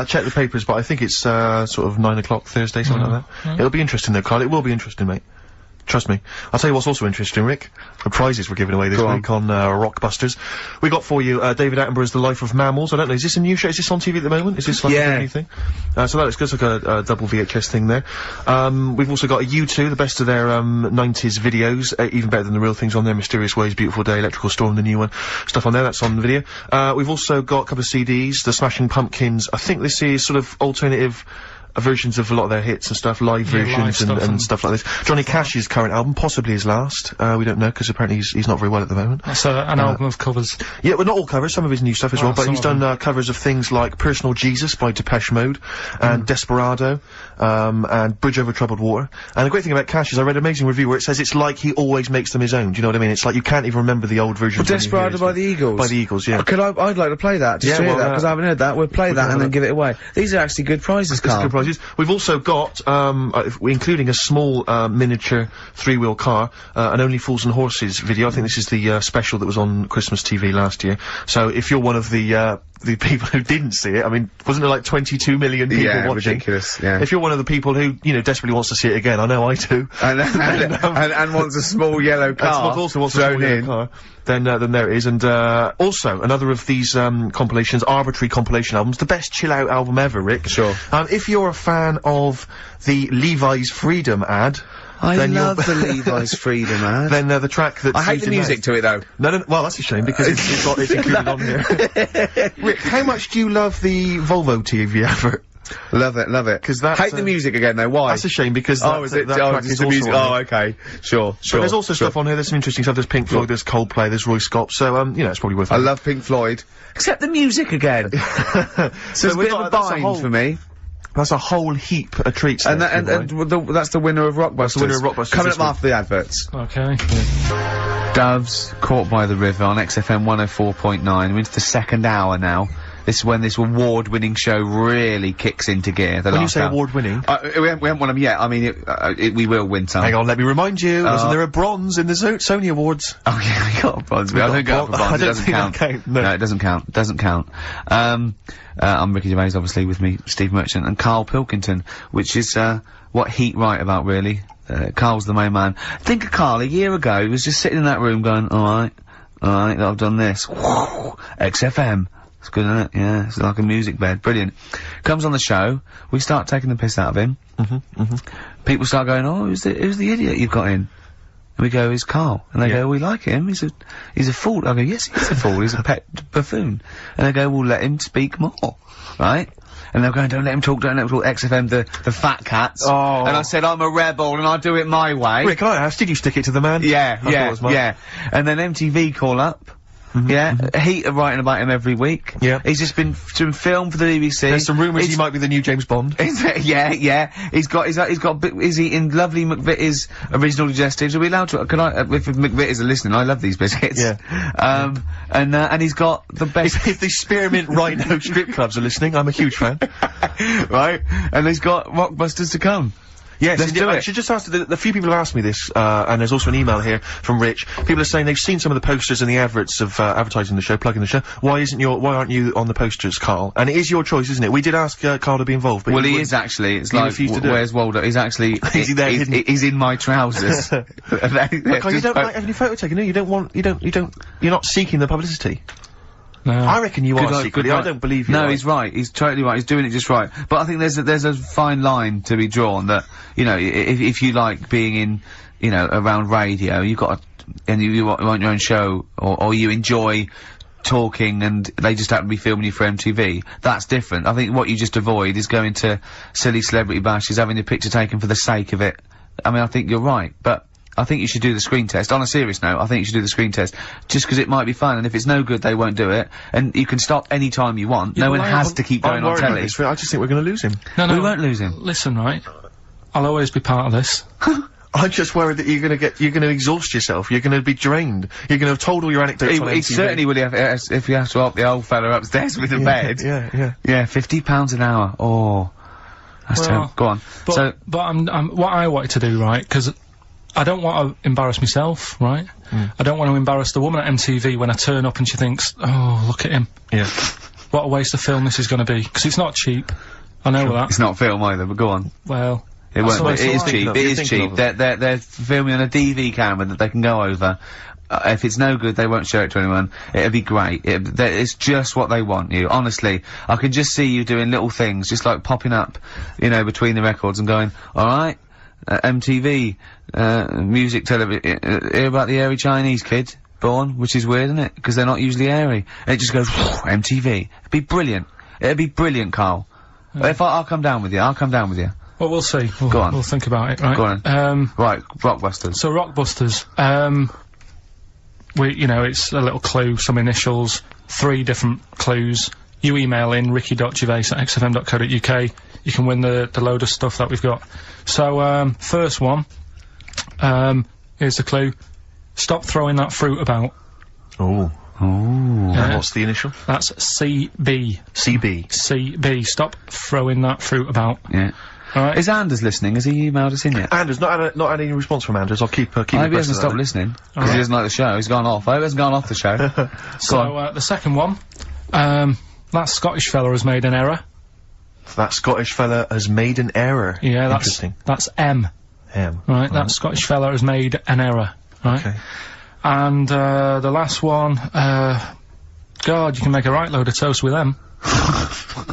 [SPEAKER 11] Check the papers, but I think it's, sort of 9 o'clock Thursday, something like that. It'll be interesting though, Karl. It will be interesting, mate. Trust me. I'll tell you what's also interesting, Rick. The prizes we're giving away this week on Rockbusters. We got for you, David Attenborough's The Life of Mammals. I don't know, is this a new show? Is this on TV at the moment? Is this like anything? So that looks good, like a double VHS thing there. We've also got a U2, the best of their, 90s videos, even better than the real things on there. Mysterious Ways, Beautiful Day, Electrical Storm, the new one. Stuff on there, that's on the video. We've also got a couple of CDs, The Smashing Pumpkins. I think this is sort of alternative versions of a lot of their hits and stuff, live versions and stuff like this. Johnny Cash's current album, possibly his last. We don't know, because apparently he's not very well at the moment.
[SPEAKER 3] That's an album of covers.
[SPEAKER 11] Yeah, well, not all covers, some of his new stuff as well, but he's done covers of things like Personal Jesus by Depeche Mode, and Desperado, and Bridge Over Troubled Water. And the great thing about Cash is I read an amazing review where it says it's like he always makes them his own, do you know what I mean? It's like you can't even remember the old versions.
[SPEAKER 15] Well, Desperado by the Eagles?
[SPEAKER 11] By the Eagles, yeah.
[SPEAKER 15] I'd like to play that, just to hear that, because I haven't heard that. We'll play that and then give it away. These are actually good prizes, Karl.
[SPEAKER 11] Good prizes. We've also got, including a small, miniature 3-wheel car, an Only Fools and Horses video. I think this is the, special that was on Christmas TV last year. So if you're one of the people who didn't see it, I mean, wasn't there like 22 million people watching?
[SPEAKER 15] Ridiculous, yeah.
[SPEAKER 11] If you're one of the people who, you know, desperately wants to see it again, I know I do.
[SPEAKER 15] And wants a small yellow car.
[SPEAKER 11] And also wants a small yellow car. Then there it is. And, also, another of these, compilations, arbitrary compilation albums, the best chill-out album ever, Rick.
[SPEAKER 15] Sure.
[SPEAKER 11] If you're a fan of the Levi's Freedom ad,
[SPEAKER 15] I love the Levi's Freedom ad.
[SPEAKER 11] Then the track that's
[SPEAKER 15] I hate the music to it though.
[SPEAKER 11] No, well that's a shame because it's included on here. Rick, how much do you love the Volvo TV advert?
[SPEAKER 15] Love it.
[SPEAKER 11] Because that's
[SPEAKER 15] hate the music again though. Why?
[SPEAKER 11] That's a shame because that track is
[SPEAKER 15] the music.
[SPEAKER 11] also
[SPEAKER 15] Oh, okay, sure.
[SPEAKER 11] But there's also stuff on here. There's some interesting stuff. There's Pink Floyd. There's Coldplay. There's Roy Scott. So you know, it's probably worth it.
[SPEAKER 15] I love Pink Floyd, except the music again. So it's a bit of a bind for me.
[SPEAKER 11] That's a whole heap of treats.
[SPEAKER 15] And that's the winner of Rockbusters.
[SPEAKER 11] That's the winner of Rockbusters.
[SPEAKER 15] Coming up after the adverts.
[SPEAKER 3] Okay.
[SPEAKER 15] Doves, Caught by the River on XFM 104.9. We're into the second hour now. This is when this award-winning show really kicks into gear.
[SPEAKER 11] When you say award-winning?
[SPEAKER 15] We haven't won them yet. I mean, we will win some.
[SPEAKER 11] Hang on, let me remind you. Isn't there a bronze in the Sony Awards?
[SPEAKER 15] Oh yeah, we got a bronze. I don't go for bronze. It doesn't count. No, it doesn't count. Doesn't count. I'm Ricky Gervais, obviously, with me, Steve Merchant, and Karl Pilkington, which is, what Heat write about, really. Karl's the main man. Think of Karl, a year ago, he was just sitting in that room going, alright, I've done this. Woo, XFM. It's good, isn't it? Yeah, it's like a music bed. Brilliant. Comes on the show, we start taking the piss out of him. People start going, oh, who's the idiot you've got in? And we go, it's Karl. And they go, we like him, he's a fool. I go, yes, he's a fool, he's a pet buffoon. And they go, well, let him speak more. Right? And they're going, don't let him talk, XFM, the fat cats. Oh. And I said, I'm a rebel and I do it my way.
[SPEAKER 11] Rick, can I ask, did you stick it to the man?
[SPEAKER 15] Yeah. And then MTV call up. Heat are writing about him every week.
[SPEAKER 11] Yeah.
[SPEAKER 15] He's just been doing film for the BBC.
[SPEAKER 11] There's some rumours he might be the new James Bond.
[SPEAKER 15] Yeah. He's eating lovely McVitie's original digestives. Are we allowed to, if McVitie's are listening, I love these biscuits.
[SPEAKER 11] Yeah.
[SPEAKER 15] And he's got the best.
[SPEAKER 11] If the Spearmint Rhino strip clubs are listening, I'm a huge fan.
[SPEAKER 15] Right? And he's got Rockbusters to come.
[SPEAKER 11] Yes,
[SPEAKER 15] let's do it.
[SPEAKER 11] I should just ask, the few people have asked me this, and there's also an email here from Rich. People are saying they've seen some of the posters and the adverts of, advertising the show, plugging the show. Why aren't you on the posters, Karl? And it is your choice, isn't it? We did ask, Karl to be involved, but
[SPEAKER 15] he is actually. It's like, where's Waldo? He's actually, is he there? He's in my trousers.
[SPEAKER 11] Because you don't like having your photo taken, no? You're not seeking the publicity.
[SPEAKER 3] No.
[SPEAKER 11] I reckon you are
[SPEAKER 15] Good
[SPEAKER 11] secretly. I don't believe you.
[SPEAKER 15] No,
[SPEAKER 11] right?
[SPEAKER 15] he's right. He's totally right. He's doing it just right. But I think there's a fine line to be drawn that, you know, if you like being in, you know, around radio, you've got and you want your own show, or you enjoy talking and they just happen to be filming you for MTV, that's different. I think what you just avoid is going to silly celebrity bashes, having a picture taken for the sake of it. I mean, I think you're right, but I think you should do the screen test. On a serious note, I think you should do the screen test, just because it might be fun, and if it's no good, they won't do it, and you can stop any time you want. No one has to keep going on telly.
[SPEAKER 11] I just think we're going to lose him.
[SPEAKER 3] No,
[SPEAKER 15] we won't lose him.
[SPEAKER 3] Listen, right? I'll always be part of this.
[SPEAKER 11] I'm just worried that you're going to exhaust yourself. You're going to be drained. You're going to have told all your anecdotes on MTV.
[SPEAKER 15] He certainly will if you have to help the old fella upstairs with the bed.
[SPEAKER 11] Yeah.
[SPEAKER 15] Yeah, £50 an hour. Oh, that's terrible. Go on.
[SPEAKER 3] But what I wanted to do, right? Because I don't want to embarrass myself, right? I don't want to embarrass the woman at MTV when I turn up and she thinks, "Oh, look at him."
[SPEAKER 11] Yeah.
[SPEAKER 3] What a waste of film this is going to be, because it's not cheap. I know that.
[SPEAKER 15] It's not film either, but go on.
[SPEAKER 3] Well.
[SPEAKER 15] It won't be. It is cheap. It is cheap. They're filming on a DV camera that they can go over. If it's no good, they won't show it to anyone. It'll be great. It's just what they want you. Honestly, I can just see you doing little things, just like popping up, you know, between the records and going, "Alright, MTV, music, television, hear about the airy Chinese kid born," which is weird, isn't it? Because they're not usually airy. And it just goes, MTV. It'd be brilliant. It'd be brilliant, Carl. I'll come down with you. I'll come down with you.
[SPEAKER 3] Well, we'll see.
[SPEAKER 15] Go on.
[SPEAKER 3] We'll think about it, right?
[SPEAKER 15] Go on. Right, Rockbusters.
[SPEAKER 3] So, Rockbusters, you know, it's a little clue, some initials, 3 different clues. You email in ricky.gervais@xfm.co.uk. You can win the load of stuff that we've got. So, first one, here's the clue. Stop throwing that fruit about.
[SPEAKER 11] Oh. And what's the initial?
[SPEAKER 3] That's CB. CB. Stop throwing that fruit about.
[SPEAKER 15] Yeah.
[SPEAKER 3] Alright.
[SPEAKER 15] Is Anders listening? Has he emailed us in yet?
[SPEAKER 11] Anders, not had any response from Anders. I'll keep
[SPEAKER 15] I hope he hasn't stopped listening, because he doesn't like the show. He's gone off. I hope he hasn't gone off the show.
[SPEAKER 3] So, the second one, that Scottish fella has made an error.
[SPEAKER 11] That Scottish fella has made an error.
[SPEAKER 3] Yeah,
[SPEAKER 11] Interesting.
[SPEAKER 3] That's M.
[SPEAKER 11] M.
[SPEAKER 3] Right, that Scottish fella has made an error. Right?
[SPEAKER 11] Okay.
[SPEAKER 3] And, the last one, God, you can make a right load of toast with them.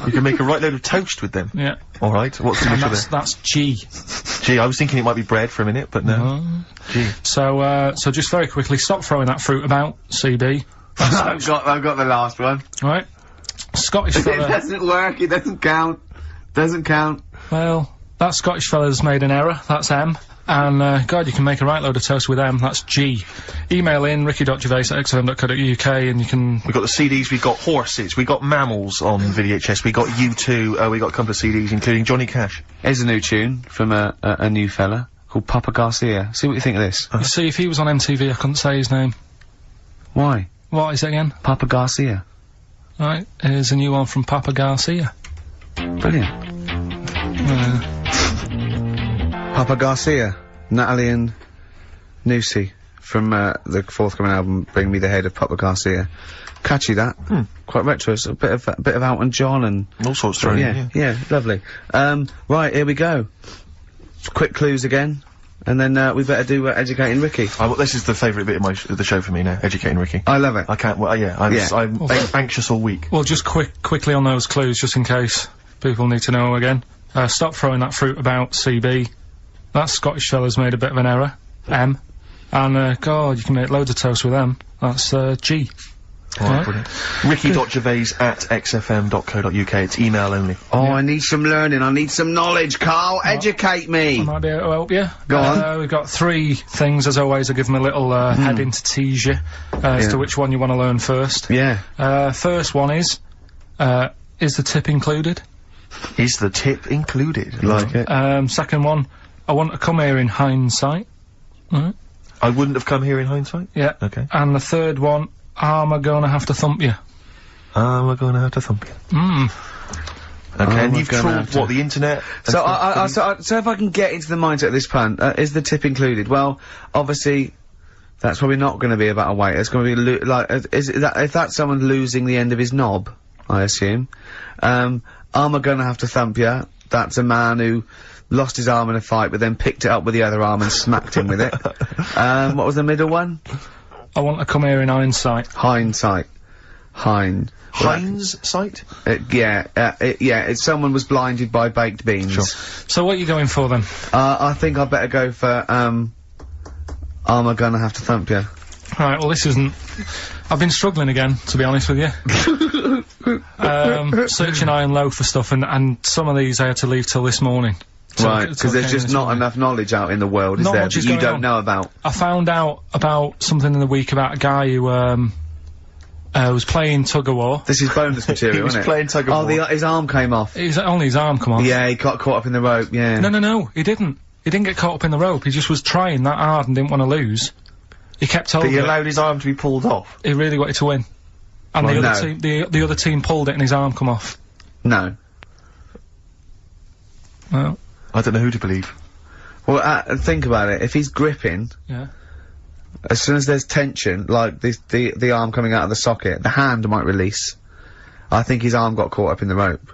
[SPEAKER 11] You can make a right load of toast with them?
[SPEAKER 3] Yeah.
[SPEAKER 11] Alright, what's the initial there?
[SPEAKER 3] That's G.
[SPEAKER 11] G, I was thinking it might be bread for a minute, but no. G.
[SPEAKER 3] So just very quickly, stop throwing that fruit about, CB.
[SPEAKER 15] I've got the last one.
[SPEAKER 3] Right. Scottish fella...
[SPEAKER 15] It doesn't work, it doesn't count. Doesn't count.
[SPEAKER 3] Well, that Scottish fella's made an error, that's M. And, God, you can make a right load of toast with them, that's G. Email in, ricky.gervais@xfm.co.uk, and you can...
[SPEAKER 11] We've got the CDs, we've got horses, we've got mammals on VHS, we got U2, we got a couple of CDs, including Johnny Cash.
[SPEAKER 15] Here's a new tune from a new fella called Papa Garcia. See what you think of this.
[SPEAKER 3] You see, if he was on MTV, I couldn't say his name.
[SPEAKER 15] Why?
[SPEAKER 3] What is it again?
[SPEAKER 15] Papa Garcia.
[SPEAKER 3] Right, here's a new one from Papa Garcia.
[SPEAKER 15] Brilliant. Papa Garcia, Natalie and Nusi from the forthcoming album Bring Me the Head of Papa Garcia. Catchy that. Quite retro. It's a bit of Elton John and
[SPEAKER 11] all sorts thrown in.
[SPEAKER 15] Yeah, lovely. Right, here we go. Quick clues again, and then we better do Educating Ricky.
[SPEAKER 11] Well, this is the favourite bit of the show for me now. Educating Ricky.
[SPEAKER 15] I love it.
[SPEAKER 11] I can't. Well, yeah. I'm anxious all week.
[SPEAKER 3] Well, just quickly on those clues, just in case people need to know again. Stop throwing that fruit about, CB. That Scottish fella's made a bit of an error, M. And, God, you can make loads of toast with them. That's, G.
[SPEAKER 11] Alright, brilliant. ricky.gervais@xfm.co.uk. It's email only.
[SPEAKER 15] Oh, I need some learning. I need some knowledge, Carl. Educate me.
[SPEAKER 3] I might be able to help you.
[SPEAKER 15] Go on.
[SPEAKER 3] We've got 3 things, as always. I'll give them a little, heading to tease you, as to which one you want to learn first.
[SPEAKER 15] Yeah.
[SPEAKER 3] First one is the tip included?
[SPEAKER 11] Is the tip included?
[SPEAKER 15] Like it.
[SPEAKER 3] Second one, I want to come here in hindsight. Right.
[SPEAKER 11] I wouldn't have come here in hindsight?
[SPEAKER 3] Yeah.
[SPEAKER 11] Okay.
[SPEAKER 3] And the third one, am I gonna have to thump you?
[SPEAKER 11] Am I gonna have to thump you? Okay, and you've trawled, the internet?
[SPEAKER 15] So if I can get into the mindset of this plan, is the tip included? Well, obviously, that's probably not gonna be about a weight. It's gonna be, if that's someone losing the end of his knob, I assume. Am I gonna have to thump you? That's a man who lost his arm in a fight, but then picked it up with the other arm and smacked him with it. What was the middle one?
[SPEAKER 3] I want to come here in hindsight.
[SPEAKER 15] Hindsight.
[SPEAKER 11] Heinz site?
[SPEAKER 14] Someone was blinded by baked beans.
[SPEAKER 11] Sure.
[SPEAKER 3] So what are you going for then?
[SPEAKER 14] I think I better go for, I'm gonna have to thump you.
[SPEAKER 3] Right, well this isn't... I've been struggling again, to be honest with you. Searching high and low for stuff, and some of these I had to leave till this morning.
[SPEAKER 14] Right, because there's just not enough knowledge out in the world, is there, that you don't know about?
[SPEAKER 3] I found out about something in the week about a guy who, was playing tug-of-war.
[SPEAKER 14] This is bonus material, isn't it?
[SPEAKER 11] He was playing tug-of-war.
[SPEAKER 14] Oh, his arm came off.
[SPEAKER 3] Only his arm come off.
[SPEAKER 14] Yeah, he got caught up in the rope, yeah.
[SPEAKER 3] No, he didn't. He didn't get caught up in the rope, he just was trying that hard and didn't want to lose. He kept holding
[SPEAKER 11] But he allowed his arm to be pulled off?
[SPEAKER 3] He really wanted to win. And the other team pulled it and his arm come off.
[SPEAKER 14] No.
[SPEAKER 3] Well...
[SPEAKER 14] I don't know who to believe. Well, think about it. If he's gripping...
[SPEAKER 3] Yeah.
[SPEAKER 14] As soon as there's tension, like the arm coming out of the socket, the hand might release. I think his arm got caught up in the rope.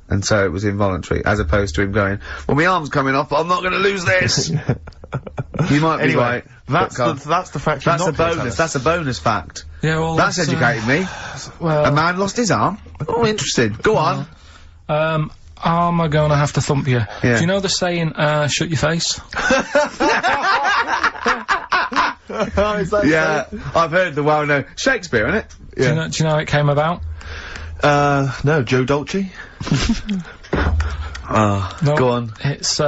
[SPEAKER 14] And so it was involuntary, as opposed to him going, well, my arm's coming off, but I'm not gonna lose this! You might be right.
[SPEAKER 11] That's the fact.
[SPEAKER 14] That's a bonus. That's a bonus fact.
[SPEAKER 3] Yeah, well,
[SPEAKER 14] that's educated me.
[SPEAKER 3] Well,
[SPEAKER 14] a man lost his arm. Oh, interesting. Go on.
[SPEAKER 3] Am I gonna have to thump you?
[SPEAKER 14] Yeah.
[SPEAKER 3] Do you know the saying, shut your face?
[SPEAKER 14] Yeah, I've heard the well-known Shakespeare, innit?
[SPEAKER 3] Yeah. Do you know how it came about?
[SPEAKER 11] No, Joe Dolce.
[SPEAKER 3] No,
[SPEAKER 14] go on.
[SPEAKER 3] It's,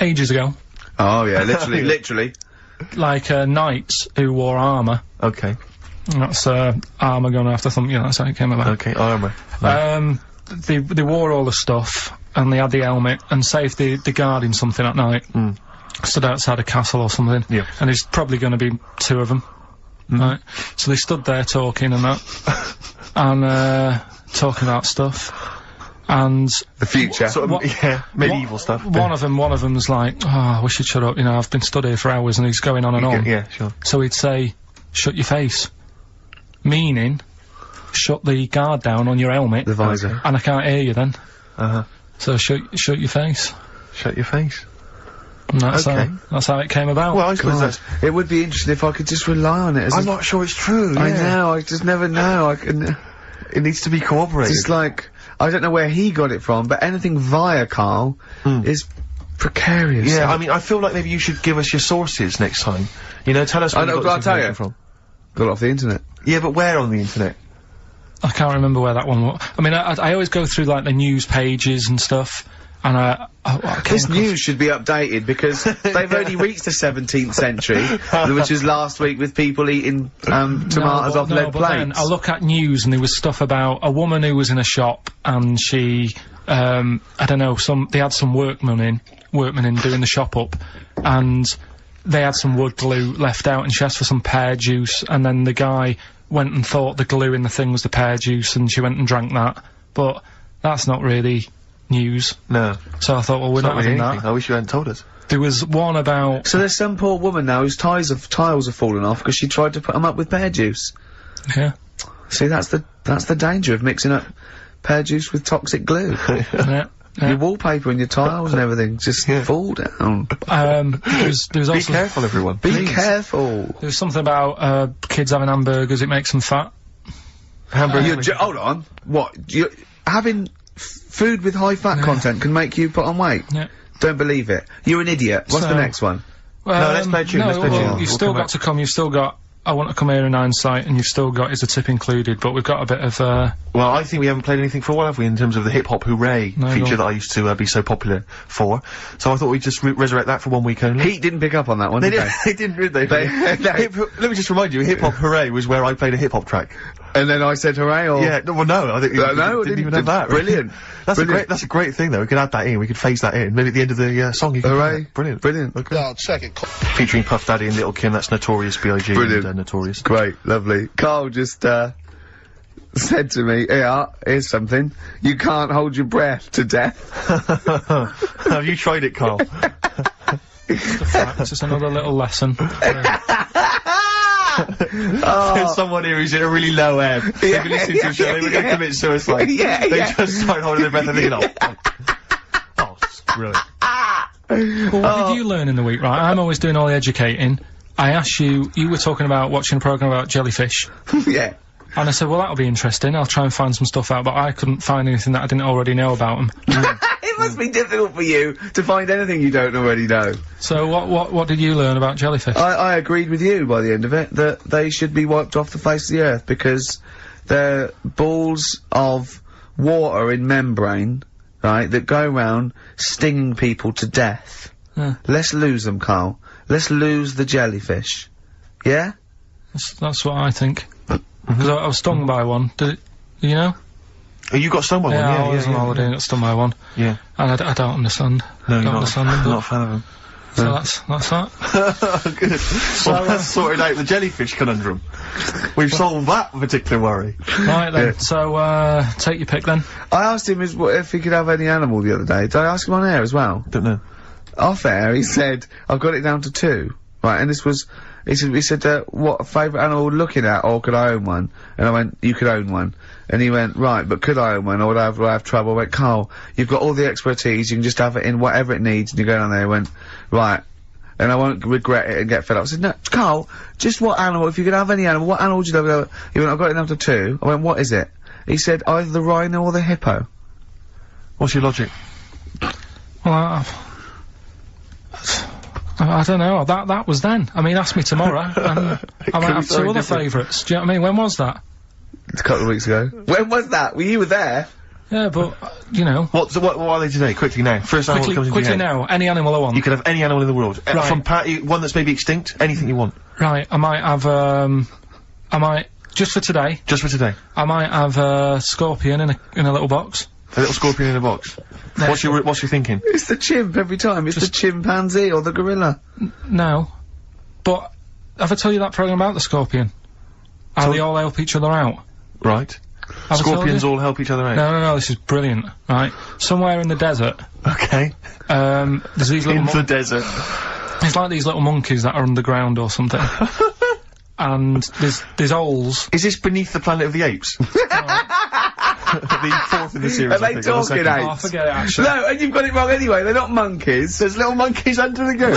[SPEAKER 3] ages ago.
[SPEAKER 14] Oh, yeah, literally, literally.
[SPEAKER 3] Like, knights who wore armour.
[SPEAKER 11] Okay.
[SPEAKER 3] And that's, armour gonna have to thump you, that's how it came about.
[SPEAKER 11] Okay, armour.
[SPEAKER 3] They wore all the stuff, and they had the helmet, and say if they're guarding something at night, stood outside a castle or something, and there's probably gonna be two of them, right? So they stood there talking and that, and, talking about stuff. And
[SPEAKER 14] the future,
[SPEAKER 11] sort of, medieval stuff.
[SPEAKER 3] One of them's like, oh, I wish you'd shut up, you know, I've been stood here for hours, and he's going on and on.
[SPEAKER 11] Yeah, sure.
[SPEAKER 3] So he'd say, shut your face. Meaning, shut the guard down on your helmet.
[SPEAKER 14] The visor.
[SPEAKER 3] And I can't hear you then. So shut your face.
[SPEAKER 11] Shut your face.
[SPEAKER 3] And that's how it came about.
[SPEAKER 11] Well, I suppose
[SPEAKER 14] it would be interesting if I could just rely on it as
[SPEAKER 11] I'm not sure it's true,
[SPEAKER 14] I know, I just never know,
[SPEAKER 11] it needs to be corroborated.
[SPEAKER 14] It's like, I don't know where he got it from, but anything via Karl is precarious.
[SPEAKER 11] Yeah, I mean, I feel like maybe you should give us your sources next time. You know, tell us where you got this information from.
[SPEAKER 14] Got it off the internet.
[SPEAKER 11] Yeah, but where on the internet?
[SPEAKER 3] I can't remember where that one was. I mean, I always go through, like, the news pages and stuff, and
[SPEAKER 14] this news should be updated, because they've only reached the 17th century, which was last week with people eating, tomatoes off lead plates.
[SPEAKER 3] Then I look at news, and there was stuff about a woman who was in a shop, and she, I don't know, they had some workmen in doing the shop up, and they had some wood glue left out, and she asked for some pear juice, and then the guy went and thought the glue in the thing was the pear juice, and she went and drank that. But that's not really news.
[SPEAKER 11] No.
[SPEAKER 3] So I thought, well, we're not having that.
[SPEAKER 11] I wish you hadn't told us.
[SPEAKER 3] There was one about...
[SPEAKER 14] So there's some poor woman now whose tiles have fallen off because she tried to put them up with pear juice.
[SPEAKER 3] Yeah.
[SPEAKER 14] See, that's the danger of mixing up pear juice with toxic glue.
[SPEAKER 3] Yeah.
[SPEAKER 14] Your wallpaper and your tiles and everything just fall down.
[SPEAKER 3] There's also...
[SPEAKER 11] Be careful, everyone.
[SPEAKER 14] Be careful.
[SPEAKER 3] There's something about, kids having hamburgers, it makes them fat.
[SPEAKER 11] Hamburgers...
[SPEAKER 14] hold on. What? Having food with high fat content can make you put on weight?
[SPEAKER 3] Yeah.
[SPEAKER 14] Don't believe it. You're an idiot. What's the next one?
[SPEAKER 3] Well,
[SPEAKER 11] no, let's play a tune, let's play a tune.
[SPEAKER 3] You've still got to come, you've still got I Want to Come Here in Hindsight, and you've still got Is a Tip Included, but we've got a bit of,
[SPEAKER 11] Well, I think we haven't played anything for a while, have we, in terms of the hip-hop hooray feature that I used to, be so popular for. So I thought we'd just resurrect that for 1 week only.
[SPEAKER 14] Heat didn't pick up on that one, did they?
[SPEAKER 11] They didn't, did they? Let me just remind you, hip-hop hooray was where I played a hip-hop track.
[SPEAKER 14] And then I said hooray, or?
[SPEAKER 11] Yeah, well, no, I think didn't even have that.
[SPEAKER 14] Brilliant.
[SPEAKER 11] That's a great thing, though. We could add that in, we could phase that in. Maybe at the end of the, song you can
[SPEAKER 14] hooray.
[SPEAKER 11] Brilliant.
[SPEAKER 14] Brilliant.
[SPEAKER 11] Okay.
[SPEAKER 5] No, check it.
[SPEAKER 11] Featuring Puff Daddy and Little Kim, that's Notorious B.I.G.
[SPEAKER 14] Brilliant.
[SPEAKER 11] And, Notorious.
[SPEAKER 14] Great, lovely. Karl just, said to me, here's something. You can't hold your breath to death.
[SPEAKER 11] Have you tried it, Karl?
[SPEAKER 3] It's just another little lesson.
[SPEAKER 11] There's someone here who's in a really low ebb. They've been listening to the show, they were going to commit suicide. They just start holding their breath and thinking, oh, it's brilliant.
[SPEAKER 3] Well, what did you learn in the week, right? I'm always doing all the educating, I asked you were talking about watching a programme about jellyfish.
[SPEAKER 14] Yeah.
[SPEAKER 3] And I said, well, that'll be interesting. I'll try and find some stuff out, but I couldn't find anything that I didn't already know about them.
[SPEAKER 14] It must be difficult for you to find anything you don't already know.
[SPEAKER 3] So what did you learn about jellyfish?
[SPEAKER 14] I agreed with you by the end of it, that they should be wiped off the face of the earth, because they're balls of water in membrane, right, that go around stinging people to death.
[SPEAKER 3] Yeah.
[SPEAKER 14] Let's lose them, Carl. Let's lose the jellyfish. Yeah?
[SPEAKER 3] That's what I think. Because I was stung by one. You know?
[SPEAKER 11] Oh, you got stung by one? Yeah,
[SPEAKER 3] I was on holiday and got stung by one.
[SPEAKER 11] Yeah.
[SPEAKER 3] And I don't understand.
[SPEAKER 11] No,
[SPEAKER 3] don't
[SPEAKER 11] you're
[SPEAKER 3] understand them.
[SPEAKER 11] not a fan of them.
[SPEAKER 3] So that's that.
[SPEAKER 11] Good. So, well, that's sorted out the jellyfish conundrum. We've solved that particular worry.
[SPEAKER 3] Right then, so, take your pick then.
[SPEAKER 14] I asked him if he could have any animal the other day. Did I ask him on air as well?
[SPEAKER 11] Don't know.
[SPEAKER 14] Off air, he said, I've got it down to 2. Right, and this was, he said, what favourite animal looking at, or could I own one? And I went, you could own one. And he went, right, but could I own one, or would I have trouble? I went, Carl, you've got all the expertise, you can just have it in whatever it needs, and you go down there. He went, right, and I won't regret it and get fed up. I said, no, Carl, just what animal, if you could have any animal, what animal would you love? He went, I've got it down to 2. I went, what is it? He said, either the rhino or the hippo.
[SPEAKER 11] What's your logic?
[SPEAKER 3] Well, I don't know, that was then. I mean, ask me tomorrow, and I might have 2 other favourites. Do you know what I mean? When was that?
[SPEAKER 14] It's a couple of weeks ago. When was that? Well, you were there.
[SPEAKER 3] Yeah, but, you know.
[SPEAKER 11] What are they today? Quickly now. First animal that comes into your head.
[SPEAKER 3] Quickly now, any animal I want.
[SPEAKER 11] You could have any animal in the world.
[SPEAKER 3] Right.
[SPEAKER 11] From one that's maybe extinct, anything you want.
[SPEAKER 3] Right, I might have, just for today.
[SPEAKER 11] Just for today.
[SPEAKER 3] I might have a scorpion in a little box.
[SPEAKER 11] A little scorpion in a box. What's your thinking?
[SPEAKER 14] It's the chimp every time. It's the chimpanzee or the gorilla.
[SPEAKER 3] No. But, have I told you that programme about the scorpion? How they all help each other out?
[SPEAKER 11] Right. Scorpions all help each other out?
[SPEAKER 3] No, this is brilliant, right? Somewhere in the desert.
[SPEAKER 11] Okay.
[SPEAKER 3] There's these little...
[SPEAKER 11] In the desert.
[SPEAKER 3] It's like these little monkeys that are underground or something. And there's holes.
[SPEAKER 11] Is this Beneath the Planet of the Apes? The 4th in the series,
[SPEAKER 14] Are they talking apes?
[SPEAKER 3] Oh, forget it, actually.
[SPEAKER 14] No, and you've got it wrong anyway, they're not monkeys.
[SPEAKER 11] There's little monkeys under the ground.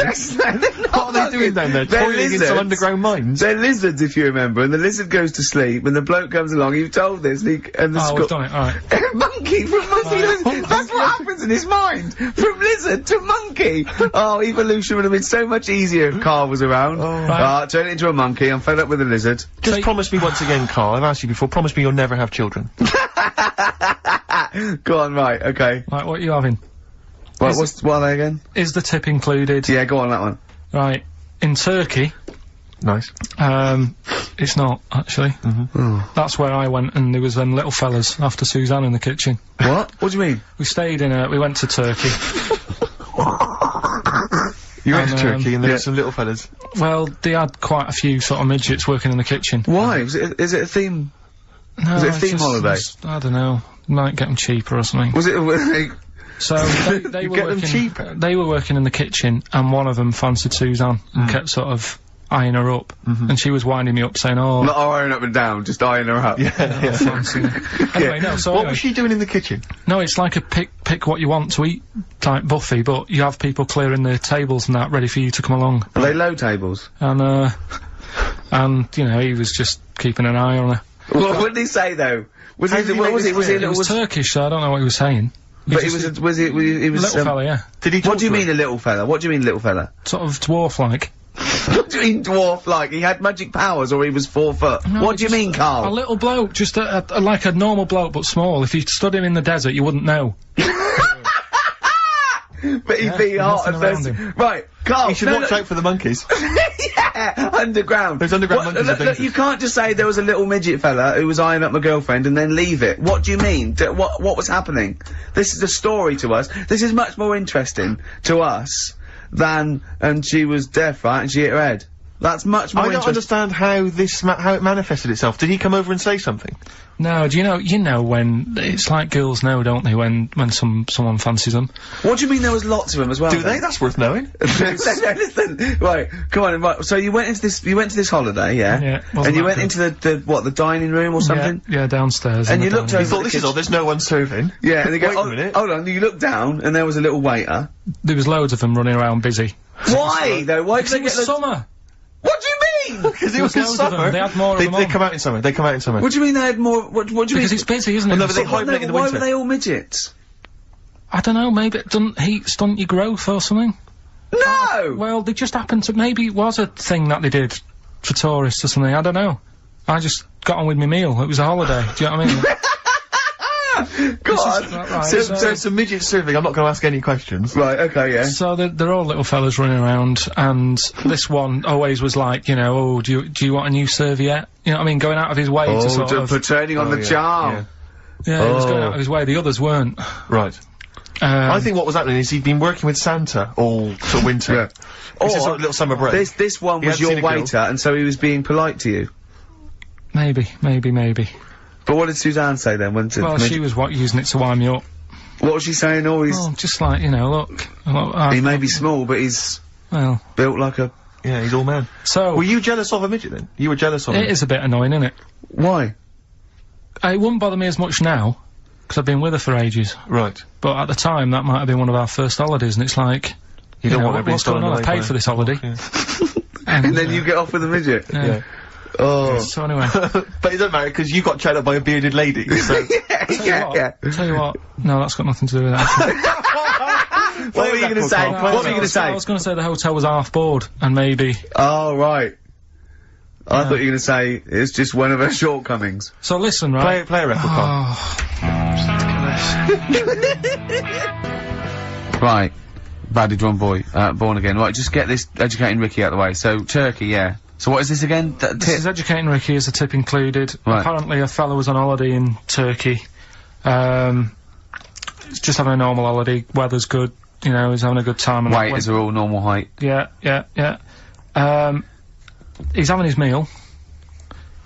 [SPEAKER 11] What are they doing down there?
[SPEAKER 14] They're
[SPEAKER 11] Toiling
[SPEAKER 14] lizards.
[SPEAKER 11] in some underground mines?
[SPEAKER 14] They're lizards, if you remember, and the lizard goes to sleep, and the bloke comes along, you've told this, and
[SPEAKER 3] we've done it, alright.
[SPEAKER 14] Monkey from monkey lizard. That's what happens in his mind. From lizard to monkey. Oh, evolution would have been so much easier if Carl was around. Turn it into a monkey, I'm fed up with a lizard.
[SPEAKER 11] Just promise me once again, Carl, I've asked you before, promise me you'll never have children.
[SPEAKER 14] Go on, right, okay.
[SPEAKER 3] Right, what are you having?
[SPEAKER 14] What are they again?
[SPEAKER 3] Is the tip included?
[SPEAKER 14] Yeah, go on, that one.
[SPEAKER 3] Right, in Turkey...
[SPEAKER 11] Nice.
[SPEAKER 3] It's not, actually. That's where I went, and there was them little fellas after Suzanne in the kitchen.
[SPEAKER 14] What? What do you mean?
[SPEAKER 3] We went to Turkey.
[SPEAKER 11] You went to Turkey and there were some little fellas?
[SPEAKER 3] Well, they had quite a few sort of midgets working in the kitchen.
[SPEAKER 14] Why? Is it a theme?
[SPEAKER 3] No,
[SPEAKER 14] was it a theme holiday?
[SPEAKER 3] I don't know. Might get them cheaper or something.
[SPEAKER 14] Was it?
[SPEAKER 3] So they were working. Them cheaper? They were working in the kitchen, and one of them fancied Suzanne and kept sort of eyeing her up, and she was winding me up saying, "Oh,
[SPEAKER 14] not eyeing up and down, just eyeing her up."
[SPEAKER 3] Anyway, no. So
[SPEAKER 11] what was she doing in the kitchen?
[SPEAKER 3] No, it's like a pick what you want to eat type buffet, but you have people clearing the tables and that ready for you to come along.
[SPEAKER 14] Are they low tables?
[SPEAKER 3] And you know, he was just keeping an eye on her.
[SPEAKER 14] What did he say though? Was it
[SPEAKER 3] Turkish, so I don't know what he was saying.
[SPEAKER 14] But he was
[SPEAKER 3] a little fella, yeah.
[SPEAKER 14] Did he? What do you mean a little fella? What do you mean little fella?
[SPEAKER 3] Sort of dwarf-like.
[SPEAKER 14] What do you mean dwarf-like? He had magic powers, or he was 4 foot? No, what do you mean, Carl?
[SPEAKER 3] A little bloke, just like a normal bloke, but small. If you stood him in the desert, you wouldn't know.
[SPEAKER 14] But he'd be hot and thirsty. Right, Carl.
[SPEAKER 11] You should watch out for the monkeys.
[SPEAKER 14] Yeah, underground.
[SPEAKER 11] Those underground monkeys are dangerous.
[SPEAKER 14] You can't just say there was a little midget fella who was eyeing up my girlfriend and then leave it. What do you mean? What was happening? This is a story to us. This is much more interesting to us than, and she was deaf, right, and she hit her head. That's much more
[SPEAKER 11] I don't understand how how it manifested itself. Did he come over and say something?
[SPEAKER 3] No, do you know when, it's like girls know, don't they, when someone fancies them.
[SPEAKER 14] What do you mean there was lots of them as well?
[SPEAKER 11] Do they? That's worth knowing.
[SPEAKER 14] Listen, right, come on, right, so you went to this holiday, yeah?
[SPEAKER 3] Yeah.
[SPEAKER 14] And you went into the dining room or something?
[SPEAKER 3] Yeah, downstairs.
[SPEAKER 14] And you looked over.
[SPEAKER 11] You thought, this is all, there's no one serving.
[SPEAKER 14] Yeah, and they go,
[SPEAKER 11] wait a minute.
[SPEAKER 14] Hold on, you looked down, and there was a little waiter.
[SPEAKER 3] There was loads of them running around busy.
[SPEAKER 14] Why, though? Why did they get
[SPEAKER 3] summer?
[SPEAKER 14] What
[SPEAKER 11] mean? Because it was in summer.
[SPEAKER 3] They had more of them
[SPEAKER 11] They
[SPEAKER 3] on.
[SPEAKER 11] come out in summer. They come out in summer.
[SPEAKER 12] What do you mean they had more? What do you mean?
[SPEAKER 3] Because it's busy, isn't it?
[SPEAKER 11] No, but they hibernate in the
[SPEAKER 12] why
[SPEAKER 11] winter.
[SPEAKER 12] were they all midgets?
[SPEAKER 3] I don't know, maybe it doesn't heat stunt your growth or something.
[SPEAKER 12] No!
[SPEAKER 3] Well, they just happened to, maybe it was a thing that they did for tourists or something, I don't know. I just got on with my meal, it was a holiday, do you know what I mean?
[SPEAKER 11] God!
[SPEAKER 3] Right,
[SPEAKER 11] So it's a midget surfing, I'm not going to ask any questions.
[SPEAKER 12] Right, okay, yeah.
[SPEAKER 3] So they're all little fellas running around, and this one always was like, you know, oh, do you want a new serviette? You know what I mean? Going out of his way to sort of...
[SPEAKER 12] for turning on the charm.
[SPEAKER 3] Yeah, he was going out of his way, the others weren't.
[SPEAKER 11] Right. I think what was happening is he'd been working with Santa all sort of winter.
[SPEAKER 12] Yeah.
[SPEAKER 11] This is like a little summer break.
[SPEAKER 12] This one was your waiter, and so he was being polite to you.
[SPEAKER 3] Maybe.
[SPEAKER 12] But what did Suzanne say then?
[SPEAKER 3] Well, she was using it to wind me up.
[SPEAKER 12] What was she saying?
[SPEAKER 3] Just like, you know, look.
[SPEAKER 12] He may be small, but he's built like a...
[SPEAKER 11] Yeah, he's all man.
[SPEAKER 3] So...
[SPEAKER 11] Were you jealous of a midget then? You were jealous of him?
[SPEAKER 3] It is a bit annoying, isn't it?
[SPEAKER 12] Why?
[SPEAKER 3] It wouldn't bother me as much now, because I've been with her for ages.
[SPEAKER 11] Right.
[SPEAKER 3] But at the time, that might have been one of our first holidays, and it's like... You
[SPEAKER 11] don't
[SPEAKER 3] know,
[SPEAKER 11] want everybody
[SPEAKER 3] what's going on? I've paid for this holiday.
[SPEAKER 11] Yeah.
[SPEAKER 12] and then you get off with a midget?
[SPEAKER 3] Yeah.
[SPEAKER 12] Oh.
[SPEAKER 3] So anyway.
[SPEAKER 11] But it doesn't matter, because you got chatted up by a bearded lady, so...
[SPEAKER 3] Tell you what, no, that's got nothing to do with that.
[SPEAKER 12] What were you going to say? What were you going to say?
[SPEAKER 3] I was going to say the hotel was half board, and maybe...
[SPEAKER 12] Oh, right. I thought you were going to say it's just one of her shortcomings.
[SPEAKER 3] So listen, right?
[SPEAKER 11] Play a record, Carl.
[SPEAKER 12] Right. Badly drawn boy, born again. Right, just get this educating Ricky out of the way. So, Turkey, yeah. So what is this again?
[SPEAKER 3] This is educating Ricky, is a tip included.
[SPEAKER 12] Right.
[SPEAKER 3] Apparently a fellow was on holiday in Turkey. He's just having a normal holiday, weather's good, you know, he's having a good time. And
[SPEAKER 12] waiters are all normal height.
[SPEAKER 3] Yeah. He's having his meal.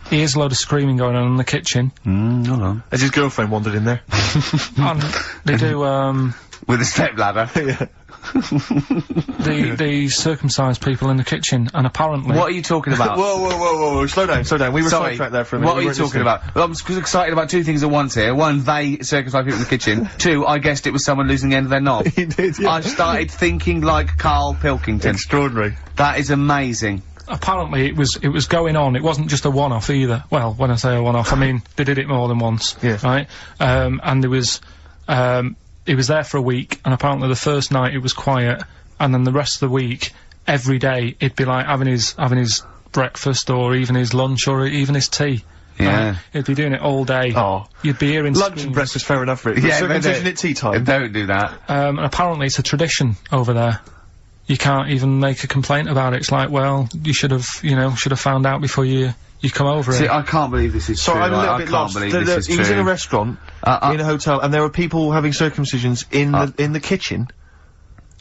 [SPEAKER 3] He hears a load of screaming going on in the kitchen.
[SPEAKER 12] Hold on.
[SPEAKER 11] Has his girlfriend wandered in there?
[SPEAKER 3] And they do,
[SPEAKER 12] with a stepladder.
[SPEAKER 11] Yeah.
[SPEAKER 3] the circumcised people in the kitchen, and apparently...
[SPEAKER 12] What are you talking about?
[SPEAKER 11] Whoa, slow down. We were sidetracked there for a minute.
[SPEAKER 12] What are you talking about? Well, I'm excited about two things at once here. One, they circumcised people in the kitchen. Two, I guessed it was someone losing the end of their knob.
[SPEAKER 11] You did, yeah.
[SPEAKER 12] I started thinking like Karl Pilkington.
[SPEAKER 11] Extraordinary.
[SPEAKER 12] That is amazing.
[SPEAKER 3] Apparently it was going on, it wasn't just a one-off either. Well, when I say a one-off, I mean, they did it more than once.
[SPEAKER 11] Yeah.
[SPEAKER 3] Right? And there was, he was there for a week, and apparently the first night it was quiet, and then the rest of the week, every day, it'd be like having his breakfast, or even his lunch, or even his tea.
[SPEAKER 12] Yeah.
[SPEAKER 3] He'd be doing it all day.
[SPEAKER 11] Oh.
[SPEAKER 3] You'd be hearing
[SPEAKER 11] lunch and breakfast, fair enough, really.
[SPEAKER 12] Yeah,
[SPEAKER 11] circumcision at tea time.
[SPEAKER 12] Don't do that.
[SPEAKER 3] And apparently it's a tradition over there. You can't even make a complaint about it. It's like, well, you should have found out before you come over
[SPEAKER 12] See,
[SPEAKER 3] here.
[SPEAKER 12] I can't believe this is true.
[SPEAKER 11] I'm a little
[SPEAKER 12] I
[SPEAKER 11] bit
[SPEAKER 12] can't
[SPEAKER 11] lost.
[SPEAKER 12] believe this is
[SPEAKER 11] he was
[SPEAKER 12] true.
[SPEAKER 11] in a restaurant, in a hotel, and there were people having circumcisions in the kitchen.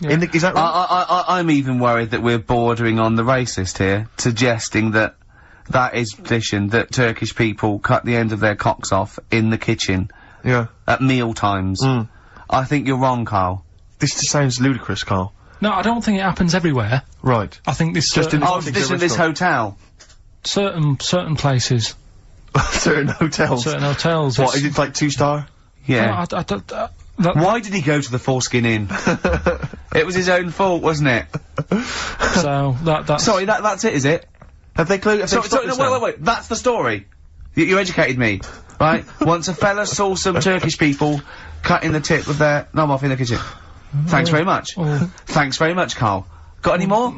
[SPEAKER 3] Yeah.
[SPEAKER 11] Is that right?
[SPEAKER 12] I'm even worried that we're bordering on the racist here, suggesting that is tradition, that Turkish people cut the end of their cocks off in the kitchen.
[SPEAKER 11] Yeah.
[SPEAKER 12] At meal times. I think you're wrong, Karl.
[SPEAKER 11] This just sounds ludicrous, Karl.
[SPEAKER 3] No, I don't think it happens everywhere.
[SPEAKER 11] Right.
[SPEAKER 3] I think this
[SPEAKER 11] just in
[SPEAKER 12] this hotel.
[SPEAKER 3] Certain places.
[SPEAKER 11] Certain hotels.
[SPEAKER 3] Certain hotels.
[SPEAKER 11] What is it, like 2-star?
[SPEAKER 12] Yeah. Why did he go to the Foreskin Inn? It was his own fault, wasn't it?
[SPEAKER 3] So that's.
[SPEAKER 12] Sorry, that's it, is it?
[SPEAKER 11] Have they closed?
[SPEAKER 12] Wait. That's the story. You educated me, right? Once a fella saw some Turkish people cutting the tip of their knob off in the kitchen. Thanks very much. Thanks very much, Karl. Got any more?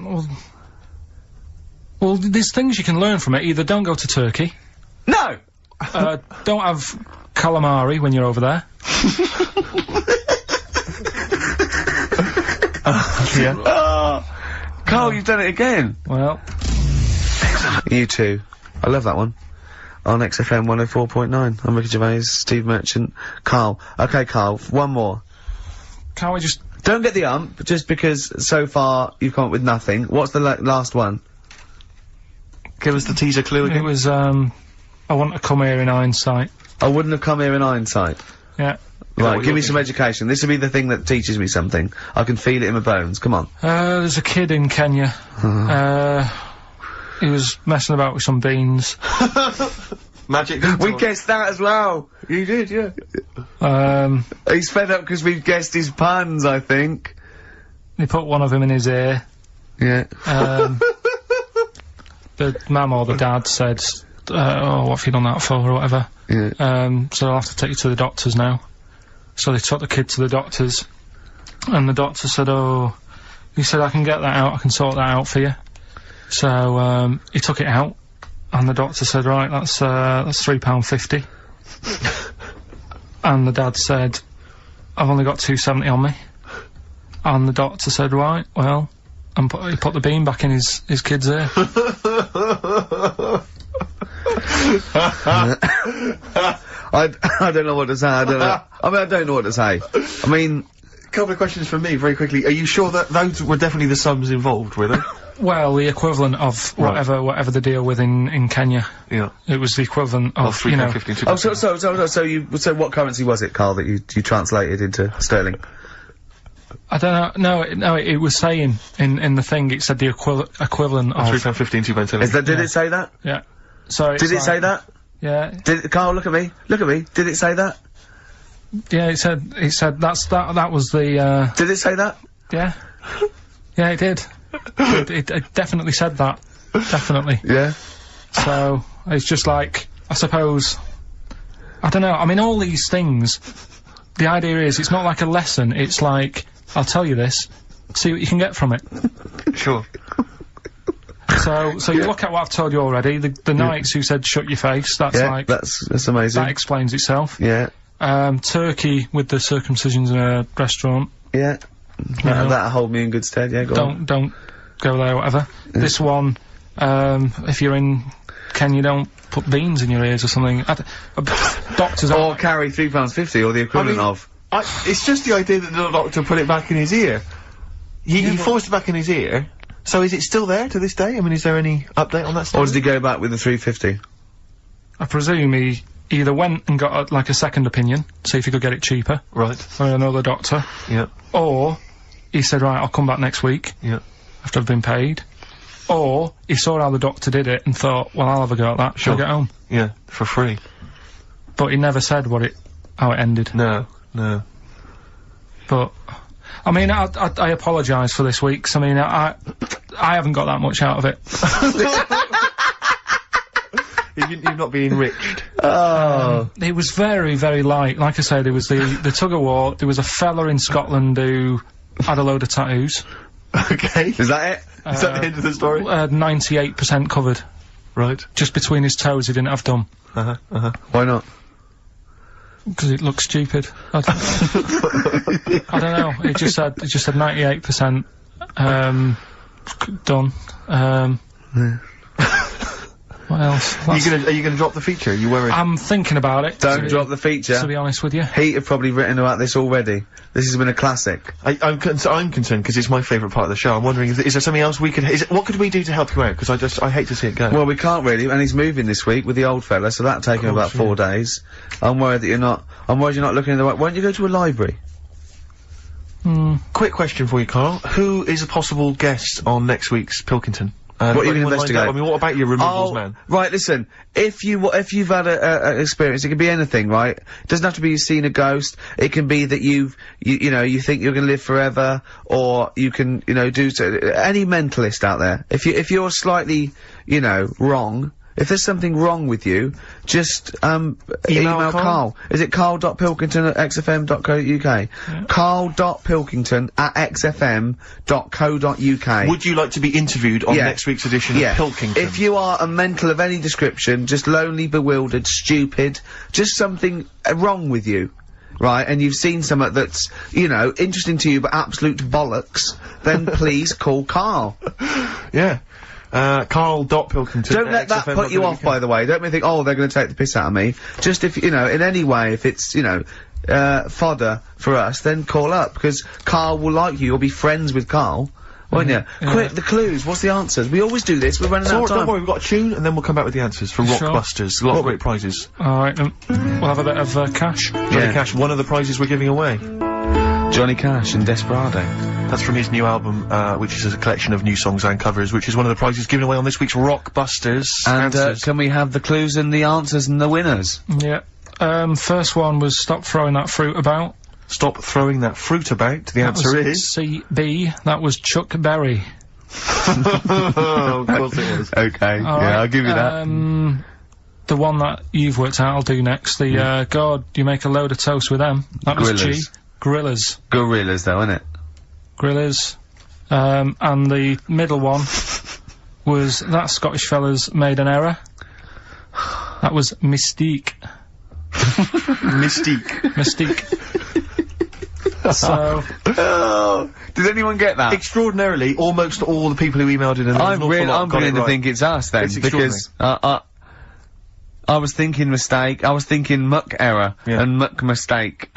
[SPEAKER 3] Well, there's things you can learn from it. Either don't go to Turkey.
[SPEAKER 12] No!
[SPEAKER 3] Don't have calamari when you're over there.
[SPEAKER 12] Yeah. Karl, you've done it again.
[SPEAKER 3] Well.
[SPEAKER 12] You too. I love that one. On XFM 104.9. I'm Ricky Gervais, Steve Merchant, Karl. Okay, Karl, one more.
[SPEAKER 3] Can't we just...
[SPEAKER 12] Don't get the just because so far you've come up with nothing. What's the last one?
[SPEAKER 11] Give us the teaser clue again.
[SPEAKER 3] It was, I want to come here in hindsight.
[SPEAKER 12] I wouldn't have come here in hindsight.
[SPEAKER 3] Yeah.
[SPEAKER 12] Right, give me some education. This will be the thing that teaches me something. I can feel it in my bones. Come on.
[SPEAKER 3] There's a kid in Kenya. He was messing about with some beans.
[SPEAKER 11] Magic.
[SPEAKER 12] We guessed that as well.
[SPEAKER 11] You did, yeah.
[SPEAKER 12] He's fed up because we've guessed his puns, I think.
[SPEAKER 3] They put one of them in his ear.
[SPEAKER 12] Yeah.
[SPEAKER 3] the mum or the dad said, oh, what have you done that for, or whatever.
[SPEAKER 14] Yeah.
[SPEAKER 3] So I'll have to take you to the doctors now. So they took the kid to the doctors, and the doctor said, oh, he said, I can get that out, I can sort that out for you. So, he took it out, and the doctor said, right, that's £3.50. And the dad said, I've only got £2.70 on me. And the doctor said, right, well, and he put the bean back in his kid's ear.
[SPEAKER 14] I don't know what to say, I don't know. I mean, I don't know what to say. I mean...
[SPEAKER 11] A couple of questions from me, very quickly. Are you sure that those were definitely the sums involved, were they?
[SPEAKER 3] Well, the equivalent of whatever the deal with in Kenya.
[SPEAKER 11] Yeah.
[SPEAKER 3] It was the equivalent of, you know...
[SPEAKER 14] Oh, so what currency was it, Carl, that you translated into sterling?
[SPEAKER 3] I don't know. No, it was saying in the thing. It said the equivalent of
[SPEAKER 11] £3.15, £2.70.
[SPEAKER 14] Did it say that?
[SPEAKER 3] Yeah. So
[SPEAKER 14] did it say that?
[SPEAKER 3] Yeah.
[SPEAKER 14] Carl, look at me. Look at me. Did it say that?
[SPEAKER 3] Yeah, it said that was the.
[SPEAKER 14] Did it say that?
[SPEAKER 3] Yeah. Yeah, it did. it definitely said that. Definitely.
[SPEAKER 14] Yeah.
[SPEAKER 3] So it's just like, I suppose, I don't know. I mean, all these things. The idea is, it's not like a lesson. It's like, I'll tell you this, see what you can get from it.
[SPEAKER 11] Sure.
[SPEAKER 3] So you look at what I've told you already. The Knights who said shut your face. That's like
[SPEAKER 14] that's amazing.
[SPEAKER 3] That explains itself.
[SPEAKER 14] Yeah.
[SPEAKER 3] Turkey with the circumcisions in a restaurant.
[SPEAKER 14] Yeah. That'll hold me in good stead. Yeah.
[SPEAKER 3] Don't go there. Whatever. Yeah. This one, if you're in Kenya, don't put beans in your ears or something. Doctors
[SPEAKER 11] or
[SPEAKER 14] carry £3.50 or the equivalent of.
[SPEAKER 11] It's just the idea that the doctor put it back in his ear. He forced it back in his ear. So is it still there to this day? I mean, is there any update on that story?
[SPEAKER 14] Or did he go back with the £3.50?
[SPEAKER 3] I presume he either went and got like a second opinion, see if he could get it cheaper.
[SPEAKER 11] Right.
[SPEAKER 3] From another doctor.
[SPEAKER 11] Yeah.
[SPEAKER 3] Or he said, right, I'll come back next week.
[SPEAKER 11] Yeah.
[SPEAKER 3] After I've been paid. Or he saw how the doctor did it and thought, well, I'll have a go at that. Shall I get home?
[SPEAKER 11] Yeah, for free.
[SPEAKER 3] But he never said how it ended.
[SPEAKER 11] No.
[SPEAKER 3] But, I mean, I apologise for this week, 'cause I mean, I haven't got that much out of it.
[SPEAKER 11] You've not been enriched.
[SPEAKER 14] Oh.
[SPEAKER 3] It was very, very light. Like I said, there was the tug-of-war, there was a fella in Scotland who had a load of tattoos.
[SPEAKER 11] Okay.
[SPEAKER 14] Is that it?
[SPEAKER 11] Is that the end of the story?
[SPEAKER 3] 98% covered.
[SPEAKER 11] Right.
[SPEAKER 3] Just between his toes he didn't have done.
[SPEAKER 14] Why not?
[SPEAKER 3] Because it looks stupid. I don't know. It just said 98% done.
[SPEAKER 14] Yeah.
[SPEAKER 3] What else?
[SPEAKER 11] Are you gonna drop the feature? Are you worried?
[SPEAKER 3] I'm thinking about it.
[SPEAKER 14] Don't drop the feature.
[SPEAKER 3] To be honest with you.
[SPEAKER 14] Heat have probably written about this already. This has been a classic.
[SPEAKER 11] I'm concerned because it's my favourite part of the show. I'm wondering, is there something else we could? What could we do to help you out? Because I hate to see it go.
[SPEAKER 14] Well, we can't really, and he's moving this week with the old fella, so that'll take him about 4 days. I'm worried that you're not looking in the right. Why don't you go to a library?
[SPEAKER 11] Quick question for you, Carl. Who is a possible guest on next week's Pilkington?
[SPEAKER 14] What are you going to investigate?
[SPEAKER 11] I mean, what about your removals man?
[SPEAKER 14] Right, listen. If you've had a experience, it can be anything, right? It doesn't have to be you've seen a ghost. It can be that you think you're going to live forever, or you can, do any mentalist out there. If you're slightly, wrong. If there's something wrong with you, just, email Carl. Is it carl.pilkington@xfm.co.uk? Yeah. carl.pilkington@xfm.co.uk.
[SPEAKER 11] Would you like to be interviewed on next week's edition of Pilkington?
[SPEAKER 14] If you are a mental of any description, just lonely, bewildered, stupid, just something wrong with you, right, and you've seen something that's, interesting to you but absolute bollocks, then please call Carl.
[SPEAKER 11] Yeah. Carl.Pilkington.
[SPEAKER 14] Don't let that put you off, by the way. Don't think, oh, they're going to take the piss out of me. Just if, in any way, if it's, fodder for us, then call up, because Carl will like you. You'll be friends with Carl, won't you? Yeah. Quick, the clues. What's the answers? We always do this. We're running out of time.
[SPEAKER 11] Don't worry, we've got a tune, and then we'll come back with the answers for Rockbusters. A lot of great prizes.
[SPEAKER 3] Alright, we'll have a bit of, cash.
[SPEAKER 11] Johnny Cash, one of the prizes we're giving away.
[SPEAKER 14] Johnny Cash and Desperado.
[SPEAKER 11] That's from his new album, which is a collection of new songs and covers, which is one of the prizes given away on this week's Rockbusters.
[SPEAKER 14] And, can we have the clues and the answers and the winners?
[SPEAKER 3] Yeah. First one was stop throwing that fruit about.
[SPEAKER 11] Stop throwing that fruit about. The answer is...
[SPEAKER 3] C.B. That was Chuck Berry.
[SPEAKER 11] Of course it was.
[SPEAKER 15] Okay, yeah, I'll give you that.
[SPEAKER 3] The one that you've worked out, I'll do next. The, God, you make a load of toast with them. That was G. Gorillas.
[SPEAKER 15] Gorillas, though, innit?
[SPEAKER 3] Gorillas. And the middle one was that Scottish fella's made an error. That was Mystique. Mystique. So,
[SPEAKER 15] did anyone get that?
[SPEAKER 11] Extraordinarily, almost all the people who emailed in, and
[SPEAKER 15] I'm beginning to think it's us then, because I was thinking mistake, I was thinking muck error, and muck mistake,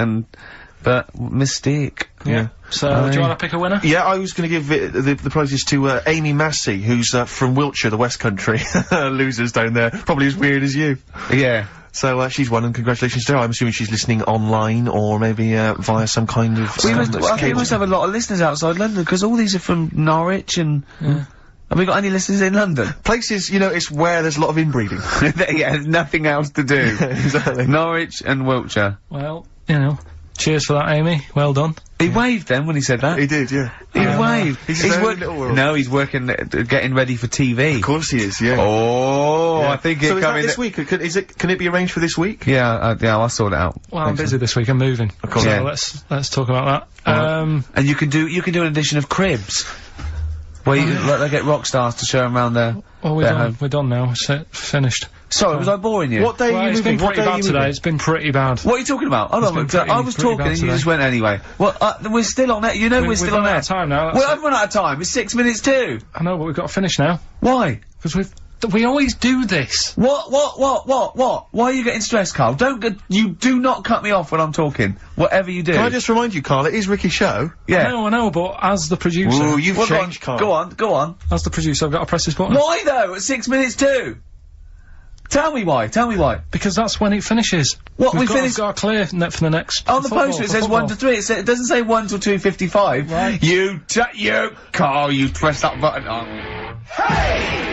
[SPEAKER 15] but mistake.
[SPEAKER 3] Yeah. So, do you want to pick a winner?
[SPEAKER 11] Yeah, I was going to give the prizes to Amy Massey, who's from Wiltshire, the West Country. Losers down there, probably as weird as you.
[SPEAKER 15] Yeah.
[SPEAKER 11] So she's won, and congratulations to her. I'm assuming she's listening online, or maybe via some kind of.
[SPEAKER 15] I think we must have a lot of listeners outside London, because all these are from Norwich and. Have we got any listeners in London?
[SPEAKER 11] Places, you know, it's where there's a lot of inbreeding.
[SPEAKER 15] Yeah, there's nothing else to do.
[SPEAKER 11] Exactly.
[SPEAKER 15] Norwich and Wiltshire.
[SPEAKER 3] Well, you know, cheers for that, Amy. Well done.
[SPEAKER 15] He waved then when he said that.
[SPEAKER 11] He did, yeah.
[SPEAKER 15] He waved.
[SPEAKER 11] He's working.
[SPEAKER 15] No, he's working, getting ready for TV.
[SPEAKER 11] Of course he is, yeah.
[SPEAKER 15] Oh, I think
[SPEAKER 11] so is that this week? Can it be arranged for this week?
[SPEAKER 15] Yeah, I'll sort it out.
[SPEAKER 3] Well, I'm busy this week. I'm moving.
[SPEAKER 11] Of course.
[SPEAKER 3] So let's talk about that.
[SPEAKER 15] And you can do an edition of Cribs. Where they get rock stars to show them around their.
[SPEAKER 3] Oh, we're done now. It's finished.
[SPEAKER 15] Sorry, was I boring you?
[SPEAKER 11] What day are you moving?
[SPEAKER 3] It's been pretty bad today. It's been pretty bad.
[SPEAKER 15] What are you talking about? Hold on, I was talking and you just went anyway. Well, we're still on air. You know we're still on air.
[SPEAKER 3] We've run out of time now.
[SPEAKER 15] Well, I've run out of time. It's 6 minutes too.
[SPEAKER 3] I know, but we've got to finish now.
[SPEAKER 15] Why?
[SPEAKER 3] Because we always do this.
[SPEAKER 15] What? Why are you getting stressed, Carl? You do not cut me off when I'm talking. Whatever you do.
[SPEAKER 11] Can I just remind you, Carl, it is Ricky's show.
[SPEAKER 15] Yeah.
[SPEAKER 3] I know, but as the producer.
[SPEAKER 11] Ooh, you've changed, Carl.
[SPEAKER 15] Go on.
[SPEAKER 3] As the producer, I've got to press this button.
[SPEAKER 15] Why though? At 6 minutes too? Tell me why.
[SPEAKER 3] Because that's when it finishes.
[SPEAKER 15] What,
[SPEAKER 3] we've got to clear for the next.
[SPEAKER 15] On the poster it says 1 to 3. It doesn't say 1 till 2:55.
[SPEAKER 3] Right.
[SPEAKER 15] You, Carl, you press that button on.
[SPEAKER 10] Hey!